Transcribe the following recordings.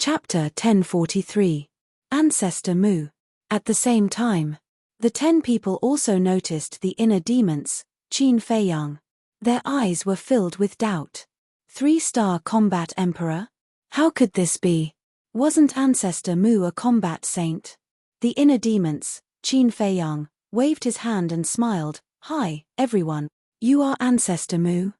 Chapter 1043. Ancestor Mu. At the same time, the 10 people also noticed the inner demons, Qin Feiyang. Their eyes were filled with doubt. 3-star combat emperor? How could this be? Wasn't Ancestor Mu a combat saint? The inner demons, Qin Feiyang, waved his hand and smiled. Hi, everyone. You are Ancestor Mu?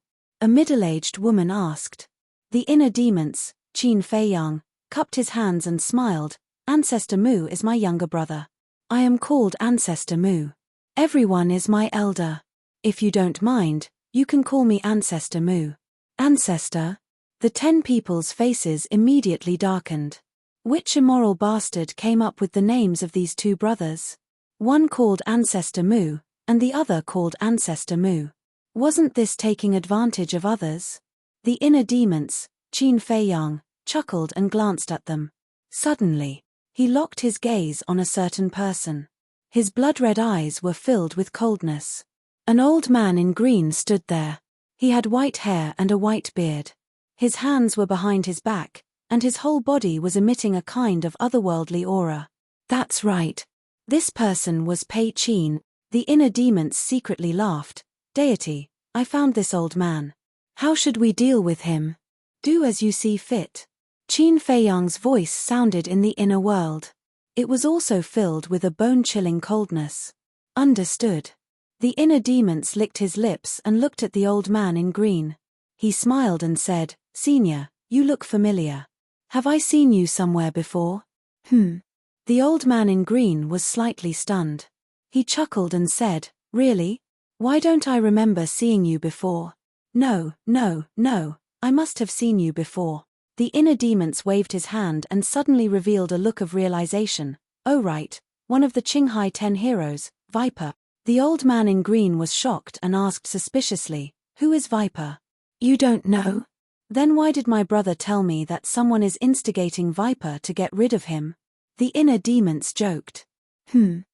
A middle-aged woman asked. The inner demons, Qin Feiyang, cupped his hands and smiled. Ancestor Mu is my younger brother. I am called Ancestor Mu. Everyone is my elder. If you don't mind, you can call me Ancestor Mu. Ancestor? The 10 people's faces immediately darkened. Which immoral bastard came up with the names of these 2 brothers? One called Ancestor Mu, and the other called Ancestor Mu. Wasn't this taking advantage of others? The inner demons, Qin Feiyang, chuckled and glanced at them. Suddenly, he locked his gaze on a certain person. His blood-red eyes were filled with coldness. An old man in green stood there. He had white hair and a white beard. His hands were behind his back, and his whole body was emitting a kind of otherworldly aura. That's right. This person was Pei Qin. The inner demons secretly laughed. Deity, I found this old man. How should we deal with him? Do as you see fit. Qin Feiyang's voice sounded in the inner world. It was also filled with a bone-chilling coldness. Understood. The inner demons licked his lips and looked at the old man in green. He smiled and said, Senior, you look familiar. Have I seen you somewhere before? The old man in green was slightly stunned. He chuckled and said, Really? Why don't I remember seeing you before? No, I must have seen you before. The inner demons waved his hand and suddenly revealed a look of realization. Oh right, one of the Qinghai 10 heroes, Viper. The old man in green was shocked and asked suspiciously, Who is Viper? You don't know? Then why did my brother tell me that someone is instigating Viper to get rid of him? The inner demons joked. The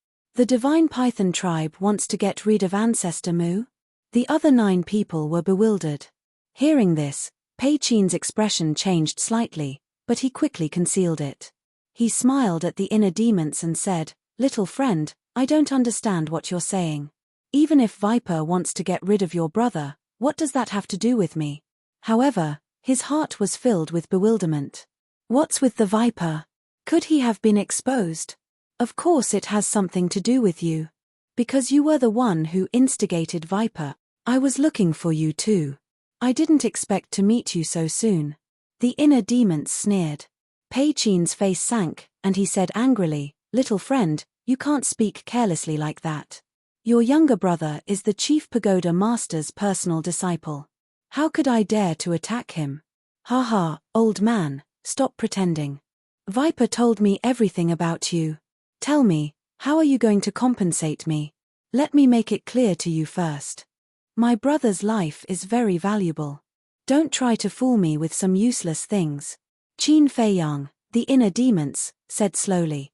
divine python tribe wants to get rid of Ancestor Mu? The other 9 people were bewildered. Hearing this, Pei Qin's expression changed slightly, but he quickly concealed it. He smiled at the inner demons and said, Little friend, I don't understand what you're saying. Even if Viper wants to get rid of your brother, what does that have to do with me? However, his heart was filled with bewilderment. What's with the Viper? Could he have been exposed? Of course it has something to do with you. Because you were the one who instigated Viper, I was looking for you too. I didn't expect to meet you so soon. The inner demons sneered. Pei Qin's face sank, and he said angrily, Little friend, you can't speak carelessly like that. Your younger brother is the chief pagoda master's personal disciple. How could I dare to attack him? Haha, old man, stop pretending. Viper told me everything about you. Tell me, how are you going to compensate me? Let me make it clear to you first. My brother's life is very valuable. Don't try to fool me with some useless things. Qin Feiyang, the inner demons, said slowly.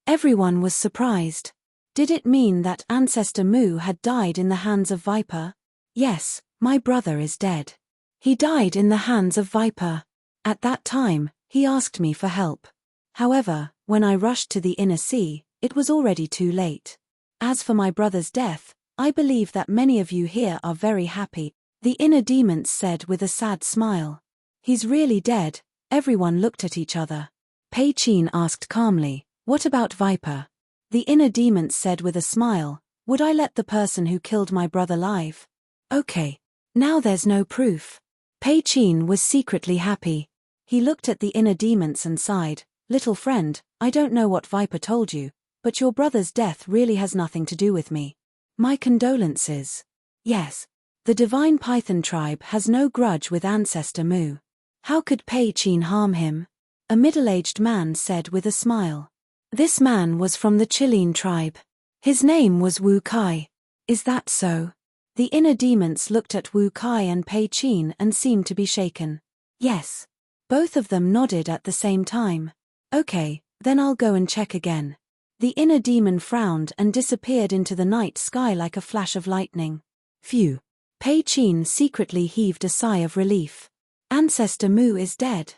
Everyone was surprised. Did it mean that Ancestor Mu had died in the hands of Viper? Yes, my brother is dead. He died in the hands of Viper. At that time, he asked me for help. However, when I rushed to the inner sea, it was already too late. As for my brother's death, I believe that many of you here are very happy, the inner demons said with a sad smile. He's really dead. Everyone looked at each other. Pei Qin asked calmly, What about Viper? The inner demons said with a smile, Would I let the person who killed my brother live? Okay. Now there's no proof. Pei Qin was secretly happy. He looked at the inner demons and sighed, Little friend, I don't know what Viper told you, but your brother's death really has nothing to do with me. My condolences. Yes. The divine python tribe has no grudge with Ancestor Mu. How could Pei Qin harm him? A middle-aged man said with a smile. This man was from the Qilin tribe. His name was Wu Kai. Is that so? The inner demons looked at Wu Kai and Pei Qin and seemed to be shaken. Yes. Both of them nodded at the same time. Okay, then I'll go and check again. The inner demon frowned and disappeared into the night sky like a flash of lightning. Phew. Pei Qin secretly heaved a sigh of relief. Ancestor Mu is dead.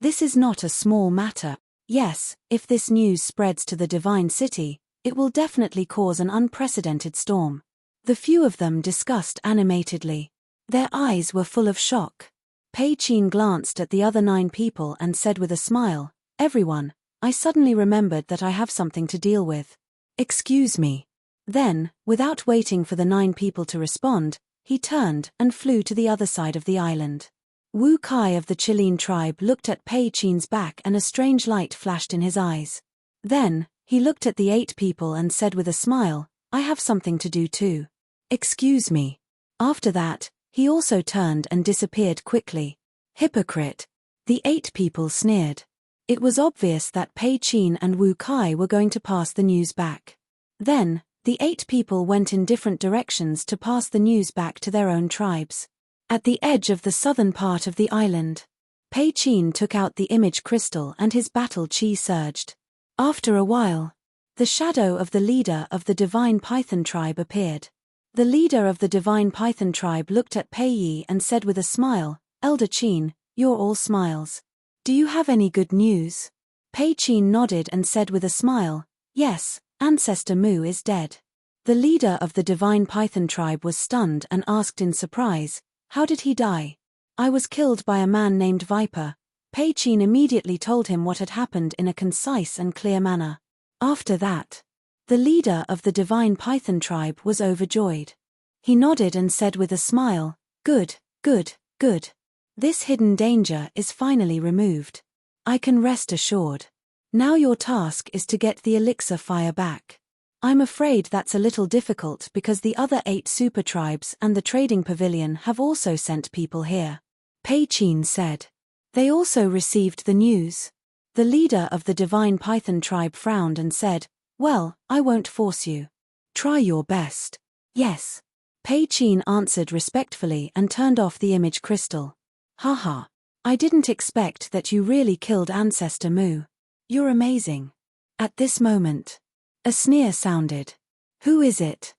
This is not a small matter. Yes, if this news spreads to the divine city, it will definitely cause an unprecedented storm. The few of them discussed animatedly. Their eyes were full of shock. Pei Qin glanced at the other 9 people and said with a smile, "Everyone, I suddenly remembered that I have something to deal with. Excuse me." Then, without waiting for the 9 people to respond, he turned and flew to the other side of the island. Wu Kai of the Chilean tribe looked at Pei Qin's back and a strange light flashed in his eyes. Then, he looked at the 8 people and said with a smile, "I have something to do too. Excuse me." After that, he also turned and disappeared quickly. Hypocrite. The 8 people sneered. It was obvious that Pei Qin and Wu Kai were going to pass the news back. Then, the 8 people went in different directions to pass the news back to their own tribes. At the edge of the southern part of the island, Pei Qin took out the image crystal and his battle chi surged. After a while, the shadow of the leader of the divine python tribe appeared. The leader of the divine python tribe looked at Pei Yi and said with a smile, "Elder Qin, you're all smiles. Do you have any good news?" Pei Qin nodded and said with a smile, "Yes, Ancestor Mu is dead." The leader of the divine python tribe was stunned and asked in surprise, "How did he die?" "I was killed by a man named Viper." Pei Qin immediately told him what had happened in a concise and clear manner. After that, the leader of the divine python tribe was overjoyed. He nodded and said with a smile, "Good, good, good. This hidden danger is finally removed. I can rest assured. Now your task is to get the elixir fire back. I'm afraid that's a little difficult because the other 8 super tribes and the trading pavilion have also sent people here." Pei Qin said. "They also received the news." The leader of the divine python tribe frowned and said, "Well, I won't force you. Try your best." "Yes." Pei Qin answered respectfully and turned off the image crystal. "Haha. I didn't expect that you really killed Ancestor Mu. You're amazing." At this moment, a sneer sounded. "Who is it?"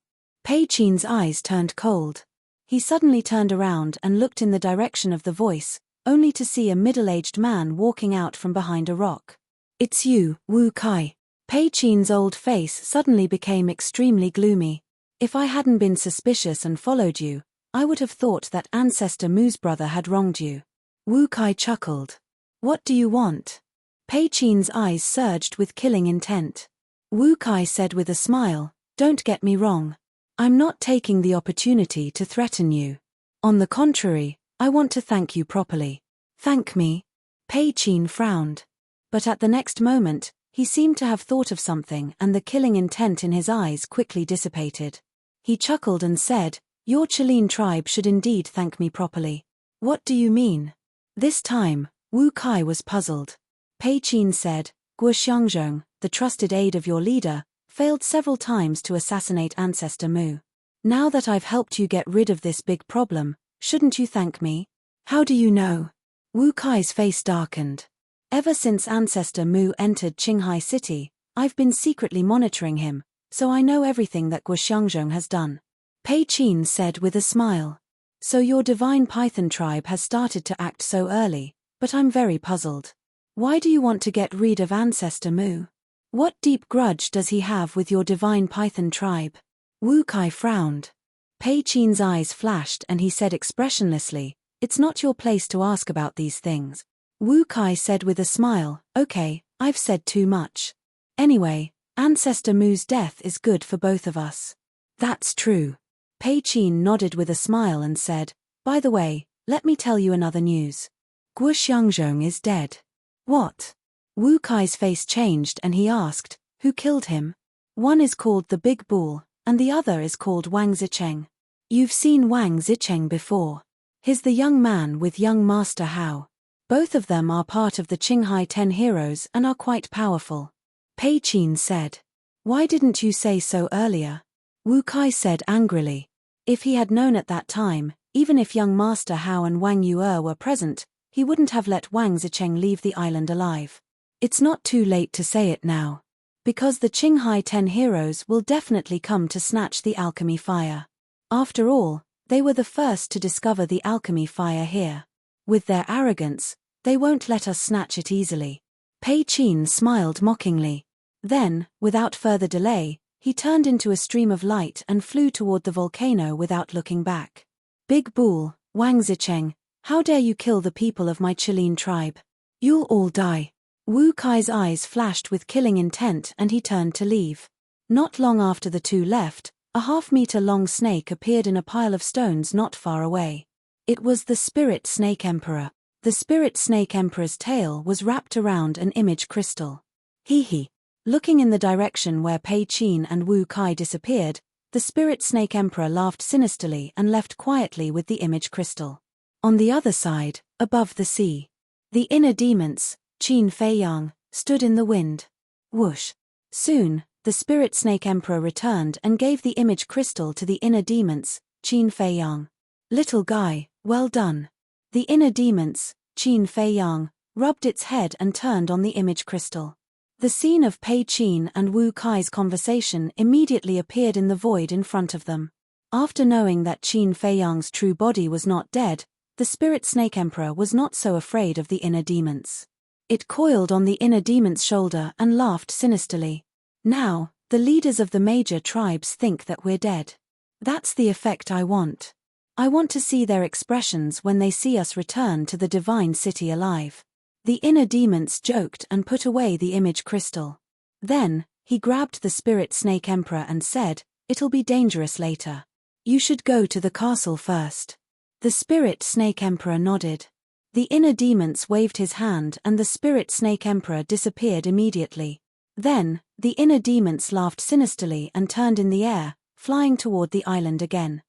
Pei Qin's eyes turned cold. He suddenly turned around and looked in the direction of the voice, only to see a middle-aged man walking out from behind a rock. "It's you, Wu Kai." Pei Qin's old face suddenly became extremely gloomy. "If I hadn't been suspicious and followed you, I would have thought that Ancestor Mu's brother had wronged you." Wu Kai chuckled. "What do you want?" Pei Qin's eyes surged with killing intent. Wu Kai said with a smile, "Don't get me wrong. I'm not taking the opportunity to threaten you. On the contrary, I want to thank you properly." "Thank me?" Pei Qin frowned. But at the next moment, he seemed to have thought of something and the killing intent in his eyes quickly dissipated. He chuckled and said, "Your Chilean tribe should indeed thank me properly." "What do you mean?" This time, Wu Kai was puzzled. Pei Qin said, "Guo Xiangzhong, the trusted aide of your leader, failed several times to assassinate Ancestor Mu. Now that I've helped you get rid of this big problem, shouldn't you thank me?" "How do you know?" Wu Kai's face darkened. "Ever since Ancestor Mu entered Qinghai City, I've been secretly monitoring him, so I know everything that Guo Xiangzhong has done." Pei Qin said with a smile. "So your divine python tribe has started to act so early, but I'm very puzzled. Why do you want to get rid of Ancestor Mu? What deep grudge does he have with your divine python tribe?" Wu Kai frowned. Pei Qin's eyes flashed and he said expressionlessly, "It's not your place to ask about these things." Wu Kai said with a smile, "Okay, I've said too much. Anyway, Ancestor Mu's death is good for both of us." "That's true." Pei Qin nodded with a smile and said, "By the way, let me tell you another news. Guo Xiangzhong is dead." "What?" Wu Kai's face changed and he asked, "Who killed him?" "One is called the Big Bull, and the other is called Wang Zicheng. You've seen Wang Zicheng before. He's the young man with young Master Hao. Both of them are part of the Qinghai 10 heroes and are quite powerful." Pei Qin said, "Why didn't you say so earlier?" Wu Kai said angrily. If he had known at that time, even if young Master Hao and Wang Yu'er were present, he wouldn't have let Wang Zicheng leave the island alive. It's not too late to say it now. Because the Qinghai 10 heroes will definitely come to snatch the alchemy fire. After all, they were the first to discover the alchemy fire here. With their arrogance, They won't let us snatch it easily. Pei Qin smiled mockingly. Then, without further delay, he turned into a stream of light and flew toward the volcano without looking back. Big Bull, Wang Zicheng, how dare you kill the people of my Chilean tribe? You'll all die. Wu Kai's eyes flashed with killing intent and he turned to leave. Not long after the two left, a half-meter-long snake appeared in a pile of stones not far away. It was the Spirit Snake Emperor. The Spirit Snake Emperor's tail was wrapped around an image crystal. Hee. Looking in the direction where Pei Qin and Wu Kai disappeared, the Spirit Snake Emperor laughed sinisterly and left quietly with the image crystal. On the other side, above the sea, the inner demons, Qin Feiyang, stood in the wind. Whoosh. Soon, the Spirit Snake Emperor returned and gave the image crystal to the inner demons, Qin Feiyang. Little guy, well done. The inner demons, Qin Feiyang, rubbed its head and turned on the image crystal. The scene of Pei Qin and Wu Kai's conversation immediately appeared in the void in front of them. After knowing that Qin Feiyang's true body was not dead, the Spirit Snake Emperor was not so afraid of the inner demons. It coiled on the inner demon's shoulder and laughed sinisterly. Now, the leaders of the major tribes think that we're dead. That's the effect I want. I want to see their expressions when they see us return to the divine city alive. The inner demons joked and put away the image crystal. Then, he grabbed the Spirit Snake Emperor and said, "It'll be dangerous later. You should go to the castle first." The Spirit Snake Emperor nodded. The inner demons waved his hand and the Spirit Snake Emperor disappeared immediately. Then, the inner demons laughed sinisterly and turned in the air, flying toward the island again.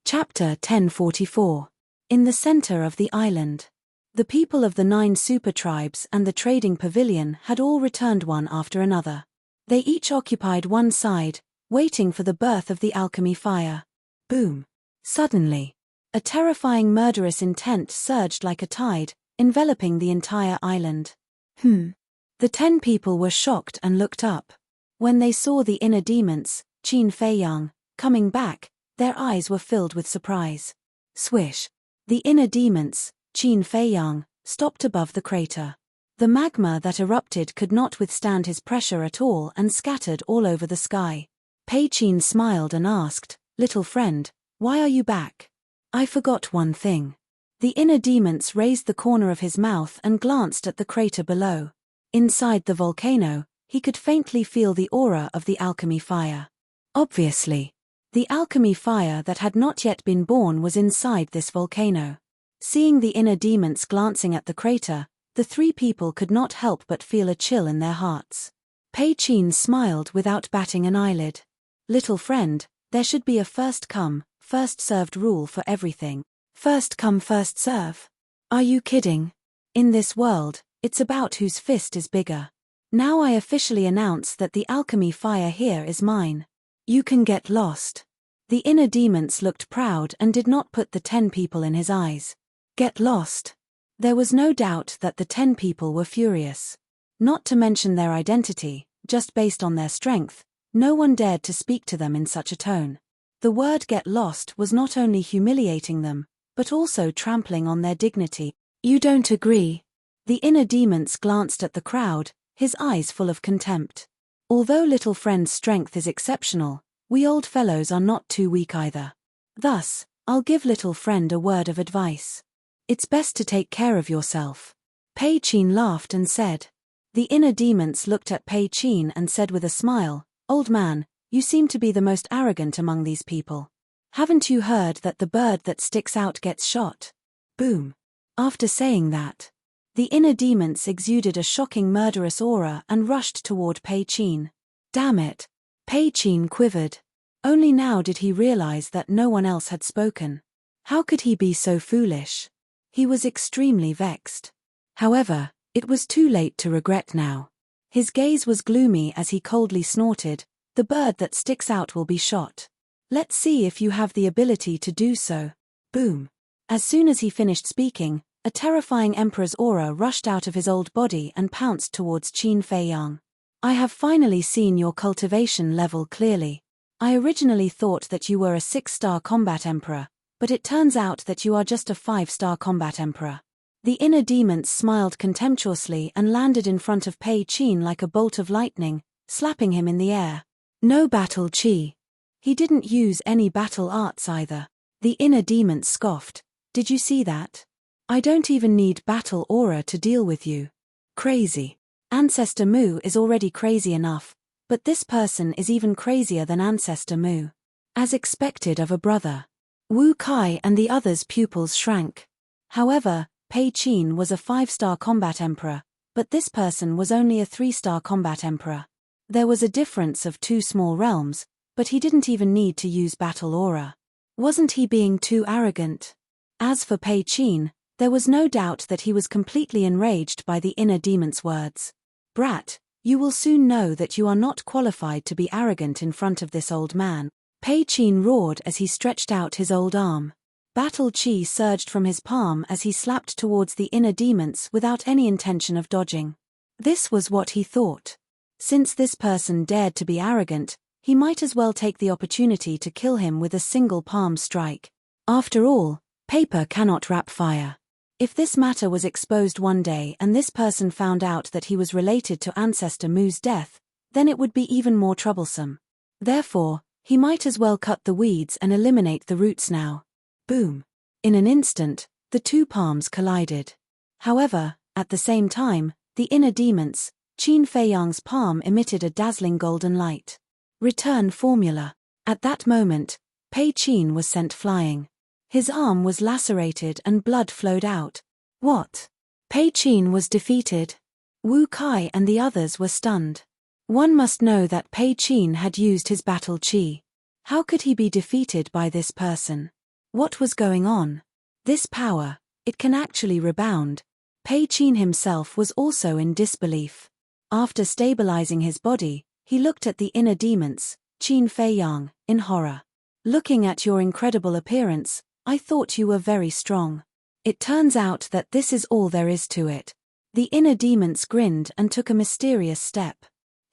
Chapter 1044. In the center of the island. The people of the 9 super tribes and the trading pavilion had all returned one after another. They each occupied one side, waiting for the birth of the alchemy fire. Boom. Suddenly, a terrifying murderous intent surged like a tide, enveloping the entire island. The 10 people were shocked and looked up. When they saw the inner demons, Qin Feiyang, coming back, their eyes were filled with surprise. Swish. The inner demons, Qin Feiyang, stopped above the crater. The magma that erupted could not withstand his pressure at all and scattered all over the sky. Pei Qin smiled and asked, "Little friend, why are you back?" "I forgot one thing." The inner demons raised the corner of his mouth and glanced at the crater below. Inside the volcano, he could faintly feel the aura of the alchemy fire. Obviously, the alchemy fire that had not yet been born was inside this volcano. Seeing the inner demons glancing at the crater, the 3 people could not help but feel a chill in their hearts. Pei Qin smiled without batting an eyelid. "Little friend, there should be a first come, first served rule for everything. First come, first serve. Are you kidding? In this world, it's about whose fist is bigger. Now I officially announce that the alchemy fire here is mine. You can get lost." The inner demons looked proud and did not put the 10 people in his eyes. Get lost. There was no doubt that the 10 people were furious. Not to mention their identity, just based on their strength, no one dared to speak to them in such a tone. The word get lost was not only humiliating them, but also trampling on their dignity. "You don't agree?" The inner demons glanced at the crowd, his eyes full of contempt. "Although little friend's strength is exceptional, we old fellows are not too weak either. Thus, I'll give little friend a word of advice. It's best to take care of yourself." Pei Qin laughed and said. The inner demons looked at Pei Qin and said with a smile, "Old man, you seem to be the most arrogant among these people. Haven't you heard that the bird that sticks out gets shot?" Boom. After saying that, the inner demons exuded a shocking murderous aura and rushed toward Pei Qin. Damn it. Pei Qin quivered. Only now did he realize that no one else had spoken. How could he be so foolish? He was extremely vexed. However, it was too late to regret now. His gaze was gloomy as he coldly snorted, "The bird that sticks out will be shot. Let's see if you have the ability to do so." Boom. As soon as he finished speaking, a terrifying emperor's aura rushed out of his old body and pounced towards Qin Feiyang. "I have finally seen your cultivation level clearly. I originally thought that you were a 6-star combat emperor, but it turns out that you are just a 5-star combat emperor. The inner demons smiled contemptuously and landed in front of Pei Qin like a bolt of lightning, slapping him in the air. No battle chi. He didn't use any battle arts either. The inner demons scoffed. Did you see that? I don't even need battle aura to deal with you. Crazy. Ancestor Mu is already crazy enough, but this person is even crazier than Ancestor Mu. As expected of a brother. Wu Kai and the others' pupils shrank. However, Pei Qin was a 5-star combat emperor, but this person was only a 3-star combat emperor. There was a difference of 2 small realms, but he didn't even need to use battle aura. Wasn't he being too arrogant? As for Pei Qin, there was no doubt that he was completely enraged by the inner demon's words. Brat, you will soon know that you are not qualified to be arrogant in front of this old man. Pei Qin roared as he stretched out his old arm. Battle chi surged from his palm as he slapped towards the inner demons without any intention of dodging. This was what he thought. Since this person dared to be arrogant, he might as well take the opportunity to kill him with a single palm strike. After all, paper cannot wrap fire. If this matter was exposed one day and this person found out that he was related to Ancestor Mu's death, then it would be even more troublesome. Therefore, he might as well cut the weeds and eliminate the roots now. Boom. In an instant, the 2 palms collided. However, at the same time, the inner demons, Qin Feiyang's palm emitted a dazzling golden light. Return formula. At that moment, Pei Qin was sent flying. His arm was lacerated and blood flowed out. What? Pei Qin was defeated. Wu Kai and the others were stunned. One must know that Pei Qin had used his battle chi. How could he be defeated by this person? What was going on? This power, it can actually rebound. Pei Qin himself was also in disbelief. After stabilizing his body, he looked at the inner demons, Qin Feiyang, in horror. Looking at your incredible appearance, I thought you were very strong. It turns out that this is all there is to it. The inner demons grinned and took a mysterious step.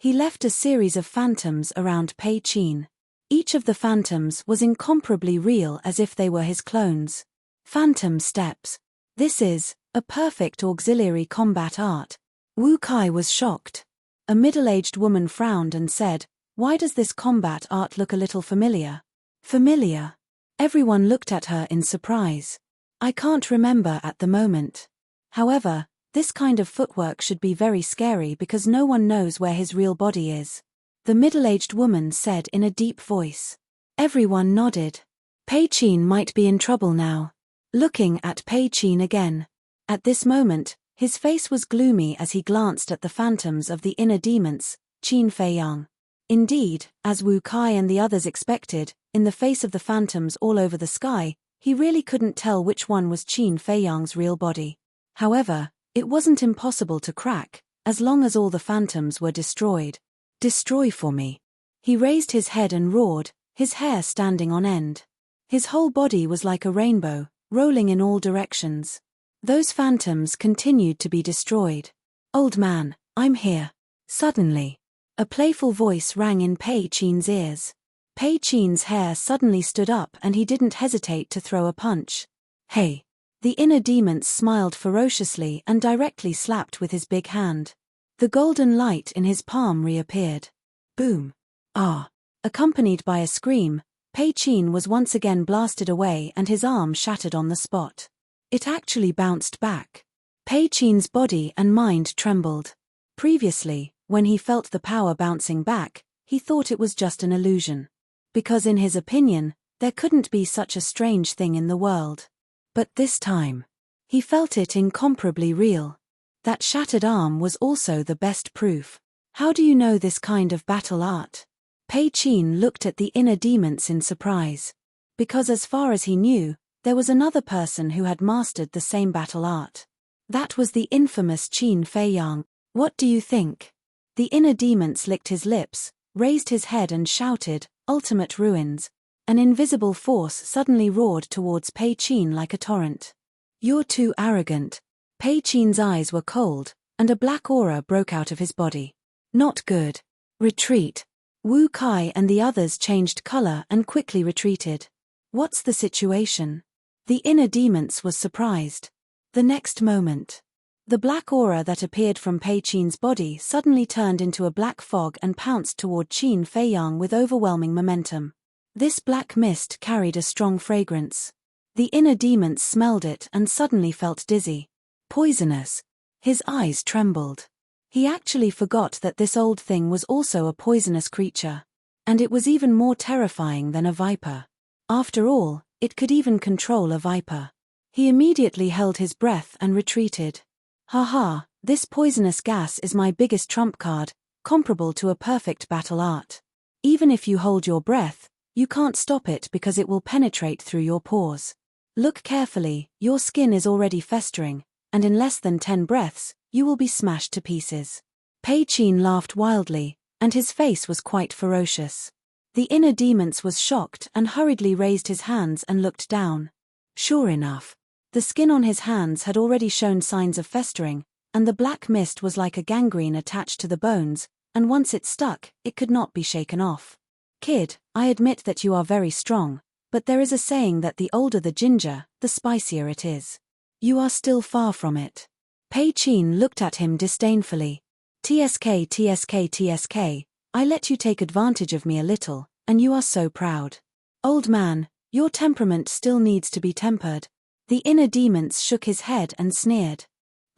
He left a series of phantoms around Pei Qin. Each of the phantoms was incomparably real as if they were his clones. Phantom steps. This is a perfect auxiliary combat art. Wu Kai was shocked. A middle-aged woman frowned and said, "Why does this combat art look a little familiar?" Familiar? Everyone looked at her in surprise. I can't remember at the moment. However, this kind of footwork should be very scary because no one knows where his real body is. The middle-aged woman said in a deep voice. Everyone nodded. Pei Qin might be in trouble now. Looking at Pei Qin again. At this moment, his face was gloomy as he glanced at the phantoms of the inner demons, Qin Feiyang. Indeed, as Wu Kai and the others expected, in the face of the phantoms all over the sky, he really couldn't tell which one was Qin Feiyang's real body. However, it wasn't impossible to crack, as long as all the phantoms were destroyed. Destroy for me. He raised his head and roared, his hair standing on end. His whole body was like a rainbow, rolling in all directions. Those phantoms continued to be destroyed. Old man, I'm here. Suddenly, a playful voice rang in Pei Qin's ears. Pei Qin's hair suddenly stood up and he didn't hesitate to throw a punch. Hey! The inner demons smiled ferociously and directly slapped with his big hand. The golden light in his palm reappeared. Boom! Ah! Accompanied by a scream, Pei Qin was once again blasted away and his arm shattered on the spot. It actually bounced back. Pei Qin's body and mind trembled. Previously, when he felt the power bouncing back, he thought it was just an illusion. Because in his opinion, there couldn't be such a strange thing in the world. But this time, he felt it incomparably real. That shattered arm was also the best proof. How do you know this kind of battle art? Pei Qin looked at the inner demons in surprise. Because as far as he knew, there was another person who had mastered the same battle art. That was the infamous Qin Feiyang. What do you think? The inner demons licked his lips, raised his head and shouted, "Ultimate ruins." An invisible force suddenly roared towards Pei Qin like a torrent. You're too arrogant. Pei Qin's eyes were cold, and a black aura broke out of his body. Not good. Retreat. Wu Kai and the others changed color and quickly retreated. What's the situation? The inner demons was surprised. The next moment, the black aura that appeared from Pei Qin's body suddenly turned into a black fog and pounced toward Qin Feiyang with overwhelming momentum. This black mist carried a strong fragrance. The inner demons smelled it and suddenly felt dizzy. Poisonous. His eyes trembled. He actually forgot that this old thing was also a poisonous creature. And it was even more terrifying than a viper. After all, it could even control a viper. He immediately held his breath and retreated. Haha, this poisonous gas is my biggest trump card, comparable to a perfect battle art. Even if you hold your breath, you can't stop it because it will penetrate through your pores. Look carefully, your skin is already festering, and in less than 10 breaths, you will be smashed to pieces. Pei Qin laughed wildly, and his face was quite ferocious. The inner demons was shocked and hurriedly raised his hands and looked down. Sure enough, the skin on his hands had already shown signs of festering, and the black mist was like a gangrene attached to the bones, and once it stuck, it could not be shaken off. Kid, I admit that you are very strong, but there is a saying that the older the ginger, the spicier it is. You are still far from it. Pei Qin looked at him disdainfully. TSK, TSK, TSK, I let you take advantage of me a little, and you are so proud. Old man, your temperament still needs to be tempered. The inner demons shook his head and sneered.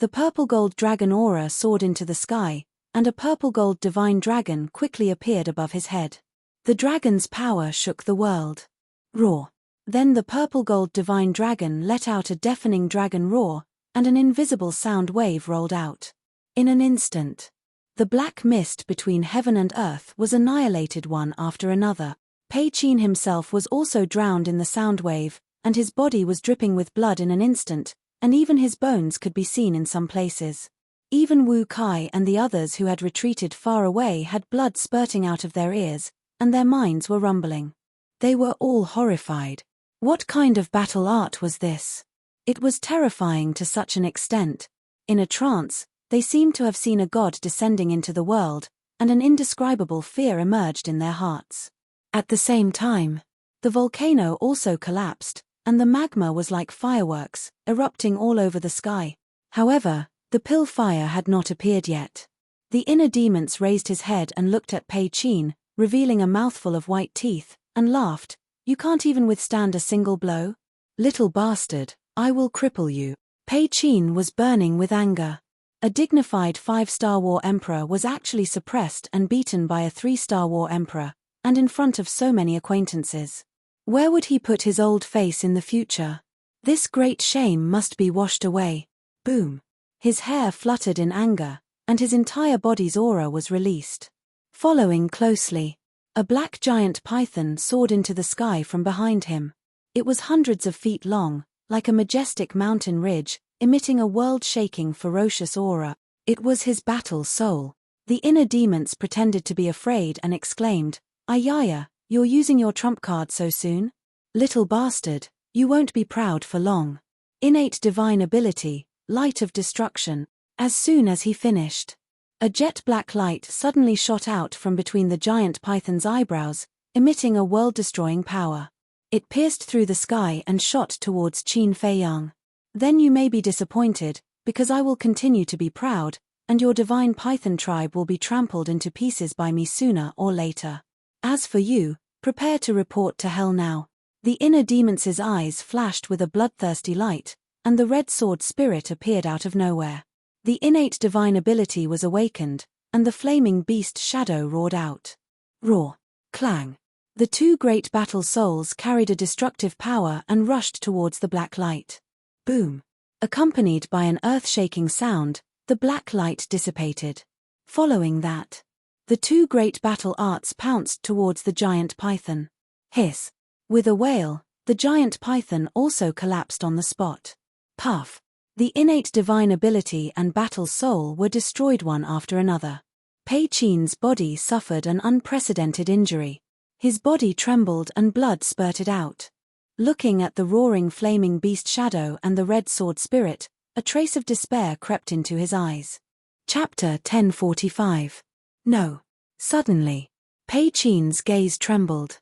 The purple-gold dragon aura soared into the sky, and a purple-gold divine dragon quickly appeared above his head. The dragon's power shook the world. Roar. Then the purple-gold divine dragon let out a deafening dragon roar, and an invisible sound wave rolled out. In an instant, the black mist between heaven and earth was annihilated one after another. Pei Qin himself was also drowned in the sound wave, and his body was dripping with blood in an instant, and even his bones could be seen in some places. Even Wu Kai and the others who had retreated far away had blood spurting out of their ears, and their minds were rumbling. They were all horrified. What kind of battle art was this? It was terrifying to such an extent. In a trance, they seemed to have seen a god descending into the world, and an indescribable fear emerged in their hearts. At the same time, the volcano also collapsed, and the magma was like fireworks, erupting all over the sky. However, the pill fire had not appeared yet. The inner demons raised his head and looked at Pei Qin, revealing a mouthful of white teeth, and laughed. You can't even withstand a single blow? Little bastard, I will cripple you. Pei Qin was burning with anger. A dignified 5-star war emperor was actually suppressed and beaten by a 3-star war emperor, and in front of so many acquaintances. Where would he put his old face in the future? This great shame must be washed away. Boom. His hair fluttered in anger, and his entire body's aura was released. Following closely, a black giant python soared into the sky from behind him. It was hundreds of feet long, like a majestic mountain ridge, emitting a world-shaking ferocious aura. It was his battle soul. The inner demons pretended to be afraid and exclaimed, Ayaya, you're using your trump card so soon? Little bastard, you won't be proud for long. Innate divine ability, light of destruction. As soon as he finished, a jet-black light suddenly shot out from between the giant python's eyebrows, emitting a world-destroying power. It pierced through the sky and shot towards Qin Feiyang. Then you may be disappointed, because I will continue to be proud, and your divine python tribe will be trampled into pieces by me sooner or later. As for you, prepare to report to hell now. The inner demon's eyes flashed with a bloodthirsty light, and the red sword spirit appeared out of nowhere. The innate divine ability was awakened, and the flaming beast shadow roared out. Roar. Clang. The two great battle souls carried a destructive power and rushed towards the black light. Boom. Accompanied by an earth-shaking sound, the black light dissipated. Following that, the two great battle arts pounced towards the giant python. Hiss. With a wail, the giant python also collapsed on the spot. Puff. The innate divine ability and battle soul were destroyed one after another. Pei Qin's body suffered an unprecedented injury. His body trembled and blood spurted out. Looking at the roaring flaming beast shadow and the red sword spirit, a trace of despair crept into his eyes. Chapter 1045. No. Suddenly, Pei Qin's gaze trembled.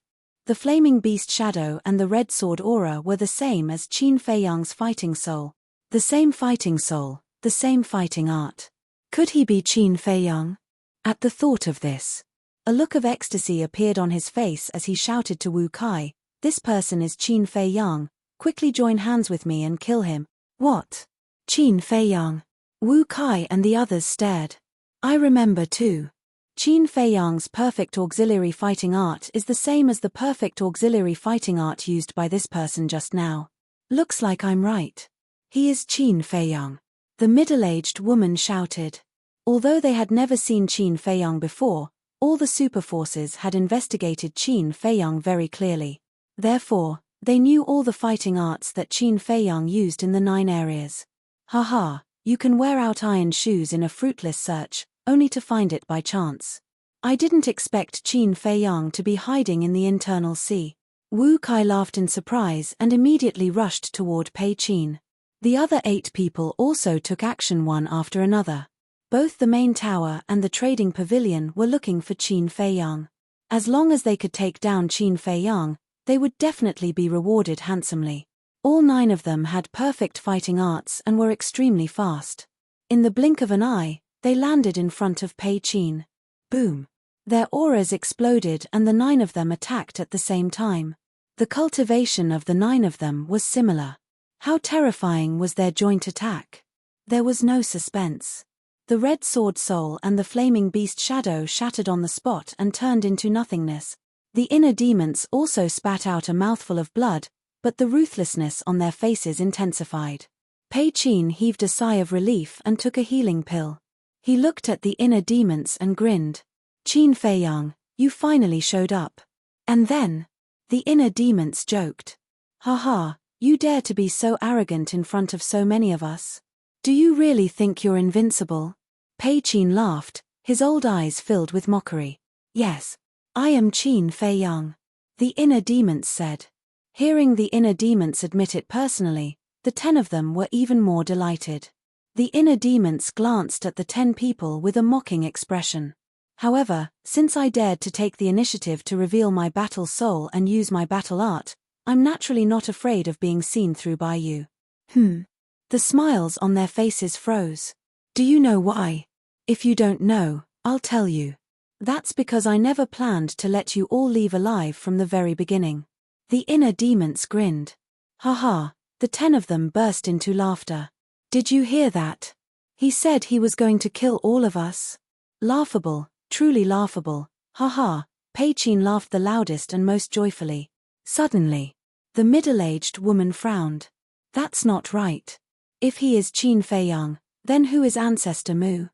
The flaming beast shadow and the red sword aura were the same as Qin Feiyang's fighting soul. The same fighting soul, the same fighting art. Could he be Qin Feiyang? At the thought of this, a look of ecstasy appeared on his face as he shouted to Wu Kai, "This person is Qin Feiyang, quickly join hands with me and kill him." What? Qin Feiyang? Wu Kai and the others stared. I remember too. Qin Feiyang's perfect auxiliary fighting art is the same as the perfect auxiliary fighting art used by this person just now. Looks like I'm right. He is Qin Feiyang. The middle-aged woman shouted. Although they had never seen Qin Feiyang before, all the super forces had investigated Qin Feiyang very clearly. Therefore, they knew all the fighting arts that Qin Feiyang used in the 9 areas. Haha, you can wear out iron shoes in a fruitless search, only to find it by chance. I didn't expect Qin Feiyang to be hiding in the internal sea. Wu Kai laughed in surprise and immediately rushed toward Pei Qin. The other 8 people also took action one after another. Both the main tower and the trading pavilion were looking for Qin Feiyang. As long as they could take down Qin Feiyang, they would definitely be rewarded handsomely. All 9 of them had perfect fighting arts and were extremely fast. In the blink of an eye, they landed in front of Pei Qin. Boom! Their auras exploded and the 9 of them attacked at the same time. The cultivation of the 9 of them was similar. How terrifying was their joint attack? There was no suspense. The red sword soul and the flaming beast shadow shattered on the spot and turned into nothingness. The inner demons also spat out a mouthful of blood, but the ruthlessness on their faces intensified. Pei Qin heaved a sigh of relief and took a healing pill. He looked at the inner demons and grinned. "Qin Feiyang, you finally showed up." And then, the inner demons joked. "Haha, you dare to be so arrogant in front of so many of us? Do you really think you're invincible?" Pei Qin laughed, his old eyes filled with mockery. "Yes, I am Qin Feiyang," the inner demons said. Hearing the inner demons admit it personally, the 10 of them were even more delighted. The inner demons glanced at the 10 people with a mocking expression. "However, since I dared to take the initiative to reveal my battle soul and use my battle art, I'm naturally not afraid of being seen through by you." The smiles on their faces froze. "Do you know why? If you don't know, I'll tell you. That's because I never planned to let you all leave alive from the very beginning." The inner demons grinned. Haha, the 10 of them burst into laughter. "Did you hear that? He said he was going to kill all of us." Laughable, truly laughable, haha, Pei Qin laughed the loudest and most joyfully. Suddenly, the middle-aged woman frowned. "That's not right. If he is Qin Feiyang, then who is Ancestor Mu?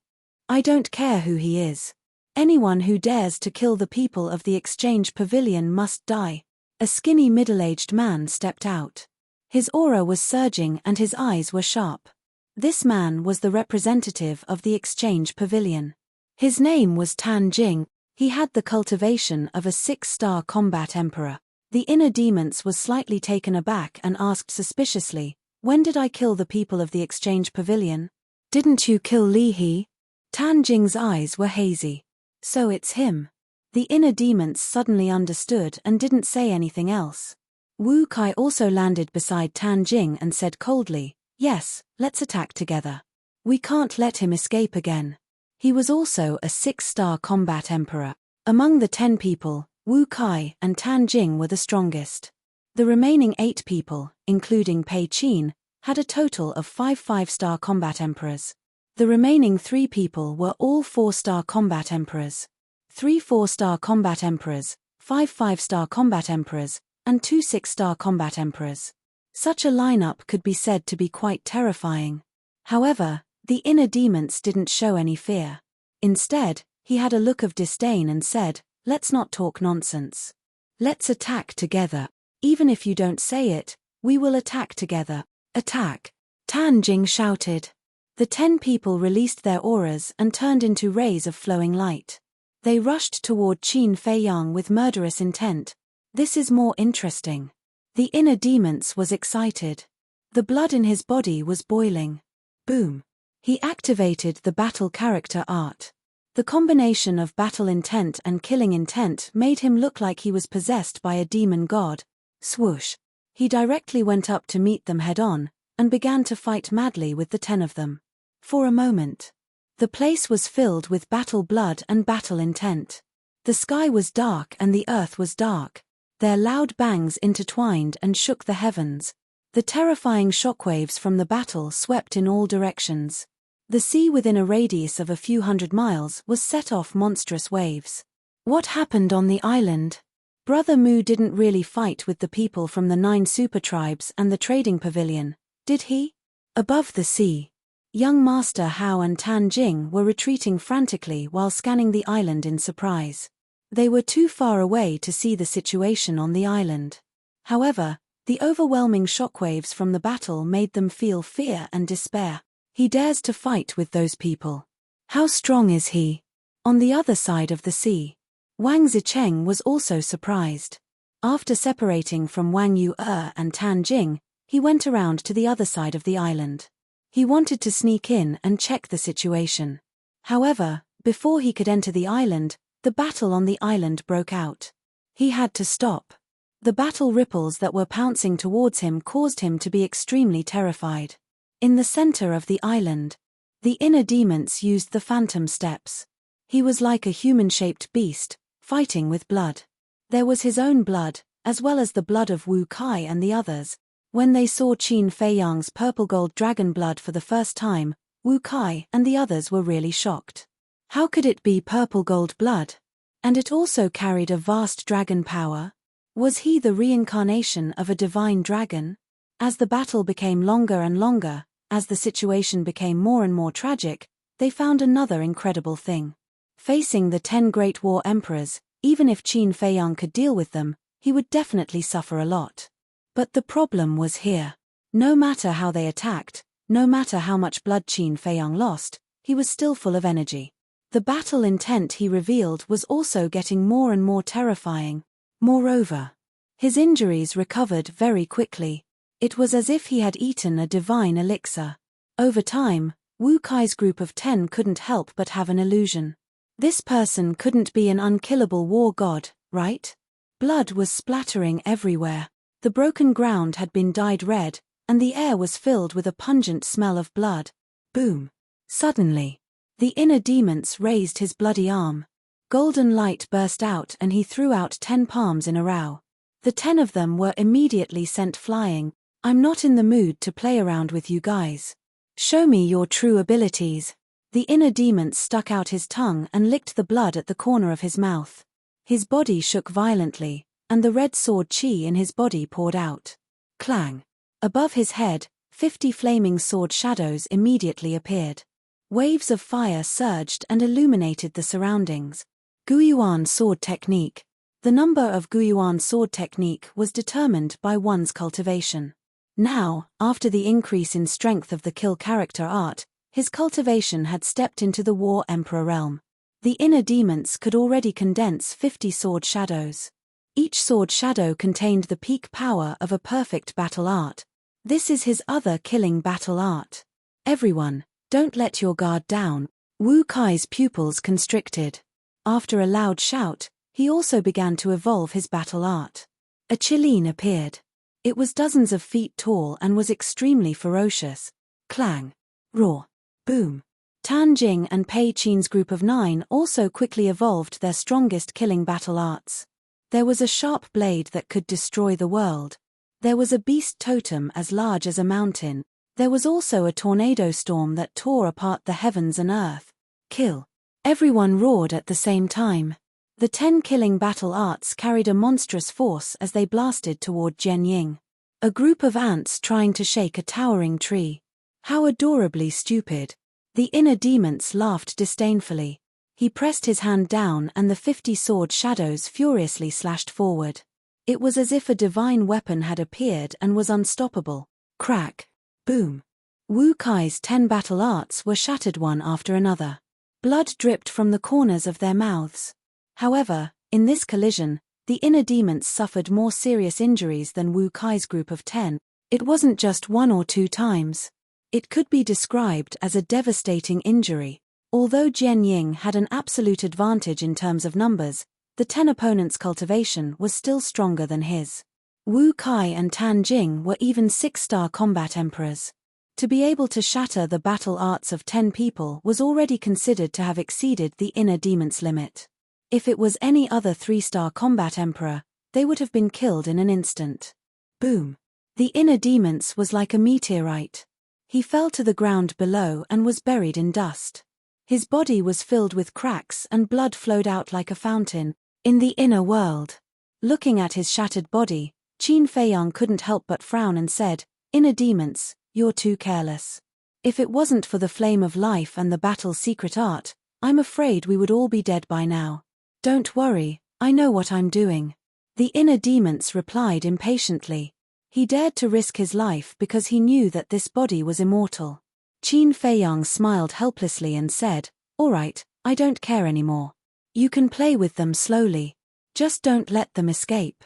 I don't care who he is. Anyone who dares to kill the people of the exchange pavilion must die." A skinny middle-aged man stepped out. His aura was surging and his eyes were sharp. This man was the representative of the exchange pavilion. His name was Tan Jing. He had the cultivation of a 6-star combat emperor. The inner demons was slightly taken aback and asked suspiciously, "When did I kill the people of the exchange pavilion?" "Didn't you kill Li He?" Tan Jing's eyes were hazy. "So it's him." The inner demons suddenly understood and didn't say anything else. Wu Kai also landed beside Tan Jing and said coldly, "Yes, let's attack together. We can't let him escape again." He was also a 6-star combat emperor. Among the 10 people, Wu Kai and Tan Jing were the strongest. The remaining 8 people, including Pei Qin, had a total of 5 5-star combat emperors. The remaining 3 people were all 4-star combat emperors. 3 4-star combat emperors, 5 5-star combat emperors, and 2 6-star combat emperors. Such a lineup could be said to be quite terrifying. However, the inner demons didn't show any fear. Instead, he had a look of disdain and said, "Let's not talk nonsense. Let's attack together. Even if you don't say it, we will attack together." "Attack!" Tan Jing shouted. The 10 people released their auras and turned into rays of flowing light. They rushed toward Qin Feiyang with murderous intent. "This is more interesting." The inner demons was excited. The blood in his body was boiling. Boom. He activated the battle character art. The combination of battle intent and killing intent made him look like he was possessed by a demon god. Swoosh. He directly went up to meet them head-on, and began to fight madly with the 10 of them. For a moment, the place was filled with battle blood and battle intent. The sky was dark and the earth was dark. Their loud bangs intertwined and shook the heavens. The terrifying shockwaves from the battle swept in all directions. The sea within a radius of a few hundred miles was set off monstrous waves. What happened on the island? Brother Mu didn't really fight with the people from the 9 super tribes and the trading pavilion, did he? Above the sea, young Master Hao and Tan Jing were retreating frantically while scanning the island in surprise. They were too far away to see the situation on the island. However, the overwhelming shockwaves from the battle made them feel fear and despair. He dares to fight with those people. How strong is he? On the other side of the sea, Wang Zicheng was also surprised. After separating from Wang Yu and Tan Jing, he went around to the other side of the island. He wanted to sneak in and check the situation. However, before he could enter the island, the battle on the island broke out. He had to stop. The battle ripples that were pouncing towards him caused him to be extremely terrified. In the center of the island, the inner demons used the phantom steps. He was like a human-shaped beast, fighting with blood. There was his own blood, as well as the blood of Wu Kai and the others. When they saw Qin Feiyang's purple gold dragon blood for the first time, Wu Kai and the others were really shocked. How could it be purple gold blood? And it also carried a vast dragon power? Was he the reincarnation of a divine dragon? As the battle became longer and longer, as the situation became more and more tragic, they found another incredible thing. Facing the 10 Great War Emperors, even if Qin Feiyang could deal with them, he would definitely suffer a lot. But the problem was here. No matter how they attacked, no matter how much blood Qin Feiyang lost, he was still full of energy. The battle intent he revealed was also getting more and more terrifying. Moreover, his injuries recovered very quickly. It was as if he had eaten a divine elixir. Over time, Wu Kai's group of 10 couldn't help but have an illusion. This person couldn't be an unkillable war god, right? Blood was splattering everywhere. The broken ground had been dyed red, and the air was filled with a pungent smell of blood. Boom! Suddenly, the inner demons raised his bloody arm. Golden light burst out and he threw out 10 palms in a row. The 10 of them were immediately sent flying. I'm not in the mood to play around with you guys. Show me your true abilities. The inner demon stuck out his tongue and licked the blood at the corner of his mouth. His body shook violently, and the red sword chi in his body poured out. Clang! Above his head, 50 flaming sword shadows immediately appeared. Waves of fire surged and illuminated the surroundings. Guiyuan sword technique. The number of Guiyuan sword technique was determined by one's cultivation. Now, after the increase in strength of the kill character art, his cultivation had stepped into the War Emperor realm. The inner demons could already condense 50 sword shadows. Each sword shadow contained the peak power of a perfect battle art. This is his other killing battle art. Everyone, don't let your guard down. Wu Kai's pupils constricted. After a loud shout, he also began to evolve his battle art. A Qilin appeared. It was dozens of feet tall and was extremely ferocious. Clang! Roar! Boom! Tan Jing and Pei Qin's group of 9 also quickly evolved their strongest killing battle arts. There was a sharp blade that could destroy the world. There was a beast totem as large as a mountain. There was also a tornado storm that tore apart the heavens and earth. Kill! Everyone roared at the same time. The 10 killing battle arts carried a monstrous force as they blasted toward Jianying. A group of ants trying to shake a towering tree. How adorably stupid. The inner demons laughed disdainfully. He pressed his hand down and the 50 sword shadows furiously slashed forward. It was as if a divine weapon had appeared and was unstoppable. Crack! Boom! Wu Kai's 10 battle arts were shattered one after another. Blood dripped from the corners of their mouths. However, in this collision, the inner demons suffered more serious injuries than Wu Kai's group of 10. It wasn't just 1 or 2 times. It could be described as a devastating injury. Although Jianying had an absolute advantage in terms of numbers, the 10 opponents' cultivation was still stronger than his. Wu Kai and Tan Jing were even 6-star combat emperors. To be able to shatter the battle arts of 10 people was already considered to have exceeded the inner demon's limit. If it was any other 3-star combat emperor, they would have been killed in an instant. Boom! The inner demons was like a meteorite. He fell to the ground below and was buried in dust. His body was filled with cracks and blood flowed out like a fountain. In the inner world. Looking at his shattered body, Qin Feiyang couldn't help but frown and said, "Inner demons, you're too careless. If it wasn't for the flame of life and the battle's secret art, I'm afraid we would all be dead by now." "Don't worry, I know what I'm doing." The inner demons replied impatiently. He dared to risk his life because he knew that this body was immortal. Qin Feiyang smiled helplessly and said, "All right, I don't care anymore. You can play with them slowly. Just don't let them escape.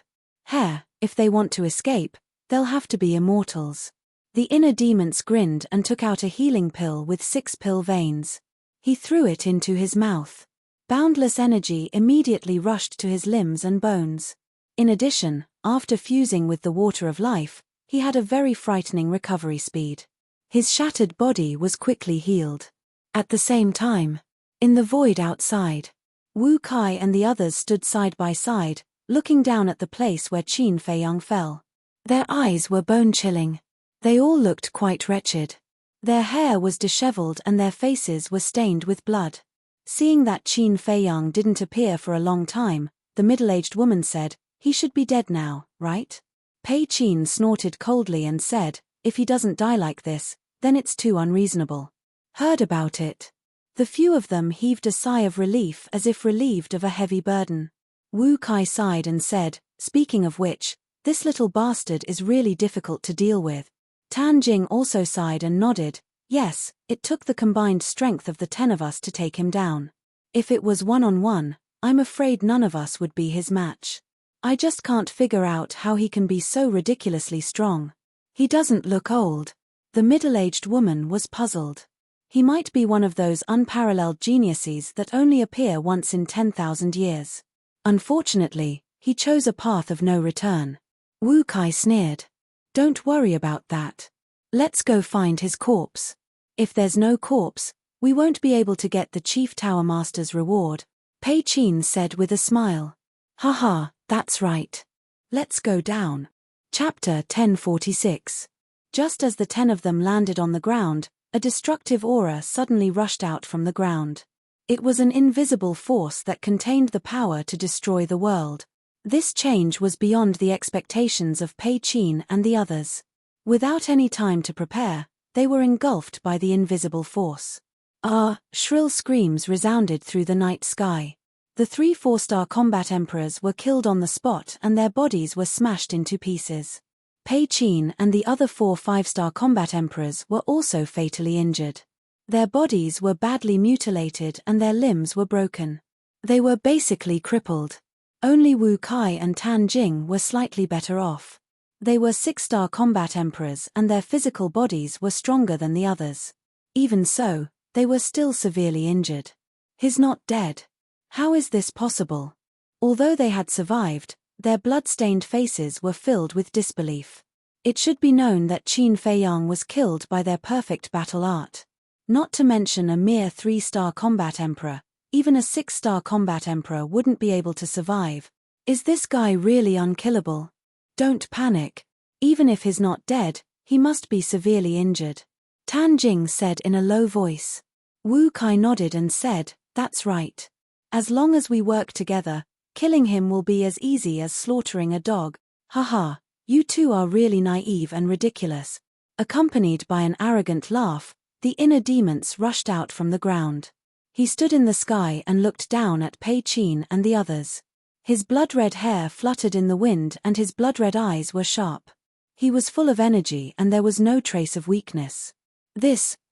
If they want to escape, they'll have to be immortals." The inner demons grinned and took out a healing pill with 6 pill veins. He threw it into his mouth. Boundless energy immediately rushed to his limbs and bones. In addition, after fusing with the water of life, he had a very frightening recovery speed. His shattered body was quickly healed. At the same time, in the void outside, Wu Kai and the others stood side by side, looking down at the place where Qin Feiyang fell. Their eyes were bone-chilling. They all looked quite wretched. Their hair was disheveled and their faces were stained with blood. Seeing that Qin Feiyang didn't appear for a long time, the middle-aged woman said, "He should be dead now, right?" Pei Qin snorted coldly and said, "If he doesn't die like this, then it's too unreasonable." "Heard about it." The few of them heaved a sigh of relief as if relieved of a heavy burden. Wu Kai sighed and said, "Speaking of which, this little bastard is really difficult to deal with." Tan Jing also sighed and nodded, "Yes, it took the combined strength of the 10 of us to take him down. If it was one-on-one, I'm afraid none of us would be his match. I just can't figure out how he can be so ridiculously strong. He doesn't look old." The middle-aged woman was puzzled. He might be one of those unparalleled geniuses that only appear once in 10,000 years. Unfortunately, he chose a path of no return. Wu Kai sneered. "Don't worry about that. Let's go find his corpse. If there's no corpse, we won't be able to get the Chief Tower Master's reward," Pei Qin said with a smile. "Haha, that's right. Let's go down." Chapter 1046. Just as the 10 of them landed on the ground, a destructive aura suddenly rushed out from the ground. It was an invisible force that contained the power to destroy the world. This change was beyond the expectations of Pei Qin and the others. Without any time to prepare, they were engulfed by the invisible force. Shrill screams resounded through the night sky. The 3 4-star combat emperors were killed on the spot and their bodies were smashed into pieces. Pei Qin and the other 4 5-star combat emperors were also fatally injured. Their bodies were badly mutilated and their limbs were broken. They were basically crippled. Only Wu Kai and Tan Jing were slightly better off. They were 6-star combat emperors and their physical bodies were stronger than the others. Even so, they were still severely injured. "He's not dead. How is this possible?" Although they had survived, their blood-stained faces were filled with disbelief. It should be known that Qin Feiyang was killed by their perfect battle art. Not to mention a mere 3-star combat emperor, even a 6-star combat emperor wouldn't be able to survive. Is this guy really unkillable? Don't panic. Even if he's not dead, he must be severely injured. Tan Jing said in a low voice. Wu Kai nodded and said, "That's right. As long as we work together, killing him will be as easy as slaughtering a dog." "Haha, you two are really naive and ridiculous." Accompanied by an arrogant laugh, the inner demons rushed out from the ground. He stood in the sky and looked down at Pei Qin and the others. His blood-red hair fluttered in the wind and his blood-red eyes were sharp. He was full of energy and there was no trace of weakness.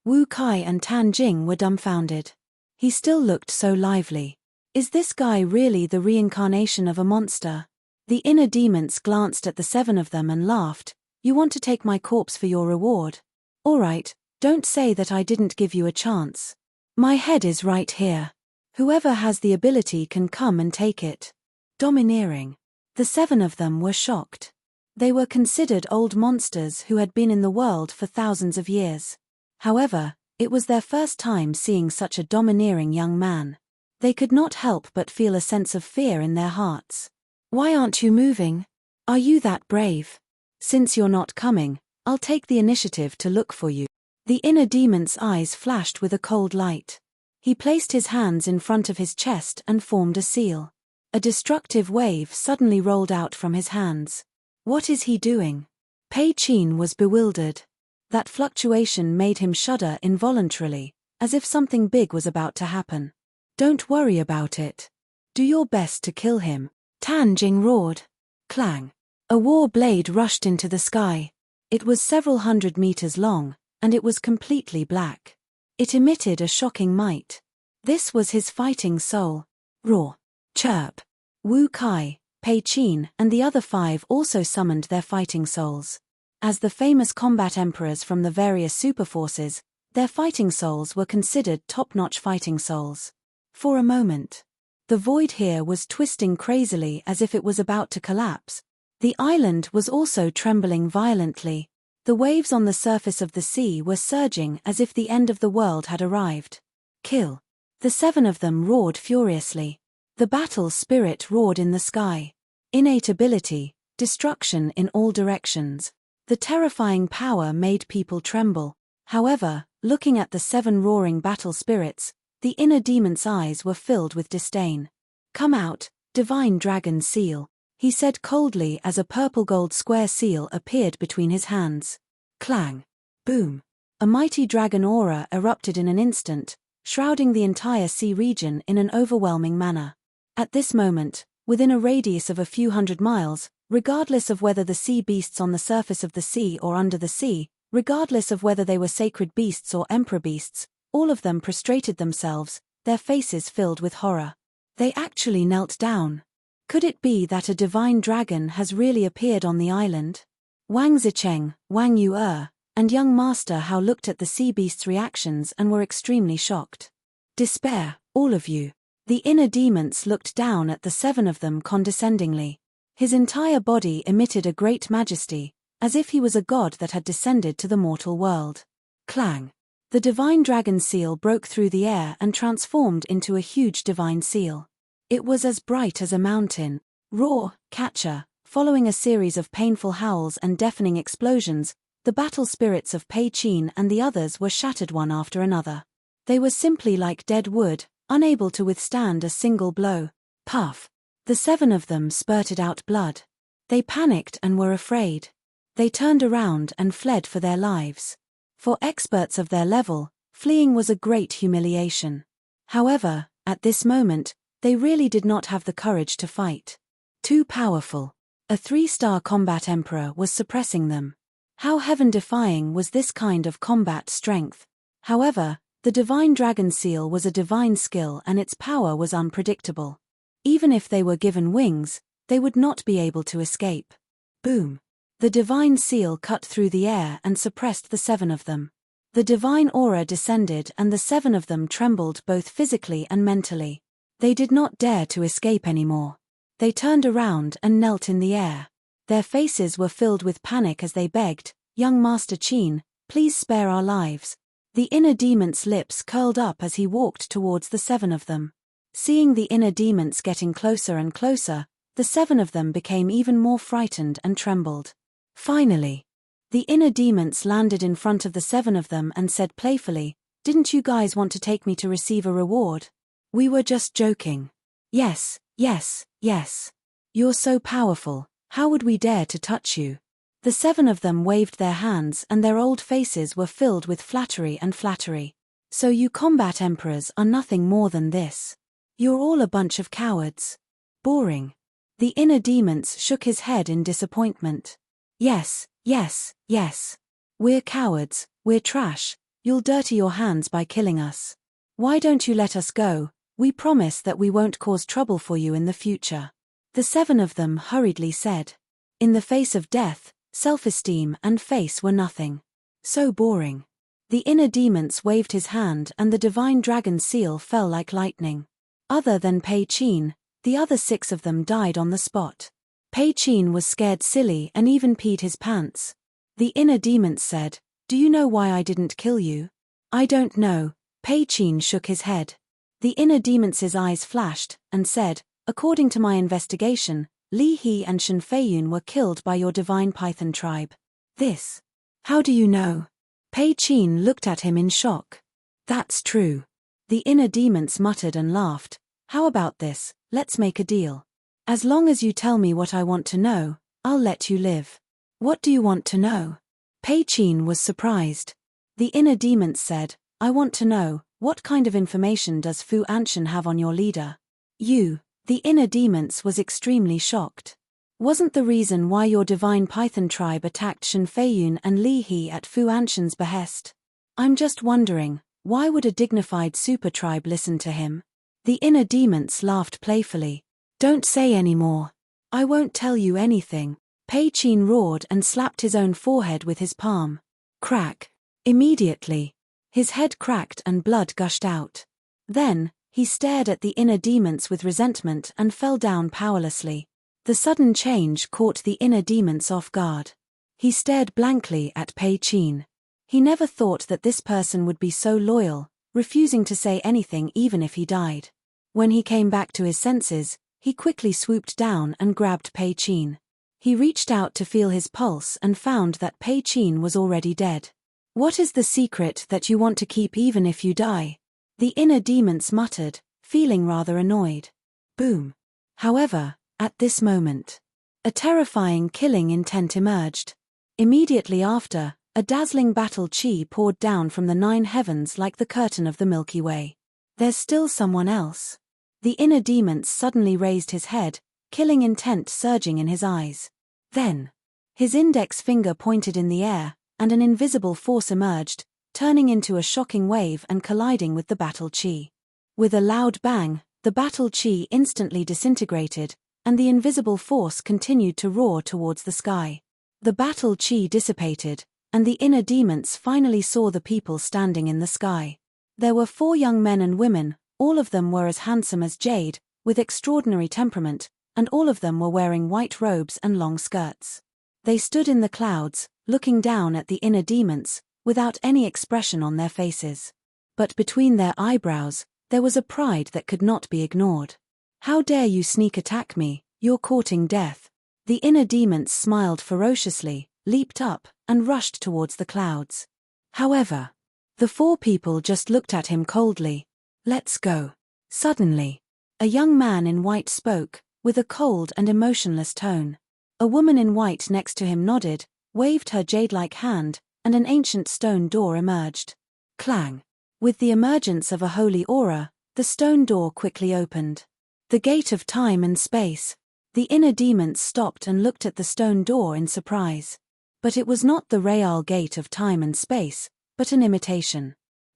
Wu Kai and Tan Jing were dumbfounded. He still looked so lively. Is this guy really the reincarnation of a monster? The inner demons glanced at the 7 of them and laughed. "You want to take my corpse for your reward? All right, don't say that I didn't give you a chance. My head is right here. Whoever has the ability can come and take it." Domineering. The 7 of them were shocked. They were considered old monsters who had been in the world for thousands of years. However, it was their first time seeing such a domineering young man. They could not help but feel a sense of fear in their hearts. "Why aren't you moving? Are you that brave? Since you're not coming, I'll take the initiative to look for you." The inner demon's eyes flashed with a cold light. He placed his hands in front of his chest and formed a seal. A destructive wave suddenly rolled out from his hands. What is he doing? Pei Qin was bewildered. That fluctuation made him shudder involuntarily, as if something big was about to happen. "Don't worry about it. Do your best to kill him," Tan Jing roared. Clang! A war blade rushed into the sky. It was several hundred meters long, and it was completely black. It emitted a shocking might. This was his fighting soul. Roar! Chirp! Wu Kai, Pei Qin, and the other 5 also summoned their fighting souls. As the famous combat emperors from the various superforces, their fighting souls were considered top-notch fighting souls. For a moment, the void here was twisting crazily as if it was about to collapse. The island was also trembling violently. The waves on the surface of the sea were surging as if the end of the world had arrived. "Kill!" The 7 of them roared furiously. The battle spirit roared in the sky. Innate ability, destruction in all directions. The terrifying power made people tremble. However, looking at the 7 roaring battle spirits, the inner demon's eyes were filled with disdain. "Come out, divine dragon seal," he said coldly as a purple-gold square seal appeared between his hands. Clang! Boom! A mighty dragon aura erupted in an instant, shrouding the entire sea region in an overwhelming manner. At this moment, within a radius of a few hundred miles, regardless of whether the sea beasts on the surface of the sea or under the sea, regardless of whether they were sacred beasts or emperor beasts, all of them prostrated themselves, their faces filled with horror. They actually knelt down. Could it be that a divine dragon has really appeared on the island? Wang Zicheng, Wang Yu, and young Master Hao looked at the sea beast's reactions and were extremely shocked. "Despair, all of you." The inner demons looked down at the 7 of them condescendingly. His entire body emitted a great majesty, as if he was a god that had descended to the mortal world. Clang! The divine dragon seal broke through the air and transformed into a huge divine seal. It was as bright as a mountain. Roar! Catcher! Following a series of painful howls and deafening explosions, the battle spirits of Pei Qin and the others were shattered one after another. They were simply like dead wood, unable to withstand a single blow. Puff! The 7 of them spurted out blood. They panicked and were afraid. They turned around and fled for their lives. For experts of their level, fleeing was a great humiliation. However, at this moment, they really did not have the courage to fight. Too powerful. A 3-star combat emperor was suppressing them. How heaven-defying was this kind of combat strength? However, the divine dragon seal was a divine skill and its power was unpredictable. Even if they were given wings, they would not be able to escape. Boom! The divine seal cut through the air and suppressed the 7 of them. The divine aura descended and the 7 of them trembled both physically and mentally. They did not dare to escape anymore. They turned around and knelt in the air. Their faces were filled with panic as they begged, "Young Master Qin, please spare our lives." The inner demon's lips curled up as he walked towards the 7 of them. Seeing the inner demons getting closer and closer, the 7 of them became even more frightened and trembled. Finally, the inner demons landed in front of the 7 of them and said playfully, "Didn't you guys want to take me to receive a reward? We were just joking." "Yes, yes, yes. You're so powerful, how would we dare to touch you?" The 7 of them waved their hands and their old faces were filled with flattery and flattery. "So you combat emperors are nothing more than this. You're all a bunch of cowards. Boring." The inner demons shook his head in disappointment. "Yes, yes, yes. We're cowards, we're trash, you'll dirty your hands by killing us. Why don't you let us go? We promise that we won't cause trouble for you in the future." The 7 of them hurriedly said. In the face of death, self-esteem and face were nothing. So boring. The inner demons waved his hand and the divine dragon seal fell like lightning. Other than Pei Qin, the other 6 of them died on the spot. Pei Qin was scared silly and even peed his pants. The inner demons said, "Do you know why I didn't kill you?" "I don't know." Pei Qin shook his head. The inner demons' eyes flashed, and said, "According to my investigation, Li He and Shen Feiyun were killed by your divine python tribe." "This? How do you know?" Pei Qin looked at him in shock. "That's true." The inner demons muttered and laughed. "How about this, let's make a deal. As long as you tell me what I want to know, I'll let you live." "What do you want to know?" Pei Qin was surprised. The inner demons said, "I want to know, what kind of information does Fu Anshan have on your leader?" "You." The inner demons was extremely shocked. "Wasn't the reason why your divine python tribe attacked Shen Feiyun and Li He at Fu Anshan's behest? I'm just wondering, why would a dignified super tribe listen to him?" The inner demons laughed playfully. "Don't say any more. I won't tell you anything." Pei Qin roared and slapped his own forehead with his palm. Crack. Immediately, his head cracked and blood gushed out. Then, he stared at the inner demons with resentment and fell down powerlessly. The sudden change caught the inner demons off guard. He stared blankly at Pei Qin. He never thought that this person would be so loyal, refusing to say anything even if he died. When he came back to his senses, he quickly swooped down and grabbed Pei Qin. He reached out to feel his pulse and found that Pei Qin was already dead. "What is the secret that you want to keep even if you die?" The inner demons muttered, feeling rather annoyed. Boom. However, at this moment, a terrifying killing intent emerged. Immediately after, a dazzling battle chi poured down from the 9 heavens like the curtain of the Milky Way. "There's still someone else." The inner demons suddenly raised his head, killing intent surging in his eyes. Then, his index finger pointed in the air, and an invisible force emerged, turning into a shocking wave and colliding with the battle chi. With a loud bang, the battle chi instantly disintegrated, and the invisible force continued to roar towards the sky. The battle chi dissipated, and the inner demons finally saw the people standing in the sky. There were 4 young men and women, all of them were as handsome as jade, with extraordinary temperament, and all of them were wearing white robes and long skirts. They stood in the clouds, looking down at the inner demons, without any expression on their faces. But between their eyebrows, there was a pride that could not be ignored. "How dare you sneak attack me, you're courting death." The inner demons smiled ferociously, leaped up, and rushed towards the clouds. However, the 4 people just looked at him coldly. "Let's go." Suddenly, a young man in white spoke, with a cold and emotionless tone. A woman in white next to him nodded, waved her jade-like hand, and an ancient stone door emerged. Clang! With the emergence of a holy aura, the stone door quickly opened. The gate of time and space. The inner demons stopped and looked at the stone door in surprise. But it was not the real gate of time and space, but an imitation.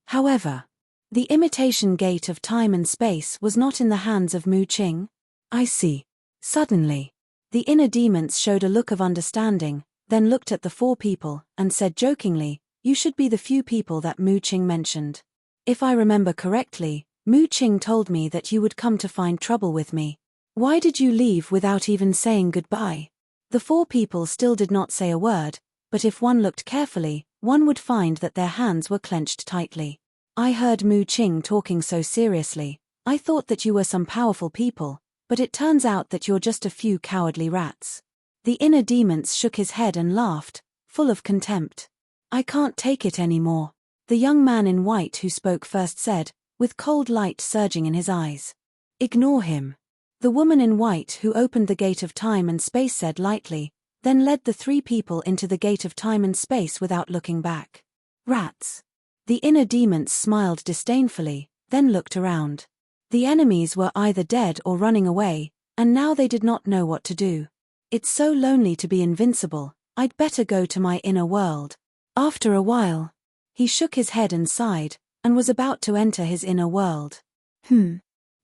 However, the imitation gate of time and space was not in the hands of Mu Qing. "I see." Suddenly, the inner demons showed a look of understanding, then looked at the 4 people, and said jokingly, "You should be the few people that Mu Qing mentioned. If I remember correctly, Mu Qing told me that you would come to find trouble with me. Why did you leave without even saying goodbye?" The 4 people still did not say a word, but if one looked carefully, one would find that their hands were clenched tightly. "I heard Mu Qing talking so seriously. I thought that you were some powerful people, but it turns out that you're just a few cowardly rats." The inner demons shook his head and laughed, full of contempt. "I can't take it anymore." The young man in white who spoke first said, with cold light surging in his eyes. "Ignore him." The woman in white who opened the gate of time and space said lightly, then led the 3 people into the gate of time and space without looking back. "Rats." The inner demons smiled disdainfully, then looked around. The enemies were either dead or running away, and now they did not know what to do. "It's so lonely to be invincible, I'd better go to my inner world." After a while, he shook his head and sighed, and was about to enter his inner world.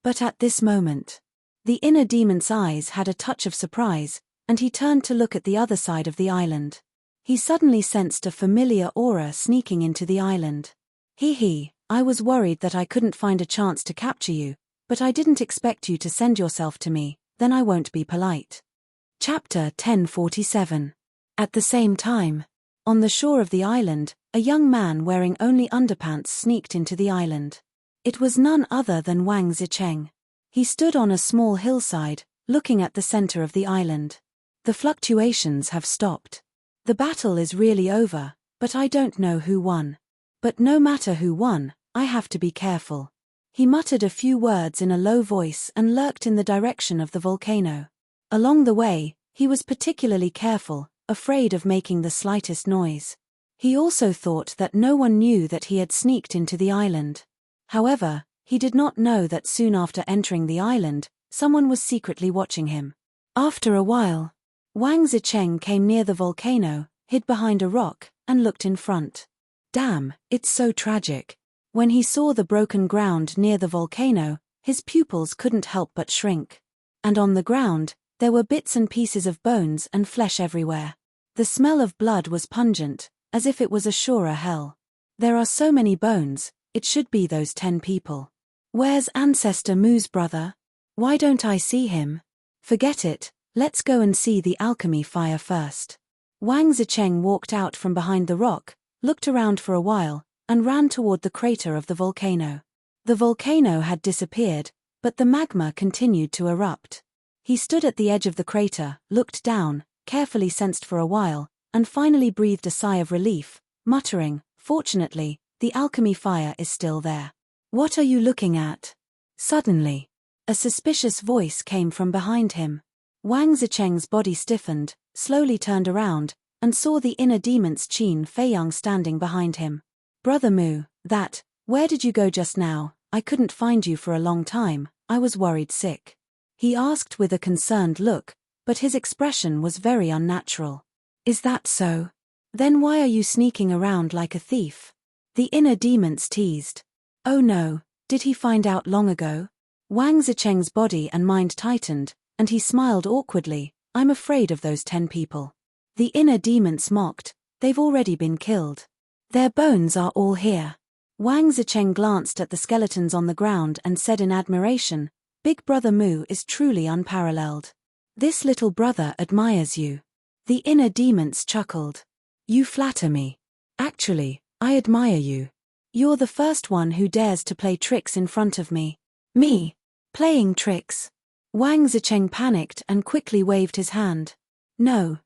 But at this moment, the inner demon's eyes had a touch of surprise, and he turned to look at the other side of the island. He suddenly sensed a familiar aura sneaking into the island. Hee, I was worried that I couldn't find a chance to capture you, but I didn't expect you to send yourself to me, then I won't be polite." Chapter 1047. At the same time. On the shore of the island, a young man wearing only underpants sneaked into the island. It was none other than Wang Zicheng. He stood on a small hillside, looking at the center of the island. The fluctuations have stopped. The battle is really over, but I don't know who won. But no matter who won, I have to be careful. He muttered a few words in a low voice and lurked in the direction of the volcano. Along the way, he was particularly careful, afraid of making the slightest noise. He also thought that no one knew that he had sneaked into the island. However, he did not know that soon after entering the island, someone was secretly watching him. After a while, Wang Zicheng came near the volcano, hid behind a rock, and looked in front. Damn, it's so tragic. When he saw the broken ground near the volcano, his pupils couldn't help but shrink. And on the ground, there were bits and pieces of bones and flesh everywhere. The smell of blood was pungent, as if it was a surer hell. There are so many bones, it should be those 10 people. Where's Ancestor Mu's brother? Why don't I see him? Forget it, let's go and see the alchemy fire first. Wang Zicheng walked out from behind the rock, looked around for a while, and ran toward the crater of the volcano. The volcano had disappeared, but the magma continued to erupt. He stood at the edge of the crater, looked down, carefully sensed for a while, and finally breathed a sigh of relief, muttering, "Fortunately, the alchemy fire is still there." "What are you looking at?" Suddenly, a suspicious voice came from behind him. Wang Zicheng's body stiffened, slowly turned around, and saw the inner demon's Qin Feiyang standing behind him. "Brother Mu, where did you go just now? I couldn't find you for a long time, I was worried sick." He asked with a concerned look, but his expression was very unnatural. "Is that so? Then why are you sneaking around like a thief?" The inner demons teased. "Oh no, did he find out long ago?" Wang Zicheng's body and mind tightened, and he smiled awkwardly. "I'm afraid of those 10 people. The inner demons mocked, "They've already been killed. Their bones are all here." Wang Zicheng glanced at the skeletons on the ground and said in admiration, "Big Brother Mu is truly unparalleled. This little brother admires you." The inner demons chuckled. "You flatter me. Actually, I admire you. You're the first one who dares to play tricks in front of me." "Me? Playing tricks?" Wang Zicheng panicked and quickly waved his hand. No,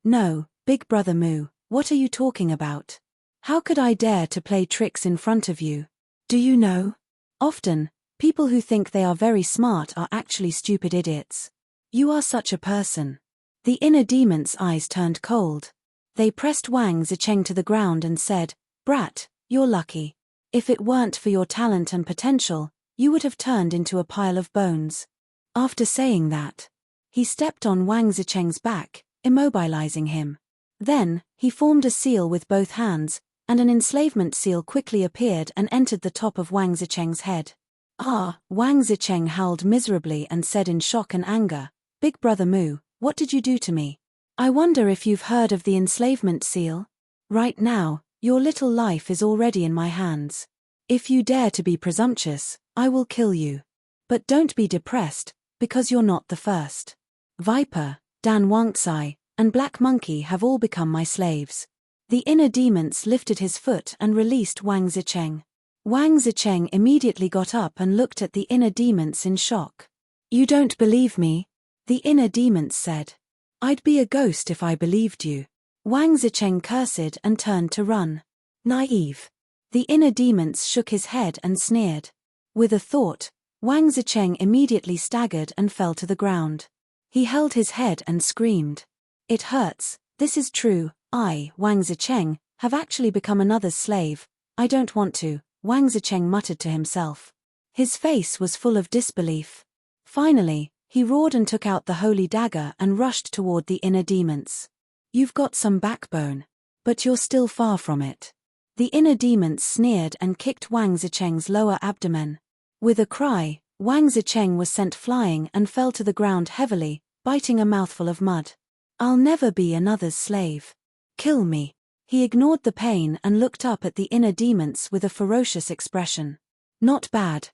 Big Brother Mu, what are you talking about? How could I dare to play tricks in front of you? Do you know? Often, people who think they are very smart are actually stupid idiots. You are such a person." The inner demon's eyes turned cold. They pressed Wang Zicheng to the ground and said, "Brat, you're lucky. If it weren't for your talent and potential, you would have turned into a pile of bones." After saying that, he stepped on Wang Zicheng's back, immobilizing him. Then, he formed a seal with both hands, and an enslavement seal quickly appeared and entered the top of Wang Zicheng's head. "Ah!" Wang Zicheng howled miserably and said in shock and anger, "Big Brother Mu, what did you do to me? I wonder if you've heard of the enslavement seal? Right now, your little life is already in my hands. If you dare to be presumptuous, I will kill you. But don't be depressed, because you're not the first. Viper, Dan Wangtsai, and Black Monkey have all become my slaves." The inner demons lifted his foot and released Wang Zicheng. Wang Zicheng immediately got up and looked at the inner demons in shock. "You don't believe me?" the inner demons said. "I'd be a ghost if I believed you." Wang Zicheng cursed and turned to run. "Naive." The inner demons shook his head and sneered. With a thought, Wang Zicheng immediately staggered and fell to the ground. He held his head and screamed. "It hurts, this is true. I, Wang Zicheng, have actually become another's slave. I don't want to," Wang Zicheng muttered to himself. His face was full of disbelief. Finally, he roared and took out the holy dagger and rushed toward the inner demons. "You've got some backbone. But you're still far from it." The inner demons sneered and kicked Wang Zicheng's lower abdomen. With a cry, Wang Zicheng was sent flying and fell to the ground heavily, biting a mouthful of mud. "I'll never be another's slave. Kill me." He ignored the pain and looked up at the inner demons with a ferocious expression. Not bad.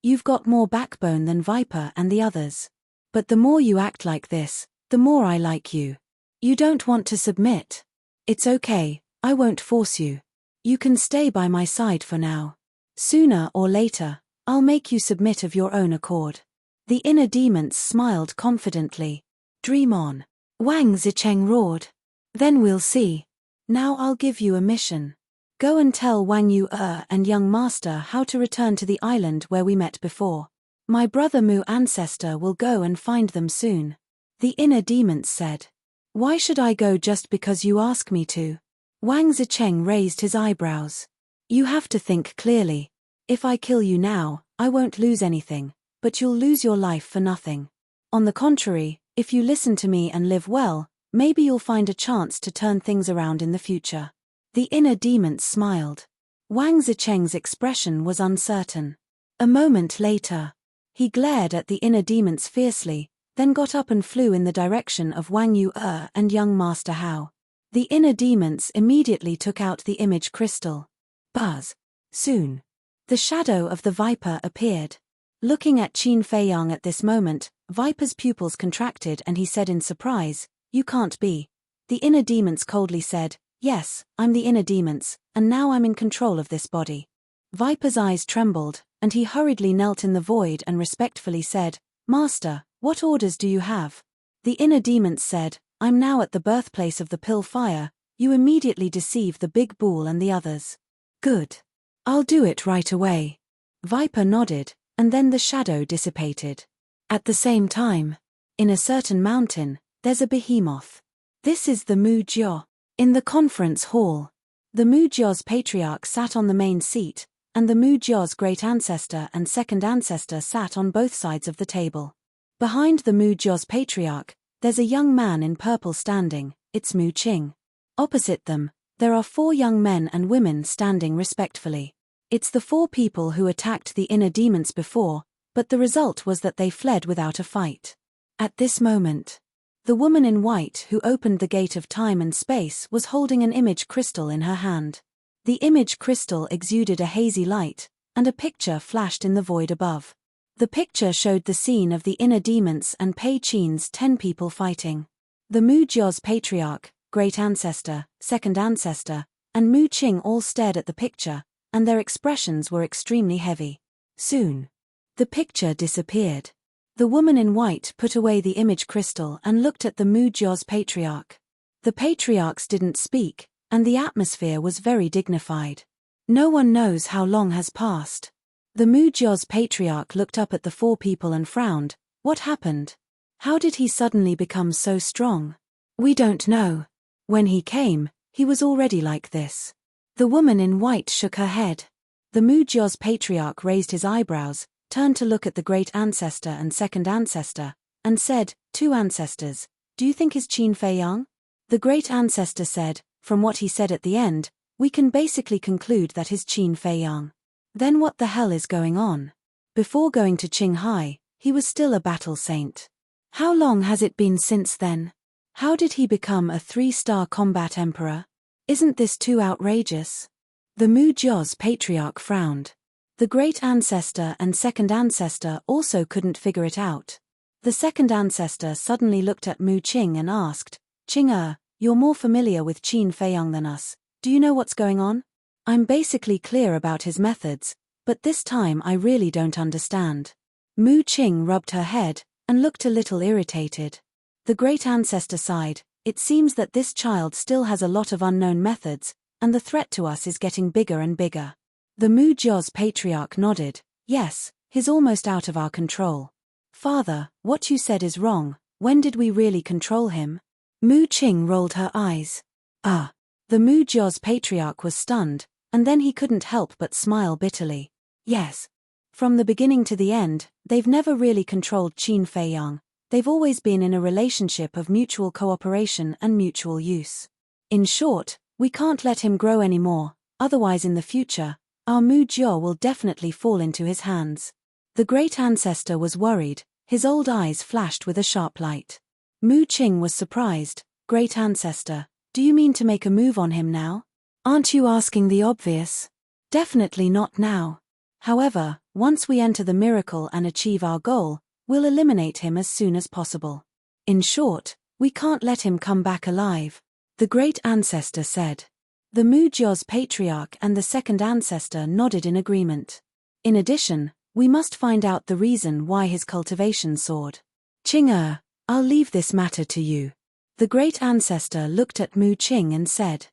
You've got more backbone than Viper and the others. But the more you act like this, the more I like you. You don't want to submit. It's okay, I won't force you. You can stay by my side for now. Sooner or later, I'll make you submit of your own accord. The inner demons smiled confidently. Dream on. Wang Zicheng roared. Then we'll see. Now I'll give you a mission. Go and tell Wang Yu and young master how to return to the island where we met before. My brother Mu ancestor will go and find them soon. The inner demons said. Why should I go just because you ask me to? Wang Zicheng raised his eyebrows. You have to think clearly. If I kill you now, I won't lose anything, but you'll lose your life for nothing. On the contrary, if you listen to me and live well, maybe you'll find a chance to turn things around in the future. The inner demons smiled. Wang Zicheng's expression was uncertain. A moment later, he glared at the inner demons fiercely, then got up and flew in the direction of Wang Yu and young Master Hao. The inner demons immediately took out the image crystal. Buzz. Soon. The shadow of the viper appeared. Looking at Qin Feiyang at this moment, Viper's pupils contracted and he said in surprise, You can't be. The inner demons coldly said, Yes, I'm the inner demons, and now I'm in control of this body. Viper's eyes trembled, and he hurriedly knelt in the void and respectfully said, Master, what orders do you have? The inner demons said, I'm now at the birthplace of the pill fire. You immediately deceive the big bull and the others. Good. I'll do it right away. Viper nodded, and then the shadow dissipated. At the same time, in a certain mountain, there's a behemoth. This is the Mu Jiao. In the conference hall, the Mu Jiao's patriarch sat on the main seat, and the Mu Jiao's great ancestor and second ancestor sat on both sides of the table. Behind the Mu Jiao's patriarch, there's a young man in purple standing, it's Mu Qing. Opposite them, there are 4 young men and women standing respectfully. It's the 4 people who attacked the inner demons before, but the result was that they fled without a fight. At this moment, the woman in white who opened the gate of time and space was holding an image crystal in her hand. The image crystal exuded a hazy light, and a picture flashed in the void above. The picture showed the scene of the inner demons and Pei Qin's 10 people fighting. The Mu Jiao's patriarch, great ancestor, second ancestor, and Mu Qing all stared at the picture, and their expressions were extremely heavy. Soon, the picture disappeared. The woman in white put away the image crystal and looked at the Mu Jiao's patriarch. The patriarchs didn't speak, and the atmosphere was very dignified. No one knows how long has passed. The Mu Jiao's patriarch looked up at the 4 people and frowned. What happened? How did he suddenly become so strong? We don't know. When he came, he was already like this. The woman in white shook her head. The Mu Jiao's patriarch raised his eyebrows, turned to look at the great ancestor and second ancestor, and said, 2 ancestors, do you think is Qin Feiyang? The great ancestor said, from what he said at the end, we can basically conclude that is Qin Feiyang. Then what the hell is going on? Before going to Qinghai, he was still a battle saint. How long has it been since then? How did he become a 3-star combat emperor? Isn't this too outrageous? The Mu Jiao's patriarch frowned. The great ancestor and second ancestor also couldn't figure it out. The second ancestor suddenly looked at Mu Qing and asked, Qing you're more familiar with Qin Feiyang than us, do you know what's going on? I'm basically clear about his methods, but this time I really don't understand. Mu Qing rubbed her head, and looked a little irritated. The great ancestor sighed, it seems that this child still has a lot of unknown methods, and the threat to us is getting bigger and bigger. The Mu Jiao's patriarch nodded, yes, he's almost out of our control. Father, what you said is wrong, when did we really control him? Mu Qing rolled her eyes. The Mu Jiao's patriarch was stunned, and then he couldn't help but smile bitterly. Yes. From the beginning to the end, they've never really controlled Qin Feiyang, they've always been in a relationship of mutual cooperation and mutual use. In short, we can't let him grow anymore, otherwise in the future, our Mu Jiao will definitely fall into his hands. The great ancestor was worried, his old eyes flashed with a sharp light. Mu Qing was surprised, great ancestor, do you mean to make a move on him now? Aren't you asking the obvious? Definitely not now. However, once we enter the miracle and achieve our goal, we'll eliminate him as soon as possible. In short, we can't let him come back alive, the great ancestor said. The Mu-Jiao's patriarch and the second ancestor nodded in agreement. In addition, we must find out the reason why his cultivation soared. Qing, I'll leave this matter to you. The great ancestor looked at Mu Qing and said.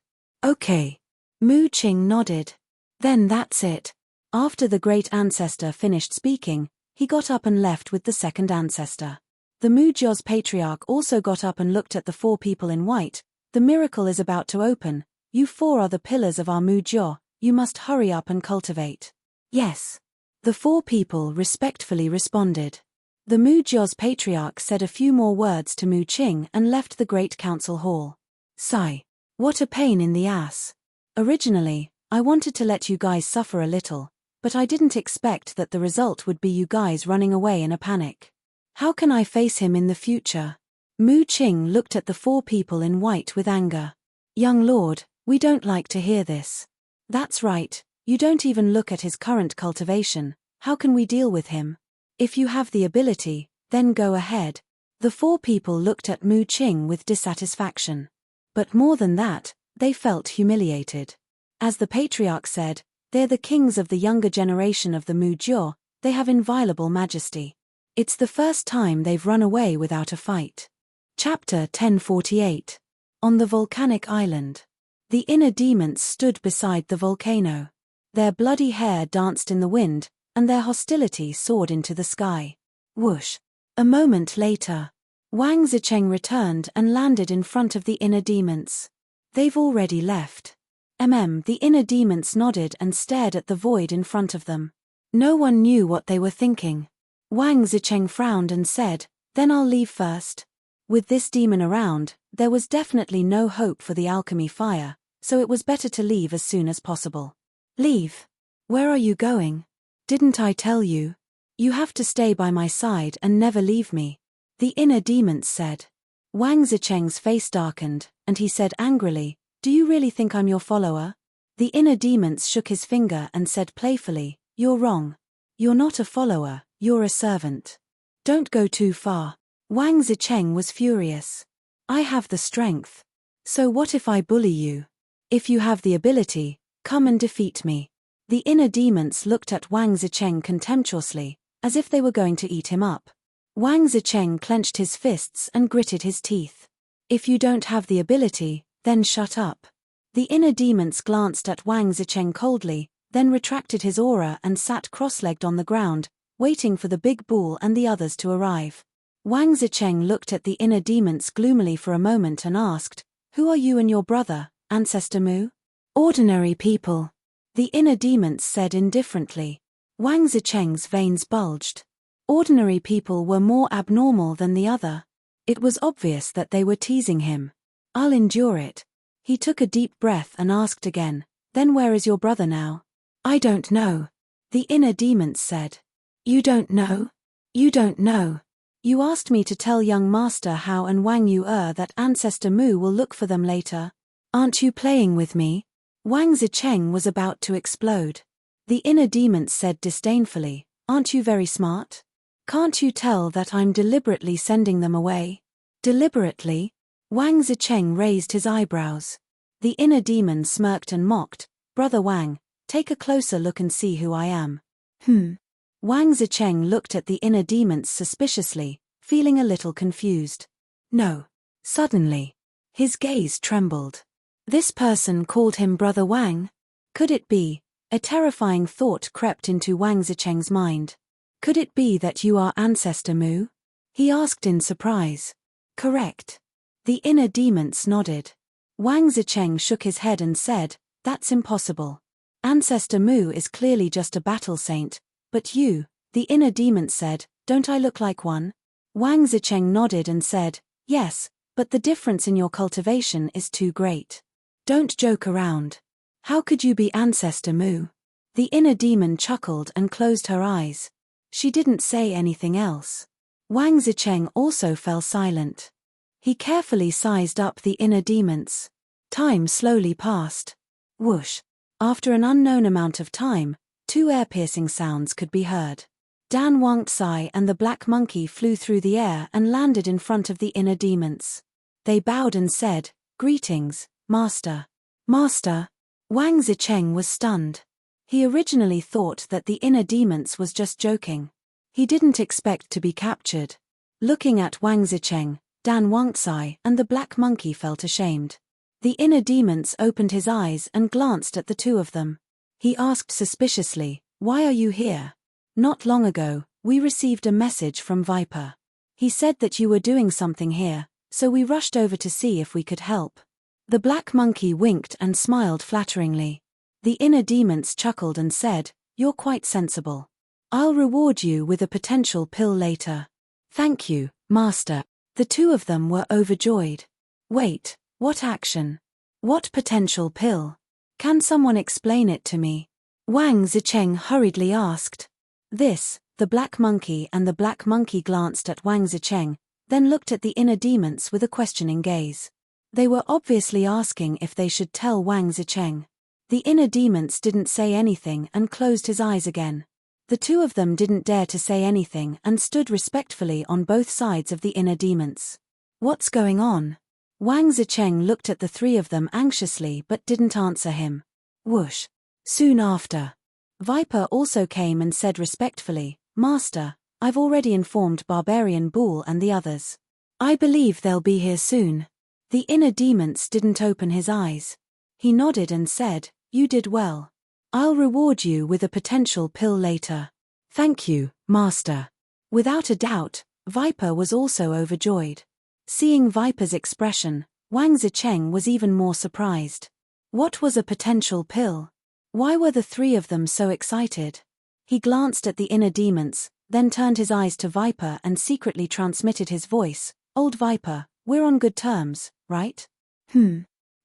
Okay. Mu Qing nodded. Then that's it. After the great ancestor finished speaking, he got up and left with the second ancestor. The Mu-Jiao's patriarch also got up and looked at the four people in white. The miracle is about to open. You four are the pillars of our Mu-Jia. You must hurry up and cultivate. Yes. The four people respectfully responded. The Mu-Jiao's patriarch said a few more words to Mu Qing and left the great council hall. Sigh. What a pain in the ass. Originally, I wanted to let you guys suffer a little, but I didn't expect that the result would be you guys running away in a panic. How can I face him in the future? Mu Qing looked at the four people in white with anger. Young lord, we don't like to hear this. That's right, you don't even look at his current cultivation. How can we deal with him? If you have the ability, then go ahead. The four people looked at Mu Qing with dissatisfaction. But more than that, they felt humiliated. As the patriarch said, they're the kings of the younger generation of the Mu-Jia, they have inviolable majesty. It's the first time they've run away without a fight. Chapter 1048. On the volcanic island. The inner demons stood beside the volcano. Their bloody hair danced in the wind, and their hostility soared into the sky. Whoosh! A moment later, Wang Zicheng returned and landed in front of the inner demons. They've already left. The inner demons nodded and stared at the void in front of them. No one knew what they were thinking. Wang Zicheng frowned and said, then I'll leave first. With this demon around, there was definitely no hope for the alchemy fire, so it was better to leave as soon as possible. Leave? Where are you going? Didn't I tell you? You have to stay by my side and never leave me. The inner demons said. Wang Zicheng's face darkened, and he said angrily, do you really think I'm your follower? The inner demons shook his finger and said playfully, you're wrong. You're not a follower, you're a servant. Don't go too far. Wang Zicheng was furious. I have the strength. So what if I bully you? If you have the ability, come and defeat me. The inner demons looked at Wang Zicheng contemptuously, as if they were going to eat him up. Wang Zicheng clenched his fists and gritted his teeth. If you don't have the ability, then shut up. The inner demons glanced at Wang Zicheng coldly, then retracted his aura and sat cross-legged on the ground, waiting for the big bull and the others to arrive. Wang Zicheng looked at the inner demons gloomily for a moment and asked, who are you and your brother, Ancestor Mu? Ordinary people. The inner demons said indifferently. Wang Zicheng's veins bulged. Ordinary people were more abnormal than the other. It was obvious that they were teasing him. I'll endure it. He took a deep breath and asked again, then where is your brother now? I don't know. The inner demons said. You don't know? You don't know. You asked me to tell young master Hao and Wang Yu that Ancestor Mu will look for them later. Aren't you playing with me? Wang Zicheng was about to explode. The inner demons said disdainfully, aren't you very smart? Can't you tell that I'm deliberately sending them away? Deliberately? Wang Zicheng raised his eyebrows. The inner demon smirked and mocked, Brother Wang, take a closer look and see who I am. Wang Zicheng looked at the inner demons suspiciously, feeling a little confused. No. Suddenly, his gaze trembled. This person called him Brother Wang? Could it be? A terrifying thought crept into Wang Zicheng's mind. Could it be that you are Ancestor Mu? He asked in surprise. Correct. The inner demons nodded. Wang Zicheng shook his head and said, that's impossible. Ancestor Mu is clearly just a battle saint, but you, the inner demons said, don't I look like one? Wang Zicheng nodded and said, yes, but the difference in your cultivation is too great. Don't joke around. How could you be Ancestor Mu? The inner demon chuckled and closed her eyes. She didn't say anything else. Wang Zicheng also fell silent. He carefully sized up the inner demons. Time slowly passed. Whoosh. After an unknown amount of time, two air-piercing sounds could be heard. Dan Wangtsai and the black monkey flew through the air and landed in front of the inner demons. They bowed and said, "Greetings, Master." Master? Wang Zicheng was stunned. He originally thought that the inner demons was just joking. He didn't expect to be captured. Looking at Wang Zicheng, Dan Wangtsai and the black monkey felt ashamed. The inner demons opened his eyes and glanced at the two of them. He asked suspiciously, "Why are you here?" "Not long ago, we received a message from Viper. He said that you were doing something here, so we rushed over to see if we could help." The black monkey winked and smiled flatteringly. The inner demons chuckled and said, "You're quite sensible. I'll reward you with a potential pill later." "Thank you, Master." The two of them were overjoyed. "Wait, what action? What potential pill? Can someone explain it to me?" Wang Zicheng hurriedly asked. The black monkey and the black monkey glanced at Wang Zicheng, then looked at the inner demons with a questioning gaze. They were obviously asking if they should tell Wang Zicheng. The inner demons didn't say anything and closed his eyes again. The two of them didn't dare to say anything and stood respectfully on both sides of the inner demons. "What's going on?" Wang Zicheng looked at the three of them anxiously but didn't answer him. Whoosh. Soon after, Viper also came and said respectfully, "Master, I've already informed Barbarian Bull and the others. I believe they'll be here soon." The inner demons didn't open his eyes. He nodded and said, "You did well. I'll reward you with a potential pill later." "Thank you, Master." Without a doubt, Viper was also overjoyed. Seeing Viper's expression, Wang Zicheng was even more surprised. What was a potential pill? Why were the three of them so excited? He glanced at the inner demons, then turned his eyes to Viper and secretly transmitted his voice, "Old Viper, we're on good terms, right?"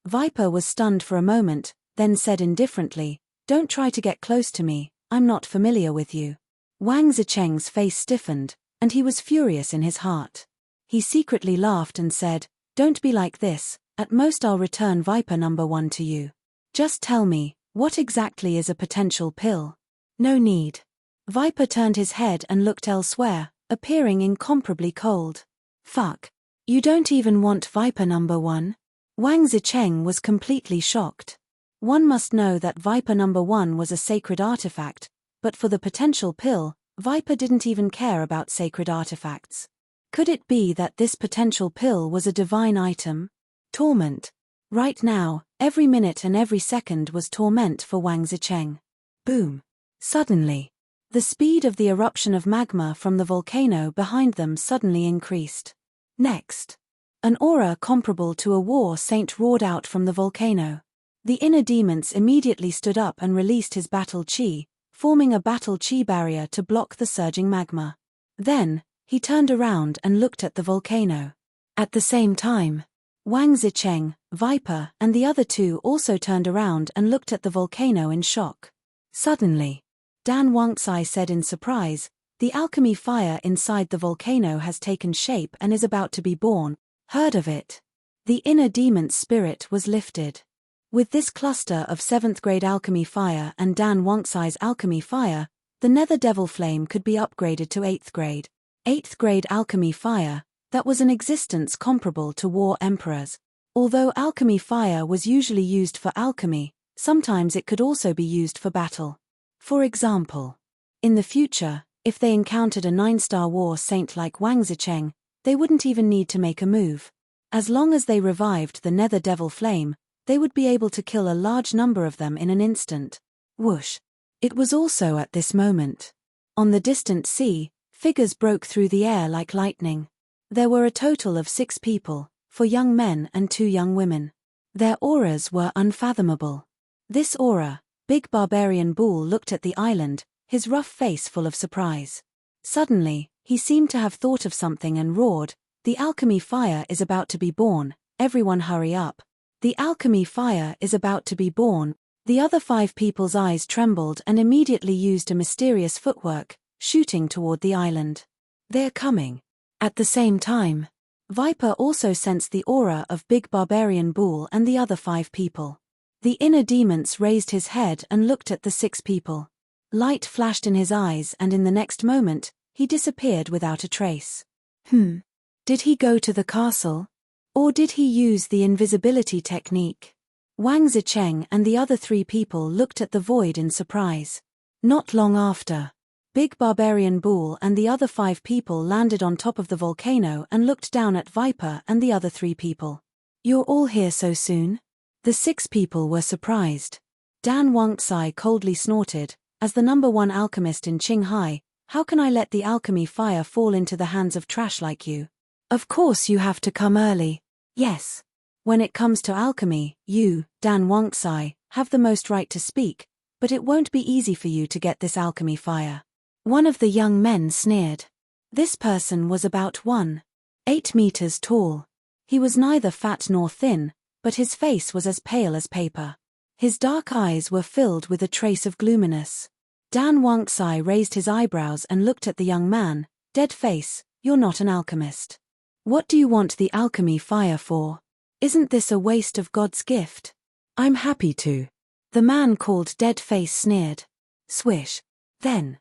Viper was stunned for a moment, then said indifferently, "Don't try to get close to me, I'm not familiar with you." Wang Zicheng's face stiffened, and he was furious in his heart. He secretly laughed and said, "Don't be like this, at most I'll return Viper number 1 to you. Just tell me, what exactly is a potential pill?" "No need." Viper turned his head and looked elsewhere, appearing incomparably cold. "Fuck. You don't even want Viper number 1? Wang Zicheng was completely shocked. One must know that Viper number 1 was a sacred artifact, but for the potential pill, Viper didn't even care about sacred artifacts. Could it be that this potential pill was a divine item? Torment. Right now, every minute and every second was torment for Wang Zicheng. Boom. Suddenly, the speed of the eruption of magma from the volcano behind them suddenly increased. Next, an aura comparable to a war saint roared out from the volcano. The inner demons immediately stood up and released his battle chi, forming a battle chi barrier to block the surging magma. Then, he turned around and looked at the volcano. At the same time, Wang Zicheng, Viper, and the other two also turned around and looked at the volcano in shock. Suddenly, Dan Wangtsai said in surprise, "The alchemy fire inside the volcano has taken shape and is about to be born. Heard of it?" The inner demon's spirit was lifted. With this cluster of 7th grade alchemy fire and Dan Wangtsai's alchemy fire, the nether devil flame could be upgraded to 8th grade. 8th grade alchemy fire, that was an existence comparable to war emperors. Although alchemy fire was usually used for alchemy, sometimes it could also be used for battle. For example, in the future, if they encountered a 9-star war saint like Wang Zicheng, they wouldn't even need to make a move. As long as they revived the nether devil flame, they would be able to kill a large number of them in an instant. Whoosh. It was also at this moment. On the distant sea, figures broke through the air like lightning. There were a total of 6 people, 4 young men and 2 young women. Their auras were unfathomable. This aura, Big Barbarian Bull looked at the island, his rough face full of surprise. Suddenly, he seemed to have thought of something and roared, "The alchemy fire is about to be born, everyone hurry up. The alchemy fire is about to be born." The other 5 people's eyes trembled and immediately used a mysterious footwork, shooting toward the island. "They're coming." At the same time, Viper also sensed the aura of Big Barbarian Bull and the other 5 people. The inner demons raised his head and looked at the 6 people. Light flashed in his eyes and in the next moment, he disappeared without a trace. Did he go to the castle? Or did he use the invisibility technique? Wang Zicheng and the other 3 people looked at the void in surprise. Not long after, Big Barbarian Bull and the other 5 people landed on top of the volcano and looked down at Viper and the other 3 people. You're all here so soon? The 6 people were surprised. Dan Wangtsai coldly snorted, as the #1 alchemist in Qinghai, how can I let the alchemy fire fall into the hands of trash like you? Of course you have to come early. Yes. When it comes to alchemy, you, Dan Wangtsai, have the most right to speak, but it won't be easy for you to get this alchemy fire. One of the young men sneered. This person was about 1.8 meters tall. He was neither fat nor thin, but his face was as pale as paper. His dark eyes were filled with a trace of gloominess. Dan Wangtsai raised his eyebrows and looked at the young man. Dead face, you're not an alchemist. What do you want the alchemy fire for? Isn't this a waste of God's gift? I'm happy to. The man called Dead Face sneered. Swish. Then,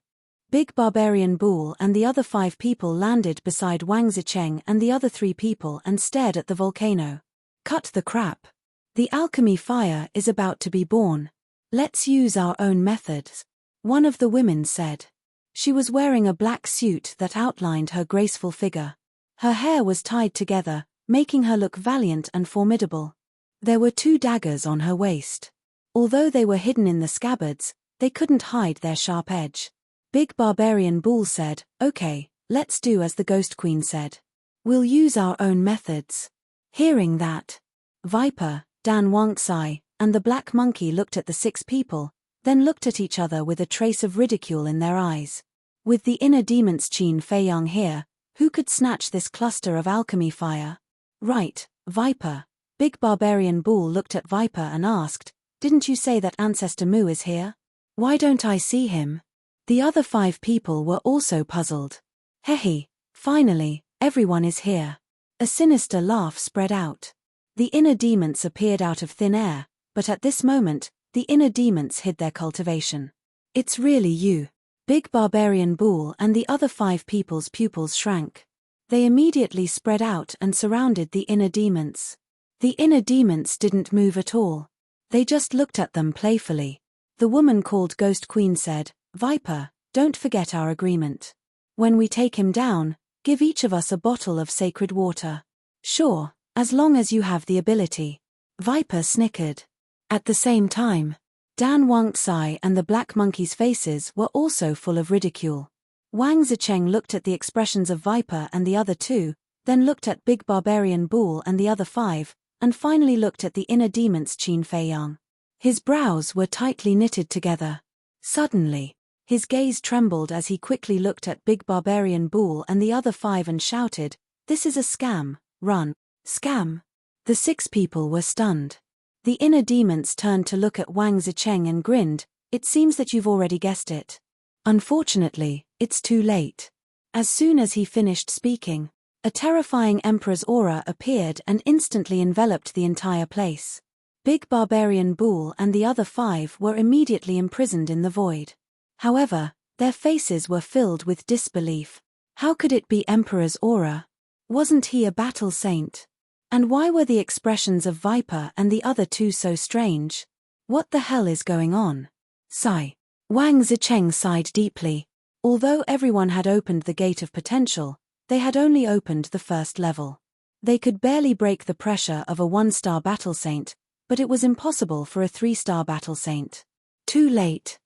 Big Barbarian Bull and the other 5 people landed beside Wang Zicheng and the other 3 people and stared at the volcano. Cut the crap. The alchemy fire is about to be born. Let's use our own methods. One of the women said. She was wearing a black suit that outlined her graceful figure. Her hair was tied together, making her look valiant and formidable. There were 2 daggers on her waist. Although they were hidden in the scabbards, they couldn't hide their sharp edge. Big Barbarian Bull said, okay, let's do as the Ghost Queen said. We'll use our own methods. Hearing that, Viper, Dan Wangtsai, and the Black Monkey looked at the 6 people, then looked at each other with a trace of ridicule in their eyes. With the inner demons Qin Feiyang here, who could snatch this cluster of alchemy fire? Right, Viper. Big Barbarian Bull looked at Viper and asked, didn't you say that Ancestor Mu is here? Why don't I see him? The other 5 people were also puzzled. Hehe, finally, everyone is here. A sinister laugh spread out. The inner demons appeared out of thin air, but at this moment, the inner demons hid their cultivation. It's really you. Big Barbarian Bull and the other 5 people's pupils shrank. They immediately spread out and surrounded the inner demons. The inner demons didn't move at all. They just looked at them playfully. The woman called Ghost Queen said, Viper, don't forget our agreement. When we take him down, give each of us a bottle of sacred water. Sure, as long as you have the ability. Viper snickered. At the same time, Dan Wangtsai and the Black Monkey's faces were also full of ridicule. Wang Zicheng looked at the expressions of Viper and the other 2, then looked at Big Barbarian Bull and the other 5, and finally looked at the inner demons Qin Feiyang. His brows were tightly knitted together. Suddenly, his gaze trembled as he quickly looked at Big Barbarian Bull and the other 5 and shouted, this is a scam, run. Scam? The 6 people were stunned. The inner demons turned to look at Wang Zicheng and grinned, it seems that you've already guessed it. Unfortunately, it's too late. As soon as he finished speaking, a terrifying Emperor's aura appeared and instantly enveloped the entire place. Big Barbarian Bull and the other 5 were immediately imprisoned in the void. However, their faces were filled with disbelief. How could it be Emperor's aura? Wasn't he a battle saint? And why were the expressions of Viper and the other 2 so strange? What the hell is going on? Sigh. Wang Zicheng sighed deeply. Although everyone had opened the gate of potential, they had only opened the first level. They could barely break the pressure of a 1-star battle saint, but it was impossible for a 3-star battle saint. Too late.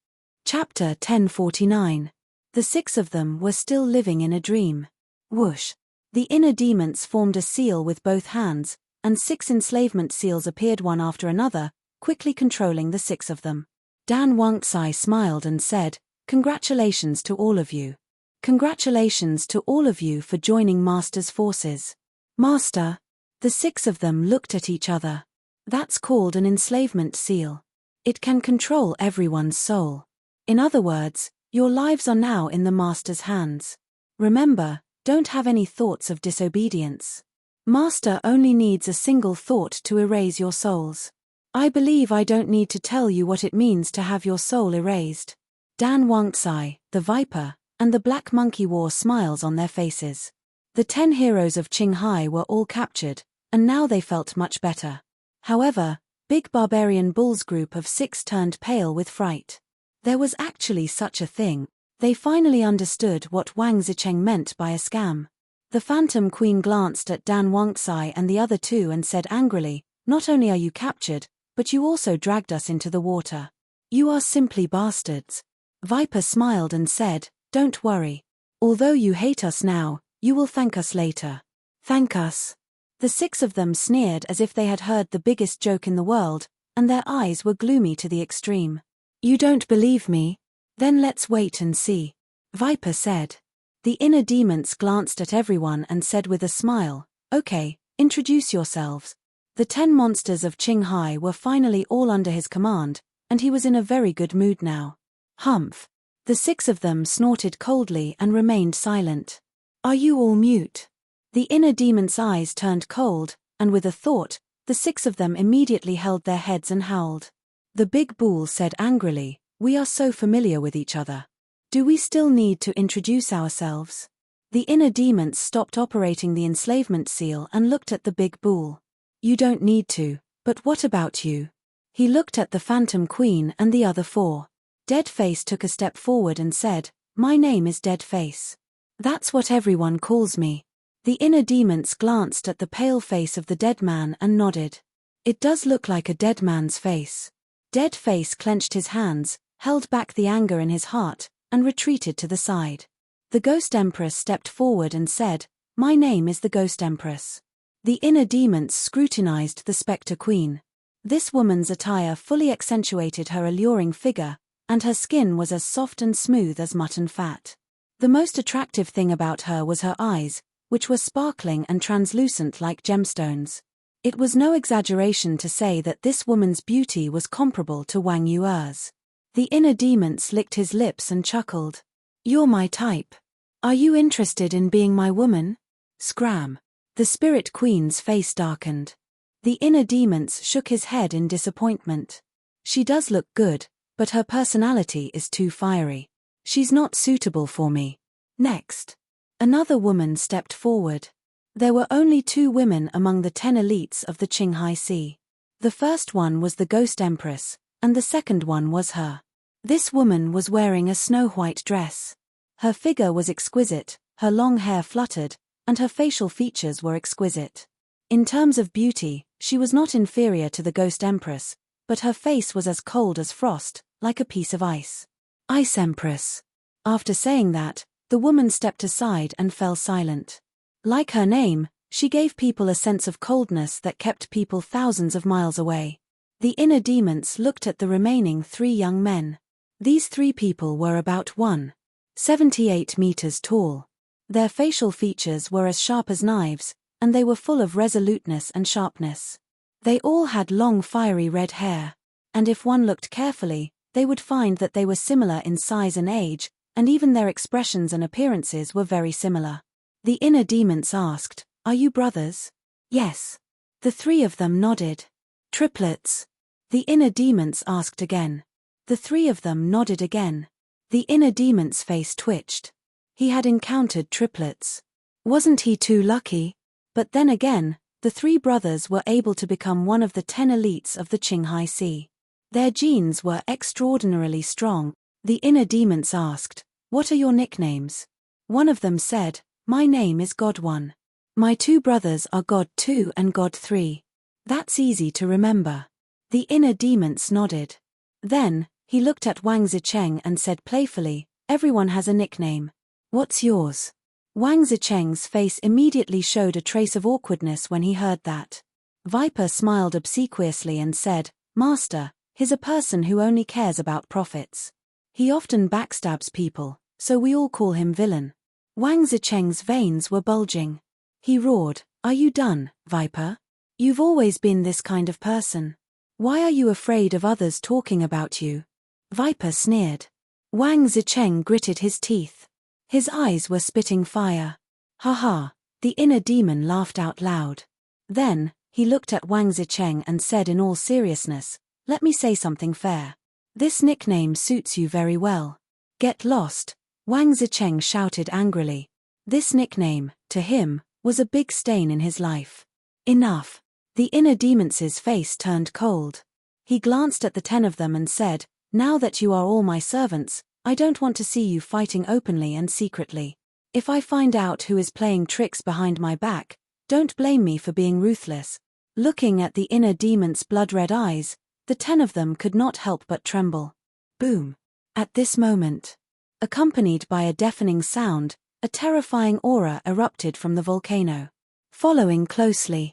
Chapter 1049. The 6 of them were still living in a dream. Whoosh. The inner demons formed a seal with both hands, and 6 enslavement seals appeared one after another, quickly controlling the 6 of them. Dan Wangtsai smiled and said, congratulations to all of you. Congratulations to all of you for joining Master's forces. Master. The 6 of them looked at each other. That's called an enslavement seal. It can control everyone's soul. In other words, your lives are now in the Master's hands. Remember, don't have any thoughts of disobedience. Master only needs a single thought to erase your souls. I believe I don't need to tell you what it means to have your soul erased. Dan Wangxai, the Viper, and the Black Monkey wore smiles on their faces. The 10 heroes of Qinghai were all captured, and now they felt much better. However, Big Barbarian Bull's group of 6 turned pale with fright. There was actually such a thing. They finally understood what Wang Zicheng meant by a scam. The Phantom Queen glanced at Dan Wangxai and the other 2 and said angrily, "Not only are you captured, but you also dragged us into the water. You are simply bastards." Viper smiled and said, "Don't worry. Although you hate us now, you will thank us later." "Thank us?" The 6 of them sneered as if they had heard the biggest joke in the world, and their eyes were gloomy to the extreme. "You don't believe me? Then let's wait and see," Viper said. The inner demons glanced at everyone and said with a smile, "Okay, introduce yourselves." The 10 monsters of Qinghai were finally all under his command, and he was in a very good mood now. "Humph." The 6 of them snorted coldly and remained silent. "Are you all mute?" The inner demon's eyes turned cold, and with a thought, the 6 of them immediately held their heads and howled. The big bull said angrily, "We are so familiar with each other. Do we still need to introduce ourselves?" The inner demons stopped operating the enslavement seal and looked at the big bull. "You don't need to, but what about you?" He looked at the Phantom Queen and the other 4. Deadface took a step forward and said, "My name is Deadface. That's what everyone calls me." The inner demons glanced at the pale face of the dead man and nodded. "It does look like a dead man's face." Deadface clenched his hands, held back the anger in his heart, and retreated to the side. The Ghost Empress stepped forward and said, "My name is the Ghost Empress." The inner demons scrutinized the Spectre Queen. This woman's attire fully accentuated her alluring figure, and her skin was as soft and smooth as mutton fat. The most attractive thing about her was her eyes, which were sparkling and translucent like gemstones. It was no exaggeration to say that this woman's beauty was comparable to Wang Yuer's. The inner demons licked his lips and chuckled. "You're my type. Are you interested in being my woman?" Scram. The Spirit Queen's face darkened. The inner demons shook his head in disappointment. "She does look good, but her personality is too fiery. She's not suitable for me." Next. Another woman stepped forward. There were only 2 women among the 10 elites of the Qinghai Sea. The first one was the Ghost Empress, and the second one was her. This woman was wearing a snow-white dress. Her figure was exquisite, her long hair fluttered, and her facial features were exquisite. In terms of beauty, she was not inferior to the Ghost Empress, but her face was as cold as frost, like a piece of ice. "Ice Empress." After saying that, the woman stepped aside and fell silent. Like her name, she gave people a sense of coldness that kept people thousands of miles away. The inner demons looked at the remaining 3 young men. These 3 people were about 1.78 meters tall. Their facial features were as sharp as knives, and they were full of resoluteness and sharpness. They all had long fiery red hair, and if one looked carefully, they would find that they were similar in size and age, and even their expressions and appearances were very similar. The inner demons asked, "Are you brothers?" "Yes." The 3 of them nodded. "Triplets?" The inner demons asked again. The 3 of them nodded again. The inner demon's face twitched. He had encountered triplets. Wasn't he too lucky? But then again, the 3 brothers were able to become one of the 10 elites of the Qinghai Sea. Their genes were extraordinarily strong. The inner demons asked, "What are your nicknames?" One of them said, "My name is God 1. My 2 brothers are God 2 and God 3. That's easy to remember." The inner demons nodded. Then, he looked at Wang Zicheng and said playfully, "Everyone has a nickname. What's yours?" Wang Zicheng's face immediately showed a trace of awkwardness when he heard that. Viper smiled obsequiously and said, "Master, he's a person who only cares about profits. He often backstabs people, so we all call him Villain." Wang Zicheng's veins were bulging. He roared, "Are you done, Viper? You've always been this kind of person. Why are you afraid of others talking about you?" Viper sneered. Wang Zicheng gritted his teeth. His eyes were spitting fire. "Ha ha," the inner demon laughed out loud. Then, he looked at Wang Zicheng and said in all seriousness, "Let me say something fair. This nickname suits you very well. Get lost, Wang Zicheng shouted angrily. This nickname, to him, was a big stain in his life. Enough. The inner demon's face turned cold. He glanced at the 10 of them and said, now that you are all my servants, I don't want to see you fighting openly and secretly. If I find out who is playing tricks behind my back, don't blame me for being ruthless. Looking at the inner demon's blood-red eyes, the 10 of them could not help but tremble. Boom. At this moment, accompanied by a deafening sound, a terrifying aura erupted from the volcano. Following closely,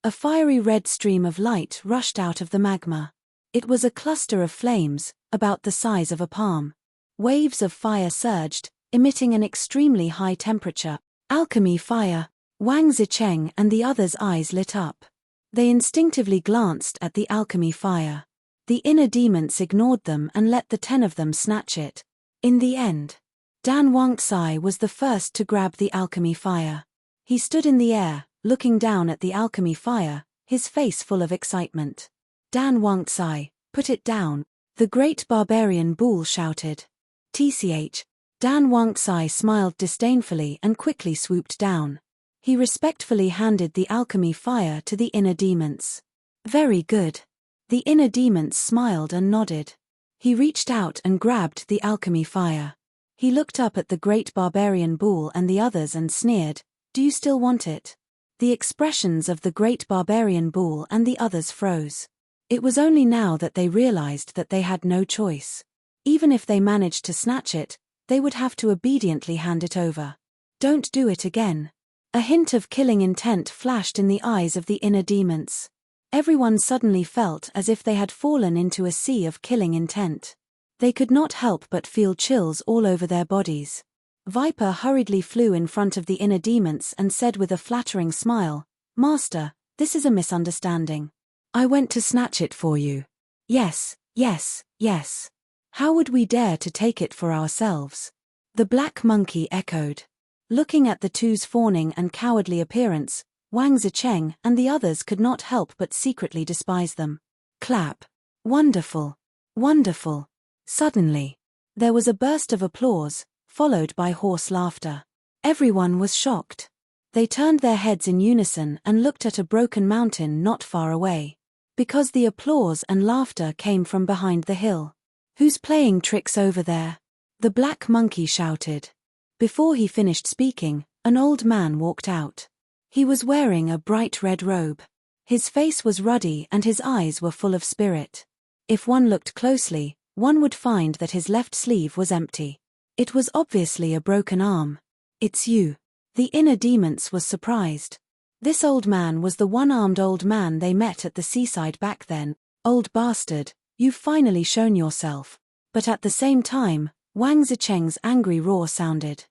a fiery red stream of light rushed out of the magma. It was a cluster of flames, about the size of a palm. Waves of fire surged, emitting an extremely high temperature. Alchemy fire. Wang Zicheng and the others' eyes lit up. They instinctively glanced at the alchemy fire. The inner demons ignored them and let the 10 of them snatch it. In the end, Dan Wangtsai was the first to grab the alchemy fire. He stood in the air, looking down at the alchemy fire, his face full of excitement. Dan Wangtsai, put it down, the great barbarian bull shouted. Tch. Dan Wangtsai smiled disdainfully and quickly swooped down. He respectfully handed the alchemy fire to the inner demons. Very good. The inner demons smiled and nodded. He reached out and grabbed the alchemy fire. He looked up at the great barbarian bull and the others and sneered, do you still want it? The expressions of the great barbarian bull and the others froze. It was only now that they realized that they had no choice. Even if they managed to snatch it, they would have to obediently hand it over. Don't do it again. A hint of killing intent flashed in the eyes of the inner demons. Everyone suddenly felt as if they had fallen into a sea of killing intent. They could not help but feel chills all over their bodies. Viper hurriedly flew in front of the inner demons and said with a flattering smile, Master, this is a misunderstanding. I went to snatch it for you. Yes, yes, yes. How would we dare to take it for ourselves? The black monkey echoed. Looking at the two's fawning and cowardly appearance, Wang Zicheng and the others could not help but secretly despise them. Clap. Wonderful. Wonderful. Suddenly, there was a burst of applause, followed by hoarse laughter. Everyone was shocked. They turned their heads in unison and looked at a broken mountain not far away. Because the applause and laughter came from behind the hill. Who's playing tricks over there? The black monkey shouted. Before he finished speaking, an old man walked out. He was wearing a bright red robe. His face was ruddy and his eyes were full of spirit. If one looked closely, one would find that his left sleeve was empty. It was obviously a broken arm. It's you. The inner demons was surprised. This old man was the one-armed old man they met at the seaside back then. Old bastard, you've finally shown yourself. But at the same time, Wang Zicheng's angry roar sounded.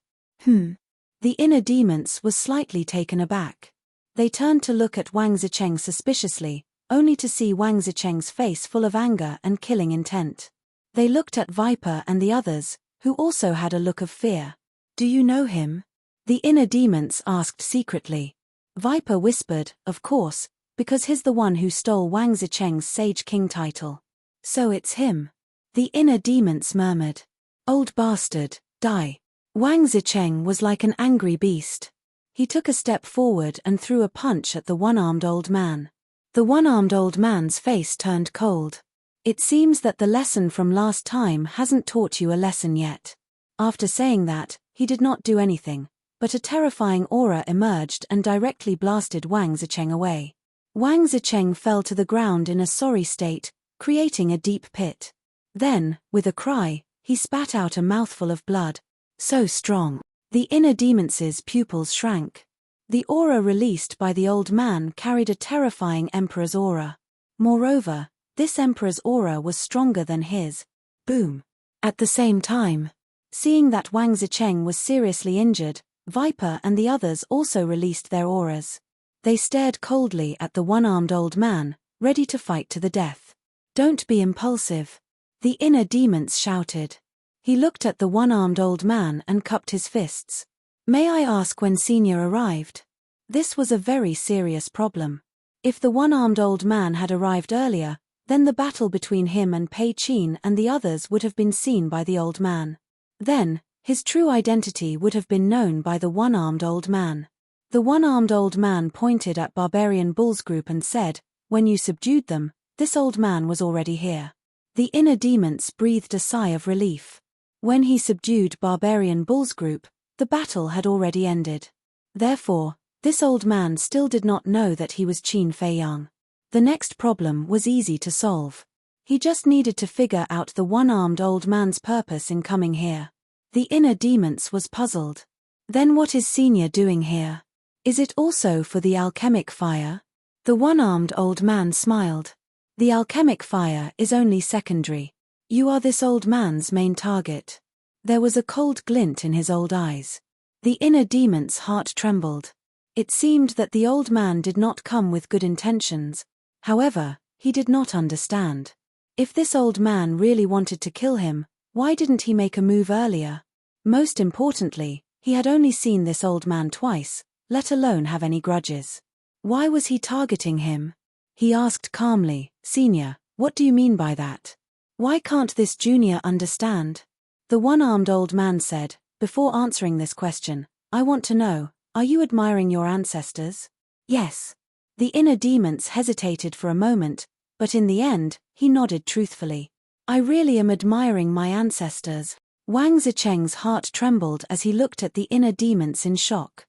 The inner demons was slightly taken aback. They turned to look at Wang Zicheng suspiciously, only to see Wang Zicheng's face full of anger and killing intent. They looked at Viper and the others, who also had a look of fear. Do you know him? The inner demons asked secretly. Viper whispered, of course, because he's the one who stole Wang Zicheng's Sage King title. So it's him. The inner demons murmured. Old bastard, die. Wang Zicheng was like an angry beast. He took a step forward and threw a punch at the one-armed old man. The one-armed old man's face turned cold. It seems that the lesson from last time hasn't taught you a lesson yet. After saying that, he did not do anything, but a terrifying aura emerged and directly blasted Wang Zicheng away. Wang Zicheng fell to the ground in a sorry state, creating a deep pit. Then, with a cry, he spat out a mouthful of blood. So strong. The inner demon's pupils shrank. The aura released by the old man carried a terrifying emperor's aura. Moreover, this emperor's aura was stronger than his. Boom. At the same time, seeing that Wang Zicheng was seriously injured, Viper and the others also released their auras. They stared coldly at the one-armed old man, ready to fight to the death. Don't be impulsive. The inner demons shouted. He looked at the one-armed old man and cupped his fists. May I ask when Senior arrived? This was a very serious problem. If the one-armed old man had arrived earlier, then the battle between him and Pei Qin and the others would have been seen by the old man. Then, his true identity would have been known by the one-armed old man. The one-armed old man pointed at Barbarian Bull's group and said, "When you subdued them, this old man was already here." The inner demons breathed a sigh of relief. When he subdued Barbarian Bull's group, the battle had already ended. Therefore, this old man still did not know that he was Qin Fei Yang. The next problem was easy to solve. He just needed to figure out the one-armed old man's purpose in coming here. The inner demons was puzzled. Then what is Senior doing here? Is it also for the alchemic fire? The one-armed old man smiled. The alchemic fire is only secondary. You are this old man's main target. There was a cold glint in his old eyes. The inner demon's heart trembled. It seemed that the old man did not come with good intentions. However, he did not understand. If this old man really wanted to kill him, why didn't he make a move earlier? Most importantly, he had only seen this old man twice, let alone have any grudges. Why was he targeting him? He asked calmly, "Senior, what do you mean by that? Why can't this junior understand?" The one-armed old man said, "Before answering this question, I want to know, are you admiring your ancestors?" "Yes." The inner demons hesitated for a moment, but in the end, he nodded truthfully. "I really am admiring my ancestors." Wang Zicheng's heart trembled as he looked at the inner demons in shock.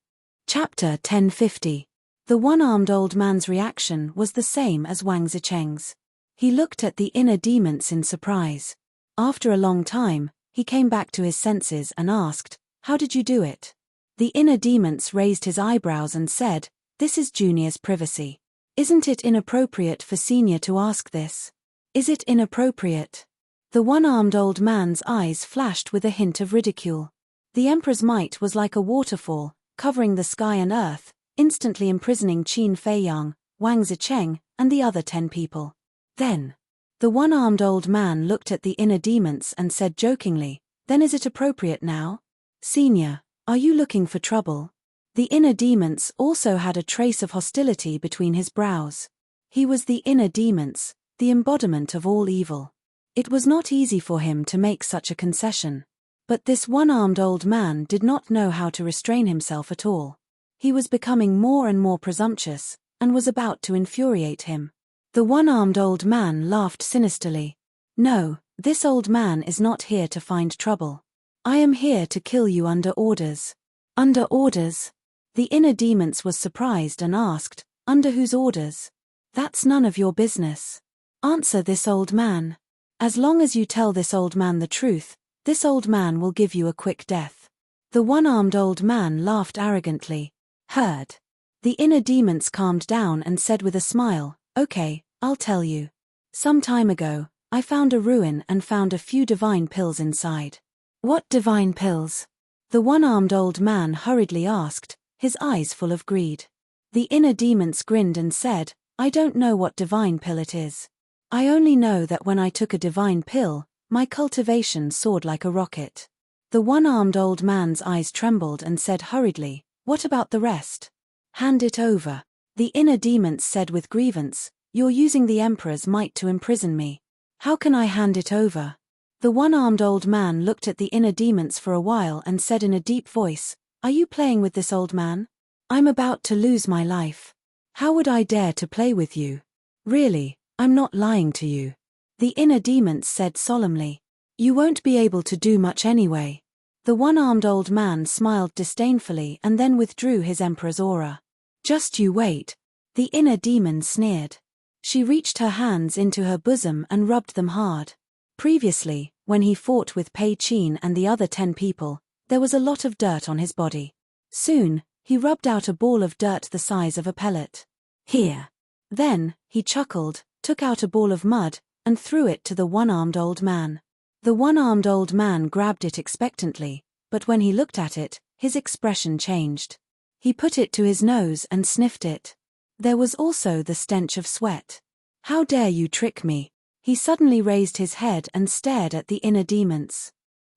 Chapter 1050. The one-armed old man's reaction was the same as Wang Zicheng's. He looked at the inner demons in surprise. After a long time, he came back to his senses and asked, "How did you do it?" The inner demons raised his eyebrows and said, "This is Junior's privacy. Isn't it inappropriate for Senior to ask this? Is it inappropriate?" The one-armed old man's eyes flashed with a hint of ridicule. The Emperor's might was like a waterfall, covering the sky and earth, instantly imprisoning Qin Fei Yang, Wang Zicheng, and the other 10 people. Then, the one-armed old man looked at the inner demons and said jokingly, "Then is it appropriate now? Senior, are you looking for trouble?" The inner demons also had a trace of hostility between his brows. He was the inner demons, the embodiment of all evil. It was not easy for him to make such a concession. But this one-armed old man did not know how to restrain himself at all. He was becoming more and more presumptuous, and was about to infuriate him. The one-armed old man laughed sinisterly. "No, this old man is not here to find trouble. I am here to kill you under orders." "Under orders?" The inner demons was surprised and asked, "Under whose orders?" "That's none of your business. Answer this old man. As long as you tell this old man the truth, this old man will give you a quick death." The one-armed old man laughed arrogantly. "Heard." The inner demons calmed down and said with a smile, "Okay, I'll tell you. Some time ago, I found a ruin and found a few divine pills inside." "What divine pills?" The one-armed old man hurriedly asked, his eyes full of greed. The inner demons grinned and said, "I don't know what divine pill it is. I only know that when I took a divine pill, my cultivation soared like a rocket." The one-armed old man's eyes trembled and said hurriedly, "What about the rest? Hand it over." The inner demons said with grievance, "You're using the Emperor's might to imprison me. How can I hand it over?" The one-armed old man looked at the inner demons for a while and said in a deep voice, "Are you playing with this old man? I'm about to lose my life. How would I dare to play with you? Really, I'm not lying to you." The inner demons said solemnly, "You won't be able to do much anyway." The one-armed old man smiled disdainfully and then withdrew his Emperor's aura. "Just you wait." The inner demon sneered. She reached her hands into her bosom and rubbed them hard. Previously, when he fought with Pei Qin and the other 10 people, there was a lot of dirt on his body. Soon, he rubbed out a ball of dirt the size of a pellet. "Here." Then, he chuckled, took out a ball of mud, and threw it to the one-armed old man. The one-armed old man grabbed it expectantly, but when he looked at it, his expression changed. He put it to his nose and sniffed it. There was also the stench of sweat. "How dare you trick me?" He suddenly raised his head and stared at the inner demons.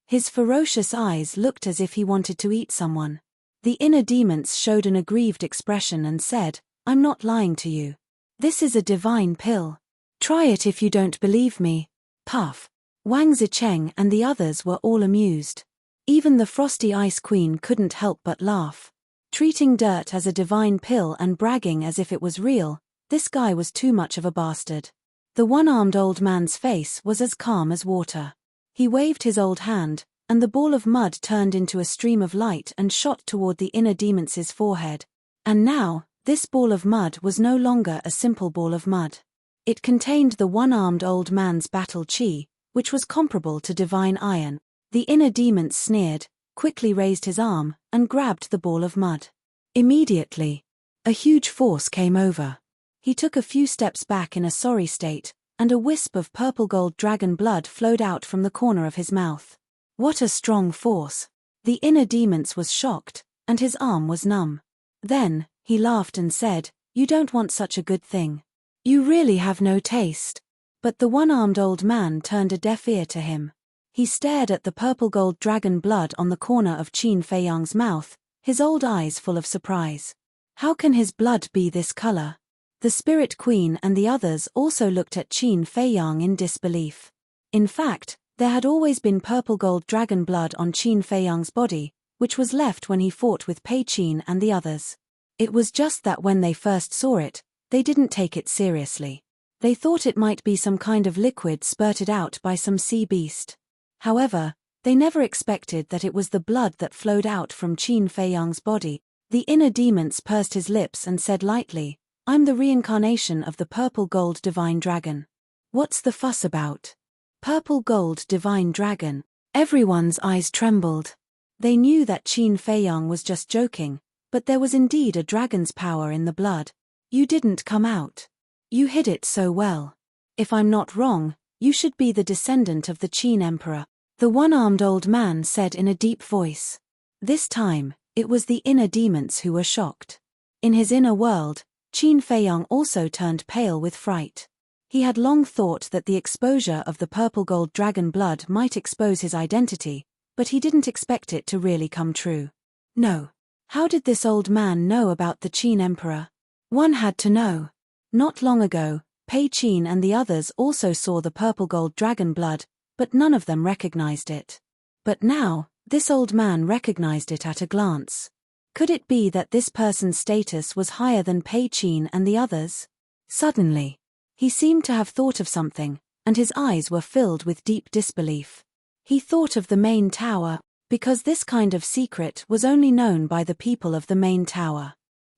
His ferocious eyes looked as if he wanted to eat someone. The inner demons showed an aggrieved expression and said, "I'm not lying to you. This is a divine pill. Try it if you don't believe me." Puff. Wang Zicheng and the others were all amused. Even the frosty ice queen couldn't help but laugh. Treating dirt as a divine pill and bragging as if it was real, this guy was too much of a bastard. The one-armed old man's face was as calm as water. He waved his old hand, and the ball of mud turned into a stream of light and shot toward the inner demon's forehead. And now, this ball of mud was no longer a simple ball of mud. It contained the one-armed old man's battle chi, which was comparable to divine iron. The inner demon sneered, quickly raised his arm, and grabbed the ball of mud. Immediately, a huge force came over. He took a few steps back in a sorry state, and a wisp of purple-gold dragon blood flowed out from the corner of his mouth. What a strong force! The inner demon was shocked, and his arm was numb. Then, he laughed and said, "You don't want such a good thing. You really have no taste." But the one-armed old man turned a deaf ear to him. He stared at the purple-gold dragon blood on the corner of Qin Feiyang's mouth, his old eyes full of surprise. How can his blood be this color? The Spirit Queen and the others also looked at Qin Feiyang in disbelief. In fact, there had always been purple-gold dragon blood on Qin Feiyang's body, which was left when he fought with Pei Qin and the others. It was just that when they first saw it, they didn't take it seriously. They thought it might be some kind of liquid spurted out by some sea beast. However, they never expected that it was the blood that flowed out from Qin Feiyang's body. The inner demon pursed his lips and said lightly, "I'm the reincarnation of the purple-gold divine dragon." "What's the fuss about? Purple-gold divine dragon?" Everyone's eyes trembled. They knew that Qin Feiyang was just joking, but there was indeed a dragon's power in the blood. "You didn't come out. You hid it so well. If I'm not wrong, you should be the descendant of the Qin Emperor," the one-armed old man said in a deep voice. This time, it was the inner demons who were shocked. In his inner world, Qin Feiyang also turned pale with fright. He had long thought that the exposure of the purple-gold dragon blood might expose his identity, but he didn't expect it to really come true. No. How did this old man know about the Qin Emperor? One had to know. Not long ago, Pei Qin and the others also saw the purple-gold dragon blood, but none of them recognized it. But now, this old man recognized it at a glance. Could it be that this person's status was higher than Pei Qin and the others? Suddenly, he seemed to have thought of something, and his eyes were filled with deep disbelief. He thought of the main tower, because this kind of secret was only known by the people of the main tower.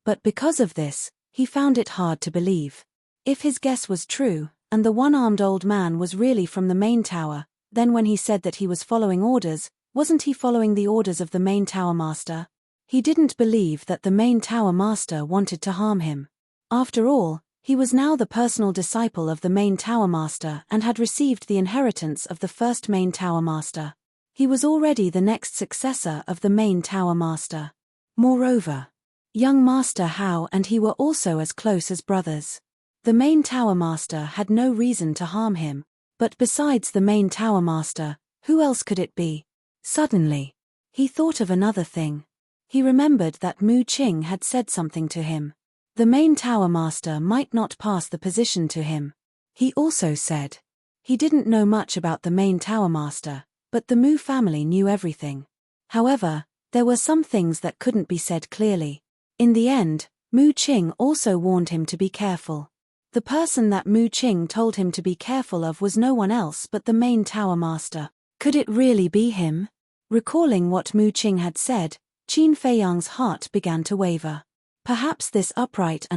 But because of this, he found it hard to believe. If his guess was true, and the one-armed old man was really from the main tower, then when he said that he was following orders, wasn't he following the orders of the main tower master? He didn't believe that the main tower master wanted to harm him. After all, he was now the personal disciple of the main tower master and had received the inheritance of the first main tower master. He was already the next successor of the main tower master. Moreover, young Master Hao and he were also as close as brothers. The main tower master had no reason to harm him, but besides the main tower master, who else could it be? Suddenly, he thought of another thing. He remembered that Mu Qing had said something to him. The main tower master might not pass the position to him. He also said. He didn't know much about the main tower master, but the Mu family knew everything. However, there were some things that couldn't be said clearly. In the end, Mu Qing also warned him to be careful. The person that Mu Qing told him to be careful of was no one else but the main tower master. Could it really be him? Recalling what Mu Qing had said, Qin Feiyang's heart began to waver. Perhaps this upright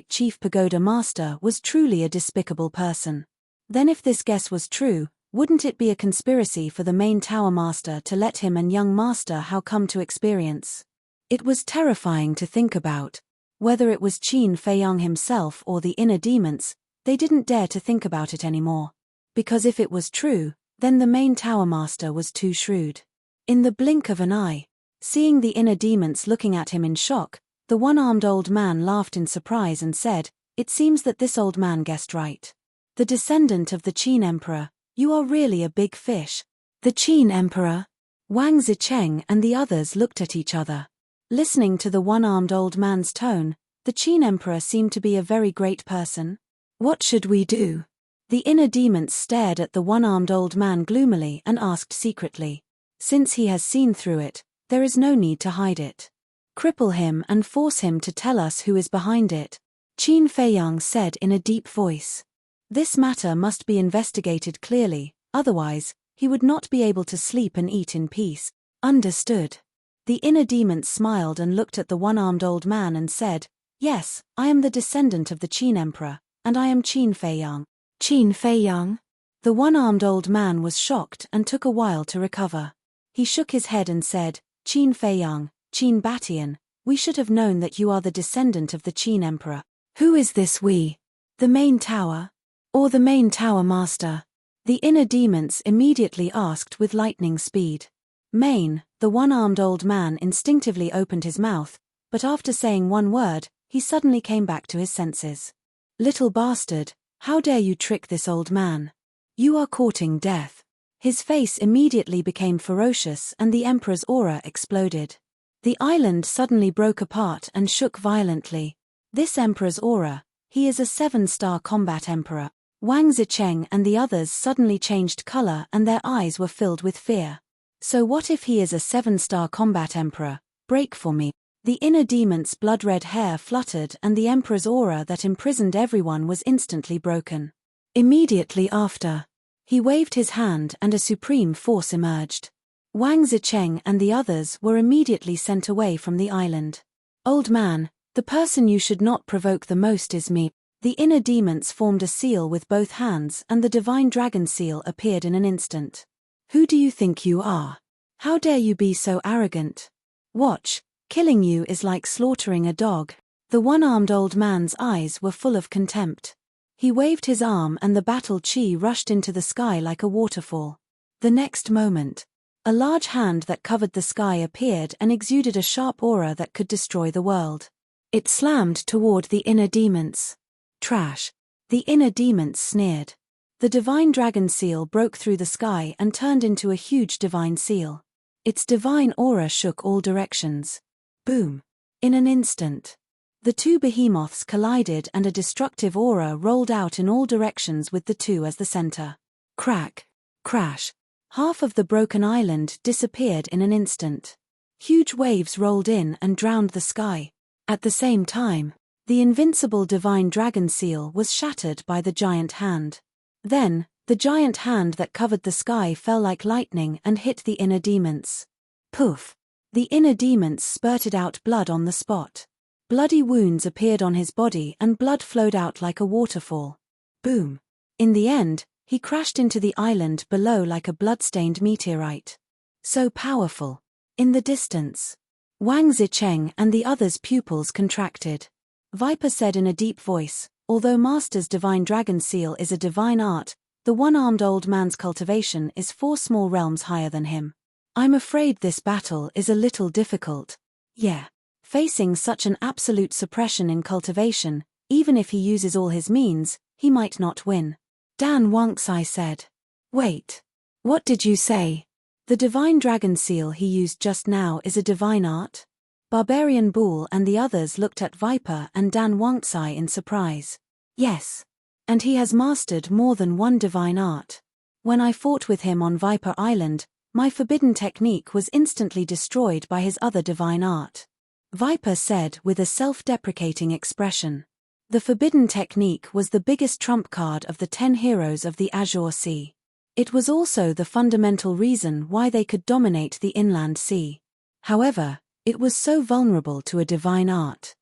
chief pagoda master was truly a despicable person. Then if this guess was true, wouldn't it be a conspiracy for the main tower master to let him and young Master Hao come to experience? It was terrifying to think about. Whether it was Qin Feiyang himself or the inner demons, they didn't dare to think about it anymore. Because if it was true, then the main tower master was too shrewd. In the blink of an eye, seeing the inner demons looking at him in shock, the one-armed old man laughed in surprise and said, "It seems that this old man guessed right. The descendant of the Qin Emperor, you are really a big fish." The Qin Emperor? Wang Zicheng and the others looked at each other. Listening to the one-armed old man's tone, the Qin Emperor seemed to be a very great person. What should we do? The inner demons stared at the one-armed old man gloomily and asked secretly. Since he has seen through it, there is no need to hide it. Cripple him and force him to tell us who is behind it, Qin Feiyang said in a deep voice. This matter must be investigated clearly, otherwise, he would not be able to sleep and eat in peace. Understood. The inner demon smiled and looked at the one-armed old man and said, Yes, I am the descendant of the Qin Emperor, and I am Qin Feiyang. Qin Feiyang? The one-armed old man was shocked and took a while to recover. He shook his head and said, Qin Feiyang, Qin Batian, we should have known that you are the descendant of the Qin Emperor. Who is this we? The main tower? Or the main tower master? The inner demons immediately asked with lightning speed. Main, the one-armed old man instinctively opened his mouth, but after saying one word, he suddenly came back to his senses. Little bastard, how dare you trick this old man? You are courting death. His face immediately became ferocious and the emperor's aura exploded. The island suddenly broke apart and shook violently. This emperor's aura, he is a 7-star combat emperor. Wang Zicheng and the others suddenly changed color and their eyes were filled with fear. So what if he is a 7-star combat emperor? Break for me. The inner demon's blood-red hair fluttered and the emperor's aura that imprisoned everyone was instantly broken. Immediately after, he waved his hand and a supreme force emerged. Wang Zicheng and the others were immediately sent away from the island. Old man, the person you should not provoke the most is me. The inner demons formed a seal with both hands and the divine dragon seal appeared in an instant. Who do you think you are? How dare you be so arrogant? Watch, killing you is like slaughtering a dog. The one-armed old man's eyes were full of contempt. He waved his arm and the battle chi rushed into the sky like a waterfall. The next moment, a large hand that covered the sky appeared and exuded a sharp aura that could destroy the world. It slammed toward the inner demons. Trash. The inner demons sneered. The divine dragon seal broke through the sky and turned into a huge divine seal. Its divine aura shook all directions. Boom. In an instant, the two behemoths collided and a destructive aura rolled out in all directions with the two as the center. Crack. Crash. Half of the broken island disappeared in an instant. Huge waves rolled in and drowned the sky. At the same time, the invincible divine dragon seal was shattered by the giant hand. Then, the giant hand that covered the sky fell like lightning and hit the inner demons. Poof! The inner demons spurted out blood on the spot. Bloody wounds appeared on his body and blood flowed out like a waterfall. Boom! In the end, he crashed into the island below like a blood-stained meteorite. So powerful. In the distance, Wang Zicheng and the others' pupils contracted. Viper said in a deep voice, although Master's divine dragon seal is a divine art, the one-armed old man's cultivation is 4 small realms higher than him. I'm afraid this battle is a little difficult. Yeah. Facing such an absolute suppression in cultivation, even if he uses all his means, he might not win. Dan Wangxai said. Wait. What did you say? The divine dragon seal he used just now is a divine art? Barbarian Bull and the others looked at Viper and Dan Wangxai in surprise. Yes. And he has mastered more than one divine art. When I fought with him on Viper Island, my forbidden technique was instantly destroyed by his other divine art. Viper said with a self-deprecating expression. The forbidden technique was the biggest trump card of the 10 heroes of the Azure Sea. It was also the fundamental reason why they could dominate the inland sea. However, it was so vulnerable to a divine art.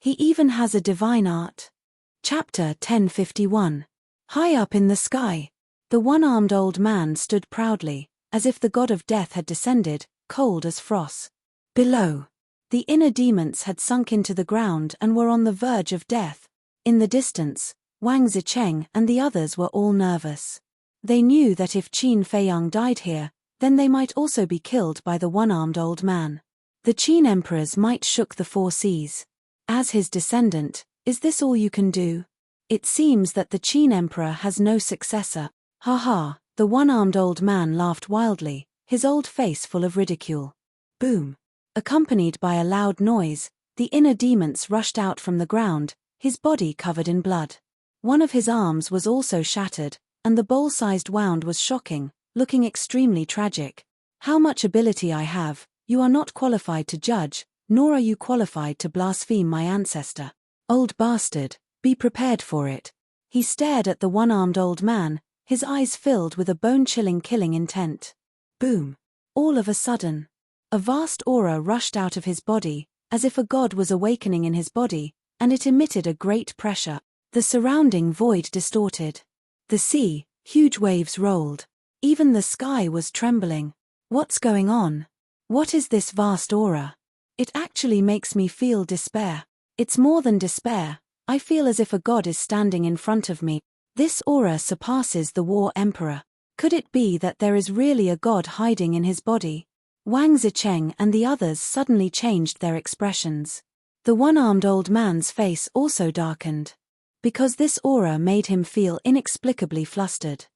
He even has a divine art. Chapter 1051. High up in the sky, the one-armed old man stood proudly, as if the god of death had descended, cold as frost. Below, the inner demons had sunk into the ground and were on the verge of death. In the distance, Wang Zicheng and the others were all nervous. They knew that if Qin Feiyang died here, then they might also be killed by the one-armed old man. The Qin emperors might shook the 4 seas. As his descendant, is this all you can do? It seems that the Qin emperor has no successor. Ha ha, the one-armed old man laughed wildly, his old face full of ridicule. Boom. Accompanied by a loud noise, the inner demons rushed out from the ground, his body covered in blood. One of his arms was also shattered, and the bowl-sized wound was shocking, looking extremely tragic. How much ability I have, you are not qualified to judge, nor are you qualified to blaspheme my ancestor. Old bastard, be prepared for it. He stared at the one-armed old man, his eyes filled with a bone-chilling killing intent. Boom. All of a sudden, a vast aura rushed out of his body, as if a god was awakening in his body, and it emitted a great pressure. The surrounding void distorted. The sea, huge waves rolled. Even the sky was trembling. What's going on? What is this vast aura? It actually makes me feel despair. It's more than despair, I feel as if a god is standing in front of me. This aura surpasses the war emperor. Could it be that there is really a god hiding in his body? Wang Zicheng and the others suddenly changed their expressions. The one-armed old man's face also darkened. Because this aura made him feel inexplicably flustered.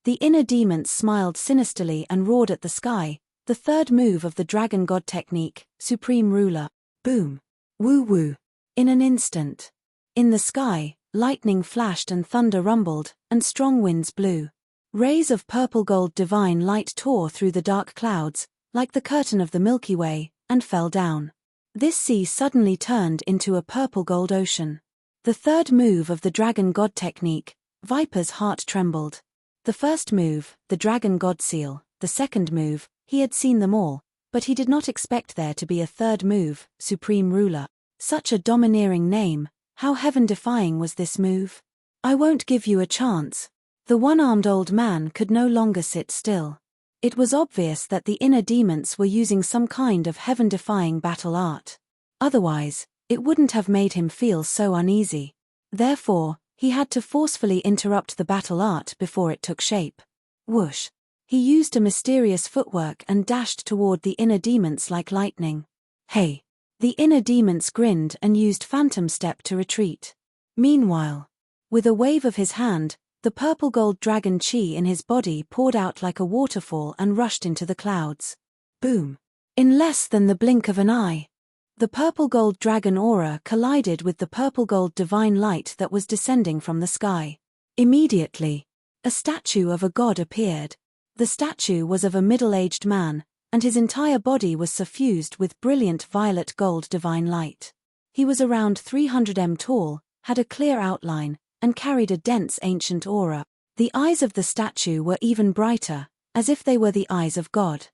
The inner demons smiled sinisterly and roared at the sky, the third move of the dragon god technique, Supreme Ruler. Boom. Woo-woo. In an instant. In the sky, lightning flashed and thunder rumbled, and strong winds blew. Rays of purple-gold divine light tore through the dark clouds, like the curtain of the Milky Way, and fell down. This sea suddenly turned into a purple-gold ocean. The third move of the dragon god technique, Viper's heart trembled. The first move, the dragon god seal, the second move, he had seen them all, but he did not expect there to be a third move, Supreme Ruler. Such a domineering name, how heaven-defying was this move? I won't give you a chance. The one-armed old man could no longer sit still. It was obvious that the inner demons were using some kind of heaven-defying battle art. Otherwise, it wouldn't have made him feel so uneasy. Therefore, he had to forcefully interrupt the battle art before it took shape. Whoosh. He used a mysterious footwork and dashed toward the inner demons like lightning. Hey! The inner demons grinned and used phantom step to retreat. Meanwhile, with a wave of his hand, the purple-gold dragon chi in his body poured out like a waterfall and rushed into the clouds. Boom! In less than the blink of an eye, the purple-gold dragon aura collided with the purple-gold divine light that was descending from the sky. Immediately, a statue of a god appeared. The statue was of a middle-aged man, and his entire body was suffused with brilliant violet gold divine light. He was around 300 m tall, had a clear outline, and carried a dense ancient aura. The eyes of the statue were even brighter, as if they were the eyes of God.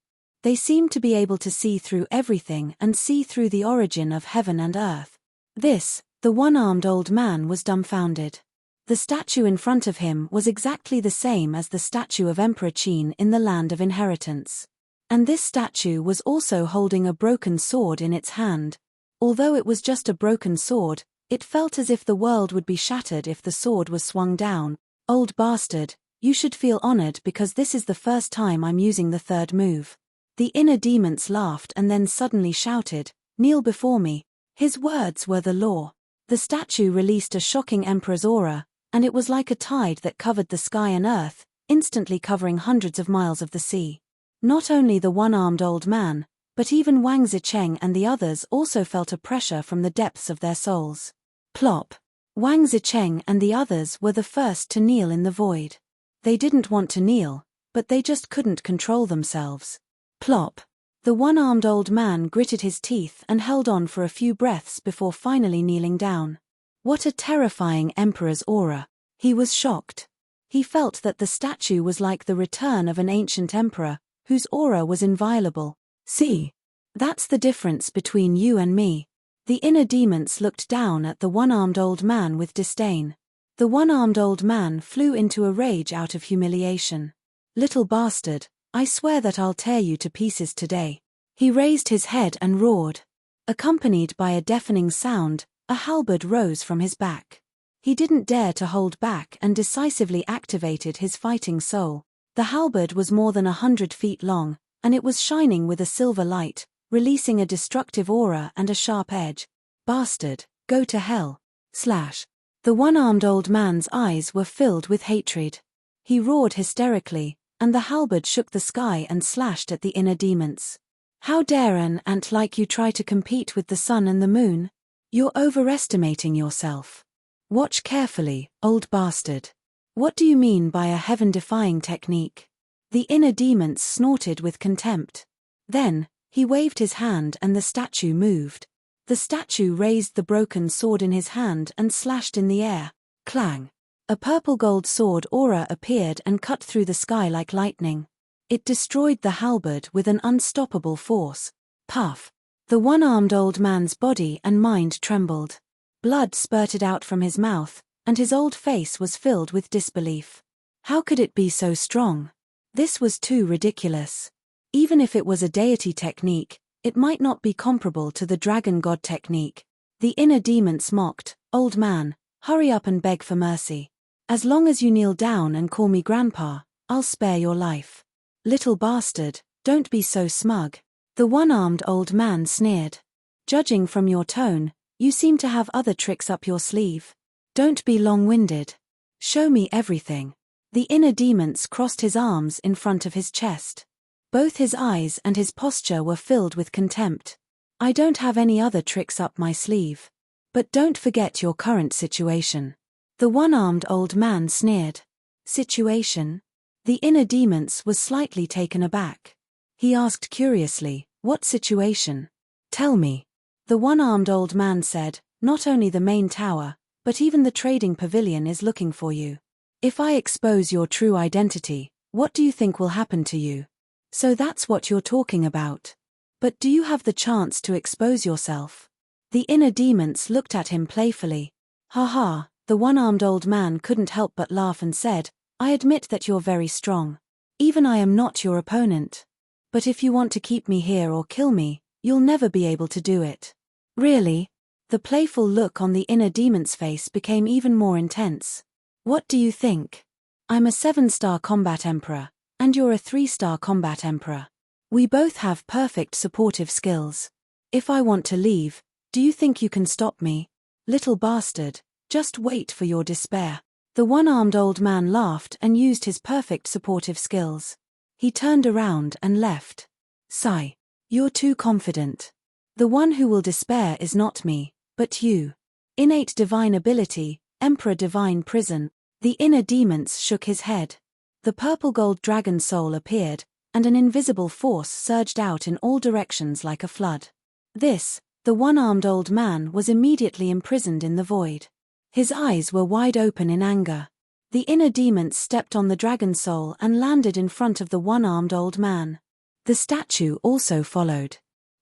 They seemed to be able to see through everything and see through the origin of heaven and earth. The one-armed old man was dumbfounded. The statue in front of him was exactly the same as the statue of Emperor Qin in the Land of Inheritance. And this statue was also holding a broken sword in its hand. Although it was just a broken sword, it felt as if the world would be shattered if the sword was swung down. Old bastard, you should feel honored because this is the first time I'm using the third move. The inner demons laughed and then suddenly shouted, "Kneel before me." His words were the law. The statue released a shocking emperor's aura, and it was like a tide that covered the sky and earth, instantly covering hundreds of miles of the sea. Not only the one-armed old man, but even Wang Zicheng and the others also felt a pressure from the depths of their souls. Plop. Wang Zicheng and the others were the first to kneel in the void. They didn't want to kneel, but they just couldn't control themselves. Plop. The one-armed old man gritted his teeth and held on for a few breaths before finally kneeling down. What a terrifying emperor's aura. He was shocked. He felt that the statue was like the return of an ancient emperor, whose aura was inviolable. See? That's the difference between you and me. The inner demons looked down at the one-armed old man with disdain. The one-armed old man flew into a rage out of humiliation. Little bastard, I swear that I'll tear you to pieces today. He raised his head and roared. Accompanied by a deafening sound, a halberd rose from his back. He didn't dare to hold back and decisively activated his fighting soul. The halberd was more than 100 feet long, and it was shining with a silver light, releasing a destructive aura and a sharp edge. Bastard, go to hell. Slash. The one-armed old man's eyes were filled with hatred. He roared hysterically, and the halberd shook the sky and slashed at the inner demons. How dare an ant like you try to compete with the sun and the moon? You're overestimating yourself. Watch carefully, old bastard. What do you mean by a heaven-defying technique? The inner demons snorted with contempt. Then, he waved his hand and the statue moved. The statue raised the broken sword in his hand and slashed in the air. Clang! A purple-gold sword aura appeared and cut through the sky like lightning. It destroyed the halberd with an unstoppable force. Puff! The one-armed old man's body and mind trembled. Blood spurted out from his mouth, and his old face was filled with disbelief. How could it be so strong? This was too ridiculous. Even if it was a deity technique, it might not be comparable to the dragon god technique. The inner demons mocked, "Old man, hurry up and beg for mercy. As long as you kneel down and call me grandpa, I'll spare your life. Little bastard, don't be so smug." The one-armed old man sneered. "Judging from your tone, you seem to have other tricks up your sleeve. Don't be long-winded. Show me everything." The inner demons crossed his arms in front of his chest. Both his eyes and his posture were filled with contempt. "I don't have any other tricks up my sleeve. But don't forget your current situation." The one-armed old man sneered. "Situation?" The inner demons was slightly taken aback. He asked curiously, "What situation? Tell me." The one-armed old man said, "Not only the main tower, but even the trading pavilion is looking for you. If I expose your true identity, what do you think will happen to you? So that's what you're talking about. But do you have the chance to expose yourself?" The inner demons looked at him playfully. "Ha ha." The one-armed old man couldn't help but laugh and said, "I admit that you're very strong. Even I am not your opponent. But if you want to keep me here or kill me, you'll never be able to do it." "Really?" The playful look on the inner demon's face became even more intense. "What do you think? I'm a 7-star combat emperor, and you're a 3-star combat emperor. We both have perfect supportive skills. If I want to leave, do you think you can stop me? Little bastard, just wait for your despair." The one-armed old man laughed and used his perfect supportive skills. He turned around and left. "Sigh. You're too confident. The one who will despair is not me, but you. Innate divine ability, Emperor Divine Prison." The inner demons shook his head. The purple-gold dragon soul appeared, and an invisible force surged out in all directions like a flood. The one-armed old man was immediately imprisoned in the void. His eyes were wide open in anger. The inner demons stepped on the dragon soul and landed in front of the one-armed old man. The statue also followed.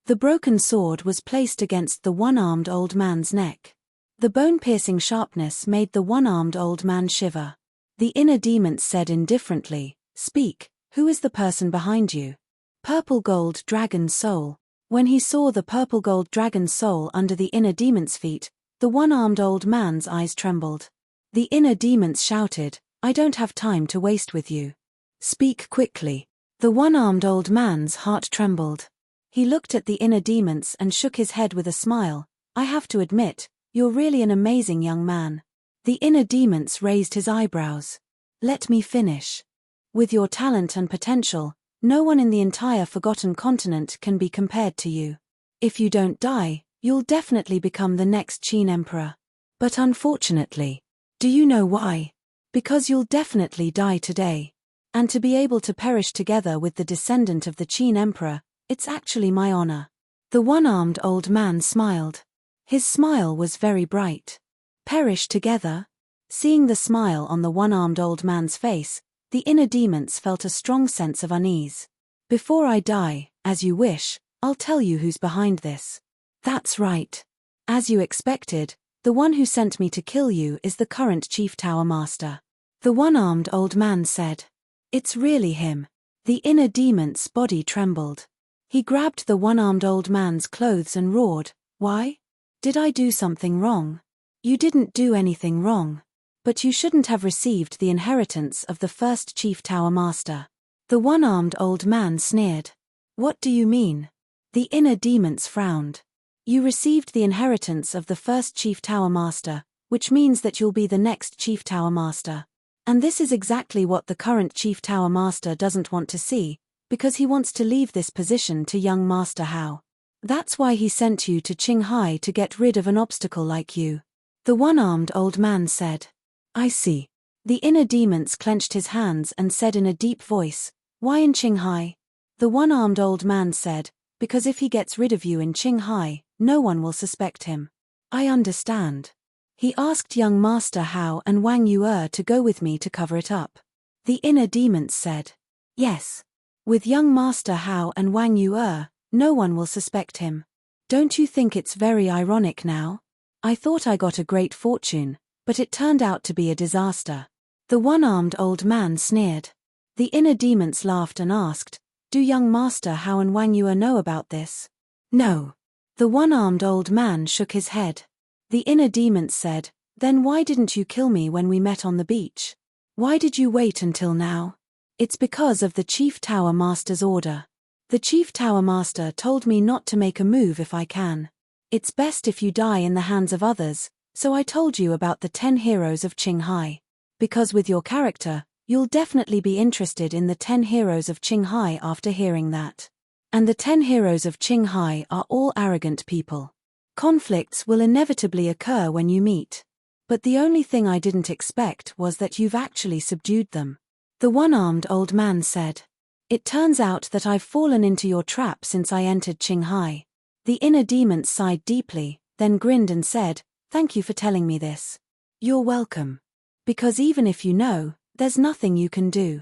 The broken sword was placed against the one-armed old man's neck. The bone-piercing sharpness made the one-armed old man shiver. The inner demons said indifferently, "Speak, who is the person behind you?" "Purple-gold dragon soul." When he saw the purple-gold dragon soul under the inner demon's feet, the one-armed old man's eyes trembled. The inner demons shouted, "I don't have time to waste with you. Speak quickly." The one-armed old man's heart trembled. He looked at the inner demons and shook his head with a smile. "I have to admit, you're really an amazing young man." The inner demons raised his eyebrows. "Let me finish. With your talent and potential, no one in the entire Forgotten Continent can be compared to you. If you don't die, you'll definitely become the next Qin Emperor. But unfortunately, do you know why? Because you'll definitely die today. And to be able to perish together with the descendant of the Qin Emperor, it's actually my honor." The one-armed old man smiled. His smile was very bright. Perish together? Seeing the smile on the one-armed old man's face, the inner demons felt a strong sense of unease. "Before I die, as you wish, I'll tell you who's behind this." "That's right. As you expected, the one who sent me to kill you is the current Chief Tower Master." The one-armed old man said. "It's really him." The inner demon's body trembled. He grabbed the one-armed old man's clothes and roared, "Why? Did I do something wrong?" "You didn't do anything wrong. But you shouldn't have received the inheritance of the first Chief Tower Master." The one-armed old man sneered. "What do you mean?" The inner demons frowned. "You received the inheritance of the first Chief Tower Master, which means that you'll be the next Chief Tower Master. And this is exactly what the current Chief Tower Master doesn't want to see, because he wants to leave this position to young Master Hao. That's why he sent you to Qinghai to get rid of an obstacle like you." The one-armed old man said. "I see." The inner demons clenched his hands and said in a deep voice, Why in Qinghai? The one-armed old man said, because if he gets rid of you in Qinghai, no one will suspect him. I understand. He asked young Master Hao and Wang Yu'er to go with me to cover it up. The inner demons said. Yes. With young Master Hao and Wang Yu'er, no one will suspect him. Don't you think it's very ironic now? I thought I got a great fortune, but it turned out to be a disaster. The one-armed old man sneered. The inner demons laughed and asked, do young Master Hao and Wang Yu'er know about this? No. The one-armed old man shook his head. The inner demons said, then why didn't you kill me when we met on the beach? Why did you wait until now? It's because of the Chief Tower Master's order. The Chief Tower Master told me not to make a move if I can. It's best if you die in the hands of others, so I told you about the 10 heroes of Qinghai. Because with your character, you'll definitely be interested in the 10 heroes of Qinghai after hearing that. And the 10 heroes of Qinghai are all arrogant people. Conflicts will inevitably occur when you meet. But the only thing I didn't expect was that you've actually subdued them. The one-armed old man said. It turns out that I've fallen into your trap since I entered Qinghai. The inner demons sighed deeply, then grinned and said, thank you for telling me this. You're welcome. Because even if you know, there's nothing you can do.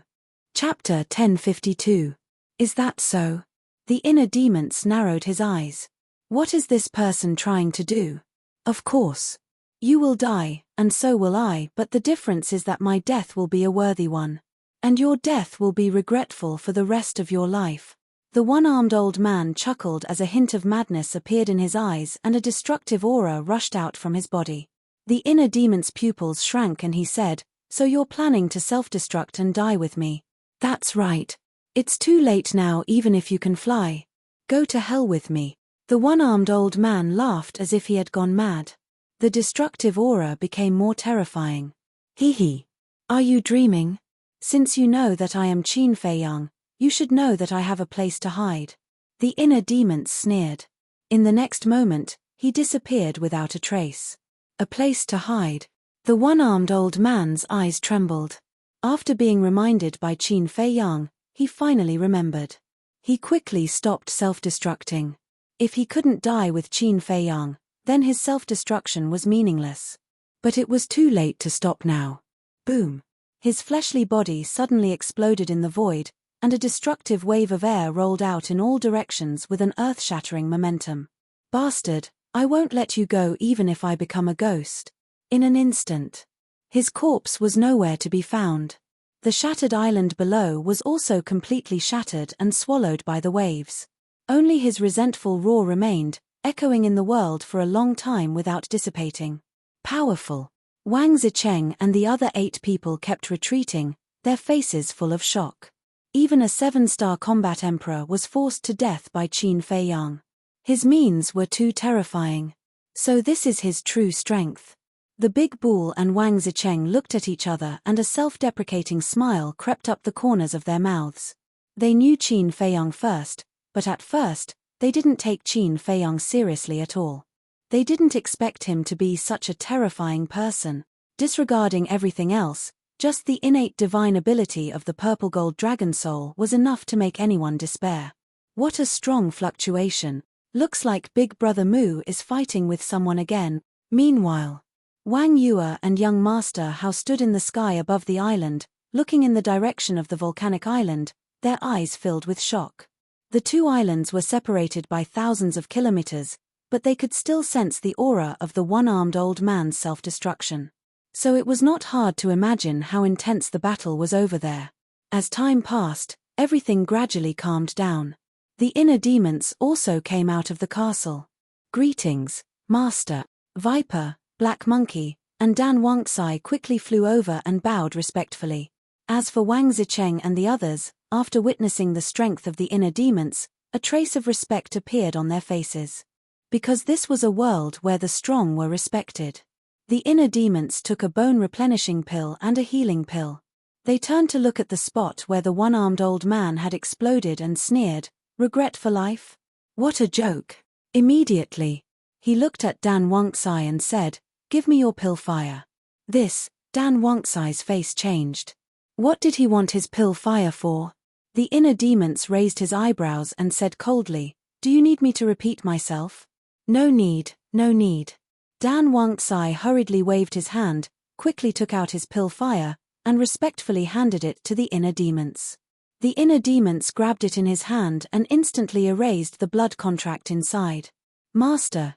Chapter 1052. Is that so? The inner demons narrowed his eyes. What is this person trying to do? Of course. You will die, and so will I, but the difference is that my death will be a worthy one. And your death will be regretful for the rest of your life. The one-armed old man chuckled as a hint of madness appeared in his eyes and a destructive aura rushed out from his body. The inner demon's pupils shrank and he said, so you're planning to self-destruct and die with me? That's right. It's too late now even if you can fly. Go to hell with me. The one-armed old man laughed as if he had gone mad. The destructive aura became more terrifying. Hee hee. Are you dreaming? Since you know that I am Qin Feiyang, you should know that I have a place to hide. The inner demons sneered. In the next moment, he disappeared without a trace. A place to hide. The one-armed old man's eyes trembled. After being reminded by Qin Feiyang, he finally remembered. He quickly stopped self-destructing. If he couldn't die with Qin Feiyang, then his self-destruction was meaningless. But it was too late to stop now. Boom. His fleshly body suddenly exploded in the void, and a destructive wave of air rolled out in all directions with an earth-shattering momentum. Bastard, I won't let you go even if I become a ghost. In an instant. His corpse was nowhere to be found. The shattered island below was also completely shattered and swallowed by the waves. Only his resentful roar remained, echoing in the world for a long time without dissipating. Powerful. Wang Zicheng and the other 8 people kept retreating, their faces full of shock. Even a 7-star combat emperor was forced to death by Qin Feiyang. His means were too terrifying. So this is his true strength. The big bull and Wang Zicheng looked at each other and a self-deprecating smile crept up the corners of their mouths. They knew Qin Feiyang first, but at first, they didn't take Qin Feiyang seriously at all. They didn't expect him to be such a terrifying person. Disregarding everything else, just the innate divine ability of the purple gold dragon soul was enough to make anyone despair. What a strong fluctuation. Looks like Big Brother Mu is fighting with someone again. Meanwhile, Wang Yu'er and young Master Hao stood in the sky above the island, looking in the direction of the volcanic island, their eyes filled with shock. The 2 islands were separated by thousands of kilometers, but they could still sense the aura of the one-armed old man's self-destruction. So it was not hard to imagine how intense the battle was over there. As time passed, everything gradually calmed down. The inner demons also came out of the castle. Greetings, Master. Viper, Black Monkey, and Dan Wangxai quickly flew over and bowed respectfully. As for Wang Zicheng and the others, after witnessing the strength of the inner demons, a trace of respect appeared on their faces. Because this was a world where the strong were respected. The inner demons took a bone-replenishing pill and a healing pill. They turned to look at the spot where the one-armed old man had exploded and sneered, "Regret for life? What a joke." Immediately, he looked at Dan Wangxai and said, "Give me your pill fire." Dan Wangxai's face changed. What did he want his pill fire for? The inner demons raised his eyebrows and said coldly, "Do you need me to repeat myself?" "No need, no need." Dan Wangxai hurriedly waved his hand, quickly took out his pill fire, and respectfully handed it to the inner demons. The inner demons grabbed it in his hand and instantly erased the blood contract inside. "Master,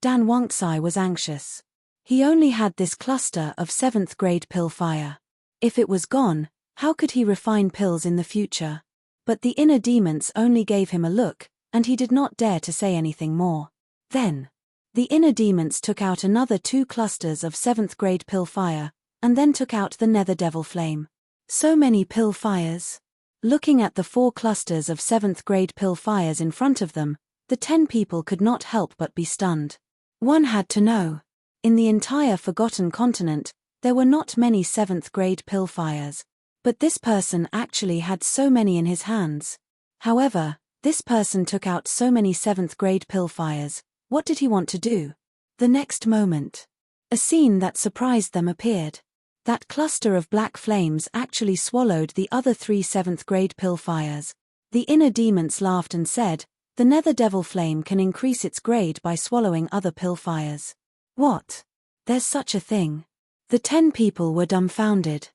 Dan Wangxai was anxious. He only had this cluster of 7th grade pill fire. If it was gone, how could he refine pills in the future? But the inner demons only gave him a look, and he did not dare to say anything more. Then, the inner demons took out another 2 clusters of 7th grade pill fire, and then took out the nether devil flame. So many pill fires. Looking at the 4 clusters of 7th grade pill fires in front of them, the 10 people could not help but be stunned. One had to know. In the entire Forgotten Continent, there were not many 7th grade pill fires. But this person actually had so many in his hands. However, this person took out so many 7th grade pill fires. What did he want to do? The next moment, a scene that surprised them appeared. That cluster of black flames actually swallowed the other 3 7th grade pill fires. The inner demons laughed and said, "The nether devil flame can increase its grade by swallowing other pill fires." What? There's such a thing? The 10 people were dumbfounded.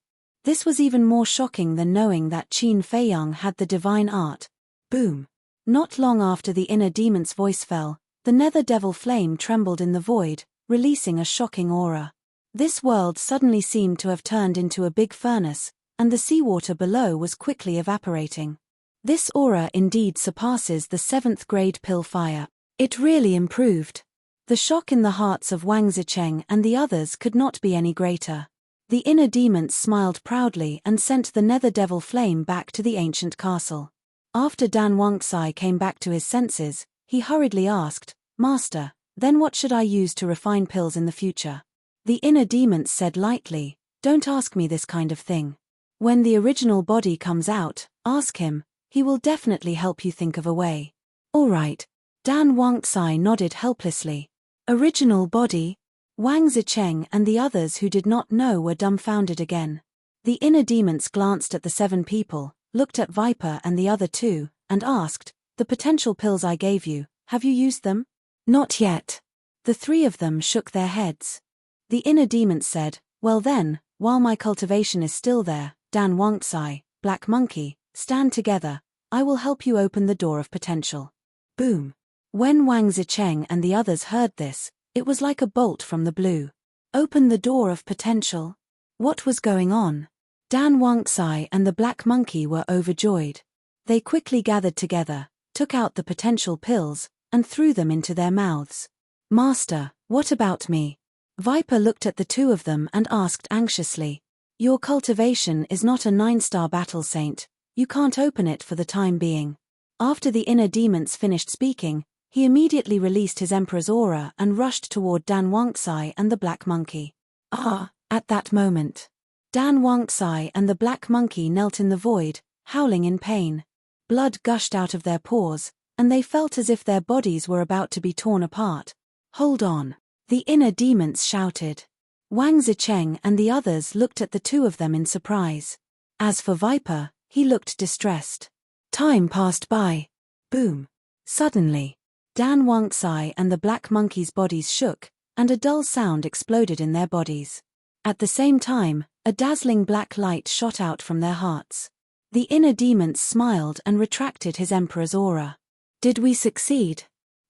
This was even more shocking than knowing that Qin Feiyang had the divine art. Boom. Not long after the inner demon's voice fell, the nether devil flame trembled in the void, releasing a shocking aura. This world suddenly seemed to have turned into a big furnace, and the seawater below was quickly evaporating. This aura indeed surpasses the 7th grade pill fire. It really improved. The shock in the hearts of Wang Zicheng and the others could not be any greater. The inner demons smiled proudly and sent the nether devil flame back to the ancient castle. After Dan Wangxai came back to his senses, he hurriedly asked, "Master, then what should I use to refine pills in the future?" The inner demons said lightly, "Don't ask me this kind of thing. When the original body comes out, ask him, he will definitely help you think of a way." "All right." Dan Wangxai nodded helplessly. Original body? Wang Zicheng and the others who did not know were dumbfounded again. The inner demons glanced at the 7 people, looked at Viper and the other 2, and asked, "The potential pills I gave you, have you used them?" "Not yet." The 3 of them shook their heads. The inner demons said, "Well then, while my cultivation is still there, Dan Wangxai, Black Monkey, stand together, I will help you open the door of potential." Boom. When Wang Zicheng and the others heard this, it was like a bolt from the blue. Open the door of potential? What was going on? Dan Wangxai and the Black Monkey were overjoyed. They quickly gathered together, took out the potential pills, and threw them into their mouths. "Master, what about me?" Viper looked at the 2 of them and asked anxiously. "Your cultivation is not a 9-star battle saint, you can't open it for the time being." After the inner demons finished speaking, he immediately released his Emperor's aura and rushed toward Dan Wangxai and the Black Monkey. At that moment, Dan Wangxai and the Black Monkey knelt in the void, howling in pain. Blood gushed out of their pores, and they felt as if their bodies were about to be torn apart. "Hold on!" the inner demons shouted. Wang Zicheng and the others looked at the 2 of them in surprise. As for Viper, he looked distressed. Time passed by. Boom. Suddenly, Dan Wangxai and the Black Monkey's bodies shook, and a dull sound exploded in their bodies. At the same time, a dazzling black light shot out from their hearts. The inner demons smiled and retracted his Emperor's aura. "Did we succeed?"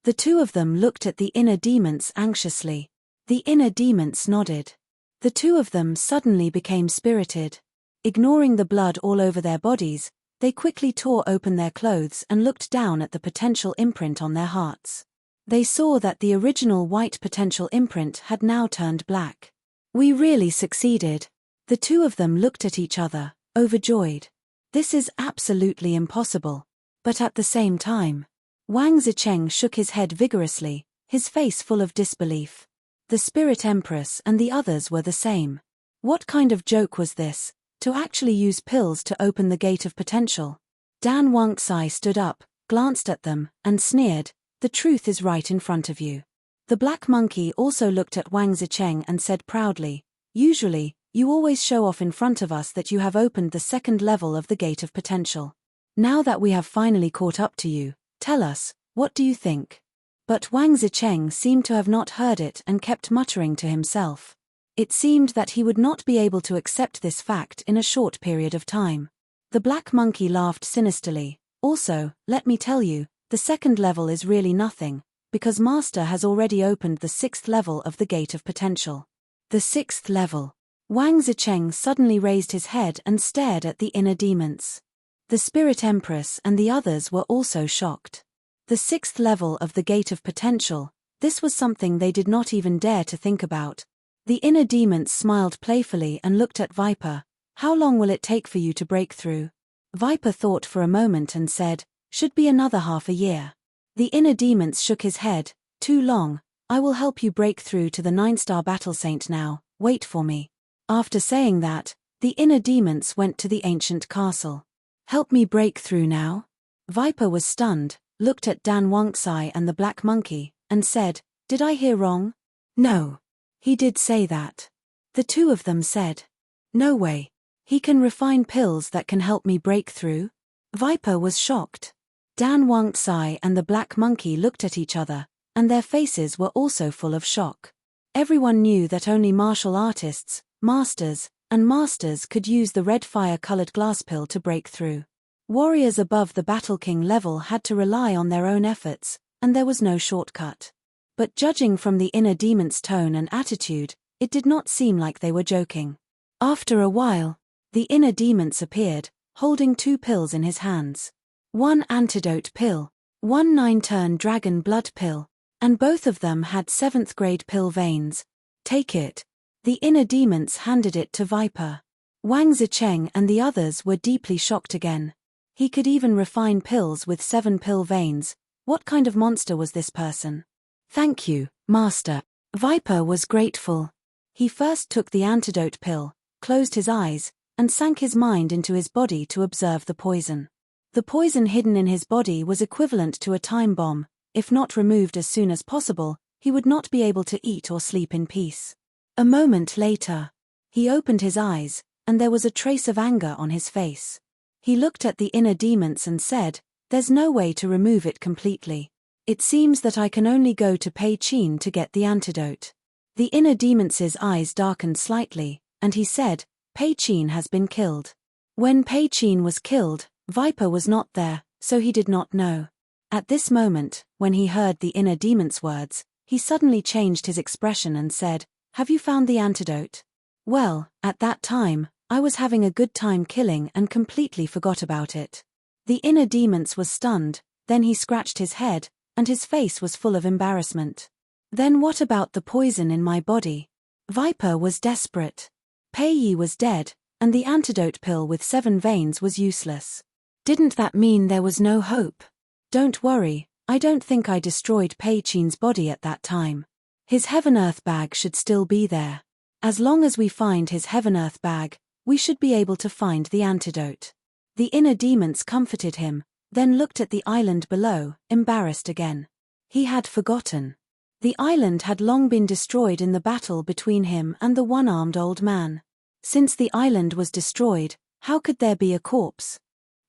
The 2 of them looked at the inner demons anxiously. The inner demons nodded. The 2 of them suddenly became spirited. Ignoring the blood all over their bodies, they quickly tore open their clothes and looked down at the potential imprint on their hearts. They saw that the original white potential imprint had now turned black. "We really succeeded." The 2 of them looked at each other, overjoyed. This is absolutely impossible. But at the same time, Wang Zicheng shook his head vigorously, his face full of disbelief. The Spirit Empress and the others were the same. What kind of joke was this? To actually use pills to open the gate of potential? Dan Wangxai stood up, glanced at them, and sneered, "The truth is right in front of you." The Black Monkey also looked at Wang Zicheng and said proudly, "Usually, you always show off in front of us that you have opened the 2nd level of the gate of potential. Now that we have finally caught up to you, tell us, what do you think? But Wang Zicheng seemed to have not heard it and kept muttering to himself. It seemed that he would not be able to accept this fact in a short period of time. The black monkey laughed sinisterly. Also, let me tell you, the second level is really nothing, because Master has already opened the 6th level of the Gate of Potential. The 6th level. Wang Zicheng suddenly raised his head and stared at the inner demons. The Spirit Empress and the others were also shocked. The 6th level of the Gate of Potential, this was something they did not even dare to think about. The inner demons smiled playfully and looked at Viper. How long will it take for you to break through? Viper thought for a moment and said, should be another half a year. The inner demons shook his head, too long, I will help you break through to the 9-star battle saint now, wait for me. After saying that, the inner demons went to the ancient castle. Help me break through now? Viper was stunned, looked at Dan Wangxai and the black monkey, and said, did I hear wrong? No. He did say that. The two of them said, no way. He can refine pills that can help me break through? Viper was shocked. Dan Wangxai and the black monkey looked at each other, and their faces were also full of shock. Everyone knew that only martial artists, masters, and masters could use the red fire-colored glass pill to break through. Warriors above the Battle King level had to rely on their own efforts, and there was no shortcut. But judging from the inner demon's tone and attitude, it did not seem like they were joking. After a while, the inner demons appeared, holding 2 pills in his hands. 1 antidote pill, 1 9-turn dragon blood pill, and both of them had 7th grade pill veins. Take it. The inner demons handed it to Viper. Wang Zicheng and the others were deeply shocked again. He could even refine pills with 7 pill veins. What kind of monster was this person? Thank you, Master. Viper was grateful. He first took the antidote pill, closed his eyes, and sank his mind into his body to observe the poison. The poison hidden in his body was equivalent to a time bomb. If not removed as soon as possible, he would not be able to eat or sleep in peace. A moment later, he opened his eyes, and there was a trace of anger on his face. He looked at the inner demons and said, there's no way to remove it completely. It seems that I can only go to Pei Qin to get the antidote. The inner demons' eyes darkened slightly, and he said, Pei Qin has been killed. When Pei Qin was killed, Viper was not there, so he did not know. At this moment, when he heard the inner demon's words, he suddenly changed his expression and said, have you found the antidote? Well, at that time, I was having a good time killing and completely forgot about it. The inner demons was stunned, then he scratched his head, and his face was full of embarrassment. Then what about the poison in my body? Viper was desperate. Pei Yi was dead, and the antidote pill with 7 veins was useless. Didn't that mean there was no hope? Don't worry, I don't think I destroyed Pei Qin's body at that time. His Heaven-Earth bag should still be there. As long as we find his Heaven-Earth bag, we should be able to find the antidote. The inner demons comforted him, then looked at the island below, embarrassed again. He had forgotten. The island had long been destroyed in the battle between him and the one-armed old man. Since the island was destroyed, how could there be a corpse?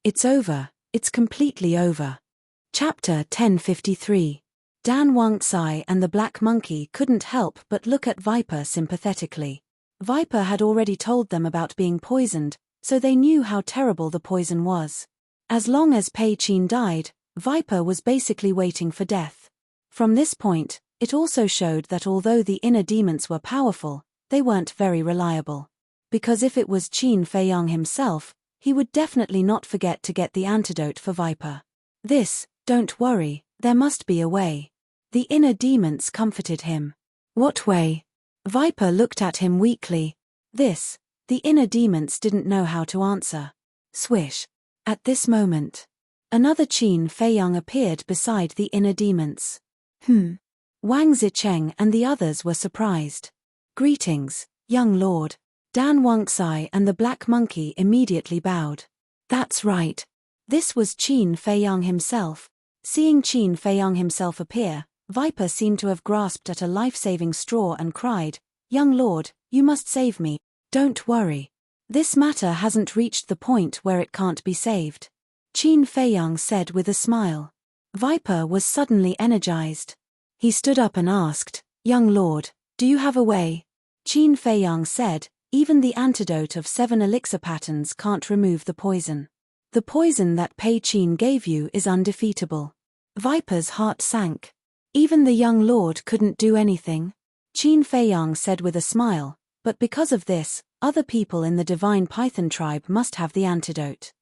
It's over, it's completely over. Chapter 1053. Dan Wangxai and the black monkey couldn't help but look at Viper sympathetically. Viper had already told them about being poisoned, so they knew how terrible the poison was. As long as Pei Qin died, Viper was basically waiting for death. From this point, it also showed that although the inner demons were powerful, they weren't very reliable. Because if it was Qin Feiyang himself, he would definitely not forget to get the antidote for Viper. Don't worry, there must be a way. The inner demons comforted him. What way? Viper looked at him weakly. The inner demons didn't know how to answer. Swish. At this moment, another Qin Feiyang appeared beside the inner demons. Wang Zicheng and the others were surprised. Greetings, young lord. Dan Wangxai and the black monkey immediately bowed. That's right. This was Qin Feiyang himself. Seeing Qin Feiyang himself appear, Viper seemed to have grasped at a life-saving straw and cried, young lord, you must save me. Don't worry. This matter hasn't reached the point where it can't be saved. Qin Feiyang said with a smile. Viper was suddenly energized. He stood up and asked, "Young lord, do you have a way?" Qin Feiyang said, "Even the antidote of 7 elixir patterns can't remove the poison. The poison that Pei Qin gave you is undefeatable." Viper's heart sank. Even the young lord couldn't do anything? Qin Feiyang said with a smile, "But because of this, other people in the divine python tribe must have the antidote."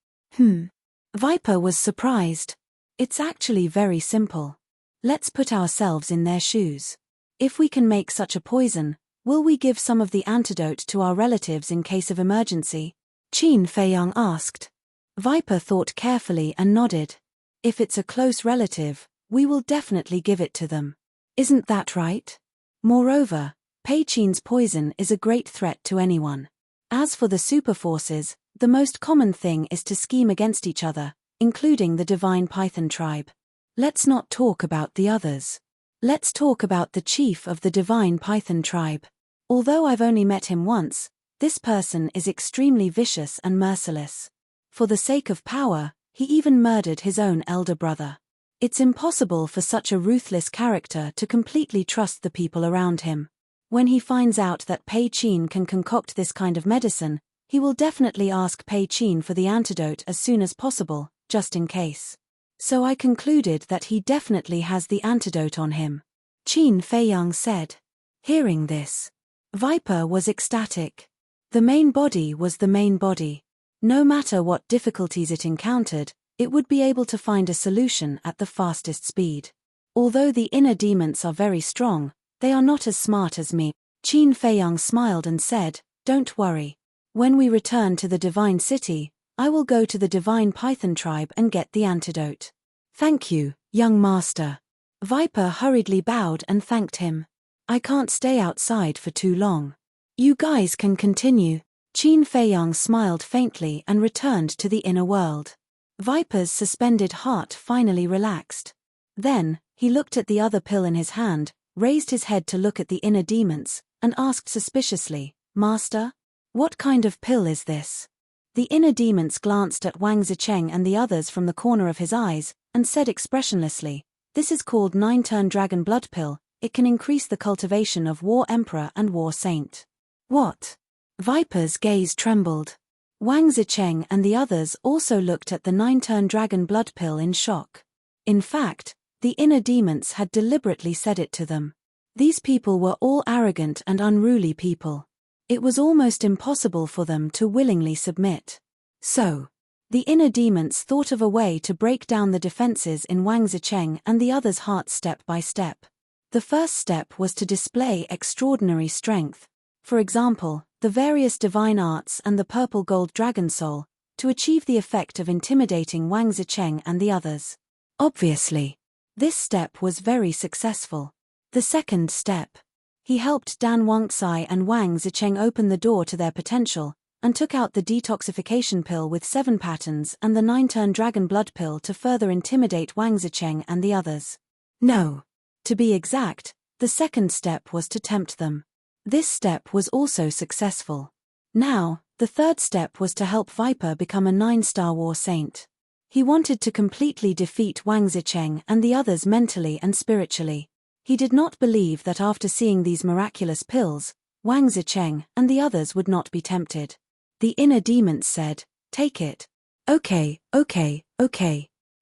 Viper was surprised. "It's actually very simple. Let's put ourselves in their shoes. If we can make such a poison, will we give some of the antidote to our relatives in case of emergency?" Qin Feiyang asked. Viper thought carefully and nodded. "If it's a close relative, we will definitely give it to them. Isn't that right? Moreover, Pei Qin's poison is a great threat to anyone. As for the superforces, the most common thing is to scheme against each other, including the divine python tribe. Let's not talk about the others. Let's talk about the chief of the divine python tribe. Although I've only met him once, this person is extremely vicious and merciless. For the sake of power, he even murdered his own elder brother. It's impossible for such a ruthless character to completely trust the people around him. When he finds out that Pei Qin can concoct this kind of medicine, he will definitely ask Pei Qin for the antidote as soon as possible, just in case. So I concluded that he definitely has the antidote on him," Qin Feiyang said. Hearing this, Viper was ecstatic. The main body was the main body. No matter what difficulties it encountered, it would be able to find a solution at the fastest speed. Although the inner demons are very strong, they are not as smart as me. Qin Feiyang smiled and said, "Don't worry. When we return to the divine city, I will go to the divine python tribe and get the antidote." "Thank you, young master." Viper hurriedly bowed and thanked him. "I can't stay outside for too long. You guys can continue." Qin Feiyang smiled faintly and returned to the inner world. Viper's suspended heart finally relaxed. Then, he looked at the other pill in his hand, raised his head to look at the inner demons, and asked suspiciously, "Master? What kind of pill is this?" The inner demons glanced at Wang Zicheng and the others from the corner of his eyes, and said expressionlessly, "This is called 9-turn dragon blood pill. It can increase the cultivation of War Emperor and War Saint." "What?" Viper's gaze trembled. Wang Zicheng and the others also looked at the 9-turn dragon blood pill in shock. In fact, the inner demons had deliberately said it to them. These people were all arrogant and unruly people. It was almost impossible for them to willingly submit. So, the inner demons thought of a way to break down the defenses in Wang Zicheng and the others' hearts step by step. The first step was to display extraordinary strength. For example, the various divine arts and the purple gold dragon soul, to achieve the effect of intimidating Wang Zicheng and the others. Obviously, this step was very successful. The second step. He helped Dan Wangcai and Wang Zicheng open the door to their potential, and took out the detoxification pill with 7 patterns and the 9-turn dragon blood pill to further intimidate Wang Zicheng and the others. No. To be exact, the second step was to tempt them. This step was also successful. Now, the third step was to help Viper become a 9-star War Saint. He wanted to completely defeat Wang Zicheng and the others mentally and spiritually. He did not believe that after seeing these miraculous pills, Wang Zicheng and the others would not be tempted. The inner demons said, "Take it." Okay.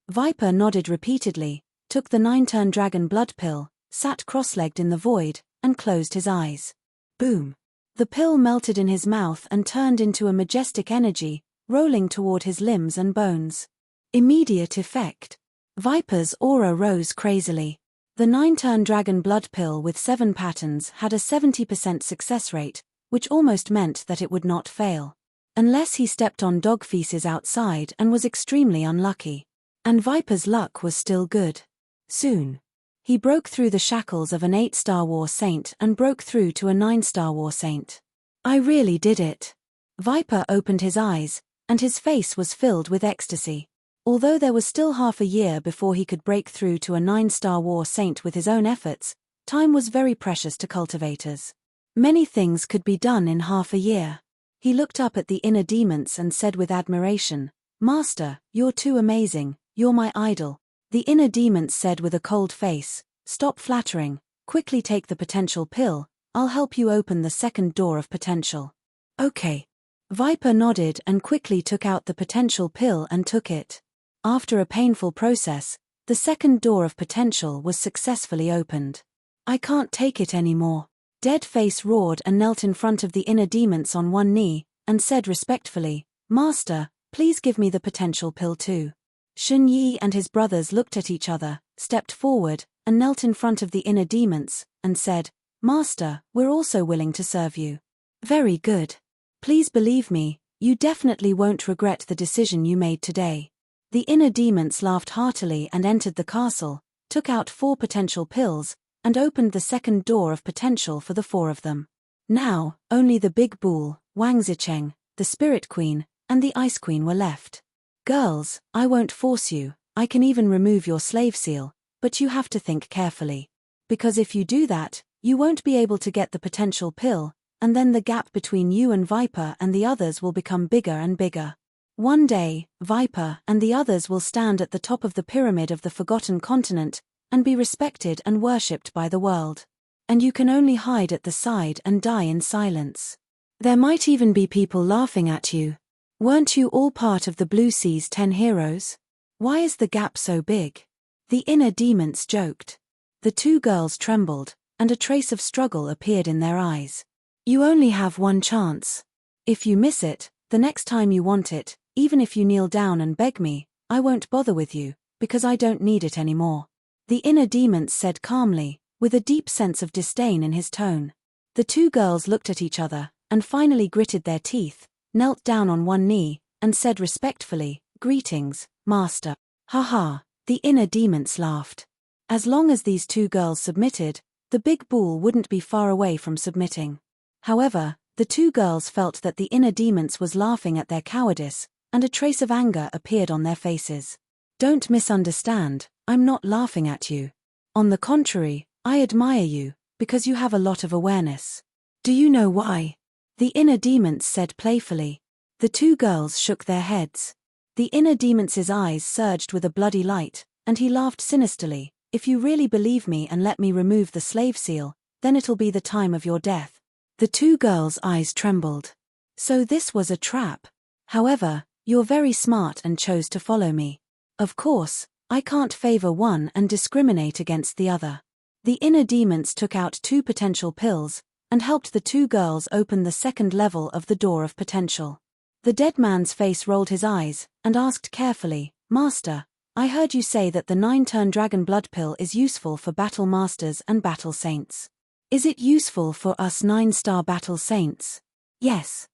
Viper nodded repeatedly, took the 9-turn dragon blood pill, sat cross-legged in the void, and closed his eyes. Boom. The pill melted in his mouth and turned into a majestic energy, rolling toward his limbs and bones. Immediate effect. Viper's aura rose crazily. The 9-turn dragon blood pill with 7 patterns had a 70% success rate, which almost meant that it would not fail. Unless he stepped on dog feces outside and was extremely unlucky. And Viper's luck was still good. Soon, he broke through the shackles of an 8-star War Saint and broke through to a 9-star War Saint. I really did it. Viper opened his eyes, and his face was filled with ecstasy. Although there was still half a year before he could break through to a 9-star War Saint with his own efforts, time was very precious to cultivators. Many things could be done in half a year. He looked up at the inner demons and said with admiration, Master, you're too amazing, you're my idol. The inner demons said with a cold face, stop flattering, quickly take the potential pill, I'll help you open the second door of potential. Okay. Viper nodded and quickly took out the potential pill and took it. After a painful process, the second door of potential was successfully opened. I can't take it anymore. Deadface roared and knelt in front of the inner demons on one knee, and said respectfully, Master, please give me the potential pill too. Shun Yi and his brothers looked at each other, stepped forward, and knelt in front of the inner demons, and said, Master, we're also willing to serve you. Very good. Please believe me, you definitely won't regret the decision you made today. The inner demons laughed heartily and entered the castle, took out 4 potential pills, and opened the second door of potential for the 4 of them. Now, only the big bull, Wang Zicheng, the Spirit Queen, and the Ice Queen were left. Girls, I won't force you, I can even remove your slave seal, but you have to think carefully. Because if you do that, you won't be able to get the potential pill, and then the gap between you and Viper and the others will become bigger and bigger. One day, Viper and the others will stand at the top of the pyramid of the Forgotten Continent, and be respected and worshipped by the world. And you can only hide at the side and die in silence. There might even be people laughing at you. Weren't you all part of the Blue Sea's 10 heroes? Why is the gap so big? The inner demons joked. The 2 girls trembled, and a trace of struggle appeared in their eyes. You only have one chance. If you miss it, the next time you want it, even if you kneel down and beg me, I won't bother with you, because I don't need it anymore. The inner demons said calmly, with a deep sense of disdain in his tone. The 2 girls looked at each other, and finally gritted their teeth, knelt down on one knee, and said respectfully, Greetings, Master. Ha, the inner demons laughed. As long as these 2 girls submitted, the big bull wouldn't be far away from submitting. However, the 2 girls felt that the inner demons was laughing at their cowardice, and a trace of anger appeared on their faces. Don't misunderstand, I'm not laughing at you. On the contrary, I admire you, because you have a lot of awareness. Do you know why? The inner demons said playfully. The 2 girls shook their heads. The inner demons' eyes surged with a bloody light, and he laughed sinisterly. If you really believe me and let me remove the slave seal, then it'll be the time of your death. The 2 girls' eyes trembled. So this was a trap. However, you're very smart and chose to follow me. Of course, I can't favor one and discriminate against the other. The inner demons took out 2 potential pills, and helped the 2 girls open the second level of the door of potential. The dead man's face rolled his eyes, and asked carefully, Master, I heard you say that the 9-turn dragon blood pill is useful for battle masters and battle saints. Is it useful for us 9-star battle saints? Yes.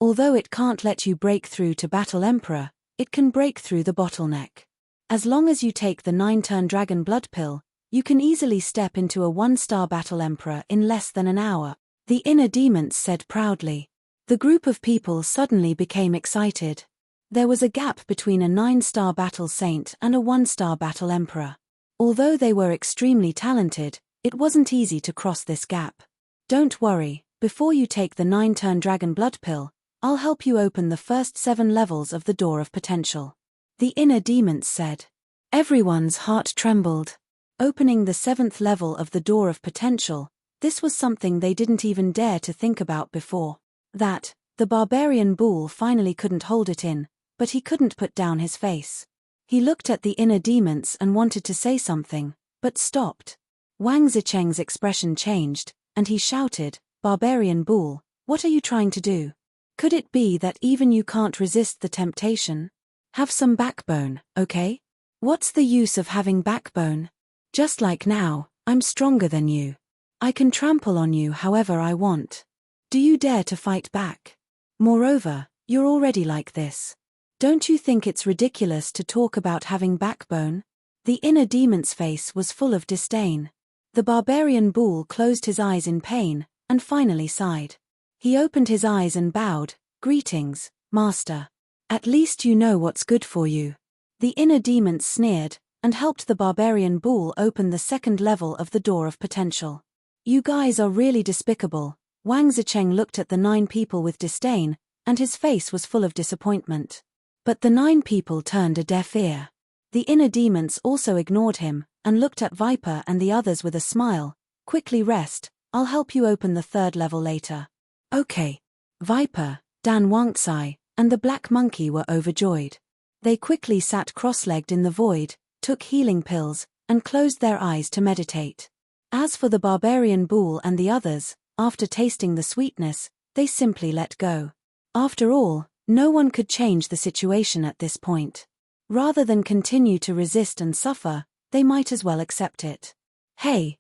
Although it can't let you break through to battle emperor, it can break through the bottleneck. As long as you take the 9-turn dragon blood pill, you can easily step into a 1-star battle emperor in less than an hour, the inner demons said proudly. The group of people suddenly became excited. There was a gap between a 9-star battle saint and a 1-star battle emperor. Although they were extremely talented, it wasn't easy to cross this gap. Don't worry, before you take the 9-turn dragon blood pill, I'll help you open the first 7 levels of the door of potential. The inner demons said. Everyone's heart trembled. Opening the 7th level of the door of potential, this was something they didn't even dare to think about before. The barbarian bull finally couldn't hold it in, but he couldn't put down his face. He looked at the inner demons and wanted to say something, but stopped. Wang Zicheng's expression changed, and he shouted, Barbarian bull, what are you trying to do? Could it be that even you can't resist the temptation? Have some backbone, okay? What's the use of having backbone? Just like now, I'm stronger than you. I can trample on you however I want. Do you dare to fight back? Moreover, you're already like this. Don't you think it's ridiculous to talk about having backbone? The inner demon's face was full of disdain. The barbarian bull closed his eyes in pain, and finally sighed. He opened his eyes and bowed, Greetings, Master. At least you know what's good for you. The inner demons sneered, and helped the barbarian bull open the second level of the door of potential. You guys are really despicable. Wang Zicheng looked at the 9 people with disdain, and his face was full of disappointment. But the 9 people turned a deaf ear. The inner demons also ignored him, and looked at Viper and the others with a smile. Quickly rest, I'll help you open the 3rd level later. Okay. Viper, Dan Wangtsai, and the black monkey were overjoyed. They quickly sat cross-legged in the void, took healing pills, and closed their eyes to meditate. As for the barbarian bull and the others, after tasting the sweetness, they simply let go. After all, no one could change the situation at this point. Rather than continue to resist and suffer, they might as well accept it. Hey,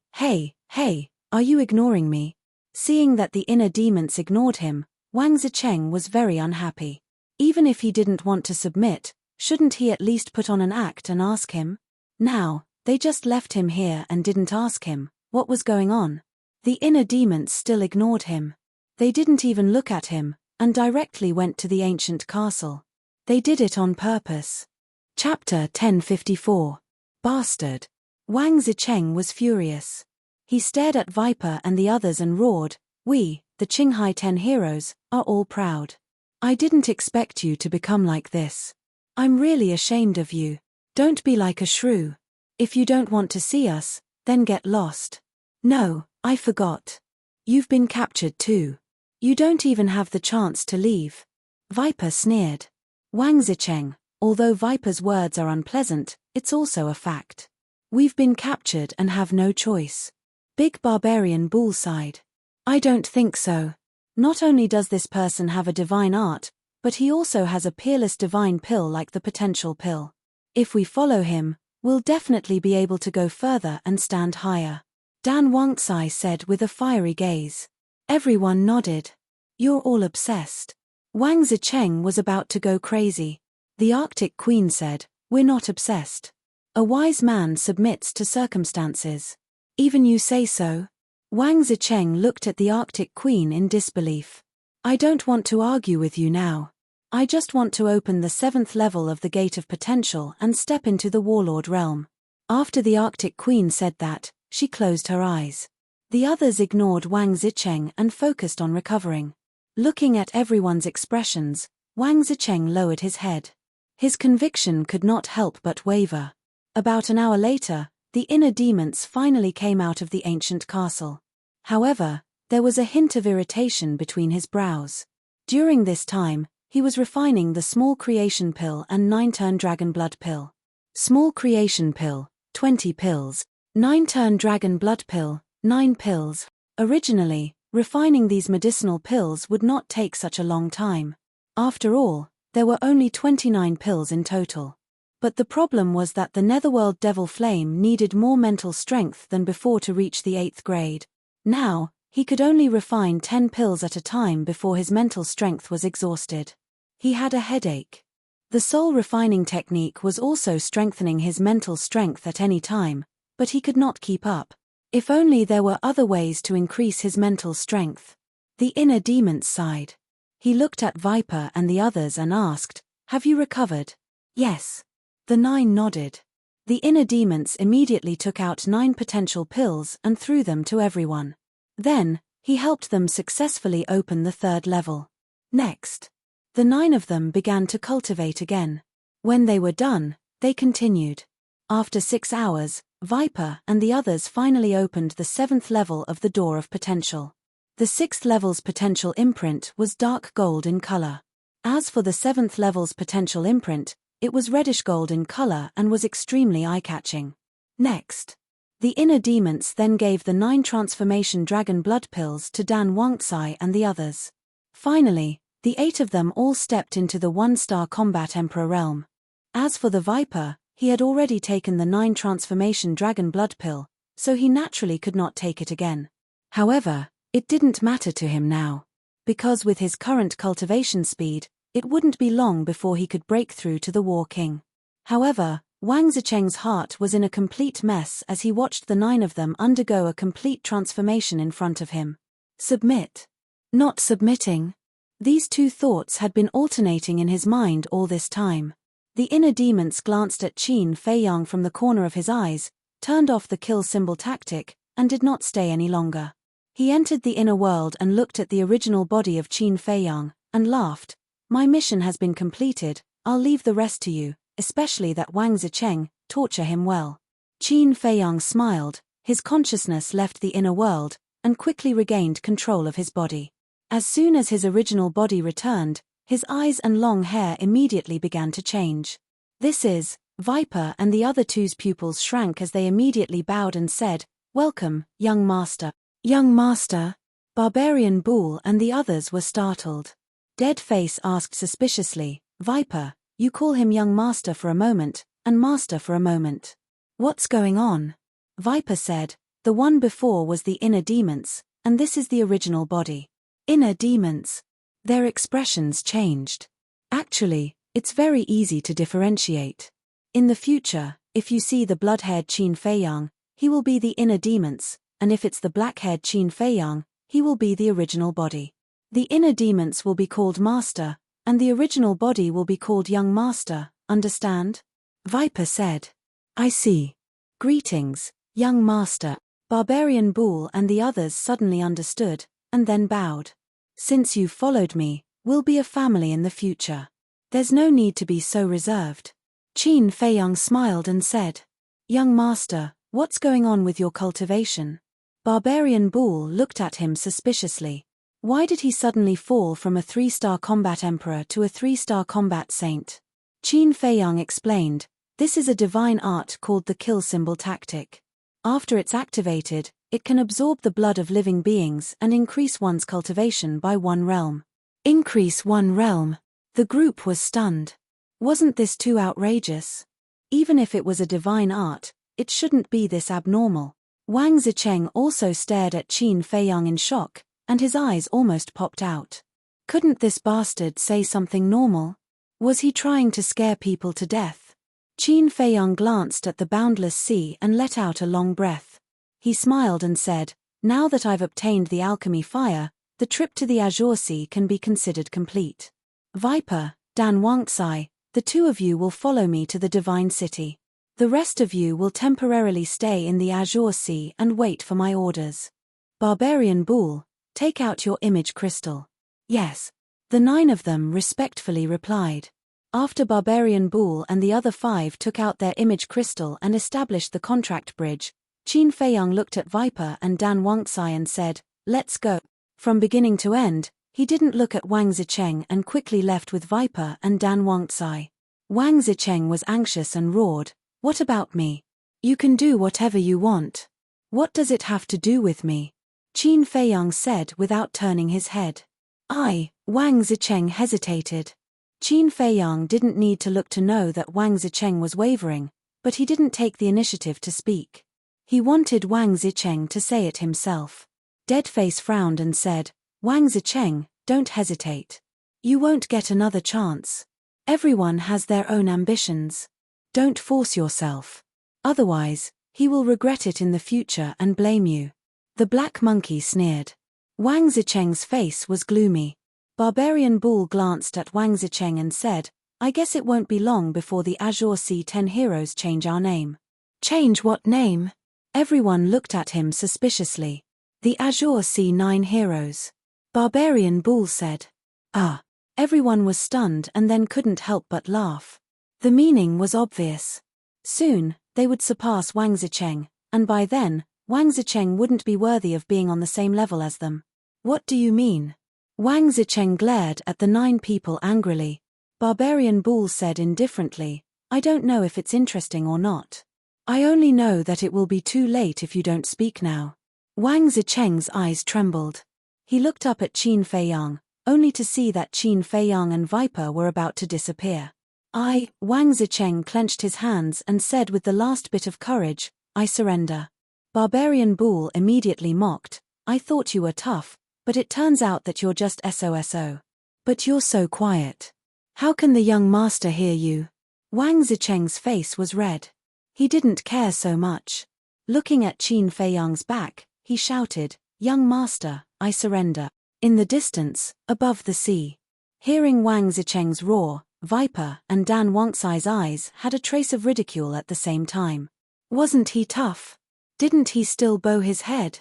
are you ignoring me? Seeing that the inner demons ignored him, Wang Zicheng was very unhappy. Even if he didn't want to submit, shouldn't he at least put on an act and ask him? Now, they just left him here and didn't ask him what was going on. The inner demons still ignored him. They didn't even look at him, and directly went to the ancient castle. They did it on purpose. Chapter 1054. Bastard. Wang Zicheng was furious. He stared at Viper and the others and roared, "We, the Qinghai 10 heroes, are all proud. I didn't expect you to become like this. I'm really ashamed of you. Don't be like a shrew. If you don't want to see us, then get lost." "No, I forgot. You've been captured too. You don't even have the chance to leave." Viper sneered. Wang Zicheng, although Viper's words are unpleasant, it's also a fact. "We've been captured and have no choice." Big Barbarian Bull sighed. "I don't think so. Not only does this person have a divine art, but he also has a peerless divine pill like the potential pill. If we follow him, we'll definitely be able to go further and stand higher." Dan Wangtsai said with a fiery gaze. Everyone nodded. "You're all obsessed." Wang Zicheng was about to go crazy. The Arctic Queen said, "We're not obsessed. A wise man submits to circumstances." "Even you say so?" Wang Zicheng looked at the Arctic Queen in disbelief. "I don't want to argue with you now. I just want to open the 7th level of the Gate of Potential and step into the Warlord realm." After the Arctic Queen said that, she closed her eyes. The others ignored Wang Zicheng and focused on recovering. Looking at everyone's expressions, Wang Zicheng lowered his head. His conviction could not help but waver. About an hour later, the inner demons finally came out of the ancient castle. However, there was a hint of irritation between his brows. During this time, he was refining the small creation pill and 9-turn dragon blood pill. Small creation pill, 20 pills. 9-turn dragon blood pill, 9 pills. Originally, refining these medicinal pills would not take such a long time. After all, there were only 29 pills in total. But the problem was that the Netherworld Devil Flame needed more mental strength than before to reach the 8th grade. Now, he could only refine 10 pills at a time before his mental strength was exhausted. He had a headache. The soul refining technique was also strengthening his mental strength at any time, but he could not keep up. If only there were other ways to increase his mental strength. The inner demons sighed. He looked at Viper and the others and asked, "Have you recovered?" "Yes." The 9 nodded. The inner demons immediately took out 9 potential pills and threw them to everyone. Then, he helped them successfully open the 3rd level. Next, the 9 of them began to cultivate again. When they were done, they continued. After 6 hours, Viper and the others finally opened the 7th level of the Door of Potential. The 6th level's potential imprint was dark gold in color. As for the 7th level's potential imprint, it was reddish gold in color and was extremely eye-catching. Next, the inner demons then gave the 9 transformation dragon blood pills to Dan Wangtsai and the others. Finally, the 8 of them all stepped into the 1-star combat emperor realm. As for the Viper, he had already taken the 9 transformation dragon blood pill, so he naturally could not take it again. However, it didn't matter to him now. Because with his current cultivation speed, it wouldn't be long before he could break through to the War King. However, Wang Zicheng's heart was in a complete mess as he watched the 9 of them undergo a complete transformation in front of him. Submit. Not submitting. These two thoughts had been alternating in his mind all this time. The inner demons glanced at Qin Feiyang from the corner of his eyes, turned off the kill symbol tactic, and did not stay any longer. He entered the inner world and looked at the original body of Qin Feiyang, and laughed. "My mission has been completed, I'll leave the rest to you, especially that Wang Zicheng, torture him well. Qin Feiyang smiled, his consciousness left the inner world, and quickly regained control of his body. As soon as his original body returned, his eyes and long hair immediately began to change. This is, Viper and the other two's pupils shrank as they immediately bowed and said, "Welcome, young master." "Young master?" Barbarian Bull and the others were startled. Deadface asked suspiciously, "Viper, you call him young master for a moment, and master for a moment. What's going on?" Viper said, "The one before was the inner demons, and this is the original body." Inner demons. Their expressions changed. Actually, it's very easy to differentiate. In the future, if you see the blood-haired Qin Feiyang, he will be the inner demons, and if it's the black-haired Qin Feiyang, he will be the original body. The inner demons will be called master, and the original body will be called young master, understand? Viper said. "I see. Greetings, young master." Barbarian Bull and the others suddenly understood, and then bowed. "Since you've followed me, we'll be a family in the future. There's no need to be so reserved." Qin Feiyang smiled and said, "Young master, what's going on with your cultivation?" Barbarian Bull looked at him suspiciously. Why did he suddenly fall from a 3-star combat emperor to a 3-star combat saint? Qin Feiyang explained, "This is a divine art called the kill symbol tactic. After it's activated, it can absorb the blood of living beings and increase one's cultivation by 1 realm. Increase 1 realm. The group was stunned. Wasn't this too outrageous? Even if it was a divine art, it shouldn't be this abnormal. Wang Zicheng also stared at Qin Feiyang in shock, and his eyes almost popped out. Couldn't this bastard say something normal? Was he trying to scare people to death? Qin Feiyang glanced at the boundless sea and let out a long breath. He smiled and said, "Now that I've obtained the alchemy fire, the trip to the Azure Sea can be considered complete. Viper, Dan Wangxai, the 2 of you will follow me to the Divine City. The rest of you will temporarily stay in the Azure Sea and wait for my orders. Barbarian Bull, take out your image crystal." "Yes." The 9 of them respectfully replied. After Barbarian Bull and the other 5 took out their image crystal and established the contract bridge, Qin Feiyang looked at Viper and Dan Wangxai and said, "Let's go." From beginning to end, he didn't look at Wang Zicheng and quickly left with Viper and Dan Wangxai. Wang Zicheng was anxious and roared, "What about me? You can do whatever you want. What does it have to do with me?" Qin Feiyang said without turning his head. Wang Zicheng hesitated. Qin Feiyang didn't need to look to know that Wang Zicheng was wavering, but he didn't take the initiative to speak. He wanted Wang Zicheng to say it himself. Deadface frowned and said, "Wang Zicheng, don't hesitate. You won't get another chance. Everyone has their own ambitions. Don't force yourself. Otherwise, he will regret it in the future and blame you." The Black Monkey sneered. Wang Zicheng's face was gloomy. Barbarian Bull glanced at Wang Zicheng and said, "I guess it won't be long before the Azure Sea 10 heroes change our name." "Change what name?" Everyone looked at him suspiciously. "The Azure Sea 9 heroes." Barbarian Bull said. "Ah." Everyone was stunned and then couldn't help but laugh. The meaning was obvious. Soon, they would surpass Wang Zicheng, and by then, Wang Zicheng wouldn't be worthy of being on the same level as them. "What do you mean?" Wang Zicheng glared at the 9 people angrily. Barbarian Bull said indifferently, "I don't know if it's interesting or not. I only know that it will be too late if you don't speak now." Wang Zicheng's eyes trembled. He looked up at Qin Feiyang, only to see that Qin Feiyang and Viper were about to disappear. Wang Zicheng clenched his hands and said with the last bit of courage, "I surrender." Barbarian Bull immediately mocked, "I thought you were tough, but it turns out that you're just SOSO. But you're so quiet. How can the young master hear you?" Wang Zicheng's face was red. He didn't care so much. Looking at Qin Feiyang's back, he shouted, "Young master, I surrender." In the distance, above the sea. Hearing Wang Zicheng's roar, Viper and Dan Wangxai's eyes had a trace of ridicule at the same time. Wasn't he tough? Didn't he still bow his head?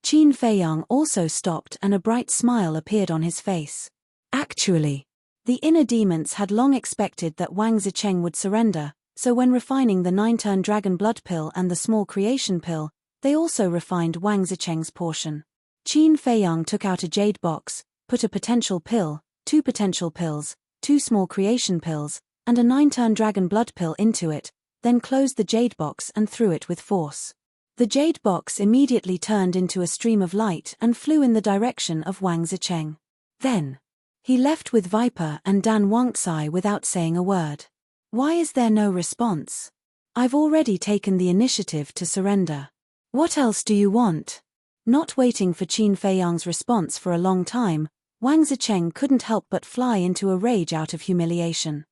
Qin Feiyang also stopped and a bright smile appeared on his face. "Actually, The inner demons had long expected that Wang Zicheng would surrender, so when refining the 9-turn dragon blood pill and the small creation pill, they also refined Wang Zicheng's portion. Qin Feiyang took out a jade box, put a potential pill, 2 potential pills, 2 small creation pills, and a 9-turn dragon blood pill into it, then closed the jade box and threw it with force. The jade box immediately turned into a stream of light and flew in the direction of Wang Zicheng. Then, he left with Viper and Dan Wangcai without saying a word. Why is there no response? I've already taken the initiative to surrender. What else do you want? Not waiting for Qin Feiyang's response for a long time, Wang Zicheng couldn't help but fly into a rage out of humiliation.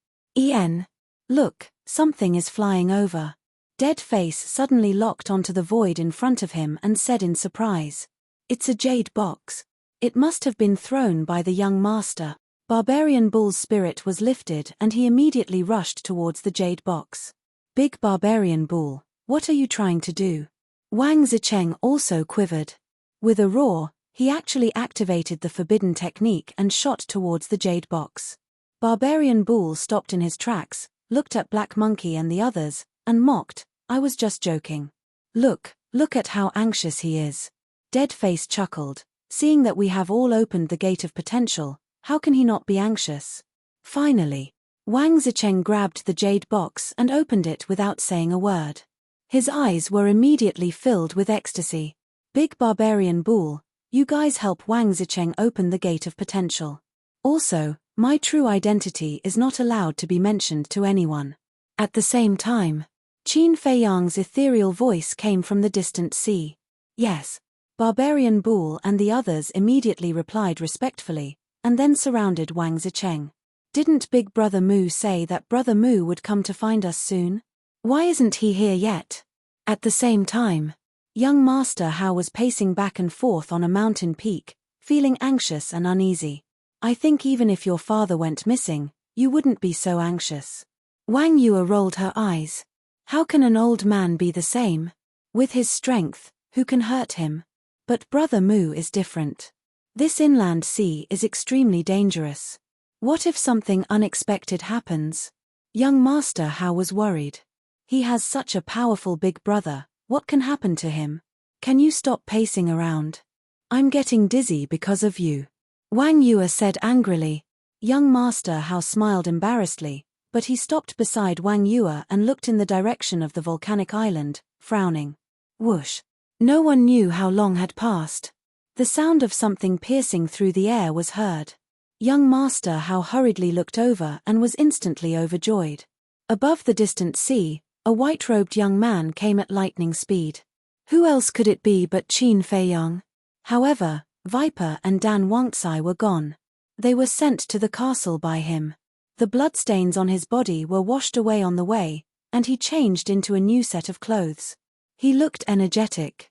Look, something is flying over. Dead Face suddenly locked onto the void in front of him and said in surprise. It's a jade box. It must have been thrown by the young master. Barbarian Bull's spirit was lifted and he immediately rushed towards the jade box. Big Barbarian Bull, what are you trying to do? Wang Zicheng also quivered. With a roar, he actually activated the forbidden technique and shot towards the jade box. Barbarian Bull stopped in his tracks, looked at Black Monkey and the others, and mocked, I was just joking. Look at how anxious he is. Deadface chuckled, seeing that we have all opened the gate of potential, how can he not be anxious? Finally, Wang Zicheng grabbed the jade box and opened it without saying a word. His eyes were immediately filled with ecstasy. Big Barbarian Bull, you guys help Wang Zicheng open the gate of potential. Also, my true identity is not allowed to be mentioned to anyone. At the same time, Qin Feiyang's ethereal voice came from the distant sea. Yes. Barbarian Bull and the others immediately replied respectfully, and then surrounded Wang Zicheng. Didn't Big Brother Mu say that Brother Mu would come to find us soon? Why isn't he here yet? At the same time, young Master Hao was pacing back and forth on a mountain peak, feeling anxious and uneasy. I think even if your father went missing, you wouldn't be so anxious. Wang Yue rolled her eyes. How can an old man be the same? With his strength, who can hurt him? But Brother Mu is different. This inland sea is extremely dangerous. What if something unexpected happens? Young Master Hao was worried. He has such a powerful big brother, what can happen to him? Can you stop pacing around? I'm getting dizzy because of you. Wang Yue said angrily. Young Master Hao smiled embarrassedly, but he stopped beside Wang Yue and looked in the direction of the volcanic island, frowning. Whoosh. No one knew how long had passed. The sound of something piercing through the air was heard. Young Master Hao hurriedly looked over and was instantly overjoyed. Above the distant sea, a white-robed young man came at lightning speed. Who else could it be but Qin Feiyang? However, Viper and Dan Wangcai were gone. They were sent to the castle by him. The bloodstains on his body were washed away on the way, and he changed into a new set of clothes. He looked energetic.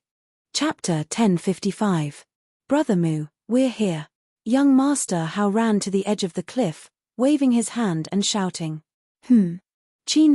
Chapter 1055. Brother Mu, we're here. Young Master Hao ran to the edge of the cliff, waving his hand and shouting. Qin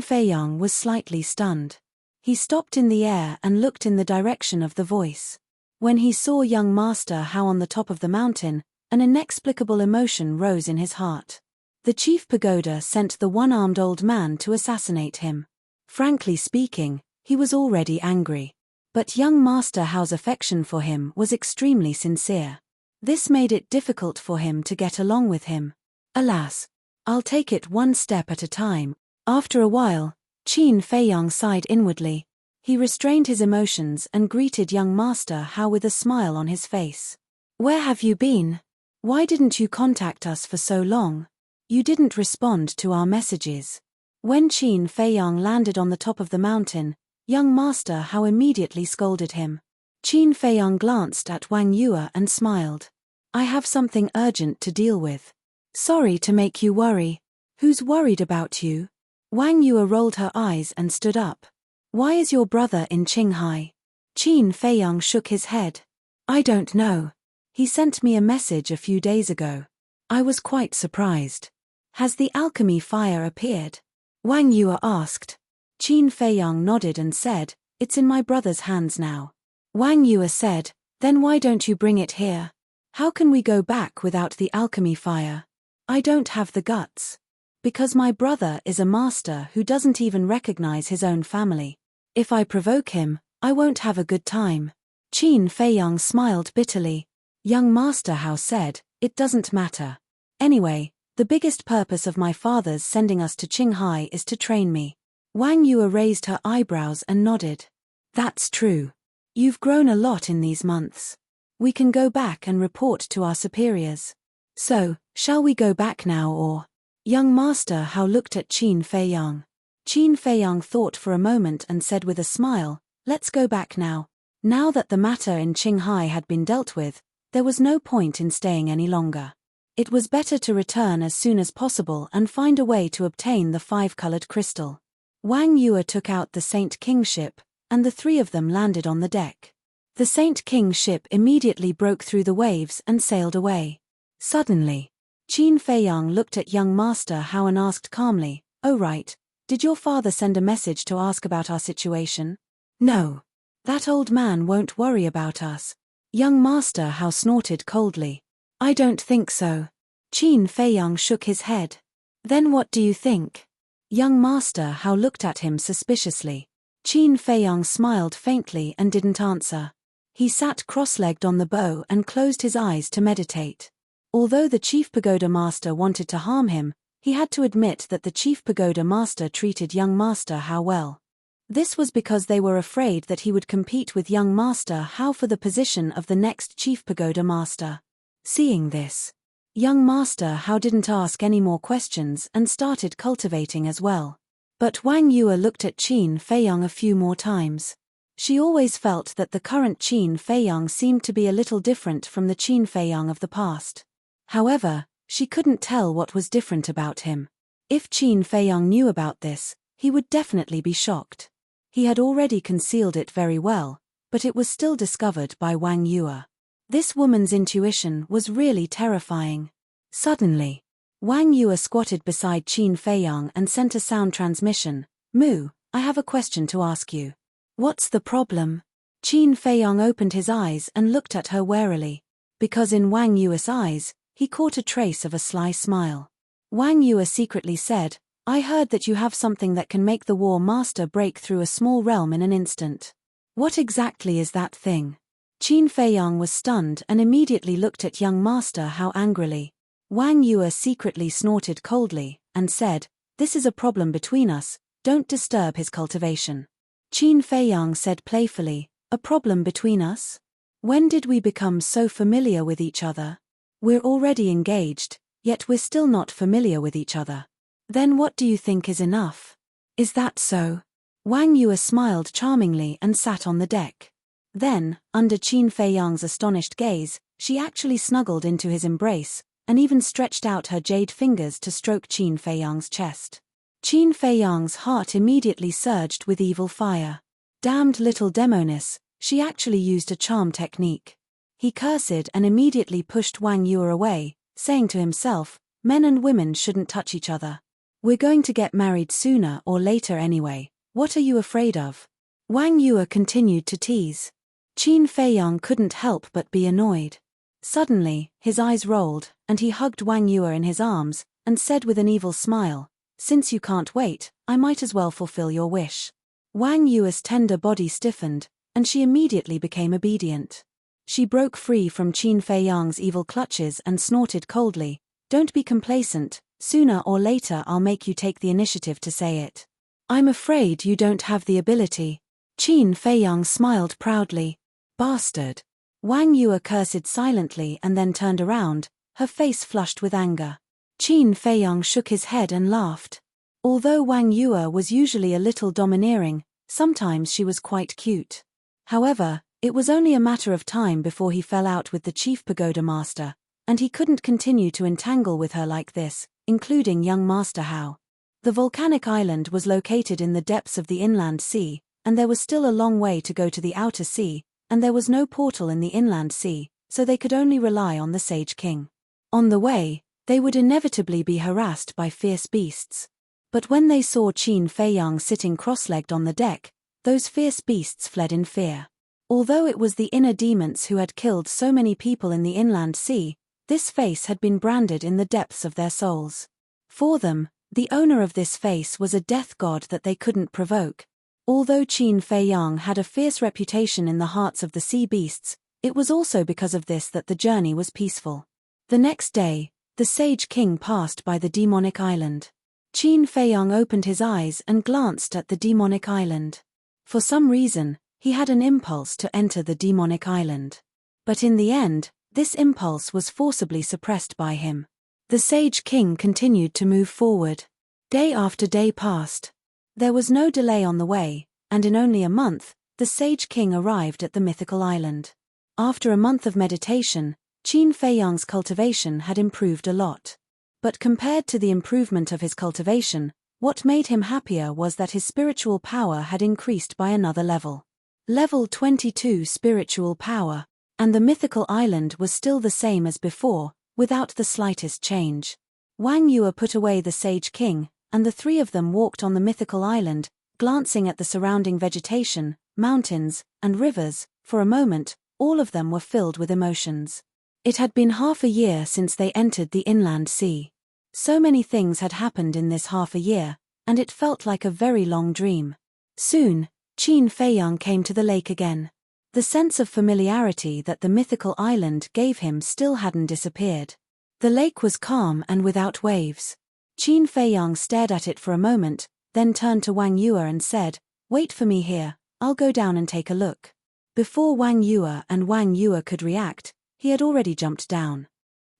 Feiyang was slightly stunned. He stopped in the air and looked in the direction of the voice. When he saw young Master Hao on the top of the mountain, an inexplicable emotion rose in his heart. The chief pagoda sent the one-armed old man to assassinate him. Frankly speaking, he was already angry. But young Master Hao's affection for him was extremely sincere. This made it difficult for him to get along with him. Alas, I'll take it one step at a time. After a while, Qin Feiyang sighed inwardly. He restrained his emotions and greeted young Master Hao with a smile on his face. Where have you been? Why didn't you contact us for so long? You didn't respond to our messages. When Qin Feiyang landed on the top of the mountain, young Master Hao immediately scolded him. Qin Feiyang glanced at Wang Yue and smiled. I have something urgent to deal with. Sorry to make you worry. Who's worried about you? Wang Yue rolled her eyes and stood up. Why is your brother in Qinghai? Qin Feiyang shook his head. I don't know. He sent me a message a few days ago. I was quite surprised. Has the alchemy fire appeared? Wang Yue asked. Qin Feiyang nodded and said, It's in my brother's hands now. Wang Yue said, Then why don't you bring it here? How can we go back without the alchemy fire? I don't have the guts. Because my brother is a master who doesn't even recognize his own family. If I provoke him, I won't have a good time. Qin Feiyang smiled bitterly. Young Master Hao said, it doesn't matter. Anyway, the biggest purpose of my father's sending us to Qinghai is to train me. Wang Yue raised her eyebrows and nodded. That's true. You've grown a lot in these months. We can go back and report to our superiors. So, shall we go back now or? Young Master Hao looked at Qin Feiyang. Qin Feiyang thought for a moment and said with a smile, let's go back now. Now that the matter in Qinghai had been dealt with, there was no point in staying any longer. It was better to return as soon as possible and find a way to obtain the 5-colored crystal. Wang Yue took out the Saint King ship, and the 3 of them landed on the deck. The Saint King ship immediately broke through the waves and sailed away. Suddenly, Qin Feiyang looked at young Master Hao and asked calmly, oh right, did your father send a message to ask about our situation? No. That old man won't worry about us. Young Master Hao snorted coldly. I don't think so. Qin Feiyang shook his head. Then what do you think? Young Master Hao looked at him suspiciously. Qin Feiyang smiled faintly and didn't answer. He sat cross-legged on the bow and closed his eyes to meditate. Although the Chief Pagoda Master wanted to harm him, he had to admit that the Chief Pagoda Master treated young Master Hao well. This was because they were afraid that he would compete with young Master Hao for the position of the next Chief Pagoda Master. Seeing this, young Master Hao didn't ask any more questions and started cultivating as well. But Wang Yue looked at Qin Feiyang a few more times. She always felt that the current Qin Feiyang seemed to be a little different from the Qin Feiyang of the past. However, she couldn't tell what was different about him. If Qin Feiyang knew about this, he would definitely be shocked. He had already concealed it very well, but it was still discovered by Wang Yue. This woman's intuition was really terrifying. Suddenly, Wang Yue squatted beside Qin Feiyang and sent a sound transmission. Mu, I have a question to ask you. What's the problem? Qin Feiyang opened his eyes and looked at her warily. Because in Wang Yue's eyes, he caught a trace of a sly smile. Wang Yue secretly said, I heard that you have something that can make the War Master break through a small realm in an instant. What exactly is that thing? Qin Feiyang was stunned and immediately looked at young Master Hao angrily. Wang Yue secretly snorted coldly, and said, this is a problem between us, don't disturb his cultivation. Qin Feiyang said playfully, a problem between us? When did we become so familiar with each other? We're already engaged, yet we're still not familiar with each other. Then what do you think is enough? Is that so? Wang Yue smiled charmingly and sat on the deck. Then, under Qin Feiyang's astonished gaze, she actually snuggled into his embrace, and even stretched out her jade fingers to stroke Qin Feiyang's chest. Qin Feiyang's heart immediately surged with evil fire. Damned little demoness, she actually used a charm technique. He cursed and immediately pushed Wang Yue away, saying to himself, men and women shouldn't touch each other. We're going to get married sooner or later anyway, what are you afraid of? Wang Yue continued to tease. Qin Feiyang couldn't help but be annoyed. Suddenly, his eyes rolled, and he hugged Wang Yue in his arms, and said with an evil smile, since you can't wait, I might as well fulfill your wish. Wang Yue's tender body stiffened, and she immediately became obedient. She broke free from Qin Feiyang's evil clutches and snorted coldly, don't be complacent, sooner or later I'll make you take the initiative to say it. I'm afraid you don't have the ability. Qin Feiyang smiled proudly. Bastard. Wang Yue cursed silently and then turned around, her face flushed with anger. Qin Feiyang shook his head and laughed. Although Wang Yue was usually a little domineering, sometimes she was quite cute. However, it was only a matter of time before he fell out with the Chief Pagoda Master, and he couldn't continue to entangle with her like this, including young Master Hao. The volcanic island was located in the depths of the inland sea, and there was still a long way to go to the outer sea, and there was no portal in the inland sea, so they could only rely on the Sage King. On the way, they would inevitably be harassed by fierce beasts. But when they saw Qin Feiyang sitting cross-legged on the deck, those fierce beasts fled in fear. Although it was the inner demons who had killed so many people in the inland sea, This face had been branded in the depths of their souls. For them, the owner of this face was a death god that they couldn't provoke. Although Qin Fei Yang had a fierce reputation in the hearts of the sea beasts, it was also because of this that the journey was peaceful. The next day, the sage king passed by the demonic island. Qin Fei Yang opened his eyes and glanced at the demonic island. For some reason, he had an impulse to enter the demonic island. But in the end, this impulse was forcibly suppressed by him. The sage king continued to move forward. Day after day passed. There was no delay on the way, and in only a month, the sage king arrived at the mythical island. After a month of meditation, Qin Fei Yang's cultivation had improved a lot. But compared to the improvement of his cultivation, what made him happier was that his spiritual power had increased by another level. Level 22 spiritual power, and the mythical island was still the same as before, without the slightest change. Wang Yue put away the sage king, and the three of them walked on the mythical island, glancing at the surrounding vegetation, mountains, and rivers. For a moment, all of them were filled with emotions. It had been half a year since they entered the inland sea. So many things had happened in this half a year, and it felt like a very long dream. Soon, Qin Fei Yang came to the lake again. The sense of familiarity that the mythical island gave him still hadn't disappeared. The lake was calm and without waves. Qin Fei Yang stared at it for a moment, then turned to Wang Yue and said, "Wait for me here, I'll go down and take a look." Before Wang Yue could react, he had already jumped down.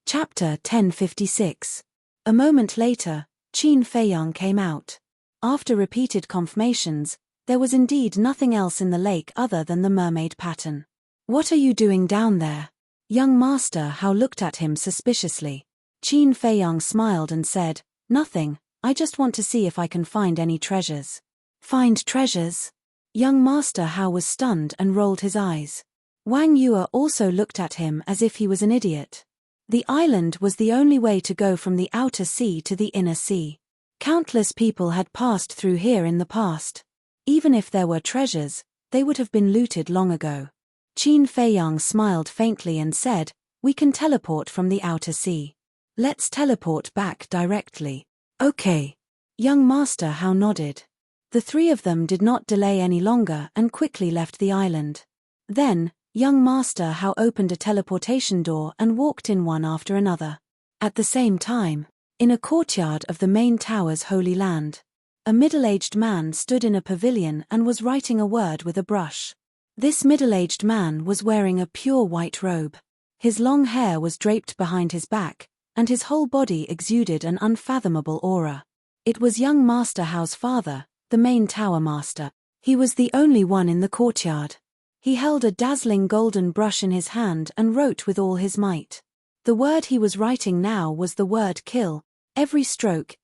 Chapter 1056. A moment later, Qin Fei Yang came out. After repeated confirmations, there was indeed nothing else in the lake other than the mermaid pattern. "What are you doing down there?" Young Master Hao looked at him suspiciously. Qin Fei Yang smiled and said, "Nothing, I just want to see if I can find any treasures." "Find treasures?" Young Master Hao was stunned and rolled his eyes. Wang Yue also looked at him as if he was an idiot. The island was the only way to go from the outer sea to the inner sea. Countless people had passed through here in the past. Even if there were treasures, they would have been looted long ago. Qin Fei Yang smiled faintly and said, "We can teleport from the outer sea. Let's teleport back directly." "Okay." Young Master Hao nodded. The three of them did not delay any longer and quickly left the island. Then, Young Master Hao opened a teleportation door and walked in one after another. At the same time, in a courtyard of the main tower's holy land, a middle-aged man stood in a pavilion and was writing a word with a brush. This middle-aged man was wearing a pure white robe. His long hair was draped behind his back, and his whole body exuded an unfathomable aura. It was young Master Hao's father, the main tower master. He was the only one in the courtyard. He held a dazzling golden brush in his hand and wrote with all his might. The word he was writing now was the word kill. Every stroke,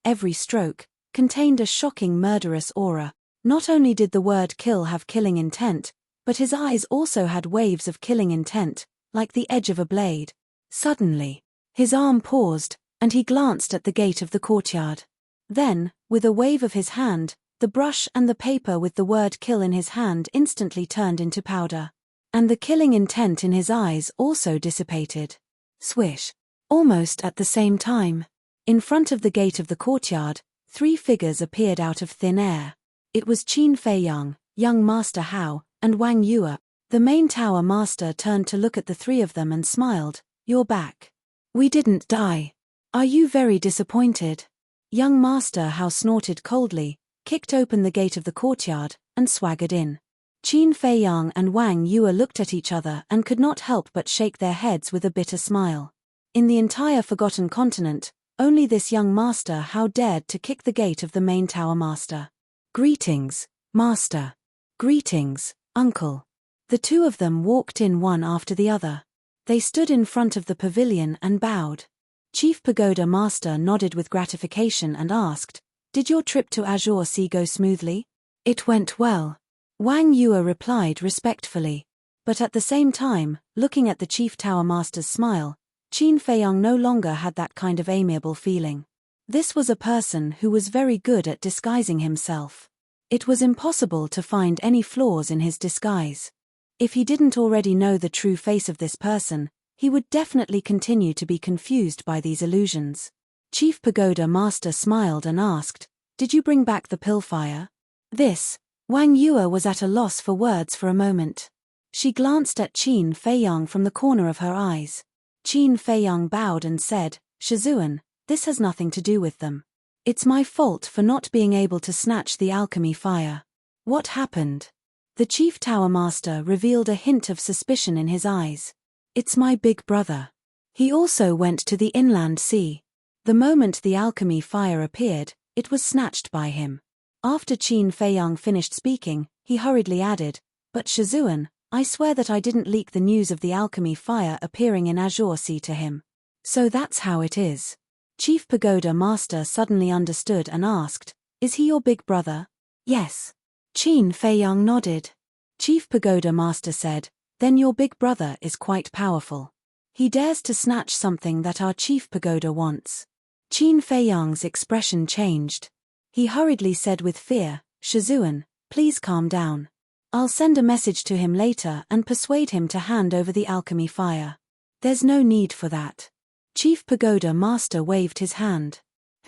contained a shocking murderous aura. Not only did the word kill have killing intent, but his eyes also had waves of killing intent, like the edge of a blade. Suddenly, his arm paused, and he glanced at the gate of the courtyard. Then, with a wave of his hand, the brush and the paper with the word kill in his hand instantly turned into powder. And the killing intent in his eyes also dissipated. Swish. Almost at the same time, in front of the gate of the courtyard, three figures appeared out of thin air. It was Qin Fei Yang, young Master Hao, and Wang Yue. The main tower master turned to look at the three of them and smiled. "You're back. We didn't die. Are you very disappointed?" Young Master Hao snorted coldly, kicked open the gate of the courtyard, and swaggered in. Qin Fei Yang and Wang Yue looked at each other and could not help but shake their heads with a bitter smile. In the entire Forgotten Continent, only this young Master Hao dared to kick the gate of the main tower master. "Greetings, Master." "Greetings, Uncle." The two of them walked in one after the other. They stood in front of the pavilion and bowed. Chief Pagoda Master nodded with gratification and asked, "Did your trip to Azure Sea go smoothly?" "It went well," Wang Yue replied respectfully. But at the same time, looking at the Chief Tower Master's smile, Qin Fei Yang no longer had that kind of amiable feeling. This was a person who was very good at disguising himself. It was impossible to find any flaws in his disguise. If he didn't already know the true face of this person, he would definitely continue to be confused by these illusions. Chief Pagoda Master smiled and asked, "Did you bring back the Pillfire?" This, Wang Yue was at a loss for words for a moment. She glanced at Qin Feiyang from the corner of her eyes. Qin Feiyang bowed and said, "Shizuan, this has nothing to do with them. It's my fault for not being able to snatch the alchemy fire." "What happened?" The Chief Tower Master revealed a hint of suspicion in his eyes. "It's my big brother. He also went to the inland sea. The moment the alchemy fire appeared, it was snatched by him." After Qin Feiyang finished speaking, he hurriedly added, "But Shizuan, I swear that I didn't leak the news of the alchemy fire appearing in Azure Sea to him." "So that's how it is." Chief Pagoda Master suddenly understood and asked, "Is he your big brother?" "Yes." Qin Feiyang nodded. Chief Pagoda Master said, "Then your big brother is quite powerful. He dares to snatch something that our Chief Pagoda wants." Qin Feiyang's expression changed. He hurriedly said with fear, "Shizuan, please calm down. I'll send a message to him later and persuade him to hand over the alchemy fire." "There's no need for that." Chief Pagoda Master waved his hand.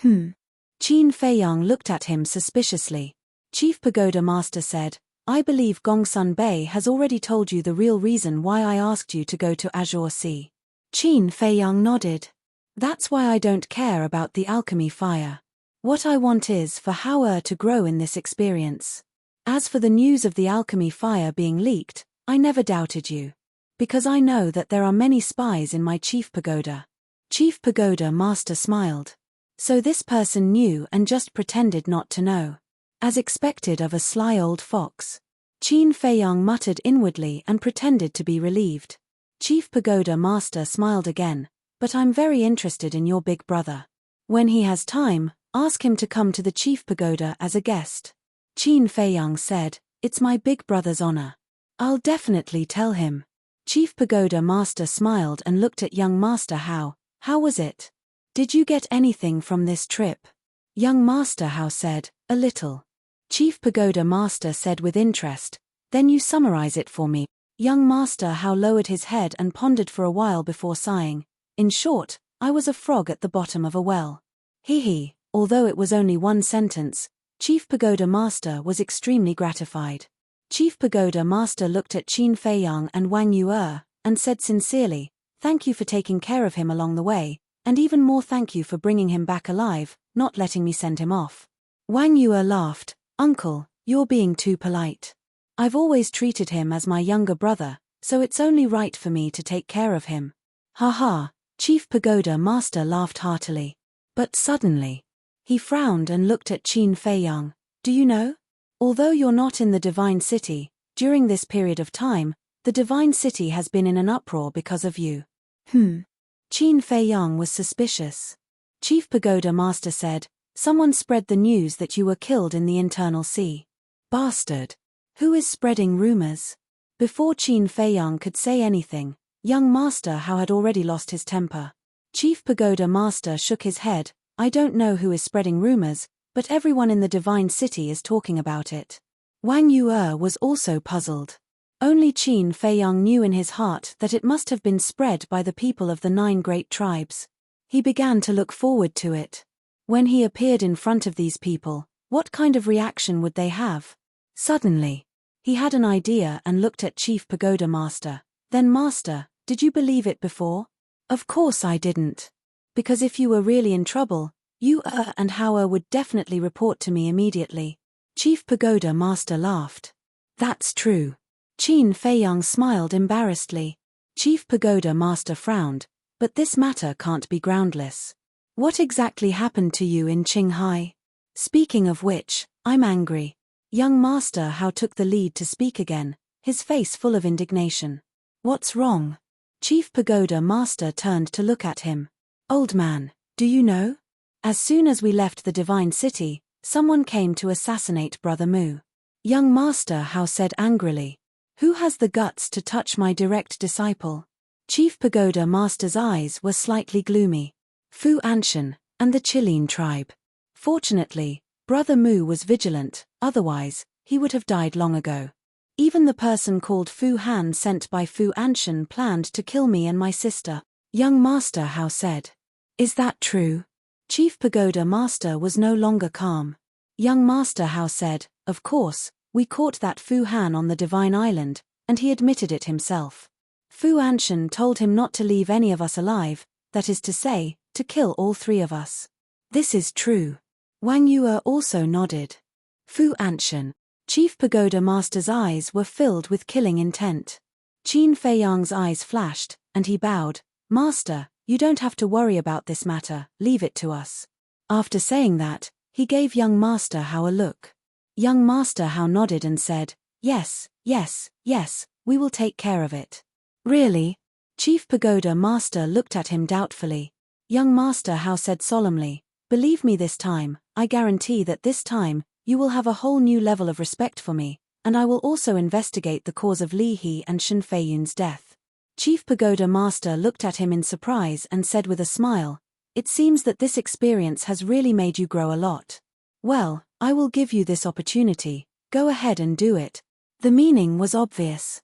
Qin Feiyang looked at him suspiciously. Chief Pagoda Master said, "I believe Gongsun Bey has already told you the real reason why I asked you to go to Azure Sea." Qin Feiyang nodded. "That's why I don't care about the alchemy fire. What I want is for Hao to grow in this experience. As for the news of the alchemy fire being leaked, I never doubted you. Because I know that there are many spies in my Chief Pagoda." Chief Pagoda Master smiled. So this person knew and just pretended not to know. As expected of a sly old fox. Qin Feiyang muttered inwardly and pretended to be relieved. Chief Pagoda Master smiled again, "But I'm very interested in your big brother. When he has time, ask him to come to the Chief Pagoda as a guest." Qin Feiyang said, "It's my big brother's honor. I'll definitely tell him." Chief Pagoda Master smiled and looked at young Master Hao. "How was it? Did you get anything from this trip?" Young Master Hao said, "A little." Chief Pagoda Master said with interest, "Then you summarize it for me." Young Master Hao lowered his head and pondered for a while before sighing. "In short, I was a frog at the bottom of a well." He. Although it was only one sentence, Chief Pagoda Master was extremely gratified. Chief Pagoda Master looked at Qin Feiyang and Wang Yue, and said sincerely, "Thank you for taking care of him along the way, and even more thank you for bringing him back alive, not letting me send him off." Wang Yue laughed, "Uncle, you're being too polite. I've always treated him as my younger brother, so it's only right for me to take care of him." "Ha." Chief Pagoda Master laughed heartily. But suddenly, he frowned and looked at Qin Feiyang. "Do you know? Although you're not in the Divine City, during this period of time, the Divine City has been in an uproar because of you." Qin Feiyang was suspicious. Chief Pagoda Master said, "Someone spread the news that you were killed in the internal sea." "Bastard! Who is spreading rumors?" Before Qin Feiyang could say anything, young Master Hao had already lost his temper. Chief Pagoda Master shook his head. "I don't know who is spreading rumors, but everyone in the Divine City is talking about it." Wang Yue was also puzzled. Only Qin Feiyang knew in his heart that it must have been spread by the people of the 9 great tribes. He began to look forward to it. When he appeared in front of these people, what kind of reaction would they have? Suddenly, he had an idea and looked at Chief Pagoda Master. "Then Master, did you believe it before?" "Of course I didn't. Because if you were really in trouble, you and Hao would definitely report to me immediately." Chief Pagoda Master laughed. "That's true." Qin Feiyang smiled embarrassedly. Chief Pagoda Master frowned, "But this matter can't be groundless. What exactly happened to you in Qinghai? Speaking of which, I'm angry." Young Master Hao took the lead to speak again, his face full of indignation. "What's wrong?" Chief Pagoda Master turned to look at him. "Old man, do you know? As soon as we left the Divine City, someone came to assassinate Brother Mu." Young Master Hao said angrily, "Who has the guts to touch my direct disciple?" Chief Pagoda Master's eyes were slightly gloomy. "Fu Anshan, and the Qilin tribe. Fortunately, Brother Mu was vigilant, otherwise, he would have died long ago." Even the person called Fu Han sent by Fu Anshan planned to kill me and my sister. Young Master Hao said. Is that true? Chief Pagoda Master was no longer calm. Young Master Hao said, of course, we caught that Fu Han on the Divine Island, and he admitted it himself. Fu Anshan told him not to leave any of us alive, that is to say, to kill all three of us. This is true. Wang Yue also nodded. Fu Anshan. Chief Pagoda Master's eyes were filled with killing intent. Qin Feiyang's eyes flashed, and he bowed. Master, you don't have to worry about this matter, leave it to us. After saying that, he gave young Master Hao a look. Young Master Hao nodded and said, yes, yes, yes, we will take care of it. Really? Chief Pagoda Master looked at him doubtfully. Young Master Hao said solemnly, believe me this time, I guarantee that this time, you will have a whole new level of respect for me, and I will also investigate the cause of Li He and Shen Feiyun's death. Chief Pagoda Master looked at him in surprise and said with a smile, it seems that this experience has really made you grow a lot. Well, I will give you this opportunity, go ahead and do it. The meaning was obvious.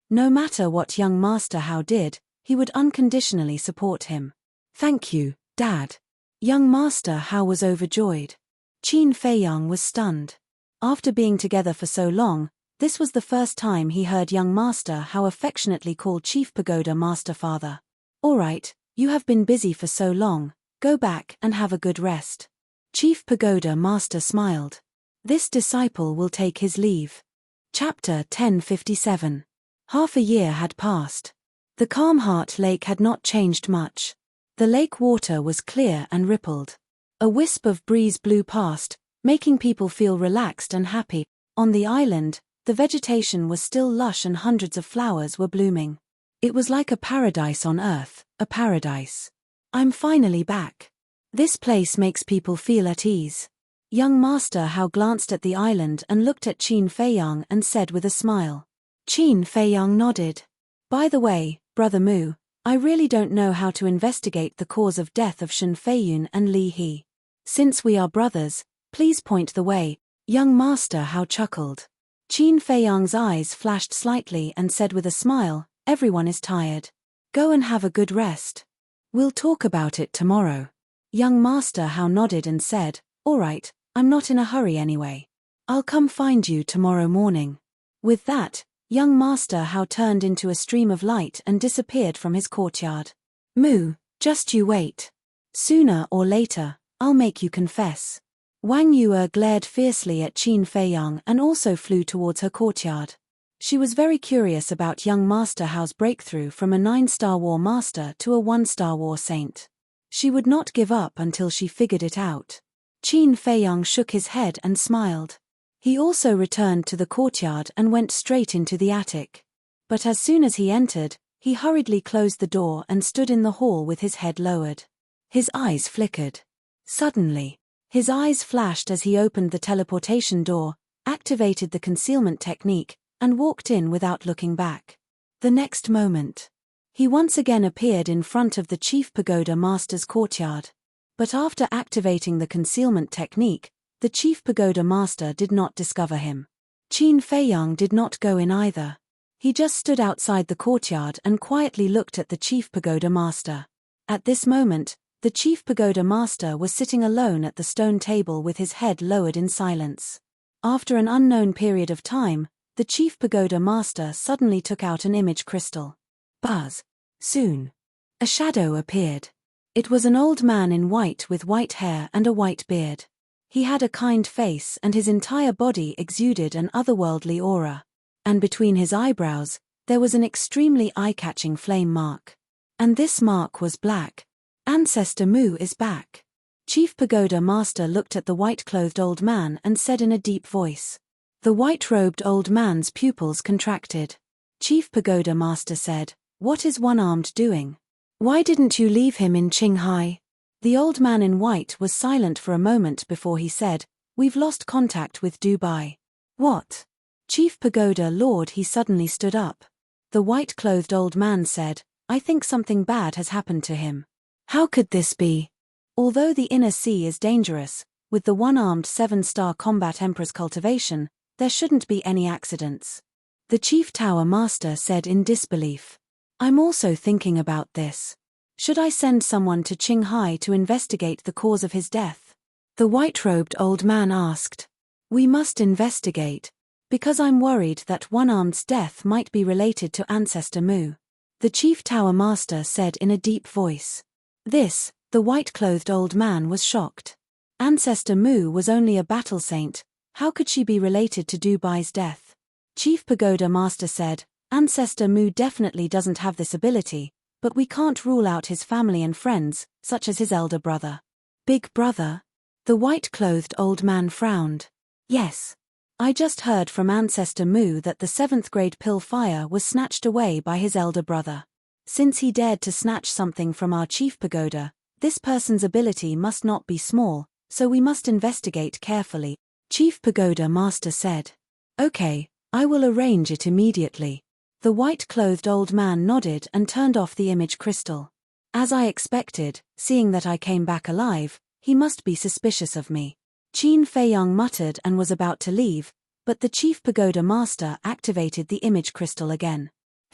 No matter what young Master Hao did, he would unconditionally support him. Thank you, Dad. Young Master Hao was overjoyed. Qin Feiyang was stunned. After being together for so long, this was the first time he heard young Master Hao affectionately call Chief Pagoda Master father. All right, you have been busy for so long, go back and have a good rest. Chief Pagoda Master smiled. This disciple will take his leave. Chapter 1057. Half a year had passed. The Calm Heart Lake had not changed much. The lake water was clear and rippled. A wisp of breeze blew past, making people feel relaxed and happy. On the island, the vegetation was still lush and hundreds of flowers were blooming. It was like a paradise on earth, a paradise. I'm finally back. This place makes people feel at ease. Young Master Hao glanced at the island and looked at Qin Feiyang and said with a smile. Qin Feiyang nodded. By the way, Brother Mu, I really don't know how to investigate the cause of death of Shen Feiyun and Li He. Since we are brothers, please point the way. Young Master Hao chuckled. Qin Feiyang's eyes flashed slightly and said with a smile, everyone is tired. Go and have a good rest. We'll talk about it tomorrow. Young Master Hao nodded and said, all right, I'm not in a hurry anyway. I'll come find you tomorrow morning. With that, young Master Hao turned into a stream of light and disappeared from his courtyard. Mu, just you wait. Sooner or later, I'll make you confess. Wang Yue glared fiercely at Qin Feiyang and also flew towards her courtyard. She was very curious about young Master Hao's breakthrough from a 9-star war master to a 1-star war saint. She would not give up until she figured it out. Qin Feiyang shook his head and smiled. He also returned to the courtyard and went straight into the attic. But as soon as he entered, he hurriedly closed the door and stood in the hall with his head lowered. His eyes flickered. Suddenly, his eyes flashed as he opened the teleportation door, activated the concealment technique, and walked in without looking back. The next moment, he once again appeared in front of the Chief Pagoda Master's courtyard. But after activating the concealment technique, the Chief Pagoda Master did not discover him. Qin Feiyang did not go in either. He just stood outside the courtyard and quietly looked at the Chief Pagoda Master. At this moment, the Chief Pagoda Master was sitting alone at the stone table with his head lowered in silence. After an unknown period of time, the Chief Pagoda Master suddenly took out an image crystal. Buzz. Soon. A shadow appeared. It was an old man in white with white hair and a white beard. He had a kind face and his entire body exuded an otherworldly aura. And between his eyebrows, there was an extremely eye-catching flame mark. And this mark was black. Ancestor Mu is back. Chief Pagoda Master looked at the white-clothed old man and said in a deep voice. The white-robed old man's pupils contracted. Chief Pagoda Master said, "What is One-Armed doing? Why didn't you leave him in Qinghai?" The old man in white was silent for a moment before he said, "We've lost contact with Dubai." What? Chief Pagoda Lord, he suddenly stood up. The white-clothed old man said, "I think something bad has happened to him." How could this be? Although the inner sea is dangerous, with the one-armed 7-star combat emperor's cultivation, there shouldn't be any accidents. The Chief Tower Master said in disbelief. I'm also thinking about this. Should I send someone to Qinghai to investigate the cause of his death? The white-robed old man asked. We must investigate, because I'm worried that One-Armed's death might be related to Ancestor Mu. The Chief Tower Master said in a deep voice. The white-clothed old man was shocked. Ancestor Mu was only a battle saint, how could she be related to Dubai's death? Chief Pagoda Master said, Ancestor Mu definitely doesn't have this ability, but we can't rule out his family and friends, such as his elder brother. Big brother? The white-clothed old man frowned. Yes. I just heard from Ancestor Mu that the 7th grade pill fire was snatched away by his elder brother. Since he dared to snatch something from our Chief Pagoda, this person's ability must not be small, so we must investigate carefully, Chief Pagoda Master said. Okay, I will arrange it immediately. The white-clothed old man nodded and turned off the image crystal. As I expected, seeing that I came back alive, he must be suspicious of me. Qin Feiyang muttered and was about to leave, but the Chief Pagoda Master activated the image crystal again.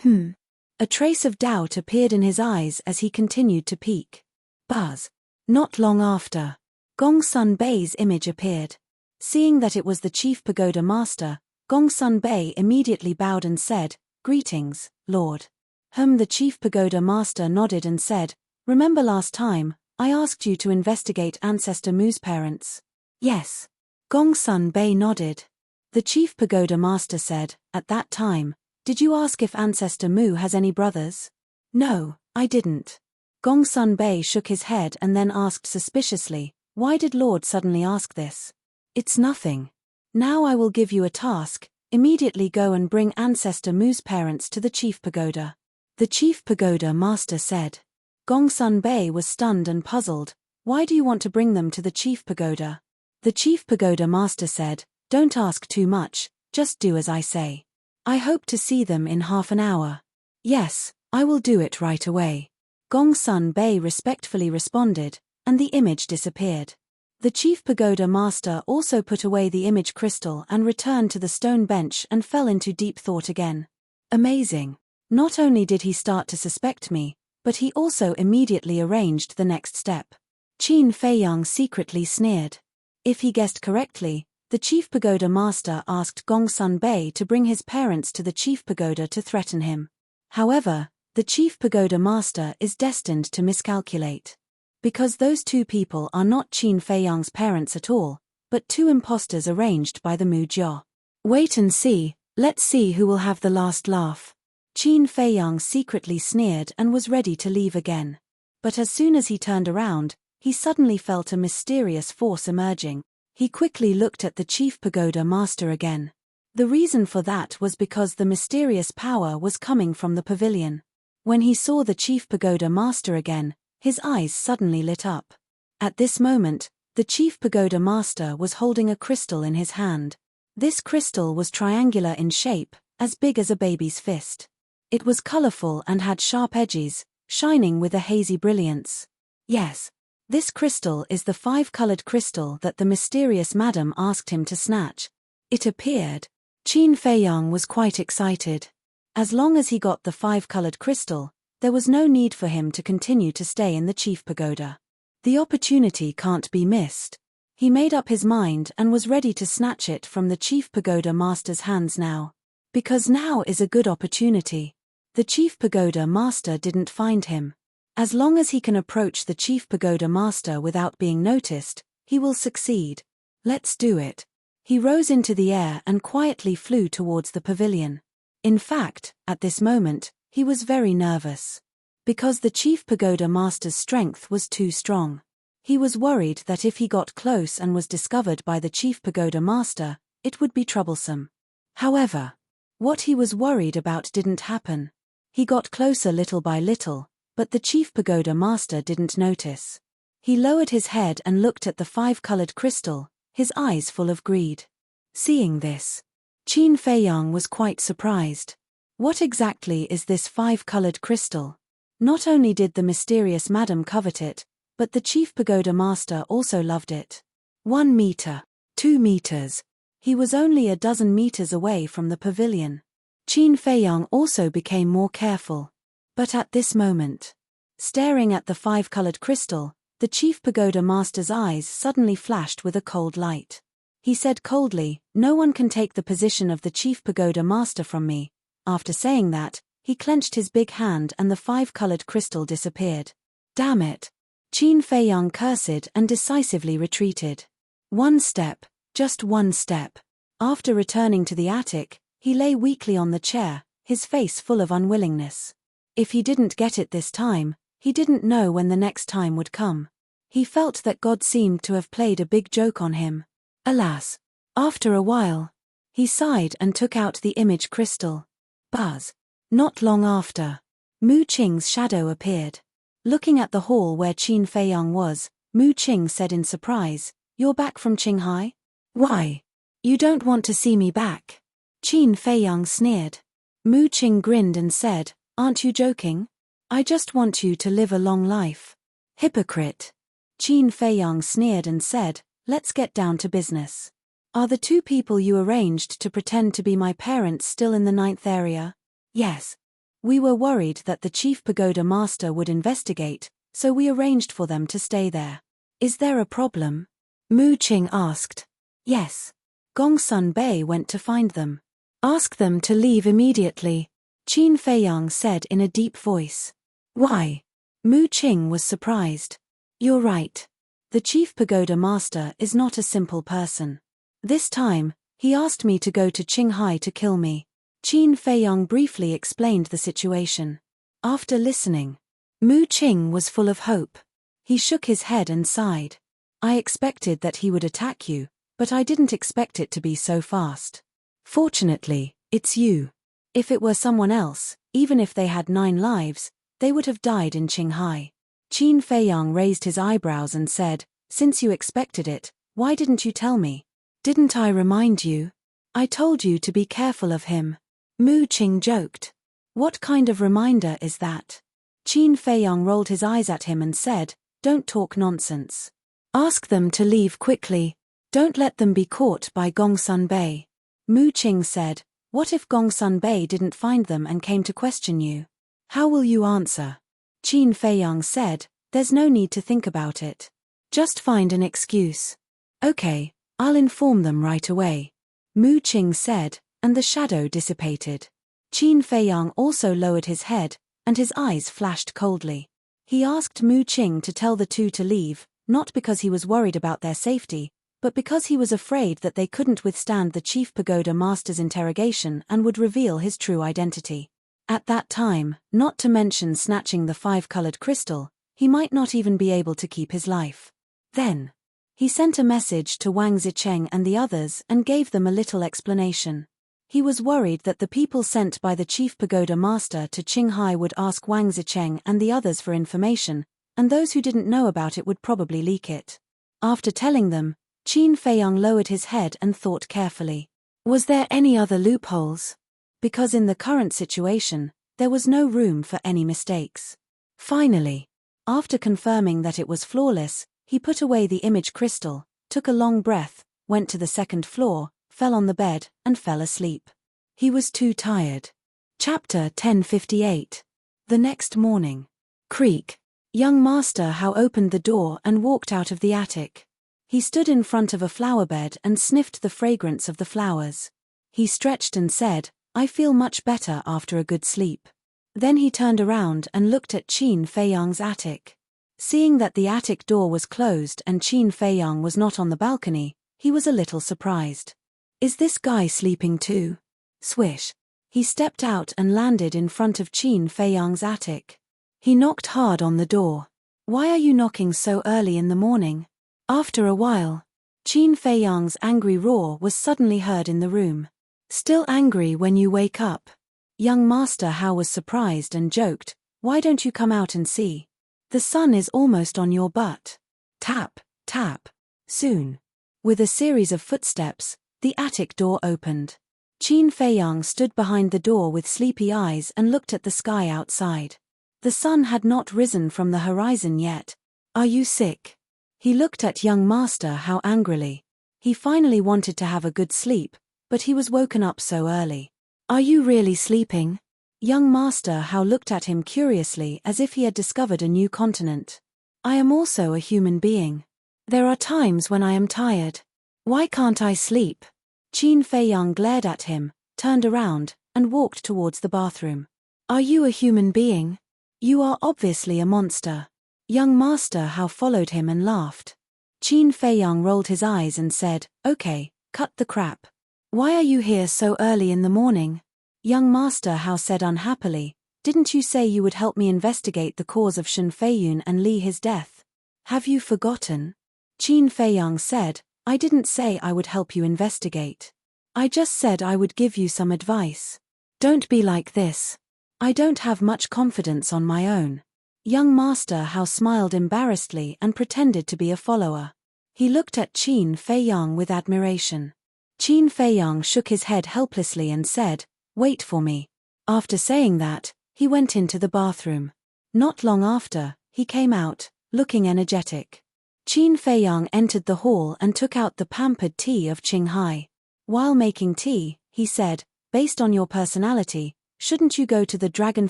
A trace of doubt appeared in his eyes as he continued to peek. Buzz. Not long after, Gongsun Bei's image appeared. Seeing that it was the Chief Pagoda Master, Gongsun Bei immediately bowed and said, Greetings, Lord. The Chief Pagoda Master nodded and said, Remember last time, I asked you to investigate Ancestor Mu's parents? Yes. Gongsun Bei nodded. The Chief Pagoda Master said, At that time, did you ask if Ancestor Mu has any brothers? No, I didn't. Gongsun Bei shook his head and then asked suspiciously, Why did Lord suddenly ask this? It's nothing. Now I will give you a task, immediately go and bring Ancestor Mu's parents to the Chief Pagoda. The Chief Pagoda Master said. Gongsun Bei was stunned and puzzled, Why do you want to bring them to the Chief Pagoda? The Chief Pagoda Master said, Don't ask too much, just do as I say. I hope to see them in half an hour. Yes, I will do it right away. Gongsun Bei respectfully responded, and the image disappeared. The Chief Pagoda Master also put away the image crystal and returned to the stone bench and fell into deep thought again. Amazing. Not only did he start to suspect me, but he also immediately arranged the next step. Qin Feiyang secretly sneered. If he guessed correctly, the Chief Pagoda Master asked Gongsun Bei to bring his parents to the Chief Pagoda to threaten him. However, the Chief Pagoda Master is destined to miscalculate. Because those two people are not Qin Feiyang's parents at all, but two imposters arranged by the Mu Jiao. Wait and see, let's see who will have the last laugh. Qin Feiyang secretly sneered and was ready to leave again. But as soon as he turned around, he suddenly felt a mysterious force emerging. He quickly looked at the Chief Pagoda Master again. The reason for that was because the mysterious power was coming from the pavilion. When he saw the Chief Pagoda Master again, his eyes suddenly lit up. At this moment, the Chief Pagoda Master was holding a crystal in his hand. This crystal was triangular in shape, as big as a baby's fist. It was colorful and had sharp edges, shining with a hazy brilliance. Yes, this crystal is the 5-colored crystal that the mysterious madam asked him to snatch. It appeared. Qin Feiyang was quite excited. As long as he got the 5-colored crystal, there was no need for him to continue to stay in the Chief Pagoda. The opportunity can't be missed. He made up his mind and was ready to snatch it from the Chief Pagoda Master's hands now. Because now is a good opportunity. The Chief Pagoda Master didn't find him. As long as he can approach the Chief Pagoda Master without being noticed, he will succeed. Let's do it. He rose into the air and quietly flew towards the pavilion. In fact, at this moment, he was very nervous. Because the Chief Pagoda Master's strength was too strong. He was worried that if he got close and was discovered by the Chief Pagoda Master, it would be troublesome. However, what he was worried about didn't happen. He got closer little by little, but the Chief Pagoda Master didn't notice. He lowered his head and looked at the 5-colored crystal, his eyes full of greed. Seeing this, Qin Feiyang was quite surprised. What exactly is this 5-colored crystal? Not only did the mysterious madam covet it, but the Chief Pagoda Master also loved it. 1 meter, 2 meters. He was only a dozen meters away from the pavilion. Qin Feiyang also became more careful. But at this moment, staring at the five-colored crystal, the chief pagoda master's eyes suddenly flashed with a cold light. He said coldly, "No one can take the position of the chief pagoda master from me." After saying that, he clenched his big hand and the five-colored crystal disappeared. Damn it! Qin Feiyang cursed and decisively retreated. One step, just one step. After returning to the attic, he lay weakly on the chair, his face full of unwillingness. If he didn't get it this time, he didn't know when the next time would come. He felt that God seemed to have played a big joke on him. Alas! After a while, he sighed and took out the image crystal. Buzz! Not long after, Mu Qing's shadow appeared. Looking at the hall where Qin Feiyang was, Mu Qing said in surprise, "You're back from Qinghai? Why? You don't want to see me back?" Qin Feiyang sneered. Mu Qing grinned and said, "Aren't you joking? I just want you to live a long life." Hypocrite. Qin Feiyang sneered and said, "Let's get down to business. Are the two people you arranged to pretend to be my parents still in the 9th area?" "Yes. We were worried that the chief pagoda master would investigate, so we arranged for them to stay there." "Is there a problem?" Mu Qing asked. "Yes. Gongsun Bei went to find them. Ask them to leave immediately," Qin Feiyang said in a deep voice. "Why?" Mu Qing was surprised. "You're right. The chief pagoda master is not a simple person. This time, he asked me to go to Qinghai to kill me." Qin Feiyang briefly explained the situation. After listening, Mu Qing was full of hope. He shook his head and sighed. "I expected that he would attack you, but I didn't expect it to be so fast. Fortunately, it's you. If it were someone else, even if they had 9 lives, they would have died in Qinghai." Qin Feiyang raised his eyebrows and said, "Since you expected it, why didn't you tell me? Didn't I remind you? I told you to be careful of him." Mu Qing joked. "What kind of reminder is that?" Qin Feiyang rolled his eyes at him and said, "Don't talk nonsense. Ask them to leave quickly. Don't let them be caught by Gongsun Bei." Mu Qing said, "What if Gongsun Bei didn't find them and came to question you? How will you answer?" Qin Feiyang said, "There's no need to think about it. Just find an excuse." "Okay, I'll inform them right away," Mu Qing said, and the shadow dissipated. Qin Feiyang also lowered his head, and his eyes flashed coldly. He asked Mu Qing to tell the two to leave, not because he was worried about their safety, but because he was afraid that they couldn't withstand the chief pagoda master's interrogation and would reveal his true identity. At that time, not to mention snatching the 5-colored crystal, he might not even be able to keep his life. Then, he sent a message to Wang Zicheng and the others and gave them a little explanation. He was worried that the people sent by the chief pagoda master to Qinghai would ask Wang Zicheng and the others for information, and those who didn't know about it would probably leak it. After telling them, Qin Feiyang lowered his head and thought carefully. Was there any other loopholes? Because in the current situation, there was no room for any mistakes. Finally, after confirming that it was flawless, he put away the image crystal, took a long breath, went to the 2nd floor, fell on the bed, and fell asleep. He was too tired. Chapter 1058. The next morning. Creak. Young Master Hao opened the door and walked out of the attic. He stood in front of a flower bed and sniffed the fragrance of the flowers. He stretched and said, "I feel much better after a good sleep." Then he turned around and looked at Qin Feiyang's attic. Seeing that the attic door was closed and Qin Feiyang was not on the balcony, he was a little surprised. "Is this guy sleeping too?" Swish. He stepped out and landed in front of Qin Feiyang's attic. He knocked hard on the door. "Why are you knocking so early in the morning?" After a while, Qin Feiyang's angry roar was suddenly heard in the room. "Still angry when you wake up?" Young Master Hao was surprised and joked, "Why don't you come out and see? The sun is almost on your butt." Tap, tap. Soon, with a series of footsteps, the attic door opened. Qin Feiyang stood behind the door with sleepy eyes and looked at the sky outside. The sun had not risen from the horizon yet. "Are you sick?" He looked at young Master Hao angrily. He finally wanted to have a good sleep, but he was woken up so early. Are you really sleeping? Young Master Hao looked at him curiously as if he had discovered a new continent. I am also a human being. There are times when I am tired. Why can't I sleep? Qin Feiyang glared at him, turned around, and walked towards the bathroom. Are you a human being? You are obviously a monster. Young Master Hao followed him and laughed. Qin Feiyang rolled his eyes and said, Okay, cut the crap. Why are you here so early in the morning? Young Master Hao said unhappily, Didn't you say you would help me investigate the cause of Shen Feiyun and Li his death? Have you forgotten? Qin Feiyang said, I didn't say I would help you investigate. I just said I would give you some advice. Don't be like this. I don't have much confidence on my own. Young Master Hao smiled embarrassedly and pretended to be a follower. He looked at Qin Feiyang with admiration. Qin Feiyang shook his head helplessly and said, Wait for me. After saying that, he went into the bathroom. Not long after, he came out, looking energetic. Qin Feiyang entered the hall and took out the pampered tea of Qinghai. While making tea, he said, Based on your personality, shouldn't you go to the Dragon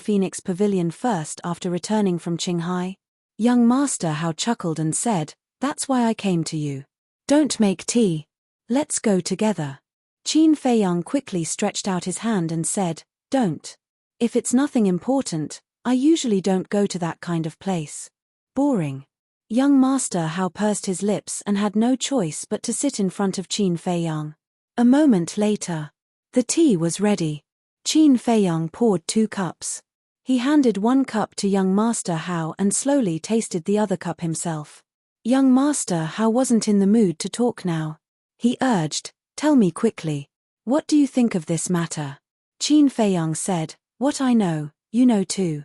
Phoenix Pavilion first after returning from Qinghai? Young Master Hao chuckled and said, That's why I came to you. Don't make tea. Let's go together. Qin Feiyang quickly stretched out his hand and said, Don't. If it's nothing important, I usually don't go to that kind of place. Boring. Young Master Hao pursed his lips and had no choice but to sit in front of Qin Feiyang. A moment later, the tea was ready. Qin Feiyang poured 2 cups. He handed 1 cup to young Master Hao and slowly tasted the other cup himself. Young Master Hao wasn't in the mood to talk now. He urged, Tell me quickly. What do you think of this matter? Qin Feiyang said, What I know, you know too.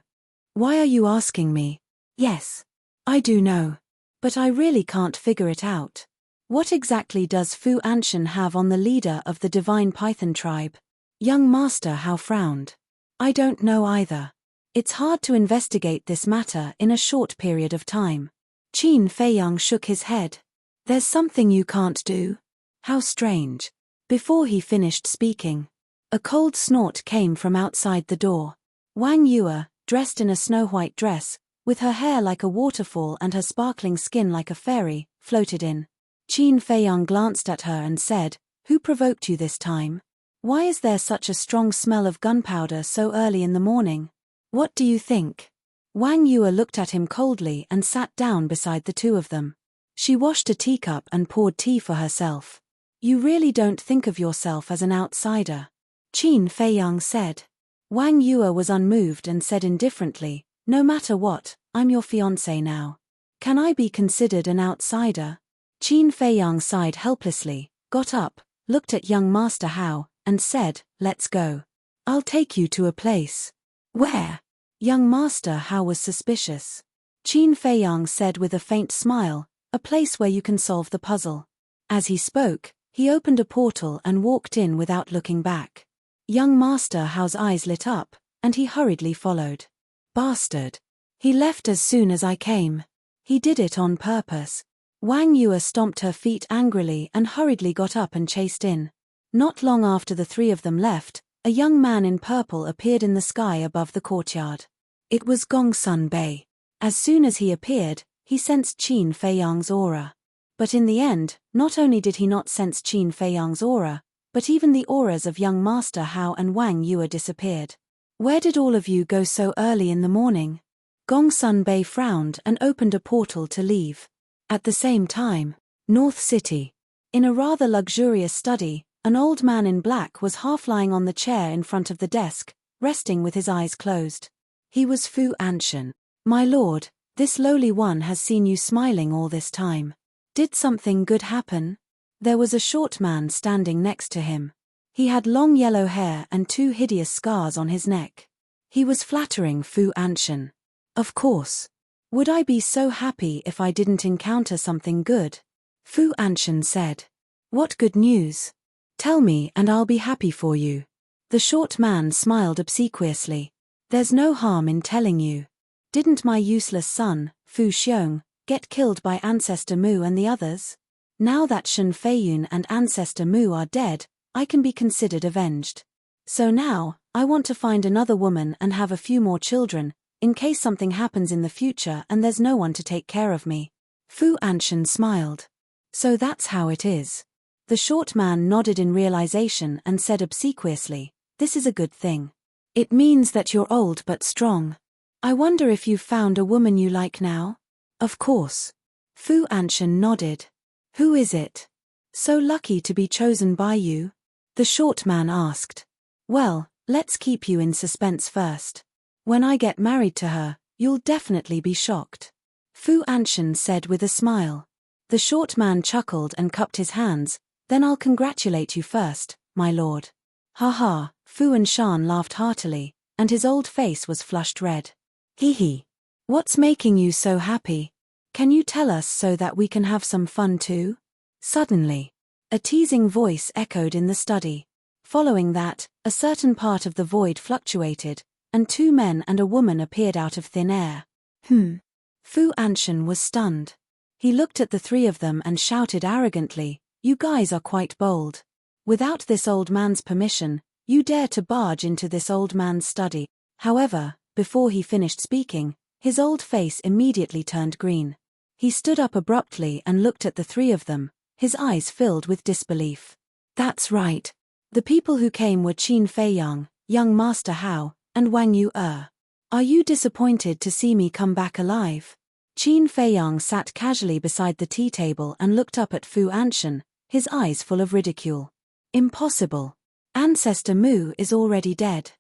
Why are you asking me? Yes. I do know. But I really can't figure it out. What exactly does Fu Anshan have on the leader of the divine Python tribe? Young Master Hao frowned. I don't know either. It's hard to investigate this matter in a short period of time. Qin Feiyang shook his head. There's something you can't do? How strange. Before he finished speaking, a cold snort came from outside the door. Wang Yue, dressed in a snow-white dress, with her hair like a waterfall and her sparkling skin like a fairy, floated in. Qin Feiyang glanced at her and said, Who provoked you this time? Why is there such a strong smell of gunpowder so early in the morning? What do you think? Wang Yue looked at him coldly and sat down beside the two of them. She washed a teacup and poured tea for herself. You really don't think of yourself as an outsider? Qin Feiyang said. Wang Yue was unmoved and said indifferently, No matter what, I'm your fiancé now. Can I be considered an outsider? Qin Feiyang sighed helplessly, got up, looked at young Master Hao, and said, Let's go. I'll take you to a place. Where? Young Master Hao was suspicious. Qin Feiyang said with a faint smile, A place where you can solve the puzzle. As he spoke, he opened a portal and walked in without looking back. Young Master Hao's eyes lit up, and he hurriedly followed. Bastard. He left as soon as I came. He did it on purpose. Wang Yue stomped her feet angrily and hurriedly got up and chased in. Not long after the 3 of them left, a young man in purple appeared in the sky above the courtyard. It was Gongsun Bei. As soon as he appeared, he sensed Qin Feiyang's aura. But in the end, not only did he not sense Qin Feiyang's aura, but even the auras of young Master Hao and Wang Yue disappeared. Where did all of you go so early in the morning? Gongsun Bei frowned and opened a portal to leave. At the same time, North City. In a rather luxurious study, an old man in black was half lying on the chair in front of the desk, resting with his eyes closed. He was Fu Anshan. My lord, this lowly one has seen you smiling all this time. Did something good happen? There was a short man standing next to him. He had long yellow hair and 2 hideous scars on his neck. He was flattering Fu Anshan. Of course. Would I be so happy if I didn't encounter something good? Fu Anshan said. What good news? Tell me and I'll be happy for you. The short man smiled obsequiously. There's no harm in telling you. Didn't my useless son, Fu Xiong, get killed by Ancestor Mu and the others? Now that Shen Feiyun and Ancestor Mu are dead, I can be considered avenged. So now, I want to find another woman and have a few more children, in case something happens in the future and there's no one to take care of me. Fu Anshan smiled. So that's how it is. The short man nodded in realization and said obsequiously, this is a good thing. It means that you're old but strong. I wonder if you've found a woman you like now? Of course. Fu Anshan nodded. Who is it? So lucky to be chosen by you? The short man asked. Well, let's keep you in suspense first. When I get married to her, you'll definitely be shocked. Fu Anshan said with a smile. The short man chuckled and cupped his hands. Then I'll congratulate you first, my lord. Ha ha, Fu Anshan laughed heartily, and his old face was flushed red. Hee hee. What's making you so happy? Can you tell us so that we can have some fun too? Suddenly, a teasing voice echoed in the study. Following that, a certain part of the void fluctuated, and 2 men and a woman appeared out of thin air. Fu Anshan was stunned. He looked at the 3 of them and shouted arrogantly, you guys are quite bold. Without this old man's permission, you dare to barge into this old man's study. However, before he finished speaking, his old face immediately turned green. He stood up abruptly and looked at the 3 of them, his eyes filled with disbelief. That's right. The people who came were Qin Feiyang, young Master Hao, and Wang Yu. Are you disappointed to see me come back alive? Qin Feiyang sat casually beside the tea table and looked up at Fu Anshan, his eyes full of ridicule. Impossible. Ancestor Mu is already dead.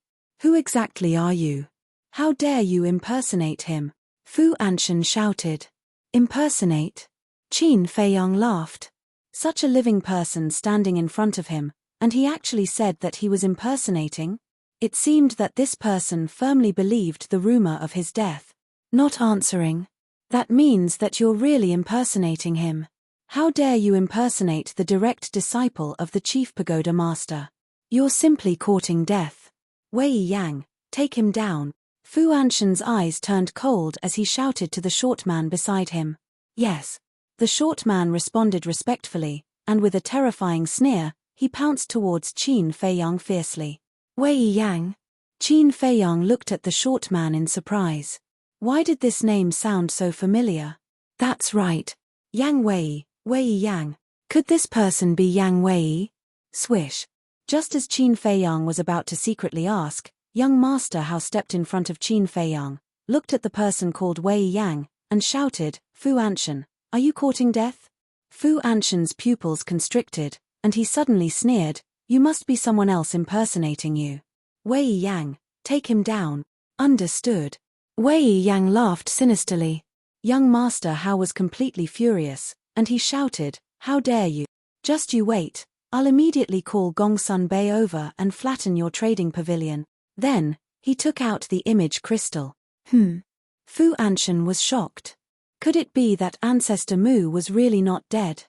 Who exactly are you? How dare you impersonate him? Fu Anshan shouted. Impersonate? Qin Feiyang laughed. Such a living person standing in front of him, and he actually said that he was impersonating? It seemed that this person firmly believed the rumor of his death. Not answering. That means that you're really impersonating him. How dare you impersonate the direct disciple of the chief pagoda master? You're simply courting death. Wei Yang, take him down. Fu Anshan's eyes turned cold as he shouted to the short man beside him. Yes. The short man responded respectfully, and with a terrifying sneer, he pounced towards Qin Feiyang fiercely. Wei Yang? Qin Feiyang looked at the short man in surprise. Why did this name sound so familiar? That's right. Yang Wei, Wei Yang. Could this person be Yang Wei? Swish. Just as Qin Feiyang was about to secretly ask, young Master Hao stepped in front of Qin Feiyang, looked at the person called Wei Yang, and shouted, Fu Anshan, are you courting death? Fu Anshan's pupils constricted, and he suddenly sneered, you must be someone else impersonating you. Wei Yang, take him down. Understood. Wei Yang laughed sinisterly. Young Master Hao was completely furious, and he shouted, how dare you? Just you wait, I'll immediately call Gongsun Bei over and flatten your trading pavilion. Then, he took out the image crystal. Fu Anshan was shocked. Could it be that Ancestor Mu was really not dead?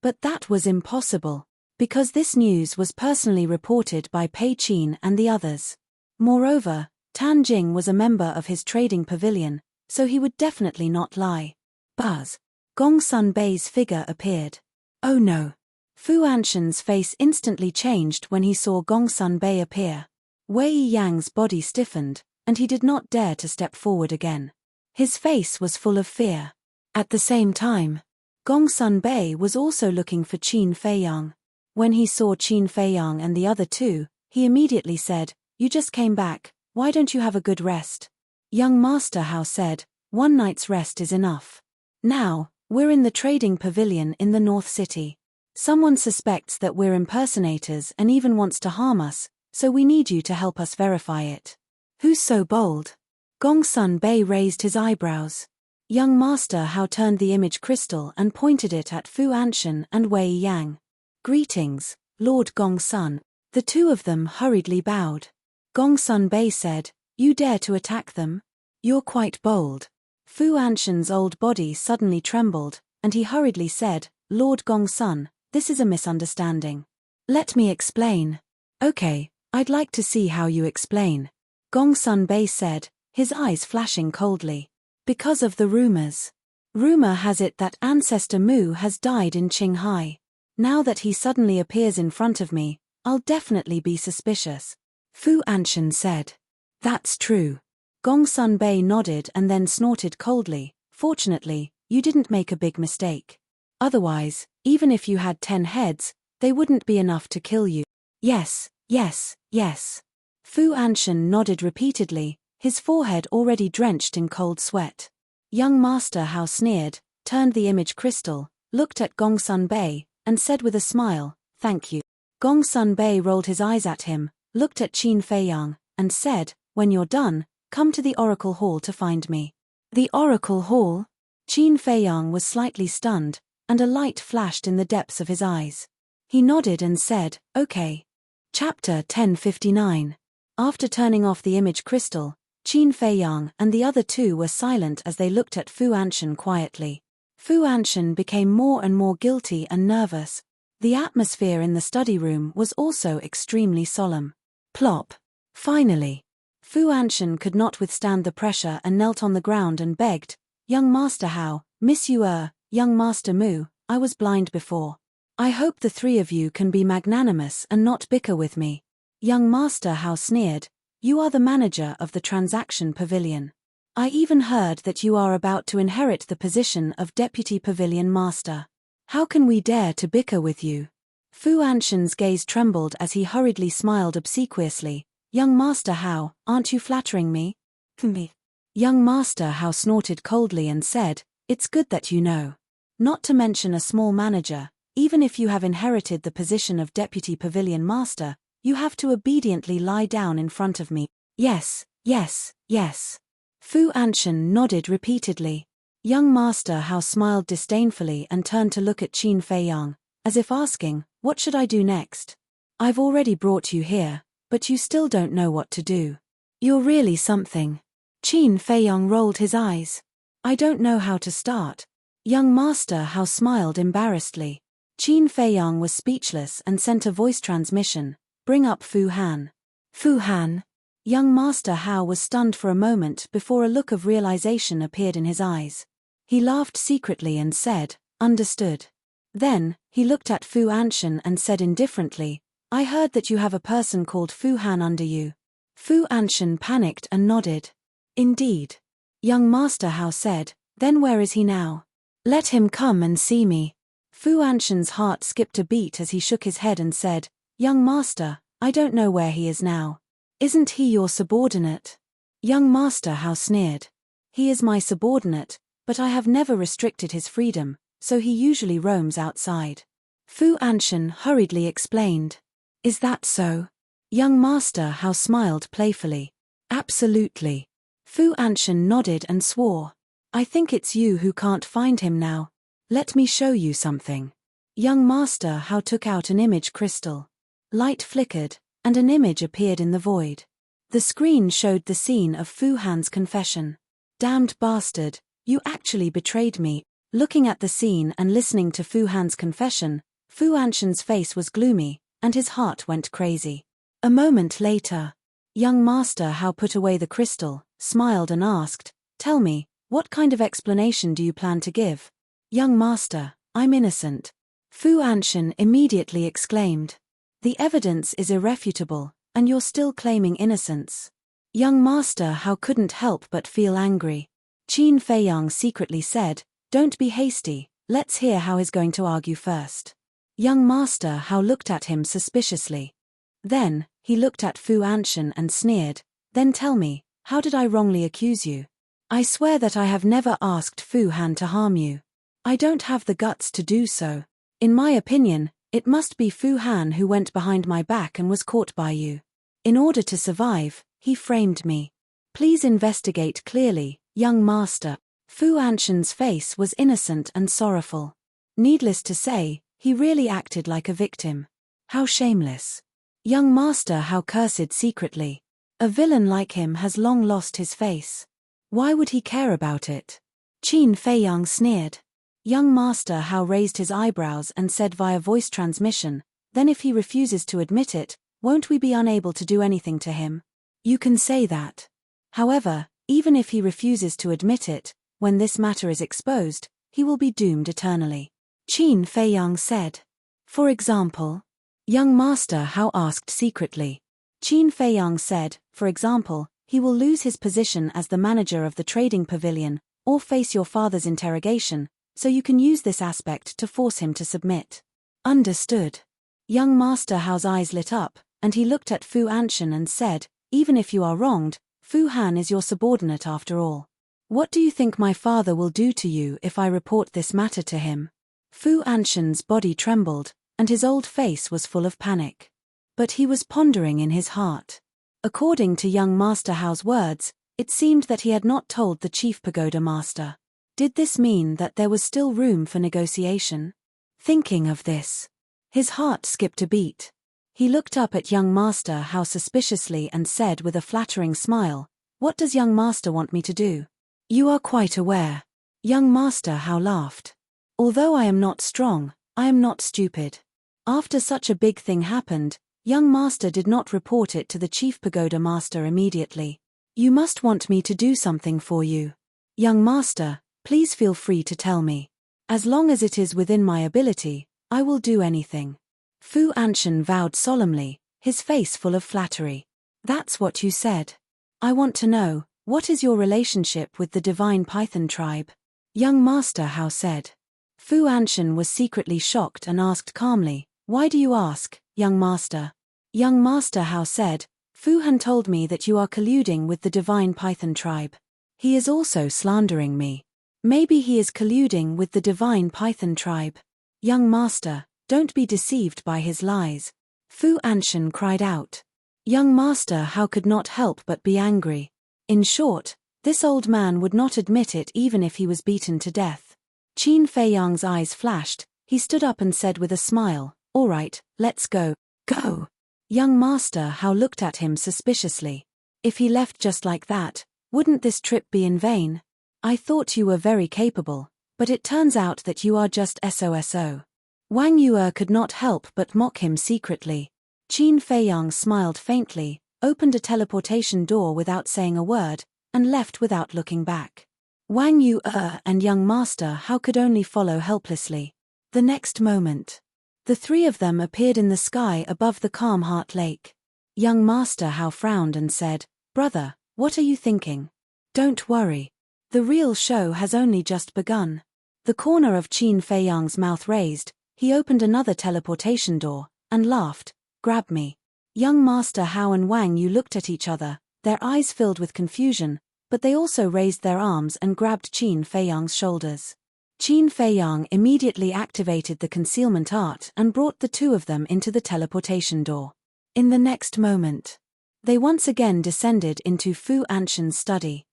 But that was impossible, because this news was personally reported by Pei Qin and the others. Moreover, Tan Jing was a member of his trading pavilion, so he would definitely not lie. Buzz. Gongsun Bei's figure appeared. Oh no. Fu Anshan's face instantly changed when he saw Gongsun Bei appear. Wei Yang's body stiffened, and he did not dare to step forward again. His face was full of fear. At the same time, Gongsun Bei was also looking for Qin Feiyang. When he saw Qin Feiyang and the other 2, he immediately said, you just came back, why don't you have a good rest? Young Master Hao said, 1 night's rest is enough. Now, we're in the trading pavilion in the North City. Someone suspects that we're impersonators and even wants to harm us, so we need you to help us verify it. Who's so bold? Gongsun Bei raised his eyebrows. Young Master Hao turned the image crystal and pointed it at Fu Anshan and Wei Yang. Greetings, Lord Gongsun. The 2 of them hurriedly bowed. Gongsun Bei said, you dare to attack them? You're quite bold. Fu Anshan's old body suddenly trembled, and he hurriedly said, Lord Gongsun, this is a misunderstanding. Let me explain. Okay, I'd like to see how you explain. Gongsun Bei said, his eyes flashing coldly. Because of the rumors. Rumor has it that Ancestor Mu has died in Qinghai. Now that he suddenly appears in front of me, I'll definitely be suspicious. Fu Anshan said. That's true. Gongsun Bei nodded and then snorted coldly. Fortunately, you didn't make a big mistake. Otherwise, even if you had 10 heads, they wouldn't be enough to kill you. Yes, yes, yes. Fu Anshan nodded repeatedly, his forehead already drenched in cold sweat. Young Master Hao sneered, turned the image crystal, looked at Gongsun Bei, and said with a smile, "Thank you." Gongsun Bei rolled his eyes at him, looked at Qin Feiyang, and said, "When you're done, come to the Oracle Hall to find me." The Oracle Hall? Qin Feiyang was slightly stunned, and a light flashed in the depths of his eyes. He nodded and said, "Okay." Chapter 1059. After turning off the image crystal, Qin Feiyang and the other two were silent as they looked at Fu Anshan quietly. Fu Anshan became more and more guilty and nervous. The atmosphere in the study room was also extremely solemn. Plop. Finally. Fu Anshan could not withstand the pressure and knelt on the ground and begged, "Young Master Hao, Miss Yu, Young Master Mu, I was blind before. I hope the three of you can be magnanimous and not bicker with me." Young Master Hao sneered, "You are the manager of the transaction pavilion. I even heard that you are about to inherit the position of Deputy Pavilion Master. How can we dare to bicker with you?" Fu Anshan's gaze trembled as he hurriedly smiled obsequiously. "Young Master Hao, aren't you flattering me?" "Me." Young Master Hao snorted coldly and said, "It's good that you know. Not to mention a small manager, even if you have inherited the position of Deputy Pavilion Master, you have to obediently lie down in front of me." "Yes, yes, yes." Fu Anshan nodded repeatedly. Young Master Hao smiled disdainfully and turned to look at Qin Feiyang, as if asking, "What should I do next? I've already brought you here, but you still don't know what to do. You're really something." Qin Feiyang rolled his eyes. "I don't know how to start." Young Master Hao smiled embarrassedly. Qin Feiyang was speechless and sent a voice transmission, "Bring up Fu Han." "Fu Han?" Young Master Hao was stunned for a moment before a look of realization appeared in his eyes. He laughed secretly and said, "Understood." Then, he looked at Fu Anshan and said indifferently, "I heard that you have a person called Fu Han under you." Fu Anshan panicked and nodded. "Indeed." Young Master Hao said, "Then where is he now? Let him come and see me." Fu Anshan's heart skipped a beat as he shook his head and said, "Young Master, I don't know where he is now. Isn't he your subordinate?" Young Master Hao sneered. "He is my subordinate, but I have never restricted his freedom, so he usually roams outside." Fu Anshan hurriedly explained. "Is that so?" Young Master Hao smiled playfully. "Absolutely." Fu Anshan nodded and swore. "I think it's you who can't find him now. Let me show you something." Young Master Hao took out an image crystal. Light flickered, and an image appeared in the void. The screen showed the scene of Fu Han's confession. "Damned bastard, you actually betrayed me." Looking at the scene and listening to Fu Han's confession, Fu Anshan's face was gloomy, and his heart went crazy. A moment later, young Master Hao put away the crystal, smiled and asked, "Tell me, what kind of explanation do you plan to give?" "Young Master, I'm innocent." Fu Anshan immediately exclaimed. "The evidence is irrefutable, and you're still claiming innocence." Young Master Hao couldn't help but feel angry. Qin Feiyang secretly said, "Don't be hasty, let's hear how he's going to argue first." Young Master Hao looked at him suspiciously. Then, he looked at Fu Anshan and sneered, "Then tell me, how did I wrongly accuse you? I swear that I have never asked Fu Han to harm you. I don't have the guts to do so. In my opinion, it must be Fu Han who went behind my back and was caught by you. In order to survive, he framed me. Please investigate clearly, young master." Fu Anshan's face was innocent and sorrowful. Needless to say, he really acted like a victim. How shameless. Young Master Hao cursed secretly. A villain like him has long lost his face. Why would he care about it? Qin Feiyang sneered. Young Master Hao raised his eyebrows and said via voice transmission, "Then if he refuses to admit it, won't we be unable to do anything to him?" "You can say that. However, even if he refuses to admit it, when this matter is exposed, he will be doomed eternally," Qin Feiyang said. "For example?" Young Master Hao asked secretly. Qin Feiyang said, for example, he will lose his position as the manager of the trading pavilion, or face your father's interrogation, so you can use this aspect to force him to submit. Understood. Young Master Hao's eyes lit up, and he looked at Fu Anshan and said, even if you are wronged, Fu Han is your subordinate after all. What do you think my father will do to you if I report this matter to him? Fu Anshan's body trembled, and his old face was full of panic. But he was pondering in his heart. According to young Master Hao's words, it seemed that he had not told the chief pagoda master. Did this mean that there was still room for negotiation? Thinking of this, his heart skipped a beat. He looked up at young Master Hao suspiciously and said with a flattering smile, "What does young master want me to do?" "You are quite aware." Young Master Hao laughed. "Although I am not strong, I am not stupid." After such a big thing happened, young master did not report it to the chief pagoda master immediately. "You must want me to do something for you. Young master, please feel free to tell me. As long as it is within my ability, I will do anything." Fu Anshan vowed solemnly, his face full of flattery. "That's what you said. I want to know, what is your relationship with the divine Python tribe?" Young Master Hao said. Fu Anshan was secretly shocked and asked calmly, "Why do you ask, young master?" Young Master Hao said, "Fu Han told me that you are colluding with the divine Python tribe. He is also slandering me. Maybe he is colluding with the divine Python tribe." "Young master, don't be deceived by his lies," Fu Anshan cried out. Young Master Hao could not help but be angry. In short, this old man would not admit it even if he was beaten to death. Qin Feiyang's eyes flashed, he stood up and said with a smile, "All right, let's go." "Go?" Young Master Hao looked at him suspiciously. "If he left just like that, wouldn't this trip be in vain? I thought you were very capable, but it turns out that you are just SOSO. Wang Yue could not help but mock him secretly. Qin Feiyang smiled faintly, opened a teleportation door without saying a word, and left without looking back. Wang Yue and young Master Hao could only follow helplessly. The next moment, the three of them appeared in the sky above the calm Heart Lake. Young Master Hao frowned and said, "Brother, what are you thinking? Don't worry. The real show has only just begun." The corner of Qin Feiyang's mouth raised, he opened another teleportation door, and laughed, "Grab me." Young Master Hao and Wang Yu looked at each other, their eyes filled with confusion, but they also raised their arms and grabbed Qin Feiyang's shoulders. Qin Feiyang immediately activated the concealment art and brought the two of them into the teleportation door. In the next moment, they once again descended into Fu Anshan's study.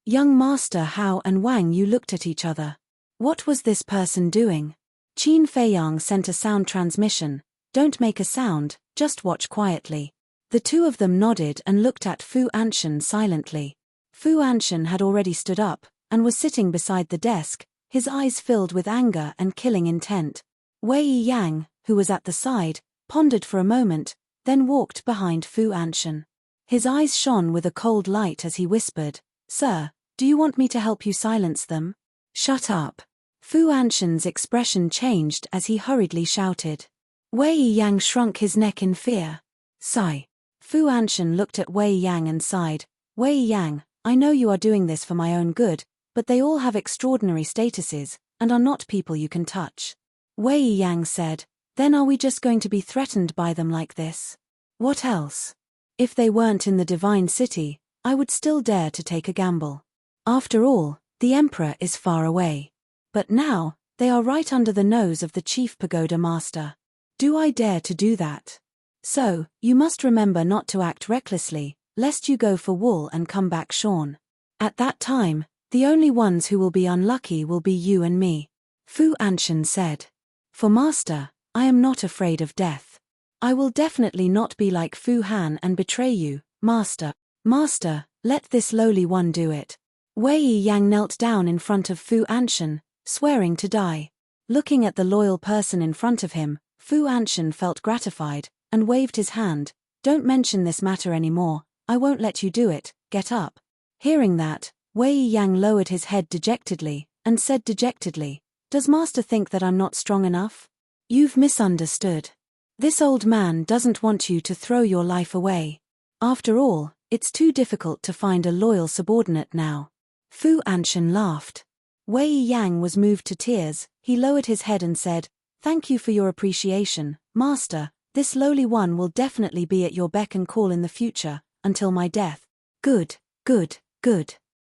Young Master Hao and Wang Yu looked at each other. What was this person doing? Qin Feiyang sent a sound transmission. "Don't make a sound, just watch quietly." The two of them nodded and looked at Fu Anshan silently. Fu Anshan had already stood up, and was sitting beside the desk, his eyes filled with anger and killing intent. Wei Yang, who was at the side, pondered for a moment, then walked behind Fu Anshan. His eyes shone with a cold light as he whispered, "Sir, do you want me to help you silence them?" "Shut up." Fu Anshan's expression changed as he hurriedly shouted. Wei Yang shrunk his neck in fear. Sigh. Fu Anshan looked at Wei Yang and sighed. "Wei Yang, I know you are doing this for my own good, but they all have extraordinary statuses, and are not people you can touch." Wei Yang said, "Then are we just going to be threatened by them like this? What else? If they weren't in the Divine City, I would still dare to take a gamble. After all, the Emperor is far away. But now, they are right under the nose of the Chief Pagoda Master. Do I dare to do that? So, you must remember not to act recklessly, lest you go for wool and come back shorn. At that time, the only ones who will be unlucky will be you and me." Fu Anshan said. "For Master, I am not afraid of death. I will definitely not be like Fu Han and betray you, Master. Master, let this lowly one do it." Wei Yang knelt down in front of Fu Anshan, swearing to die. Looking at the loyal person in front of him, Fu Anshan felt gratified, and waved his hand. "Don't mention this matter anymore, I won't let you do it, get up." Hearing that, Wei Yang lowered his head dejectedly, and said dejectedly, "Does Master think that I'm not strong enough? You've misunderstood. This old man doesn't want you to throw your life away. After all, it's too difficult to find a loyal subordinate now. Fu Anshan laughed. Wei Yang was moved to tears. He lowered his head and said, "Thank you for your appreciation, Master. This lowly one will definitely be at your beck and call in the future, until my death." Good, good, good.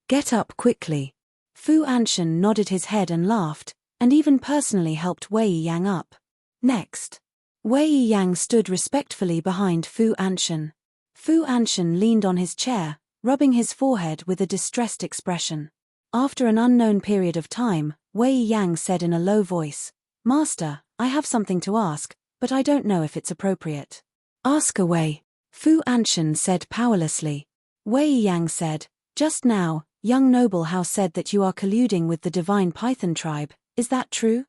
Get up quickly. Fu Anshan nodded his head and laughed, and even personally helped Wei Yang up. Next. Wei Yang stood respectfully behind Fu Anshan. Fu Anshan leaned on his chair, rubbing his forehead with a distressed expression. After an unknown period of time, Wei Yang said in a low voice, "Master, I have something to ask, but I don't know if it's appropriate." "Ask away," Fu Anshan said powerlessly. Wei Yang said, "Just now, young noble Hao said that you are colluding with the divine python tribe, is that true?"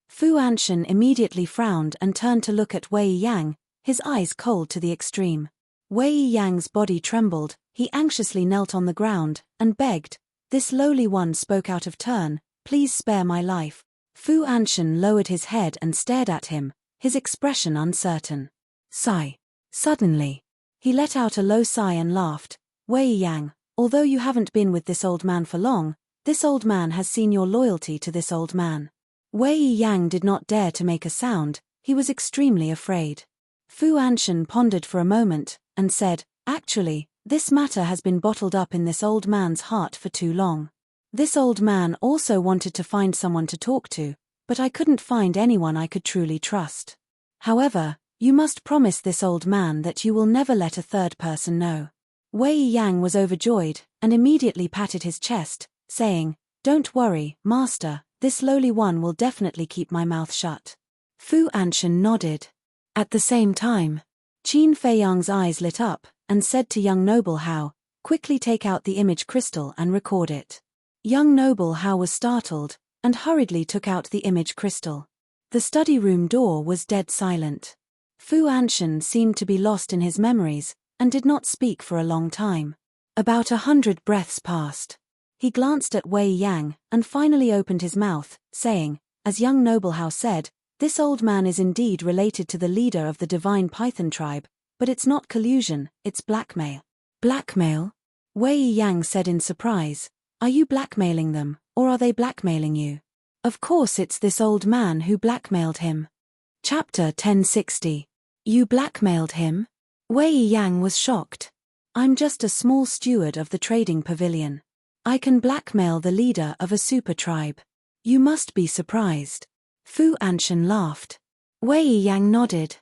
Fu Anshan immediately frowned and turned to look at Wei Yang, his eyes cold to the extreme. Wei Yang's body trembled, he anxiously knelt on the ground, and begged. This lowly one spoke out of turn, "Please spare my life." Fu Anshan lowered his head and stared at him, his expression uncertain. Sigh. Suddenly. He let out a low sigh and laughed. "Wei Yang, although you haven't been with this old man for long, this old man has seen your loyalty to this old man." Wei Yang did not dare to make a sound, he was extremely afraid. Fu Anshan pondered for a moment, and said, "Actually, this matter has been bottled up in this old man's heart for too long. This old man also wanted to find someone to talk to, but I couldn't find anyone I could truly trust. However, you must promise this old man that you will never let a third person know." Wei Yang was overjoyed, and immediately patted his chest, saying, "Don't worry, Master, this lowly one will definitely keep my mouth shut." Fu Anshan nodded. At the same time, Qin Feiyang's eyes lit up, and said to young noble Hao, "Quickly take out the image crystal and record it." Young noble Hao was startled, and hurriedly took out the image crystal. The study room door was dead silent. Fu Anshan seemed to be lost in his memories, and did not speak for a long time. About 100 breaths passed. He glanced at Wei Yang, and finally opened his mouth, saying, as young noble Hao said, "This old man is indeed related to the leader of the divine python tribe, but it's not collusion, it's blackmail." "Blackmail?" Wei Yang said in surprise. "Are you blackmailing them, or are they blackmailing you?" "Of course it's this old man who blackmailed him." Chapter 1060. You blackmailed him? Wei Yang was shocked. "I'm just a small steward of the trading pavilion. I can blackmail the leader of a super tribe. You must be surprised." Fu Anshan laughed. Wei Yang nodded.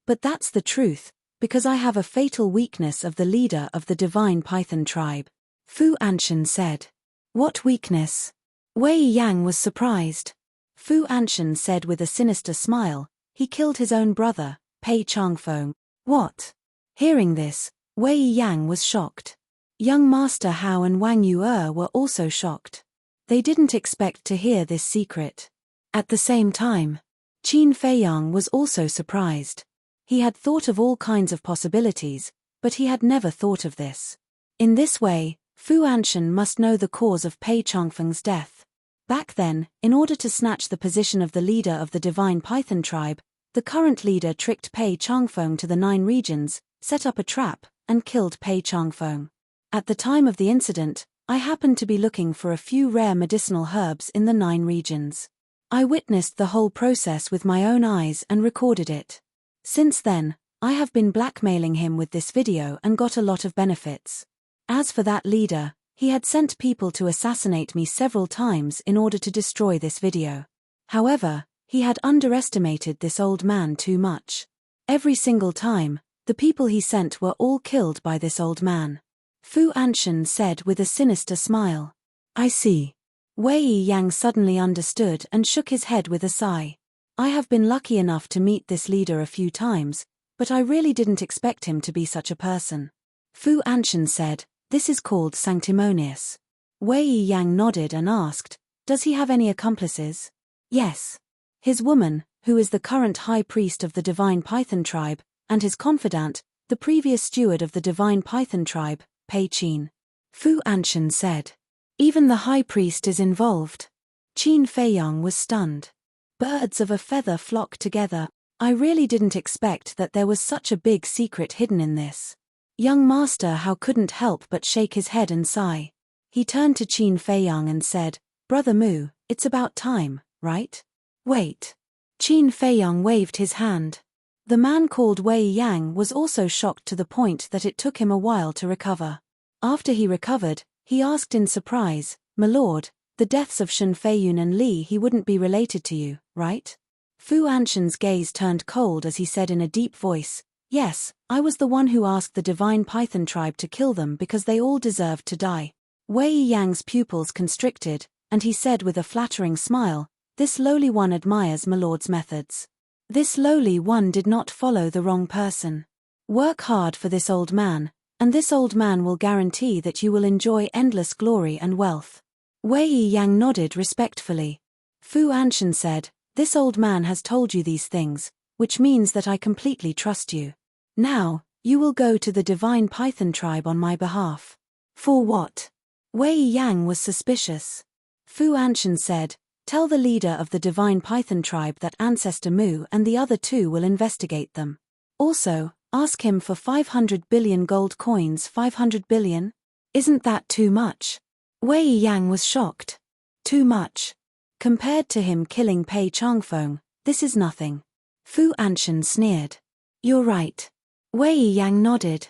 "But that's the truth, because I have a fatal weakness of the leader of the divine python tribe." Fu Anshan said. "What weakness?" Wei Yang was surprised. Fu Anshan said with a sinister smile, "He killed his own brother, Pei Changfeng." "What?" Hearing this, Wei Yang was shocked. Young Master Hao and Wang Yu'er were also shocked. They didn't expect to hear this secret. At the same time, Qin Feiyang was also surprised. He had thought of all kinds of possibilities, but he had never thought of this. In this way, Fu Anshan must know the cause of Pei Changfeng's death. Back then, in order to snatch the position of the leader of the divine python tribe, the current leader tricked Pei Changfeng to the 9 regions, set up a trap, and killed Pei Changfeng. At the time of the incident, I happened to be looking for a few rare medicinal herbs in the 9 regions. I witnessed the whole process with my own eyes and recorded it. Since then, I have been blackmailing him with this video and got a lot of benefits. As for that leader, he had sent people to assassinate me several times in order to destroy this video. However, he had underestimated this old man too much. Every single time, the people he sent were all killed by this old man. Fu Anshan said with a sinister smile. "I see." Wei Yang suddenly understood and shook his head with a sigh. "I have been lucky enough to meet this leader a few times, but I really didn't expect him to be such a person." Fu Anshan said, "This is called sanctimonious." Wei Yang nodded and asked, "Does he have any accomplices?" "Yes. His woman, who is the current high priest of the divine python tribe, and his confidant, the previous steward of the divine python tribe, Pei Qin." Fu Anshan said. "Even the high priest is involved." Qin Feiyang was stunned. Birds of a feather flock together. I really didn't expect that there was such a big secret hidden in this. Young Master Hao couldn't help but shake his head and sigh. He turned to Qin Feiyang and said, Brother Mu, it's about time, right? Wait. Qin Feiyang waved his hand. The man called Wei Yang was also shocked to the point that it took him a while to recover. After he recovered, he asked in surprise, My lord, the deaths of Shen Feiyun and Li he wouldn't be related to you, right? Fu Anshen's gaze turned cold as he said in a deep voice, Yes, I was the one who asked the divine python tribe to kill them because they all deserved to die. Wei Yang's pupils constricted, and he said with a flattering smile, This lowly one admires my lord's methods. This lowly one did not follow the wrong person. Work hard for this old man, and this old man will guarantee that you will enjoy endless glory and wealth. Wei Yang nodded respectfully. Fu Anshen said, This old man has told you these things, which means that I completely trust you. Now, you will go to the divine python tribe on my behalf. For what? Wei Yang was suspicious. Fu Anshen said, Tell the leader of the divine python tribe that Ancestor Mu and the other two will investigate them. Also, ask him for 500 billion gold coins. 500 billion? Isn't that too much? Wei Yang was shocked. Too much. Compared to him killing Pei Changfeng, this is nothing. Fu Anshen sneered. You're right. Wei Yang nodded.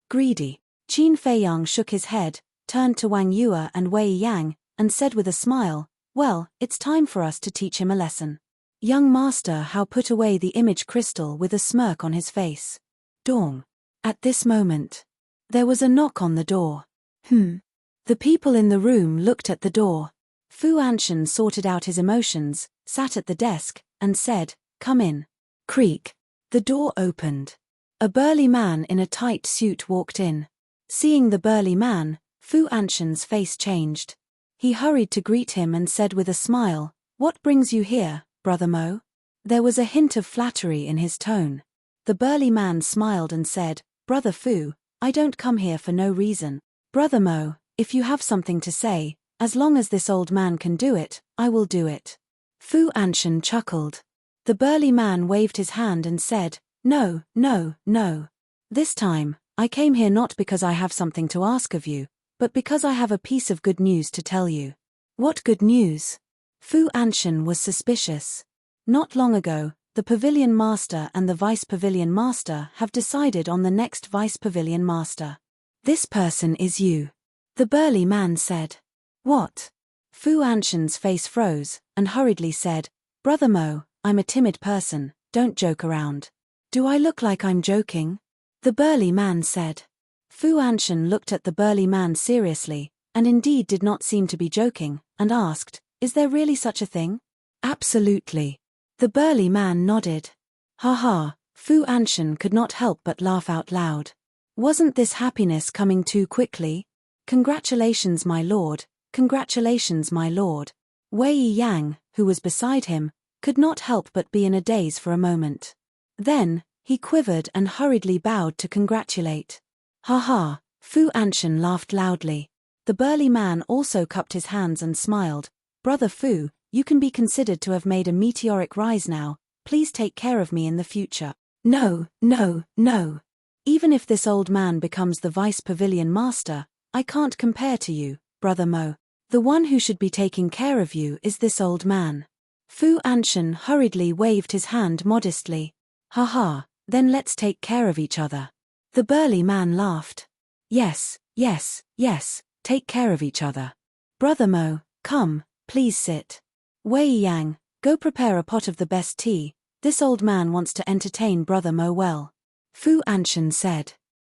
Greedy. Qin Feiyang shook his head, turned to Wang Yue and Wei Yang, and said with a smile, Well, it's time for us to teach him a lesson. Young Master Hao put away the image crystal with a smirk on his face. Dong. At this moment, there was a knock on the door. The people in the room looked at the door. Fu Anshen sorted out his emotions, sat at the desk, and said, Come in. Creak. The door opened. A burly man in a tight suit walked in. Seeing the burly man, Fu Anshen's face changed. He hurried to greet him and said with a smile, What brings you here, Brother Mo? There was a hint of flattery in his tone. The burly man smiled and said, Brother Fu, I don't come here for no reason. Brother Mo, if you have something to say, as long as this old man can do it, I will do it. Fu Anshen chuckled. The burly man waved his hand and said, No, no, no. This time, I came here not because I have something to ask of you, but because I have a piece of good news to tell you. What good news? Fu Anshen was suspicious. Not long ago, the Pavilion Master and the Vice Pavilion Master have decided on the next Vice Pavilion Master. This person is you. The burly man said. What? Fu Anshen's face froze, and hurriedly said, Brother Mo, I'm a timid person, don't joke around. Do I look like I'm joking? The burly man said. Fu Anshen looked at the burly man seriously, and indeed did not seem to be joking, and asked, Is there really such a thing? Absolutely. The burly man nodded. Ha ha, Fu Anshen could not help but laugh out loud. Wasn't this happiness coming too quickly? Congratulations, my lord, congratulations, my lord. Wei Yang, who was beside him, could not help but be in a daze for a moment. Then, he quivered and hurriedly bowed to congratulate. Ha ha, Fu Anshen laughed loudly. The burly man also cupped his hands and smiled. Brother Fu, you can be considered to have made a meteoric rise now, please take care of me in the future. No, no, no. Even if this old man becomes the Vice Pavilion Master, I can't compare to you, Brother Mo. The one who should be taking care of you is this old man. Fu Anshen hurriedly waved his hand modestly. Ha ha, then let's take care of each other. The burly man laughed. Yes, yes, yes, take care of each other. Brother Mo, come, please sit. Wei Yang, go prepare a pot of the best tea, this old man wants to entertain Brother Mo well. Fu Anshen said.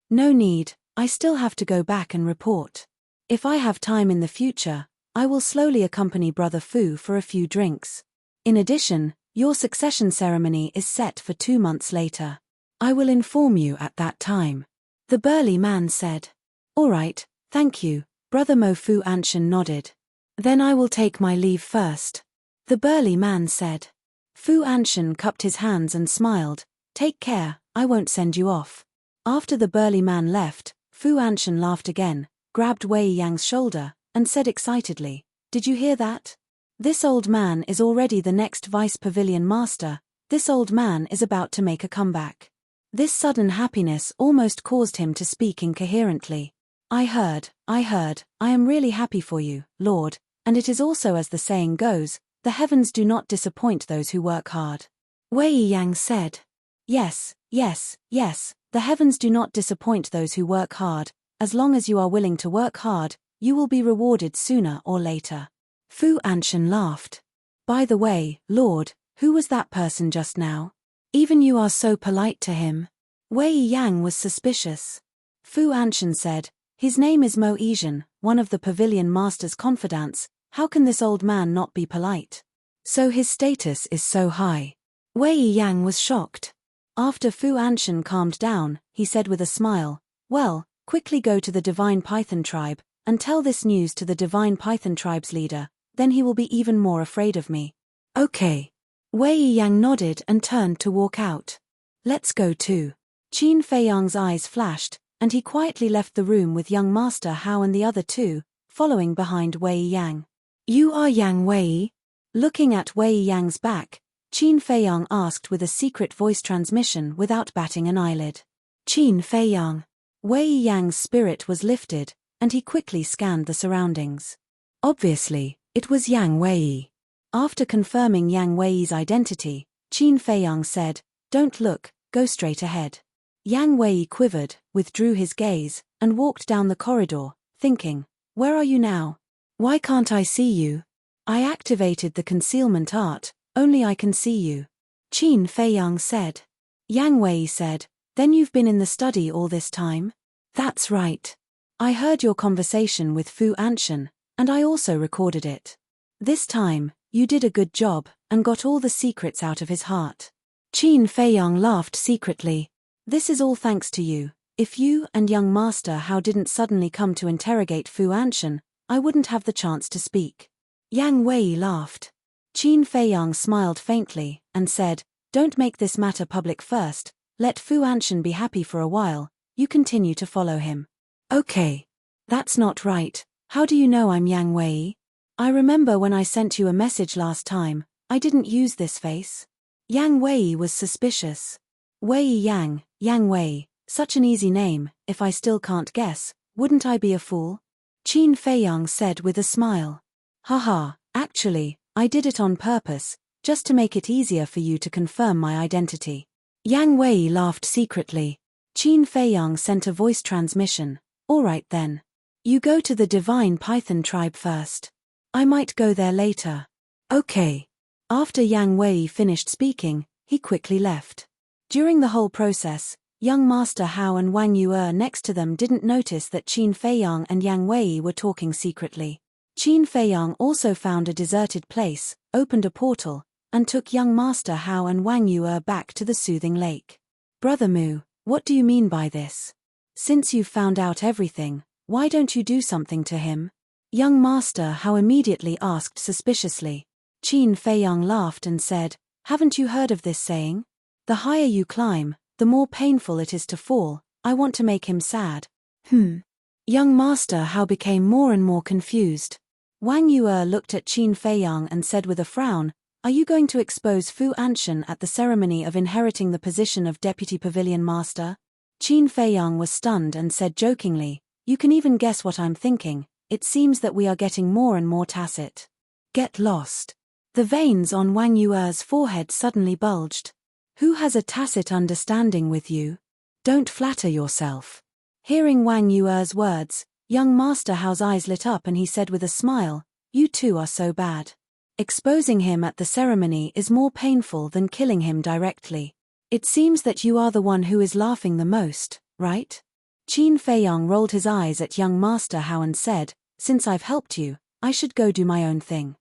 No need, I still have to go back and report. If I have time in the future, I will slowly accompany Brother Fu for a few drinks. In addition, your succession ceremony is set for 2 months later. I will inform you at that time. The burly man said. All right, thank you, Brother Mo. Fu Anshen nodded. Then I will take my leave first. The burly man said. Fu Anshen cupped his hands and smiled. Take care, I won't send you off. After the burly man left, Fu Anshen laughed again, grabbed Wei Yang's shoulder, and said excitedly, Did you hear that? This old man is already the next Vice Pavilion Master, This old man is about to make a comeback. This sudden happiness almost caused him to speak incoherently. I heard, I am really happy for you, Lord, and it is also as the saying goes, the heavens do not disappoint those who work hard. Wei Yang said. Yes, the heavens do not disappoint those who work hard, as long as you are willing to work hard, you will be rewarded sooner or later. Fu Anshan laughed. By the way, Lord, who was that person just now? Even you are so polite to him. Wei Yang was suspicious. Fu Anshan said, his name is Mo Ezhan, one of the pavilion master's confidants. How can this old man not be polite? So his status is so high. Wei Yang was shocked. After Fu Anshan calmed down, he said with a smile, well, quickly go to the Divine Python tribe, and tell this news to the Divine Python tribe's leader, then he will be even more afraid of me. Okay. Wei Yang nodded and turned to walk out. Let's go too. Qin Feiyang's eyes flashed, and he quietly left the room with young Master Hao and the other two, following behind Wei Yang. You are Yang Wei? Looking at Wei Yang's back, Qin Feiyang asked with a secret voice transmission without batting an eyelid. Qin Feiyang. Wei Yang's spirit was lifted, and he quickly scanned the surroundings. Obviously, it was Yang Wei. After confirming Yang Wei's identity, Qin Feiyang said, don't look, go straight ahead. Yang Wei quivered, withdrew his gaze, and walked down the corridor, thinking, where are you now? Why can't I see you? I activated the concealment art, only I can see you. Qin Feiyang said. Yang Wei said, then you've been in the study all this time? That's right. I heard your conversation with Fu Anshan, and I also recorded it. This time, you did a good job, and got all the secrets out of his heart. Qin Feiyang laughed secretly. This is all thanks to you. If you and young Master Hao didn't suddenly come to interrogate Fu Anshan, I wouldn't have the chance to speak. Yang Wei laughed. Qin Feiyang smiled faintly, and said, don't make this matter public first, let Fu Anshan be happy for a while, you continue to follow him. Okay. That's not right, how do you know I'm Yang Wei? I remember when I sent you a message last time, I didn't use this face. Yang Wei was suspicious. Wei Yang, Yang Wei, such an easy name, if I still can't guess, wouldn't I be a fool? Qin Feiyang said with a smile. Haha, actually, I did it on purpose, just to make it easier for you to confirm my identity. Yang Wei laughed secretly. Qin Feiyang sent a voice transmission. Alright then. You go to the Divine Python tribe first. I might go there later. Okay. After Yang Wei finished speaking, he quickly left. During the whole process, young Master Hao and Wang Yue next to them didn't notice that Qin Feiyang and Yang Wei were talking secretly. Qin Feiyang also found a deserted place, opened a portal, and took young Master Hao and Wang Yue back to the soothing lake. Brother Mu, what do you mean by this? Since you've found out everything, why don't you do something to him? Young Master Hao immediately asked suspiciously. Qin Feiyang laughed and said, haven't you heard of this saying? The higher you climb, the more painful it is to fall, I want to make him sad. Young Master Hao became more and more confused. Wang Yue looked at Qin Feiyang and said with a frown, are you going to expose Fu Anshan at the ceremony of inheriting the position of Deputy Pavilion Master? Qin Feiyang was stunned and said jokingly, you can even guess what I'm thinking, it seems that we are getting more and more tacit. Get lost. The veins on Wang Yue's forehead suddenly bulged. Who has a tacit understanding with you? Don't flatter yourself. Hearing Wang Yue's words, young Master Hao's eyes lit up and he said with a smile, you two are so bad. Exposing him at the ceremony is more painful than killing him directly. It seems that you are the one who is laughing the most, right? Qin Feiyang rolled his eyes at young Master Hao and said, since I've helped you, I should go do my own thing.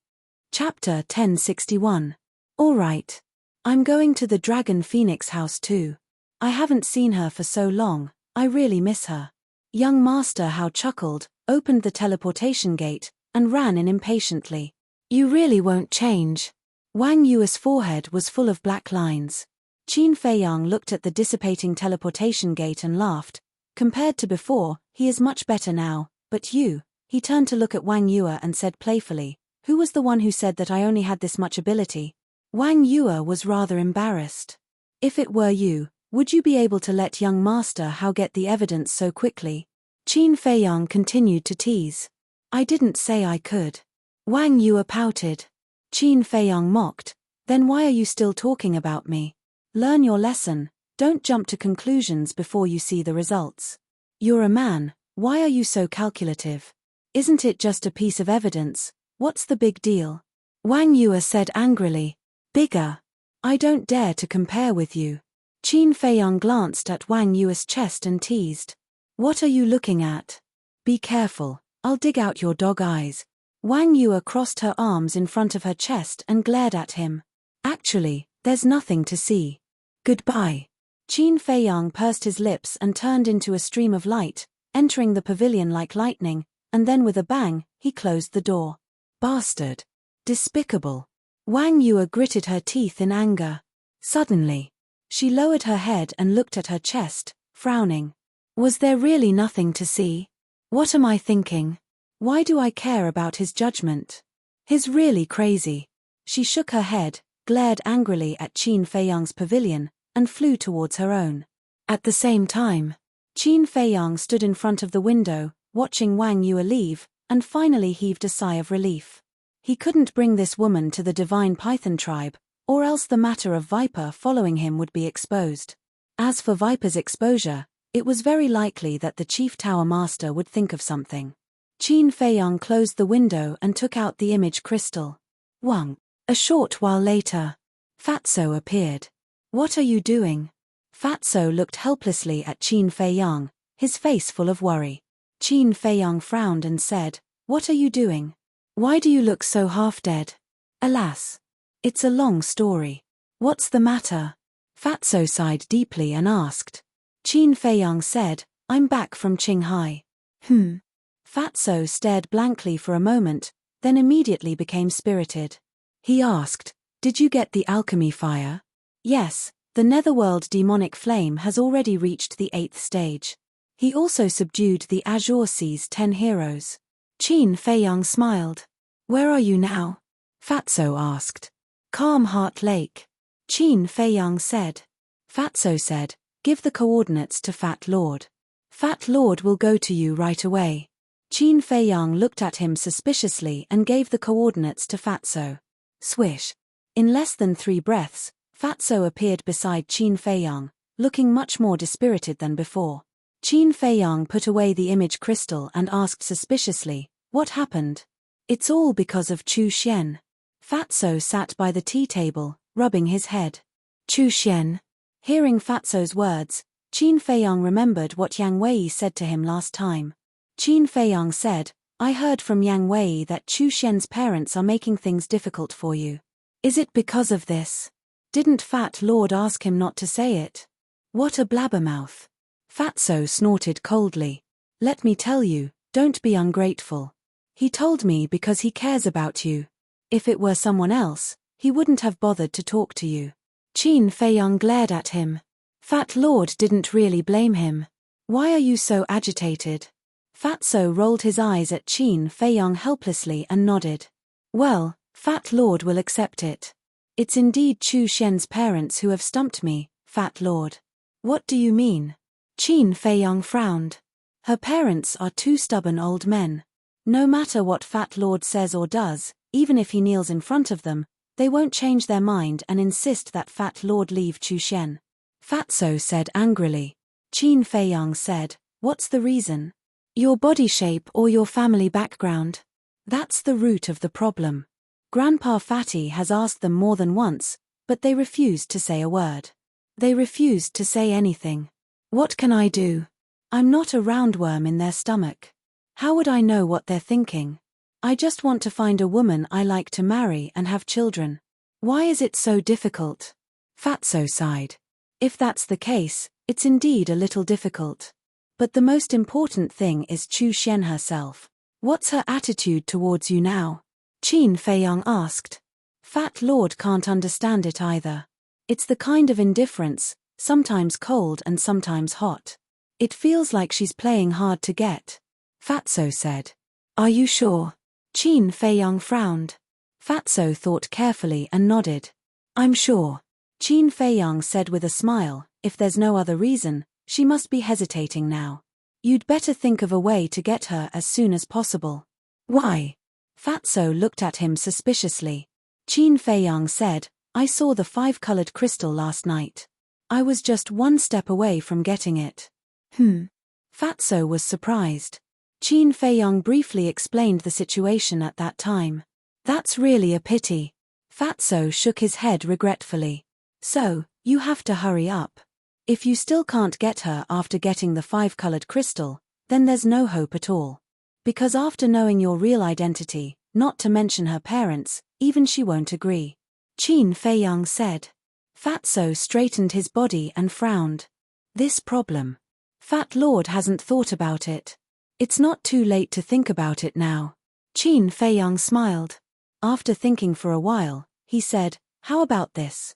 Chapter 1061. All right. I'm going to the Dragon Phoenix house too. I haven't seen her for so long, I really miss her. Young Master Hao chuckled, opened the teleportation gate, and ran in impatiently. You really won't change. Wang Yue's forehead was full of black lines. Qin Feiyang looked at the dissipating teleportation gate and laughed. Compared to before, he is much better now, but you, he turned to look at Wang Yue and said playfully, who was the one who said that I only had this much ability? Wang Yue was rather embarrassed. If it were you, would you be able to let young master Hao get the evidence so quickly? Qin Feiyang continued to tease. I didn't say I could. Wang Yue pouted. Qin Feiyang mocked. Then why are you still talking about me? Learn your lesson, don't jump to conclusions before you see the results. You're a man, why are you so calculative? Isn't it just a piece of evidence, what's the big deal? Wang Yue said angrily. Bigger. I don't dare to compare with you. Qin Feiyang glanced at Wang Yue's chest and teased. What are you looking at? Be careful, I'll dig out your dog eyes. Wang Yue crossed her arms in front of her chest and glared at him. Actually, there's nothing to see. Goodbye. Qin Feiyang pursed his lips and turned into a stream of light, entering the pavilion like lightning, and then with a bang, he closed the door. Bastard. Despicable. Wang Yue gritted her teeth in anger. Suddenly, she lowered her head and looked at her chest, frowning. Was there really nothing to see? What am I thinking? Why do I care about his judgment? He's really crazy. She shook her head, glared angrily at Qin Feiyang's pavilion, and flew towards her own. At the same time, Qin Feiyang stood in front of the window, watching Wang Yue leave, and finally heaved a sigh of relief. He couldn't bring this woman to the divine python tribe, or else the matter of Viper following him would be exposed. As for Viper's exposure, it was very likely that the Chief Tower Master would think of something. Qin Feiyang closed the window and took out the image crystal. Wang. A short while later, Fatso appeared. What are you doing? Fatso looked helplessly at Qin Feiyang, his face full of worry. Qin Feiyang frowned and said, What are you doing? Why do you look so half-dead? Alas. It's a long story. What's the matter? Fatso sighed deeply and asked. Qin Feiyang said, I'm back from Qinghai. Fatso stared blankly for a moment, then immediately became spirited. He asked, Did you get the alchemy fire? Yes, the netherworld demonic flame has already reached the 8th stage. He also subdued the Azure Sea's 10 heroes. Qin Feiyang smiled. Where are you now? Fatso asked. Calm Heart Lake. Qin Feiyang said. Fatso said, Give the coordinates to Fat Lord. Fat Lord will go to you right away. Qin Feiyang looked at him suspiciously and gave the coordinates to Fatso. Swish. In less than 3 breaths, Fatso appeared beside Qin Feiyang, looking much more dispirited than before. Qin Feiyang put away the image crystal and asked suspiciously, What happened? It's all because of Chu Xian. Fatso sat by the tea table, rubbing his head. Chu Xian. Hearing Fatso's words, Qin Feiyang remembered what Yang Wei said to him last time. Qin Feiyang said, I heard from Yang Wei that Chu Xian's parents are making things difficult for you. Is it because of this? Didn't Fat Lord ask him not to say it? What a blabbermouth. Fatso snorted coldly. Let me tell you, don't be ungrateful. He told me because he cares about you. If it were someone else, he wouldn't have bothered to talk to you. Qin Feiyang glared at him. Fat Lord didn't really blame him. Why are you so agitated? Fatso rolled his eyes at Qin Feiyang helplessly and nodded. Well, Fat Lord will accept it. It's indeed Chu Xian's parents who have stumped me, Fat Lord. What do you mean? Qin Feiyang frowned. Her parents are 2 stubborn old men. No matter what Fat Lord says or does, even if he kneels in front of them, they won't change their mind and insist that Fat Lord leave Chu Xian. Fatso said angrily. Qin Feiyang said, What's the reason? Your body shape or your family background? That's the root of the problem. Grandpa Fatty has asked them more than once, but they refused to say a word. They refused to say anything. What can I do? I'm not a roundworm in their stomach. How would I know what they're thinking? I just want to find a woman I like to marry and have children. Why is it so difficult? Fatso sighed. If that's the case, it's indeed a little difficult. But the most important thing is Chu Xian herself. What's her attitude towards you now? Qin Feiyang asked. Fat Lord can't understand it either. It's the kind of indifference, sometimes cold and sometimes hot. It feels like she's playing hard to get. Fatso said. Are you sure? Qin Feiyang frowned. Fatso thought carefully and nodded. I'm sure. Qin Feiyang said with a smile. If there's no other reason, she must be hesitating now. You'd better think of a way to get her as soon as possible. Why? Fatso looked at him suspiciously. Qin Feiyang said, I saw the 5-colored crystal last night. I was just one step away from getting it. Fatso was surprised. Qin Feiyang briefly explained the situation at that time. That's really a pity. Fatso shook his head regretfully. So, you have to hurry up. If you still can't get her after getting the 5-colored crystal, then there's no hope at all. Because after knowing your real identity, not to mention her parents, even she won't agree. Qin Feiyang said. Fatso straightened his body and frowned. This problem. Fat Lord hasn't thought about it. It's not too late to think about it now. Qin Feiyang smiled. After thinking for a while, he said, how about this?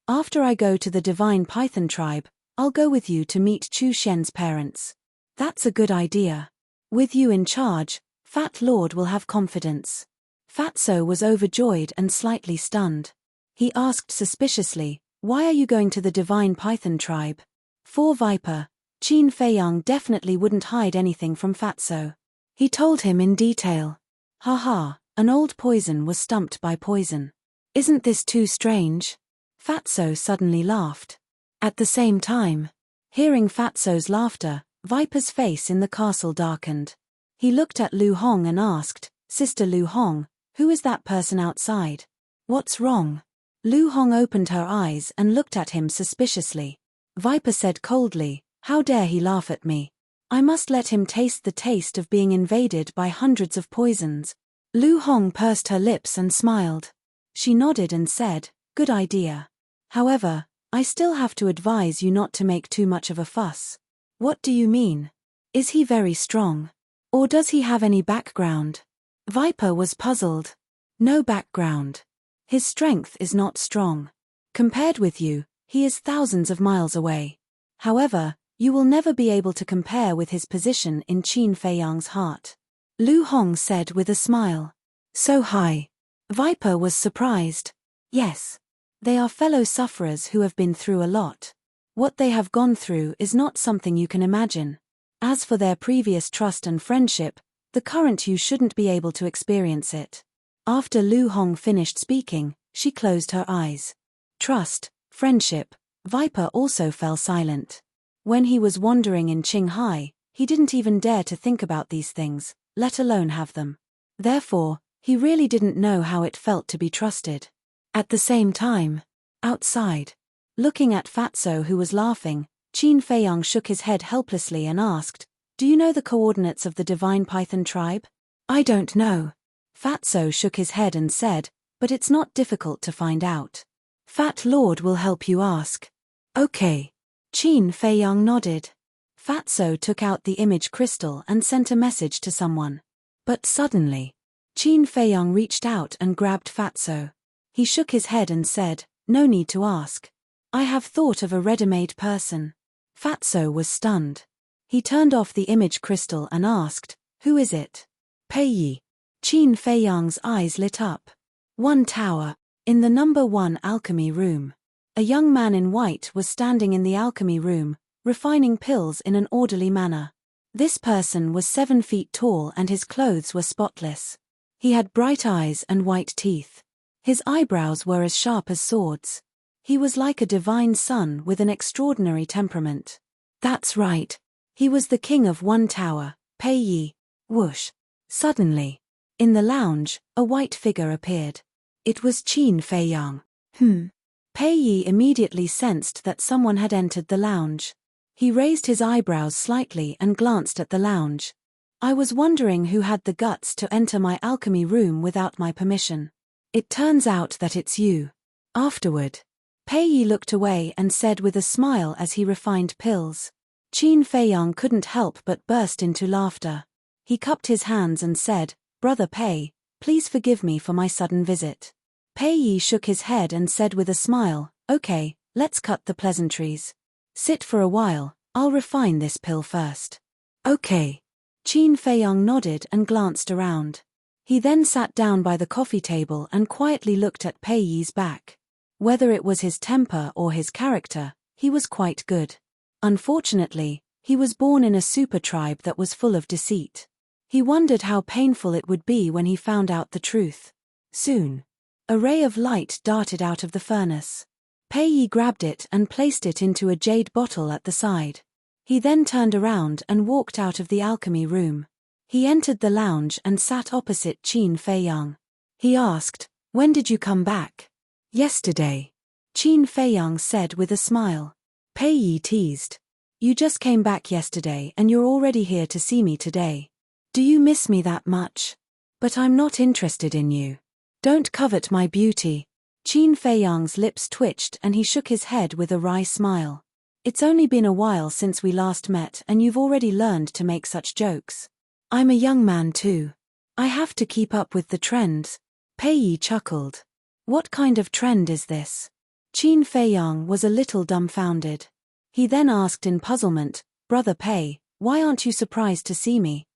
After I go to the Divine Python tribe, I'll go with you to meet Chu Shen's parents. That's a good idea. With you in charge, Fat Lord will have confidence. Fatso was overjoyed and slightly stunned. He asked suspiciously, why are you going to the Divine Python tribe? For Viper, Qin Feiyang definitely wouldn't hide anything from Fatso. He told him in detail. Haha, an old poison was stumped by poison. Isn't this too strange? Fatso suddenly laughed. At the same time, hearing Fatso's laughter, Viper's face in the castle darkened. He looked at Lu Hong and asked, Sister Lu Hong, who is that person outside? What's wrong? Lu Hong opened her eyes and looked at him suspiciously. Viper said coldly, how dare he laugh at me? I must let him taste the taste of being invaded by hundreds of poisons. Lu Hong pursed her lips and smiled. She nodded and said, good idea. However, I still have to advise you not to make too much of a fuss. What do you mean? Is he very strong? Or does he have any background? Viper was puzzled. No background. His strength is not strong. Compared with you, he is thousands of miles away. However, you will never be able to compare with his position in Qin Feiyang's heart. Lu Hong said with a smile. So high. Viper was surprised. Yes. They are fellow sufferers who have been through a lot. What they have gone through is not something you can imagine. As for their previous trust and friendship, the current you shouldn't be able to experience it. After Lu Hong finished speaking, she closed her eyes. Trust, friendship, Viper also fell silent. When he was wandering in Qinghai, he didn't even dare to think about these things, let alone have them. Therefore, he really didn't know how it felt to be trusted. At the same time, outside, looking at Fatso who was laughing, Qin Feiyang shook his head helplessly and asked, do you know the coordinates of the Divine Python tribe? I don't know. Fatso shook his head and said, but it's not difficult to find out. Fat Lord will help you ask. Okay. Qin Feiyang nodded. Fatso took out the image crystal and sent a message to someone. But suddenly, Qin Feiyang reached out and grabbed Fatso. He shook his head and said, no need to ask. I have thought of a ready-made person. Fatso was stunned. He turned off the image crystal and asked, who is it? Pei Yi. Qin Feiyang's eyes lit up. 1 tower, in the number 1 alchemy room. A young man in white was standing in the alchemy room, refining pills in an orderly manner. This person was 7 feet tall and his clothes were spotless. He had bright eyes and white teeth. His eyebrows were as sharp as swords. He was like a divine son with an extraordinary temperament. That's right. He was the king of 1 tower, Pei Yi. Whoosh. Suddenly, in the lounge, a white figure appeared. It was Qin Feiyang. Pei Yi immediately sensed that someone had entered the lounge. He raised his eyebrows slightly and glanced at the lounge. I was wondering who had the guts to enter my alchemy room without my permission. It turns out that it's you. Afterward, Pei Yi looked away and said with a smile as he refined pills. Qin Feiyang couldn't help but burst into laughter. He cupped his hands and said, Brother Pei, please forgive me for my sudden visit. Pei Yi shook his head and said with a smile, okay, let's cut the pleasantries. Sit for a while, I'll refine this pill first. Okay. Qin Feiyang nodded and glanced around. He then sat down by the coffee table and quietly looked at Pei Yi's back. Whether it was his temper or his character, he was quite good. Unfortunately, he was born in a super tribe that was full of deceit. He wondered how painful it would be when he found out the truth. Soon, a ray of light darted out of the furnace. Pei Yi grabbed it and placed it into a jade bottle at the side. He then turned around and walked out of the alchemy room. He entered the lounge and sat opposite Qin Feiyang. He asked, "When did you come back?" "Yesterday," Qin Feiyang said with a smile. Pei Yi teased, "You just came back yesterday and you're already here to see me today. Do you miss me that much? But I'm not interested in you. Don't covet my beauty." Qin Feiyang's lips twitched and he shook his head with a wry smile. "It's only been a while since we last met and you've already learned to make such jokes. I'm a young man too. I have to keep up with the trends." Pei Yi chuckled. "What kind of trend is this?" Qin Feiyang was a little dumbfounded. He then asked in puzzlement, "Brother Pei, why aren't you surprised to see me?"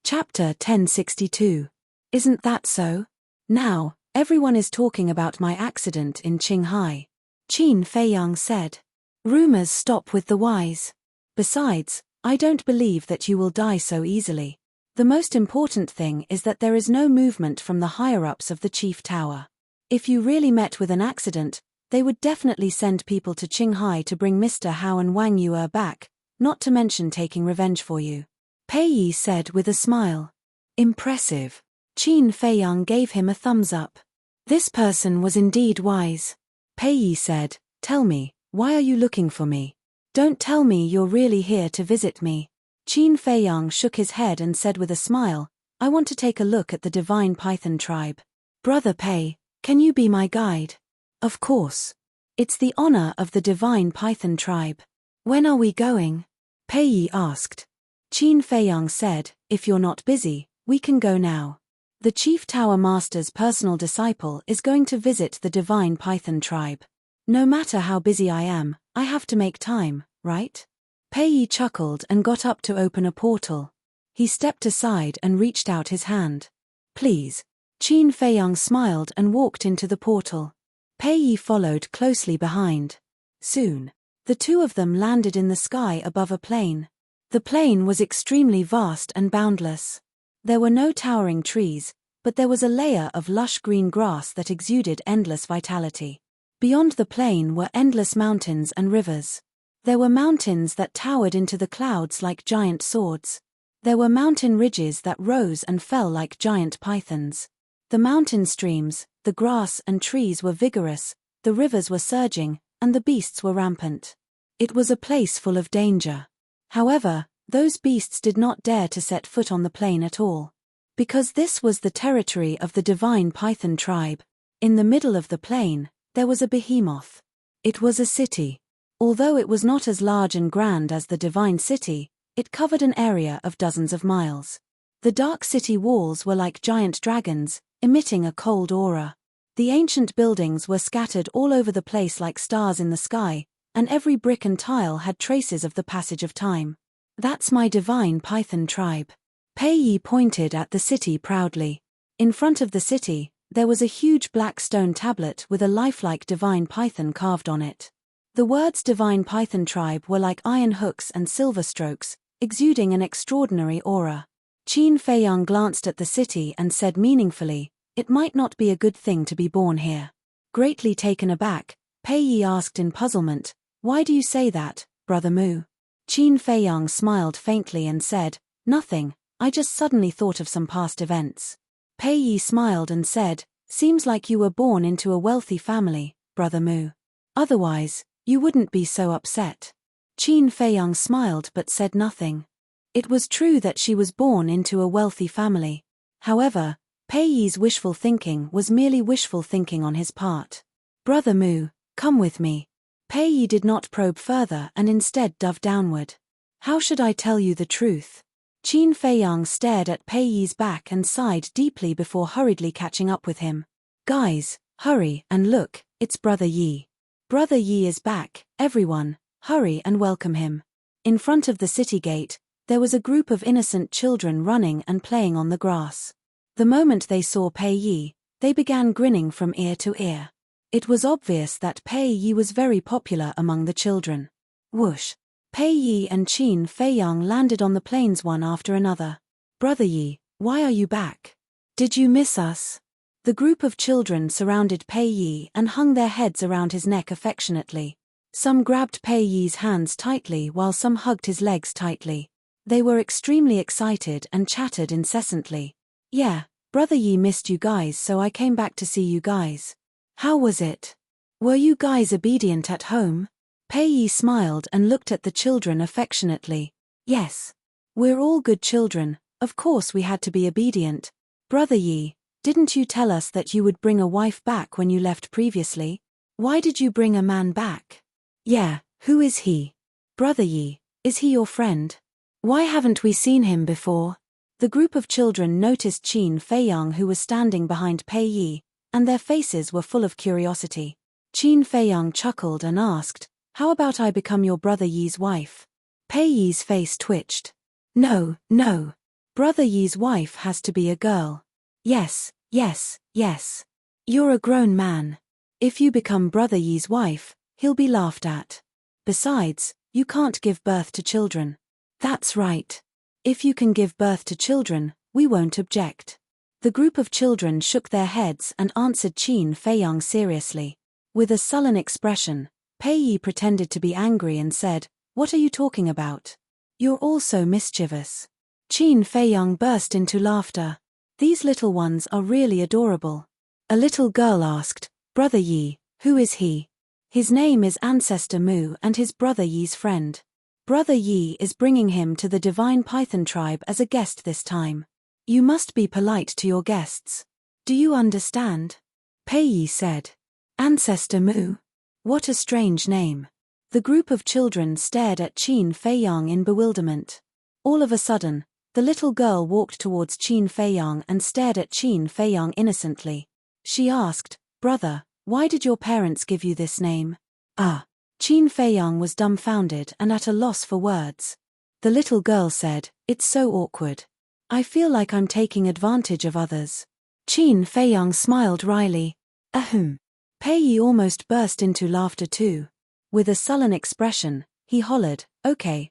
Chapter 1062. Isn't that so? Now, everyone is talking about my accident in Qinghai. Qin Feiyang said. Rumors stop with the wise. Besides, I don't believe that you will die so easily. The most important thing is that there is no movement from the higher-ups of the chief tower. If you really met with an accident, they would definitely send people to Qinghai to bring Mr. Hao and Wang Yue back, not to mention taking revenge for you. Pei Yi said with a smile. Impressive. Qin Feiyang gave him a thumbs up. This person was indeed wise. Pei Yi said, "Tell me, why are you looking for me? Don't tell me you're really here to visit me." Qin Feiyang shook his head and said with a smile, "I want to take a look at the divine python tribe. Brother Pei, can you be my guide?" "Of course. It's the honor of the divine python tribe." "When are we going?" Pei Yi asked. Qin Feiyang said, "If you're not busy, we can go now. The Chief Tower Master's personal disciple is going to visit the divine python tribe. No matter how busy I am, I have to make time, right?" Pei Yi chuckled and got up to open a portal. He stepped aside and reached out his hand. "Please." Qin Feiyang smiled and walked into the portal. Pei Yi followed closely behind. Soon, the two of them landed in the sky above a plain. The plain was extremely vast and boundless. There were no towering trees, but there was a layer of lush green grass that exuded endless vitality. Beyond the plain were endless mountains and rivers. There were mountains that towered into the clouds like giant swords. There were mountain ridges that rose and fell like giant pythons. The mountain streams, the grass and trees were vigorous, the rivers were surging, and the beasts were rampant. It was a place full of danger. However, those beasts did not dare to set foot on the plain at all. Because this was the territory of the divine python tribe, in the middle of the plain, there was a behemoth. It was a city. Although it was not as large and grand as the divine city, it covered an area of dozens of miles. The dark city walls were like giant dragons, emitting a cold aura. The ancient buildings were scattered all over the place like stars in the sky, and every brick and tile had traces of the passage of time. That's my divine python tribe. Pei Yi pointed at the city proudly. In front of the city, there was a huge black stone tablet with a lifelike divine python carved on it. The words divine python tribe were like iron hooks and silver strokes, exuding an extraordinary aura. Qin Feiyang glanced at the city and said meaningfully, "It might not be a good thing to be born here." Greatly taken aback, Pei Yi asked in puzzlement, "Why do you say that, Brother Mu?" Qin Feiyang smiled faintly and said, "Nothing, I just suddenly thought of some past events." Pei Yi smiled and said, "Seems like you were born into a wealthy family, Brother Mu. Otherwise, you wouldn't be so upset." Qin Feiyang smiled but said nothing. It was true that she was born into a wealthy family. However, Pei Yi's wishful thinking was merely wishful thinking on his part. "Brother Mu, come with me." Pei Yi did not probe further and instead dove downward. "How should I tell you the truth?" Qin Feiyang stared at Pei Yi's back and sighed deeply before hurriedly catching up with him. "Guys, hurry and look, it's Brother Yi. Brother Yi is back, everyone, hurry and welcome him." In front of the city gate, there was a group of innocent children running and playing on the grass. The moment they saw Pei Yi, they began grinning from ear to ear. It was obvious that Pei Yi was very popular among the children. Whoosh! Pei Yi and Qin Feiyang landed on the plains one after another. Brother Yi, why are you back? Did you miss us? The group of children surrounded Pei Yi and hung their heads around his neck affectionately. Some grabbed Pei Yi's hands tightly while some hugged his legs tightly. They were extremely excited and chattered incessantly. Yeah, Brother Yi missed you guys, so I came back to see you guys. How was it? Were you guys obedient at home? Pei Yi smiled and looked at the children affectionately. Yes. We're all good children, of course we had to be obedient. Brother Yi, didn't you tell us that you would bring a wife back when you left previously? Why did you bring a man back? Yeah, who is he? Brother Yi, is he your friend? Why haven't we seen him before? The group of children noticed Qin Feiyang, who was standing behind Pei Yi, and their faces were full of curiosity. Qin Feiyang chuckled and asked, how about I become your brother Yi's wife? Pei Yi's face twitched. No, no. Brother Yi's wife has to be a girl. Yes, yes, yes. You're a grown man. If you become Brother Yi's wife, he'll be laughed at. Besides, you can't give birth to children. That's right. If you can give birth to children, we won't object. The group of children shook their heads and answered Qin Feiyang seriously. With a sullen expression, Pei Yi pretended to be angry and said, what are you talking about? You're all so mischievous. Qin Feiyang burst into laughter. These little ones are really adorable. A little girl asked, Brother Yi, who is he? His name is Ancestor Mu and his brother Yi's friend. Brother Yi is bringing him to the divine Python tribe as a guest this time. You must be polite to your guests. Do you understand? Pei Yi said. Ancestor Mu. What a strange name. The group of children stared at Qin Feiyang in bewilderment. All of a sudden, the little girl walked towards Qin Feiyang and stared at Qin Feiyang innocently. She asked, Brother, why did your parents give you this name? Qin Feiyang was dumbfounded and at a loss for words. The little girl said, it's so awkward. I feel like I'm taking advantage of others. Qin Feiyang smiled wryly. Ahem. Pei Yi almost burst into laughter too. With a sullen expression, he hollered, okay,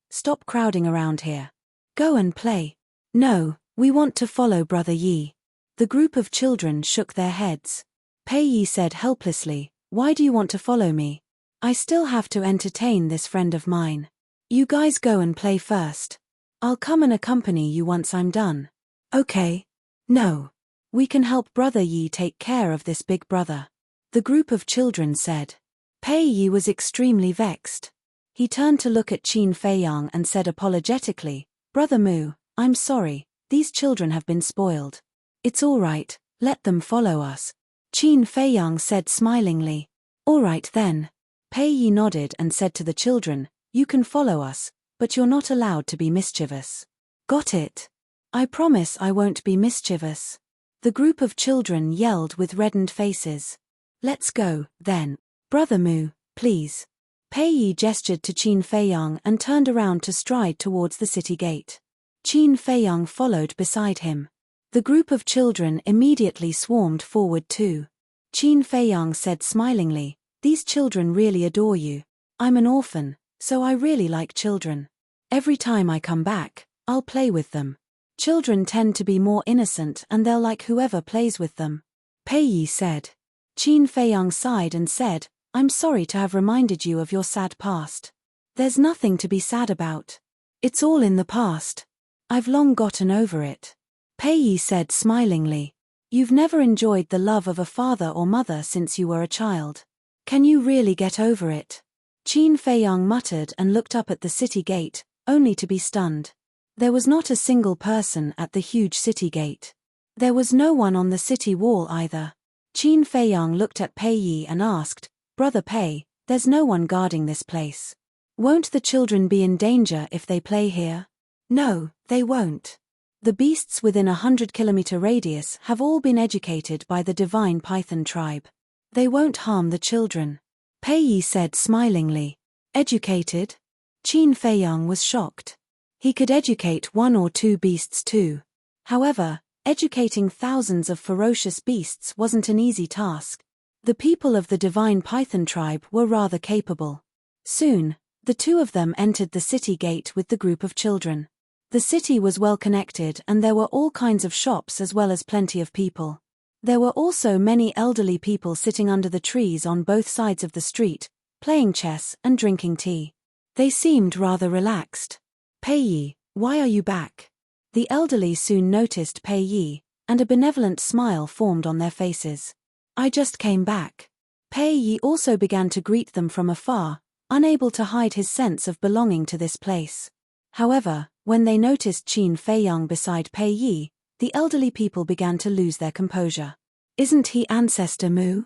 stop crowding around here. Go and play. No, we want to follow Brother Yi. The group of children shook their heads. Pei Yi said helplessly, why do you want to follow me? I still have to entertain this friend of mine. You guys go and play first. I'll come and accompany you once I'm done. Okay. No. We can help Brother Yi take care of this big brother. The group of children said. Pei Yi was extremely vexed. He turned to look at Qin Feiyang and said apologetically, Brother Mu, I'm sorry, these children have been spoiled. It's all right, let them follow us. Qin Feiyang said smilingly. All right then. Pei Yi nodded and said to the children, you can follow us, but you're not allowed to be mischievous. Got it? I promise I won't be mischievous. The group of children yelled with reddened faces. Let's go, then. Brother Mu, please. Pei Yi gestured to Qin Feiyang and turned around to stride towards the city gate. Qin Feiyang followed beside him. The group of children immediately swarmed forward too. Qin Feiyang said smilingly, these children really adore you. I'm an orphan, so I really like children. Every time I come back, I'll play with them. Children tend to be more innocent and they'll like whoever plays with them. Pei Yi said. Qin Feiyang sighed and said, I'm sorry to have reminded you of your sad past. There's nothing to be sad about. It's all in the past. I've long gotten over it. Pei Yi said smilingly, you've never enjoyed the love of a father or mother since you were a child. Can you really get over it? Qin Feiyang muttered and looked up at the city gate, only to be stunned. There was not a single person at the huge city gate. There was no one on the city wall either. Qin Feiyang looked at Pei Yi and asked, Brother Pei, there's no one guarding this place. Won't the children be in danger if they play here? No, they won't. The beasts within a 100-kilometer radius have all been educated by the divine Python tribe. They won't harm the children. Pei Yi said smilingly. Educated? Qin Feiyang was shocked. He could educate one or two beasts too. However, educating thousands of ferocious beasts wasn't an easy task. The people of the divine python tribe were rather capable. Soon, the two of them entered the city gate with the group of children. The city was well connected and there were all kinds of shops as well as plenty of people. There were also many elderly people sitting under the trees on both sides of the street, playing chess and drinking tea. They seemed rather relaxed. Pei Yi, why are you back? The elderly soon noticed Pei Yi, and a benevolent smile formed on their faces. I just came back. Pei Yi also began to greet them from afar, unable to hide his sense of belonging to this place. However, when they noticed Qin Feiyang beside Pei Yi, the elderly people began to lose their composure. Isn't he Ancestor Mu?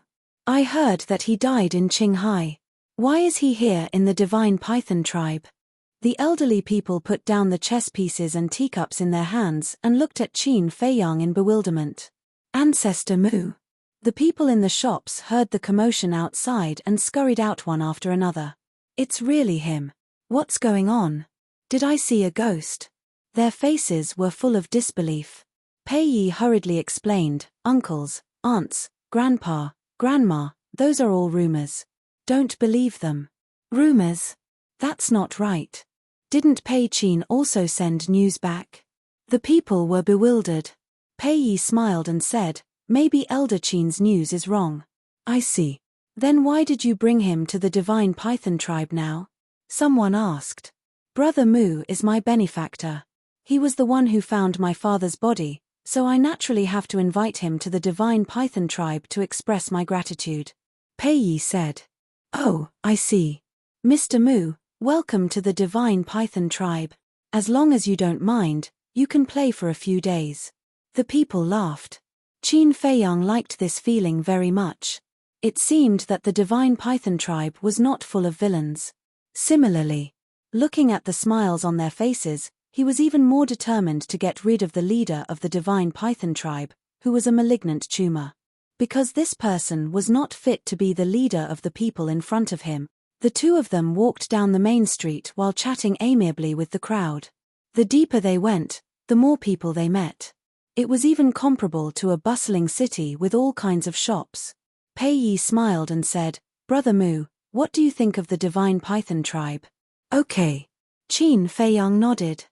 I heard that he died in Qinghai. Why is he here in the divine python tribe? The elderly people put down the chess pieces and teacups in their hands and looked at Qin Feiyang in bewilderment. Ancestor Mu. The people in the shops heard the commotion outside and scurried out one after another. It's really him. What's going on? Did I see a ghost? Their faces were full of disbelief. Pei Yi hurriedly explained, uncles, aunts, grandpa, grandma, those are all rumors. Don't believe them. Rumors? That's not right. Didn't Pei Qin also send news back? The people were bewildered. Pei Yi smiled and said, maybe Elder Qin's news is wrong. I see. Then why did you bring him to the divine python tribe now? Someone asked. Brother Mu is my benefactor. He was the one who found my father's body, so I naturally have to invite him to the divine python tribe to express my gratitude. Pei Yi said. Oh, I see. Mr. Mu, welcome to the divine python tribe. As long as you don't mind, you can play for a few days. The people laughed. Qin Feiyang liked this feeling very much. It seemed that the divine python tribe was not full of villains. Similarly, looking at the smiles on their faces, he was even more determined to get rid of the leader of the divine python tribe, who was a malignant tumor. Because this person was not fit to be the leader of the people in front of him, the two of them walked down the main street while chatting amiably with the crowd. The deeper they went, the more people they met. It was even comparable to a bustling city with all kinds of shops. Pei Yi smiled and said, Brother Mu, what do you think of the divine python tribe? Okay. Qin Feiyang nodded.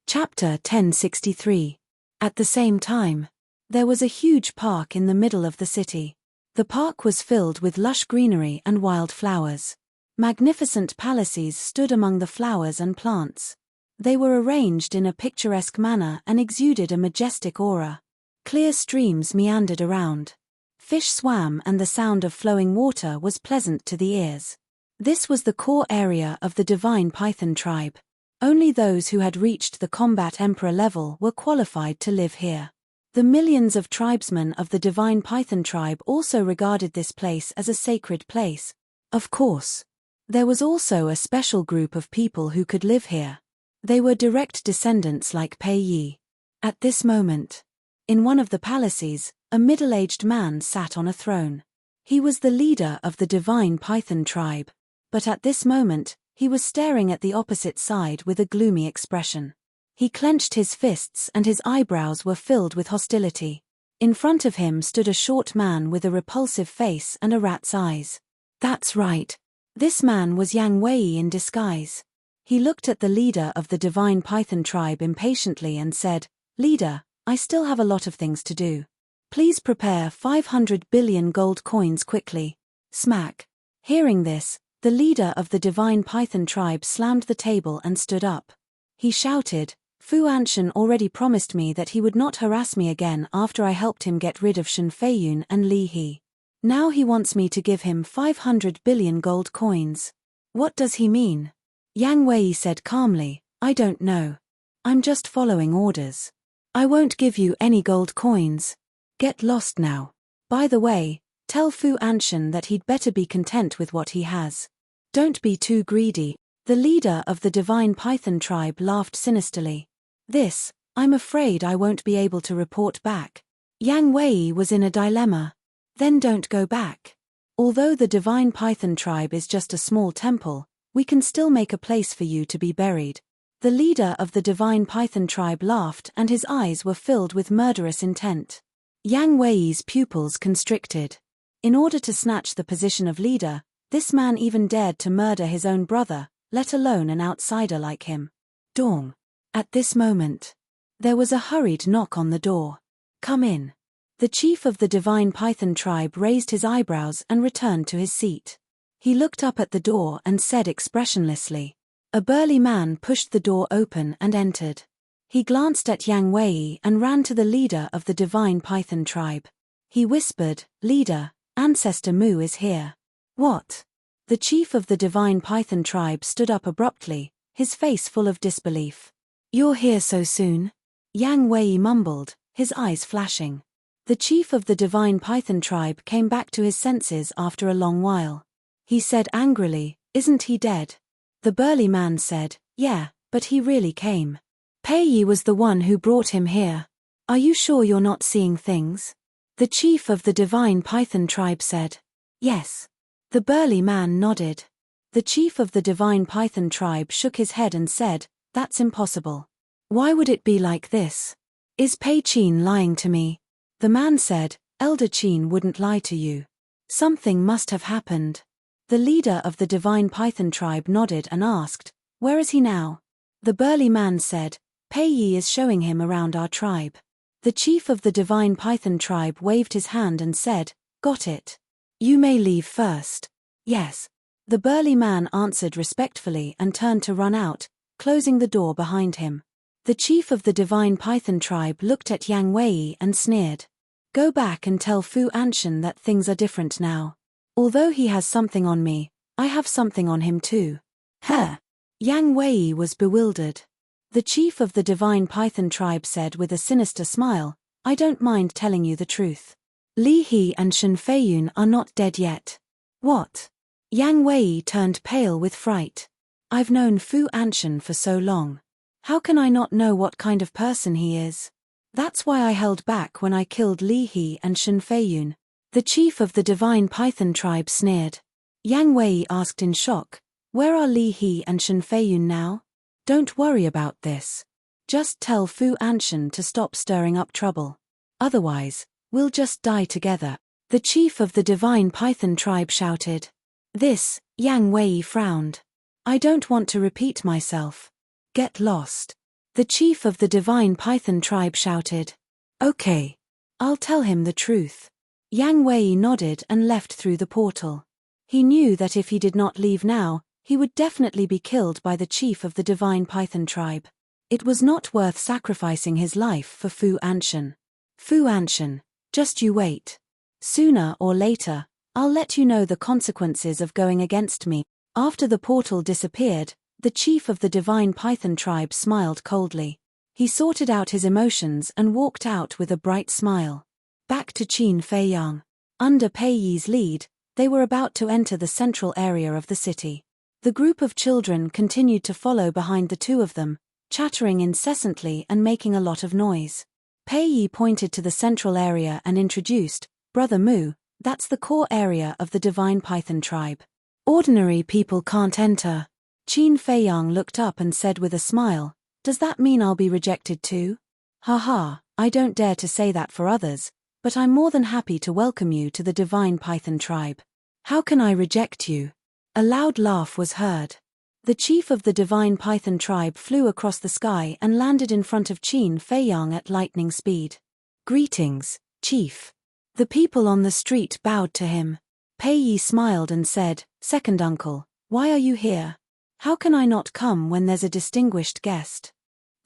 Chapter 1063. At the same time, there was a huge park in the middle of the city. The park was filled with lush greenery and wild flowers. Magnificent palaces stood among the flowers and plants. They were arranged in a picturesque manner and exuded a majestic aura. Clear streams meandered around. Fish swam and the sound of flowing water was pleasant to the ears. This was the core area of the divine python tribe. Only those who had reached the combat emperor level were qualified to live here. The millions of tribesmen of the divine python tribe also regarded this place as a sacred place. Of course, there was also a special group of people who could live here. They were direct descendants like Pei Yi. At this moment, in one of the palaces, a middle-aged man sat on a throne. He was the leader of the divine python tribe, but at this moment, he was staring at the opposite side with a gloomy expression. He clenched his fists and his eyebrows were filled with hostility. In front of him stood a short man with a repulsive face and a rat's eyes. That's right. This man was Yang Wei in disguise. He looked at the leader of the divine python tribe impatiently and said, Leader, I still have a lot of things to do. Please prepare 500 billion gold coins quickly. Smack. Hearing this, the leader of the divine python tribe slammed the table and stood up. He shouted, Fu Anshan already promised me that he would not harass me again after I helped him get rid of Shen Feiyun and Li He. Now he wants me to give him 500 billion gold coins. What does he mean? Yang Wei said calmly, I don't know. I'm just following orders. I won't give you any gold coins. Get lost now. By the way, tell Fu Anshan that he'd better be content with what he has. Don't be too greedy. The leader of the divine python tribe laughed sinisterly. This, I'm afraid I won't be able to report back. Yang Wei was in a dilemma. Then don't go back. Although the divine python tribe is just a small temple, we can still make a place for you to be buried. The leader of the divine python tribe laughed and his eyes were filled with murderous intent. Yang Wei's pupils constricted. In order to snatch the position of leader, this man even dared to murder his own brother, let alone an outsider like him. Dong. At this moment, there was a hurried knock on the door. Come in. The chief of the divine python tribe raised his eyebrows and returned to his seat. He looked up at the door and said expressionlessly. A burly man pushed the door open and entered. He glanced at Yang Wei and ran to the leader of the divine python tribe. He whispered, "Leader, Ancestor Mu is here." What? The chief of the divine python tribe stood up abruptly, his face full of disbelief. "You're here so soon?" Yang Wei mumbled, his eyes flashing. The chief of the divine python tribe came back to his senses after a long while. He said angrily, "Isn't he dead?" The burly man said, "Yeah, but he really came. Pei Yi was the one who brought him here. Are you sure you're not seeing things?" The chief of the divine python tribe said, "Yes." The burly man nodded. The chief of the divine python tribe shook his head and said, "That's impossible. Why would it be like this? Is Pei Qin lying to me?" The man said, "Elder Qin wouldn't lie to you. Something must have happened." The leader of the divine python tribe nodded and asked, "Where is he now?" The burly man said, "Pei Yi is showing him around our tribe." The chief of the divine python tribe waved his hand and said, "Got it. You may leave first." "Yes." The burly man answered respectfully and turned to run out, closing the door behind him. The chief of the divine python tribe looked at Yang Wei and sneered. "Go back and tell Fu Anshan that things are different now. Although he has something on me, I have something on him too." Huh? Yang Wei was bewildered. The chief of the divine python tribe said with a sinister smile, "I don't mind telling you the truth. Li He and Shen Feiyun are not dead yet." "What?" Yang Wei turned pale with fright. "I've known Fu Anshan for so long. How can I not know what kind of person he is? That's why I held back when I killed Li He and Shen Feiyun." The chief of the divine python tribe sneered. Yang Wei asked in shock, "Where are Li He and Shen Feiyun now?" "Don't worry about this. Just tell Fu Anshan to stop stirring up trouble. Otherwise, we'll just die together." The chief of the divine python tribe shouted. This, Yang Wei frowned. "I don't want to repeat myself. Get lost." The chief of the divine python tribe shouted. "Okay. I'll tell him the truth." Yang Wei nodded and left through the portal. He knew that if he did not leave now, he would definitely be killed by the chief of the divine python tribe. It was not worth sacrificing his life for Fu Anshan. "Fu Anshan, just you wait. Sooner or later, I'll let you know the consequences of going against me." After the portal disappeared, the chief of the divine python tribe smiled coldly. He sorted out his emotions and walked out with a bright smile. Back to Qin Feiyang. Under Pei Yi's lead, they were about to enter the central area of the city. The group of children continued to follow behind the two of them, chattering incessantly and making a lot of noise. Pei Yi pointed to the central area and introduced, "Brother Mu, that's the core area of the divine python tribe. Ordinary people can't enter." Qin Feiyang looked up and said with a smile, "Does that mean I'll be rejected too?" "Haha, I don't dare to say that for others, but I'm more than happy to welcome you to the divine python tribe. How can I reject you?" A loud laugh was heard. The chief of the divine python tribe flew across the sky and landed in front of Qin Feiyang at lightning speed. "Greetings, chief." The people on the street bowed to him. Pei Yi smiled and said, "Second uncle, why are you here? How can I not come when there's a distinguished guest?"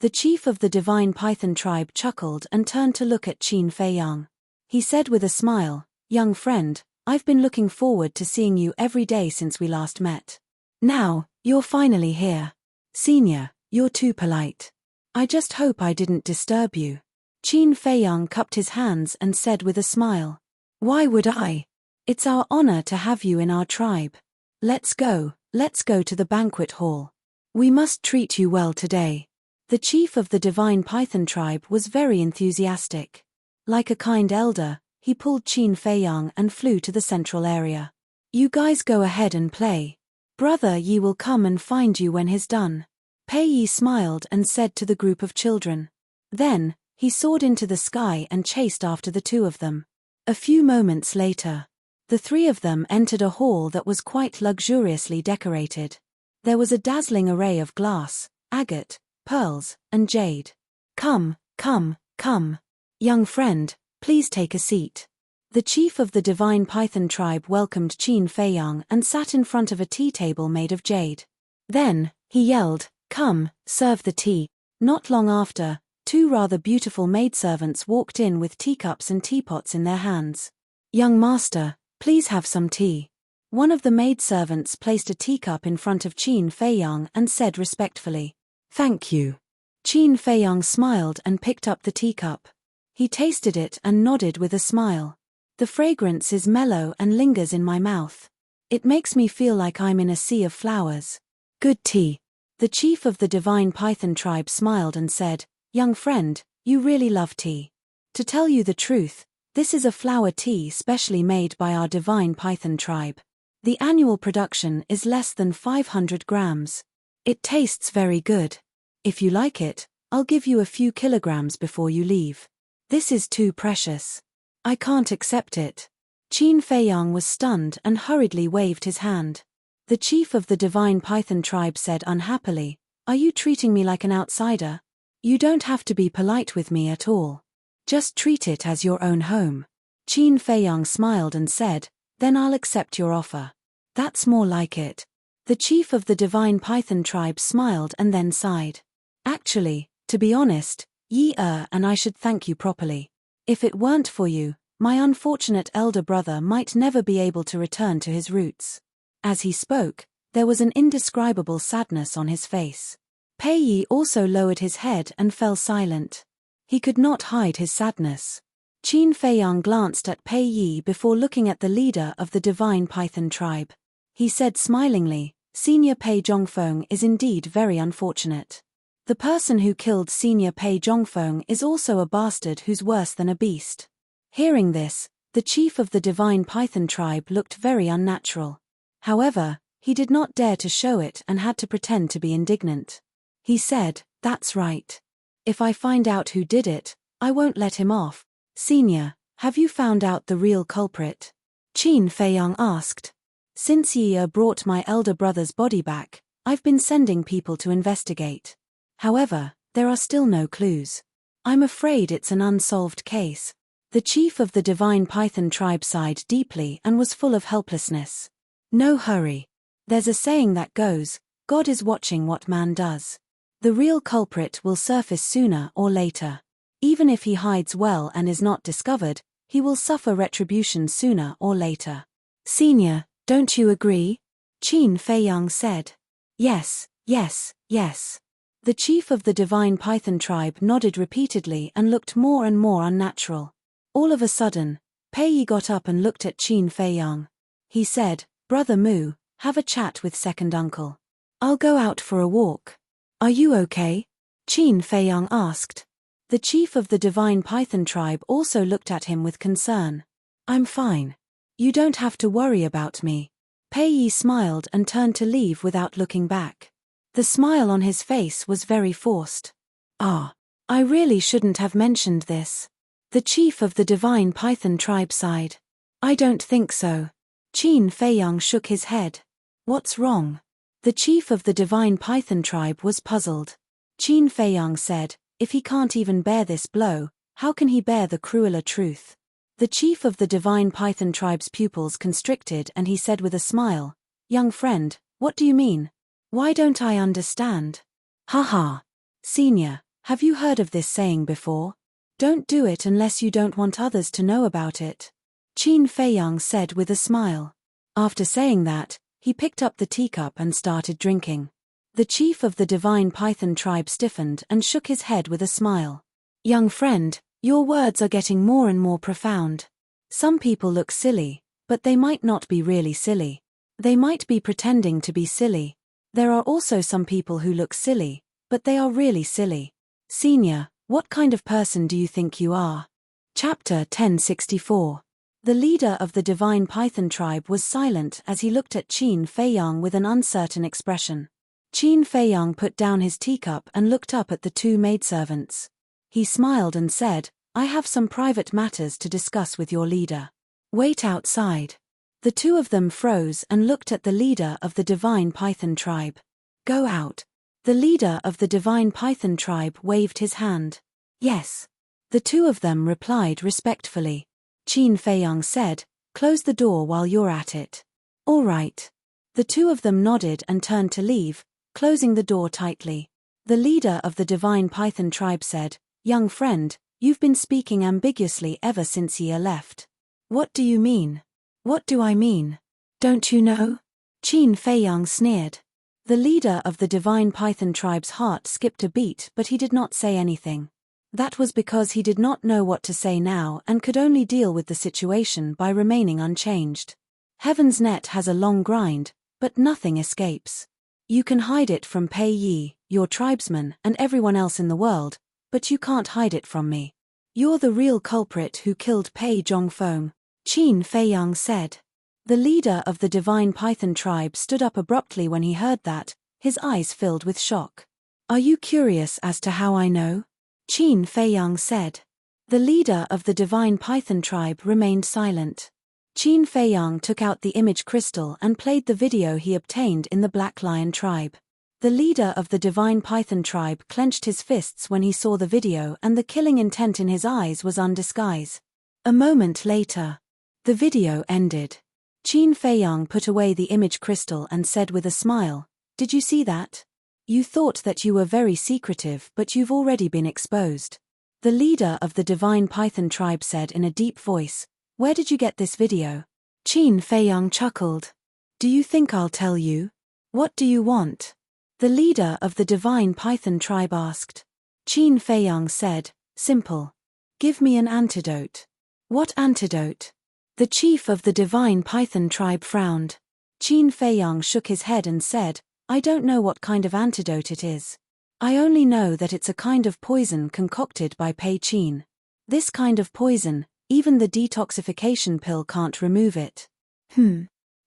The chief of the divine python tribe chuckled and turned to look at Qin Feiyang. He said with a smile, "Young friend, I've been looking forward to seeing you every day since we last met. Now, you're finally here. Senior, you're too polite. I just hope I didn't disturb you." Qin Feiyang cupped his hands and said with a smile, "Why would I? It's our honor to have you in our tribe. Let's go to the banquet hall. We must treat you well today." The chief of the divine python tribe was very enthusiastic. Like a kind elder, he pulled Qin Feiyang and flew to the central area. "You guys go ahead and play. Brother Yi will come and find you when he's done." Pei Yi smiled and said to the group of children. Then, he soared into the sky and chased after the two of them. A few moments later, The three of them entered a hall that was quite luxuriously decorated. There was a dazzling array of glass, agate, pearls, and jade. Come, come, come. Young friend, please take a seat. The chief of the divine python tribe welcomed Qin Feiyang and sat in front of a tea table made of jade. Then, he yelled, "Come, serve the tea." Not long after, two rather beautiful maidservants walked in with teacups and teapots in their hands. "Young master, please have some tea." One of the maidservants placed a teacup in front of Qin Feiyang and said respectfully, "Thank you." Qin Feiyang smiled and picked up the teacup. He tasted it and nodded with a smile. "The fragrance is mellow and lingers in my mouth. It makes me feel like I'm in a sea of flowers. Good tea." The chief of the divine python tribe smiled and said, "Young friend, you really love tea. To tell you the truth, this is a flower tea specially made by our divine python tribe. The annual production is less than 500 grams. It tastes very good. If you like it, I'll give you a few kilograms before you leave. This is too precious. I can't accept it." Qin Feiyang was stunned and hurriedly waved his hand. The chief of the divine python tribe said unhappily, "Are you treating me like an outsider? You don't have to be polite with me at all. Just treat it as your own home." Qin Feiyang smiled and said, "Then I'll accept your offer. That's more like it." The chief of the divine python tribe smiled and then sighed. "Actually, to be honest, and I should thank you properly. If it weren't for you, my unfortunate elder brother might never be able to return to his roots." As he spoke, there was an indescribable sadness on his face. Pei Yi also lowered his head and fell silent. He could not hide his sadness. Qin Feiyang glanced at Pei Yi before looking at the leader of the divine python tribe. He said smilingly, "Senior Pei Zhongfeng is indeed very unfortunate. The person who killed Senior Pei Zhongfeng is also a bastard who's worse than a beast." Hearing this, the chief of the divine python tribe looked very unnatural. However, he did not dare to show it and had to pretend to be indignant. He said, "That's right. If I find out who did it, I won't let him off." "Senior, have you found out the real culprit?" Qin Feiyang asked. "Since Yi brought my elder brother's body back, I've been sending people to investigate. However, there are still no clues. I'm afraid it's an unsolved case." The chief of the divine python tribe sighed deeply and was full of helplessness. "No hurry. There's a saying that goes, God is watching what man does. The real culprit will surface sooner or later. Even if he hides well and is not discovered, he will suffer retribution sooner or later." "Senior, don't you agree?" Qin Feiyang said. "Yes, yes, yes." The chief of the divine python tribe nodded repeatedly and looked more and more unnatural. All of a sudden, Pei Yi got up and looked at Qin Feiyang. He said, "Brother Mu, have a chat with second uncle. I'll go out for a walk." "Are you okay?" Qin Feiyang asked. The chief of the divine python tribe also looked at him with concern. "I'm fine. You don't have to worry about me." Pei Yi smiled and turned to leave without looking back. The smile on his face was very forced. "Ah, I really shouldn't have mentioned this." The chief of the divine python tribe sighed. "I don't think so." Qin Feiyang shook his head. "What's wrong?" The chief of the divine python tribe was puzzled. Qin Feiyang said, "If he can't even bear this blow, how can he bear the crueler truth?" The chief of the divine python tribe's pupils constricted and he said with a smile, "Young friend, what do you mean? Why don't I understand?" "Haha. Senior, have you heard of this saying before? Don't do it unless you don't want others to know about it." Qin Feiyang said with a smile. After saying that, he picked up the teacup and started drinking. The chief of the divine python tribe stiffened and shook his head with a smile. "Young friend, your words are getting more and more profound. Some people look silly, but they might not be really silly. They might be pretending to be silly. There are also some people who look silly, but they are really silly. Senior, what kind of person do you think you are?" Chapter 1064. The leader of the divine python tribe was silent as he looked at Qin Feiyang with an uncertain expression. Qin Feiyang put down his teacup and looked up at the two maidservants. He smiled and said, "I have some private matters to discuss with your leader. Wait outside." The two of them froze and looked at the leader of the divine python tribe. Go out. The leader of the divine python tribe waved his hand. Yes. The two of them replied respectfully. Qin Feiyang said, close the door while you're at it. All right. The two of them nodded and turned to leave, closing the door tightly. The leader of the divine python tribe said, young friend, you've been speaking ambiguously ever since Ye left. What do you mean? What do I mean? Don't you know? Qin Feiyang sneered. The leader of the divine python tribe's heart skipped a beat, but he did not say anything. That was because he did not know what to say now and could only deal with the situation by remaining unchanged. Heaven's net has a long grind, but nothing escapes. You can hide it from Pei Yi, your tribesman, and everyone else in the world, but you can't hide it from me. You're the real culprit who killed Pei Zhongfeng, Qin Feiyang said. The leader of the divine python tribe stood up abruptly when he heard that, his eyes filled with shock. Are you curious as to how I know? Qin Feiyang said. The leader of the divine python tribe remained silent. Qin Feiyang took out the image crystal and played the video he obtained in the Black Lion tribe. The leader of the divine python tribe clenched his fists when he saw the video, and the killing intent in his eyes was undisguised. A moment later, the video ended. Qin Feiyang put away the image crystal and said with a smile, did you see that? You thought that you were very secretive, but you've already been exposed. The leader of the divine python tribe said in a deep voice, where did you get this video? Qin Feiyang chuckled. Do you think I'll tell you? What do you want? The leader of the divine python tribe asked. Qin Feiyang said, simple. Give me an antidote. What antidote? The chief of the divine python tribe frowned. Qin Feiyang shook his head and said, I don't know what kind of antidote it is. I only know that it's a kind of poison concocted by Pei Qin. This kind of poison, even the detoxification pill can't remove it.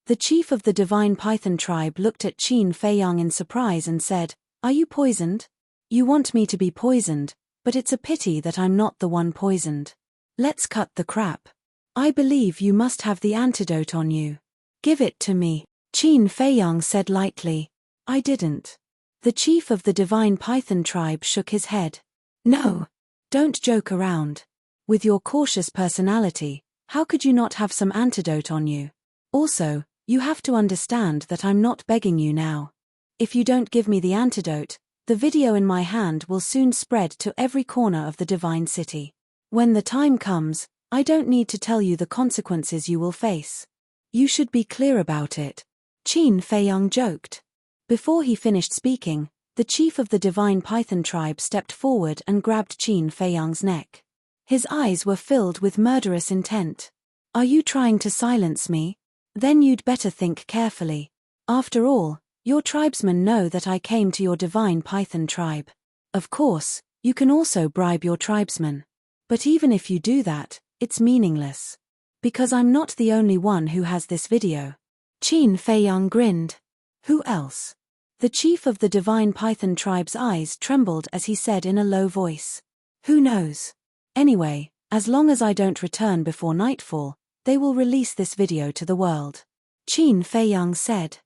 The chief of the divine python tribe looked at Qin Feiyang in surprise and said, are you poisoned? You want me to be poisoned, but it's a pity that I'm not the one poisoned. Let's cut the crap. I believe you must have the antidote on you. Give it to me, Qin Feiyang said lightly. I didn't. The chief of the divine python tribe shook his head. No. Don't joke around. With your cautious personality, how could you not have some antidote on you? Also, you have to understand that I'm not begging you now. If you don't give me the antidote, the video in my hand will soon spread to every corner of the divine city. When the time comes, I don't need to tell you the consequences you will face. You should be clear about it. Qin Feiyang joked. Before he finished speaking, the chief of the divine python tribe stepped forward and grabbed Qin Feiyang's neck. His eyes were filled with murderous intent. Are you trying to silence me? Then you'd better think carefully. After all, your tribesmen know that I came to your divine python tribe. Of course, you can also bribe your tribesmen. But even if you do that, it's meaningless. Because I'm not the only one who has this video. Qin Feiyang grinned. Who else? The chief of the divine python tribe's eyes trembled as he said in a low voice. Who knows? Anyway, as long as I don't return before nightfall, they will release this video to the world. Qin Feiyang said.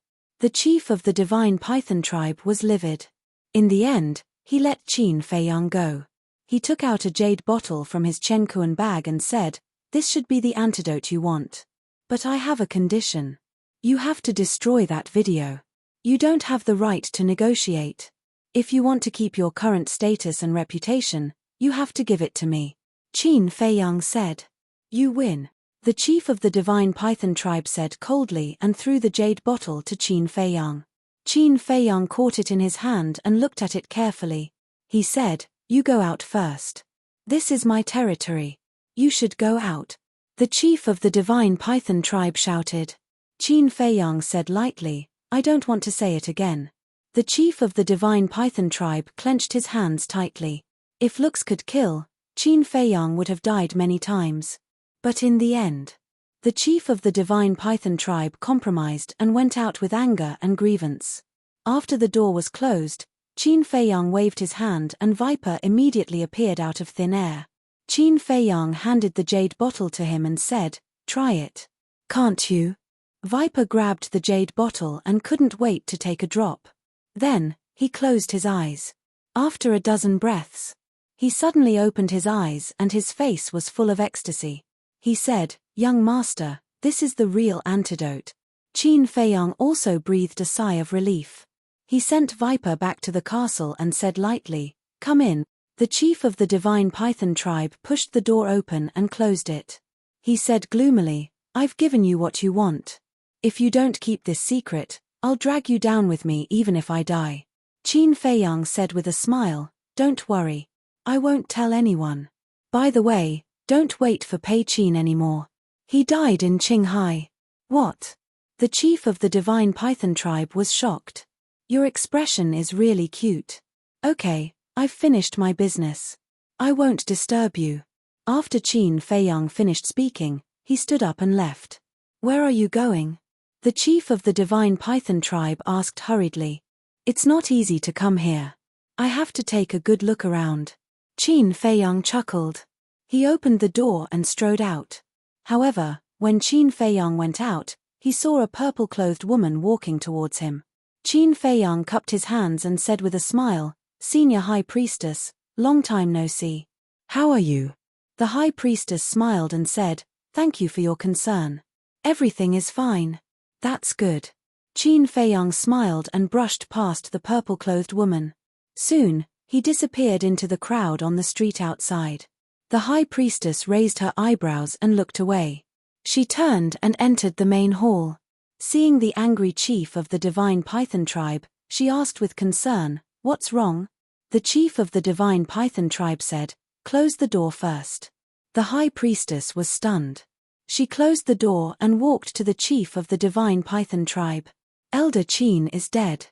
The chief of the divine python tribe was livid. In the end, he let Qin Feiyang go. He took out a jade bottle from his Chenkuan bag and said, this should be the antidote you want. But I have a condition. You have to destroy that video. You don't have the right to negotiate. If you want to keep your current status and reputation, you have to give it to me. Qin Feiyang said. You win. The chief of the divine python tribe said coldly and threw the jade bottle to Qin Feiyang. Qin Feiyang caught it in his hand and looked at it carefully. He said, you go out first. This is my territory. You should go out. The chief of the divine python tribe shouted. Qin Feiyang said lightly, I don't want to say it again. The chief of the divine python tribe clenched his hands tightly. If looks could kill, Qin Feiyang would have died many times. But in the end, the chief of the divine python tribe compromised and went out with anger and grievance. After the door was closed, Qin Feiyang waved his hand and Viper immediately appeared out of thin air. Qin Feiyang handed the jade bottle to him and said, try it. Can't you? Viper grabbed the jade bottle and couldn't wait to take a drop. Then, he closed his eyes. After a dozen breaths, he suddenly opened his eyes and his face was full of ecstasy. He said, "Young master, this is the real antidote." Qin Feiyang also breathed a sigh of relief. He sent Viper back to the castle and said lightly, "Come in." The chief of the divine python tribe pushed the door open and closed it. He said gloomily, "I've given you what you want. If you don't keep this secret, I'll drag you down with me even if I die." Qin Feiyang said with a smile, "Don't worry. I won't tell anyone. By the way, don't wait for Pei Qin anymore. He died in Qinghai." "What?" The chief of the divine python tribe was shocked. "Your expression is really cute. Okay, I've finished my business. I won't disturb you." After Qin Feiyang finished speaking, he stood up and left. "Where are you going?" The chief of the divine python tribe asked hurriedly. "It's not easy to come here. I have to take a good look around." Qin Feiyang chuckled. He opened the door and strode out. However, when Qin Feiyang went out, he saw a purple-clothed woman walking towards him. Qin Feiyang cupped his hands and said with a smile, "Senior High Priestess, long time no see. How are you?" The High Priestess smiled and said, "Thank you for your concern. Everything is fine." "That's good." Qin Feiyang smiled and brushed past the purple-clothed woman. Soon, he disappeared into the crowd on the street outside. The High Priestess raised her eyebrows and looked away. She turned and entered the main hall. Seeing the angry chief of the divine python tribe, she asked with concern, "What's wrong?" The chief of the divine python tribe said, "Close the door first." The High Priestess was stunned. She closed the door and walked to the chief of the divine python tribe. "Elder Qin is dead.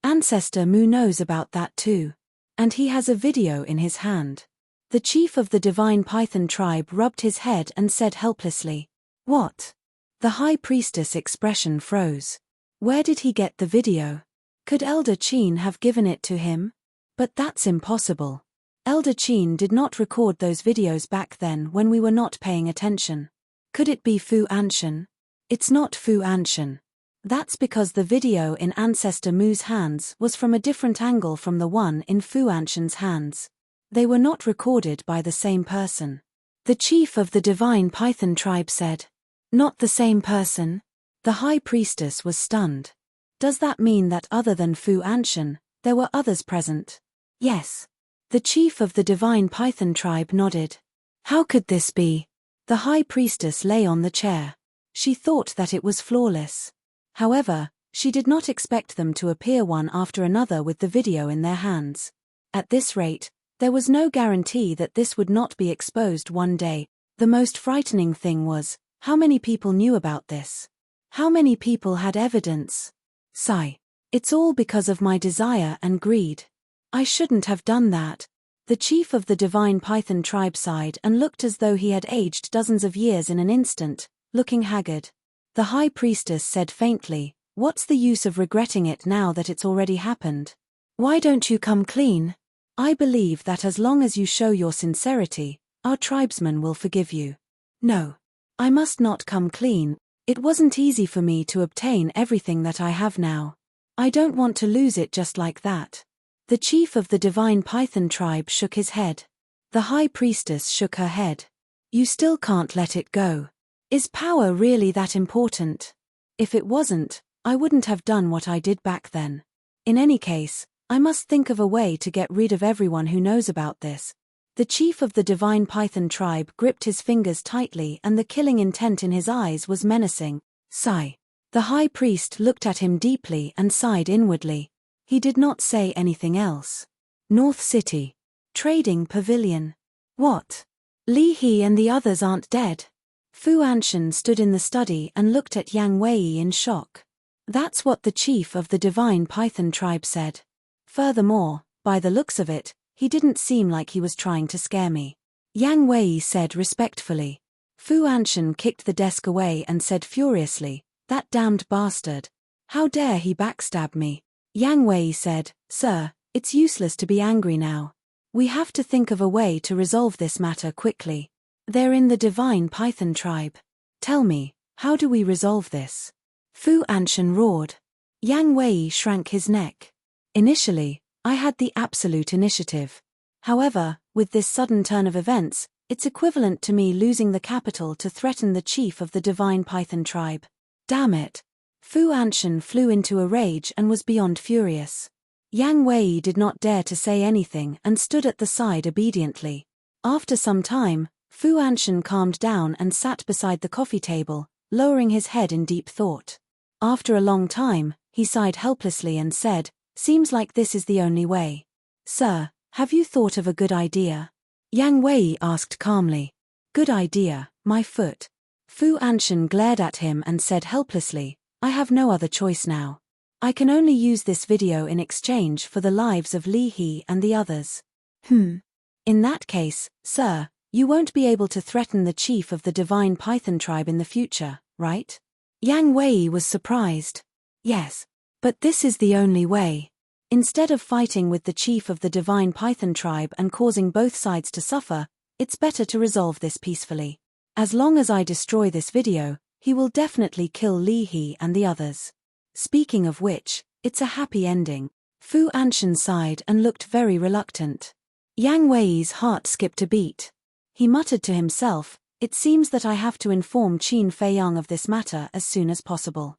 Ancestor Mu knows about that too. And he has a video in his hand." The chief of the divine python tribe rubbed his head and said helplessly, "What?" The High Priestess' expression froze. Where did he get the video? Could Elder Qin have given it to him? But that's impossible. Elder Qin did not record those videos back then when we were not paying attention. Could it be Fu Anshan? It's not Fu Anshan. That's because the video in Ancestor Mu's hands was from a different angle from the one in Fu Anshan's hands. They were not recorded by the same person. The chief of the divine python tribe said, "Not the same person?" The High Priestess was stunned. Does that mean that other than Fu Anshan, there were others present? Yes. The chief of the divine python tribe nodded. How could this be? The High Priestess lay on the chair. She thought that it was flawless. However, she did not expect them to appear one after another with the video in their hands. At this rate, there was no guarantee that this would not be exposed one day. The most frightening thing was, how many people knew about this? How many people had evidence? Sigh. It's all because of my desire and greed. I shouldn't have done that. The chief of the divine python tribe sighed and looked as though he had aged dozens of years in an instant, looking haggard. The High Priestess said faintly, "What's the use of regretting it now that it's already happened? Why don't you come clean? I believe that as long as you show your sincerity, our tribesmen will forgive you." "No. I must not come clean. It wasn't easy for me to obtain everything that I have now. I don't want to lose it just like that." The chief of the divine python tribe shook his head. The High Priestess shook her head. "You still can't let it go. Is power really that important? If it wasn't, I wouldn't have done what I did back then. In any case, I must think of a way to get rid of everyone who knows about this." The chief of the divine python tribe gripped his fingers tightly and the killing intent in his eyes was menacing. Sigh. The high priest looked at him deeply and sighed inwardly. He did not say anything else. North City. Trading Pavilion. What? Li He and the others aren't dead? Fu Anshan stood in the study and looked at Yang Wei in shock. That's what the chief of the divine python tribe said. Furthermore, by the looks of it, he didn't seem like he was trying to scare me. Yang Wei said respectfully. Fu Anshan kicked the desk away and said furiously, "That damned bastard. How dare he backstab me?" Yang Wei said, "Sir, it's useless to be angry now. We have to think of a way to resolve this matter quickly. They're in the divine python tribe. Tell me, how do we resolve this?" Fu Anshan roared. Yang Wei shrank his neck. Initially, I had the absolute initiative. However, with this sudden turn of events, it's equivalent to me losing the capital to threaten the chief of the divine python tribe. Damn it. Fu Anshan flew into a rage and was beyond furious. Yang Wei did not dare to say anything and stood at the side obediently. After some time, Fu Anshan calmed down and sat beside the coffee table, lowering his head in deep thought. After a long time, he sighed helplessly and said, "Seems like this is the only way." "Sir, have you thought of a good idea?" Yang Wei asked calmly. "Good idea, my foot." Fu Anshan glared at him and said helplessly, "I have no other choice now. I can only use this video in exchange for the lives of Li He and the others." In that case, sir, you won't be able to threaten the chief of the divine python tribe in the future, right? Yang Wei was surprised. Yes. But this is the only way. Instead of fighting with the chief of the divine python tribe and causing both sides to suffer, it's better to resolve this peacefully. As long as I destroy this video, he will definitely kill Li He and the others. Speaking of which, it's a happy ending. Fu Anshan sighed and looked very reluctant. Yang Wei's heart skipped a beat. He muttered to himself, "It seems that I have to inform Qin Feiyang of this matter as soon as possible."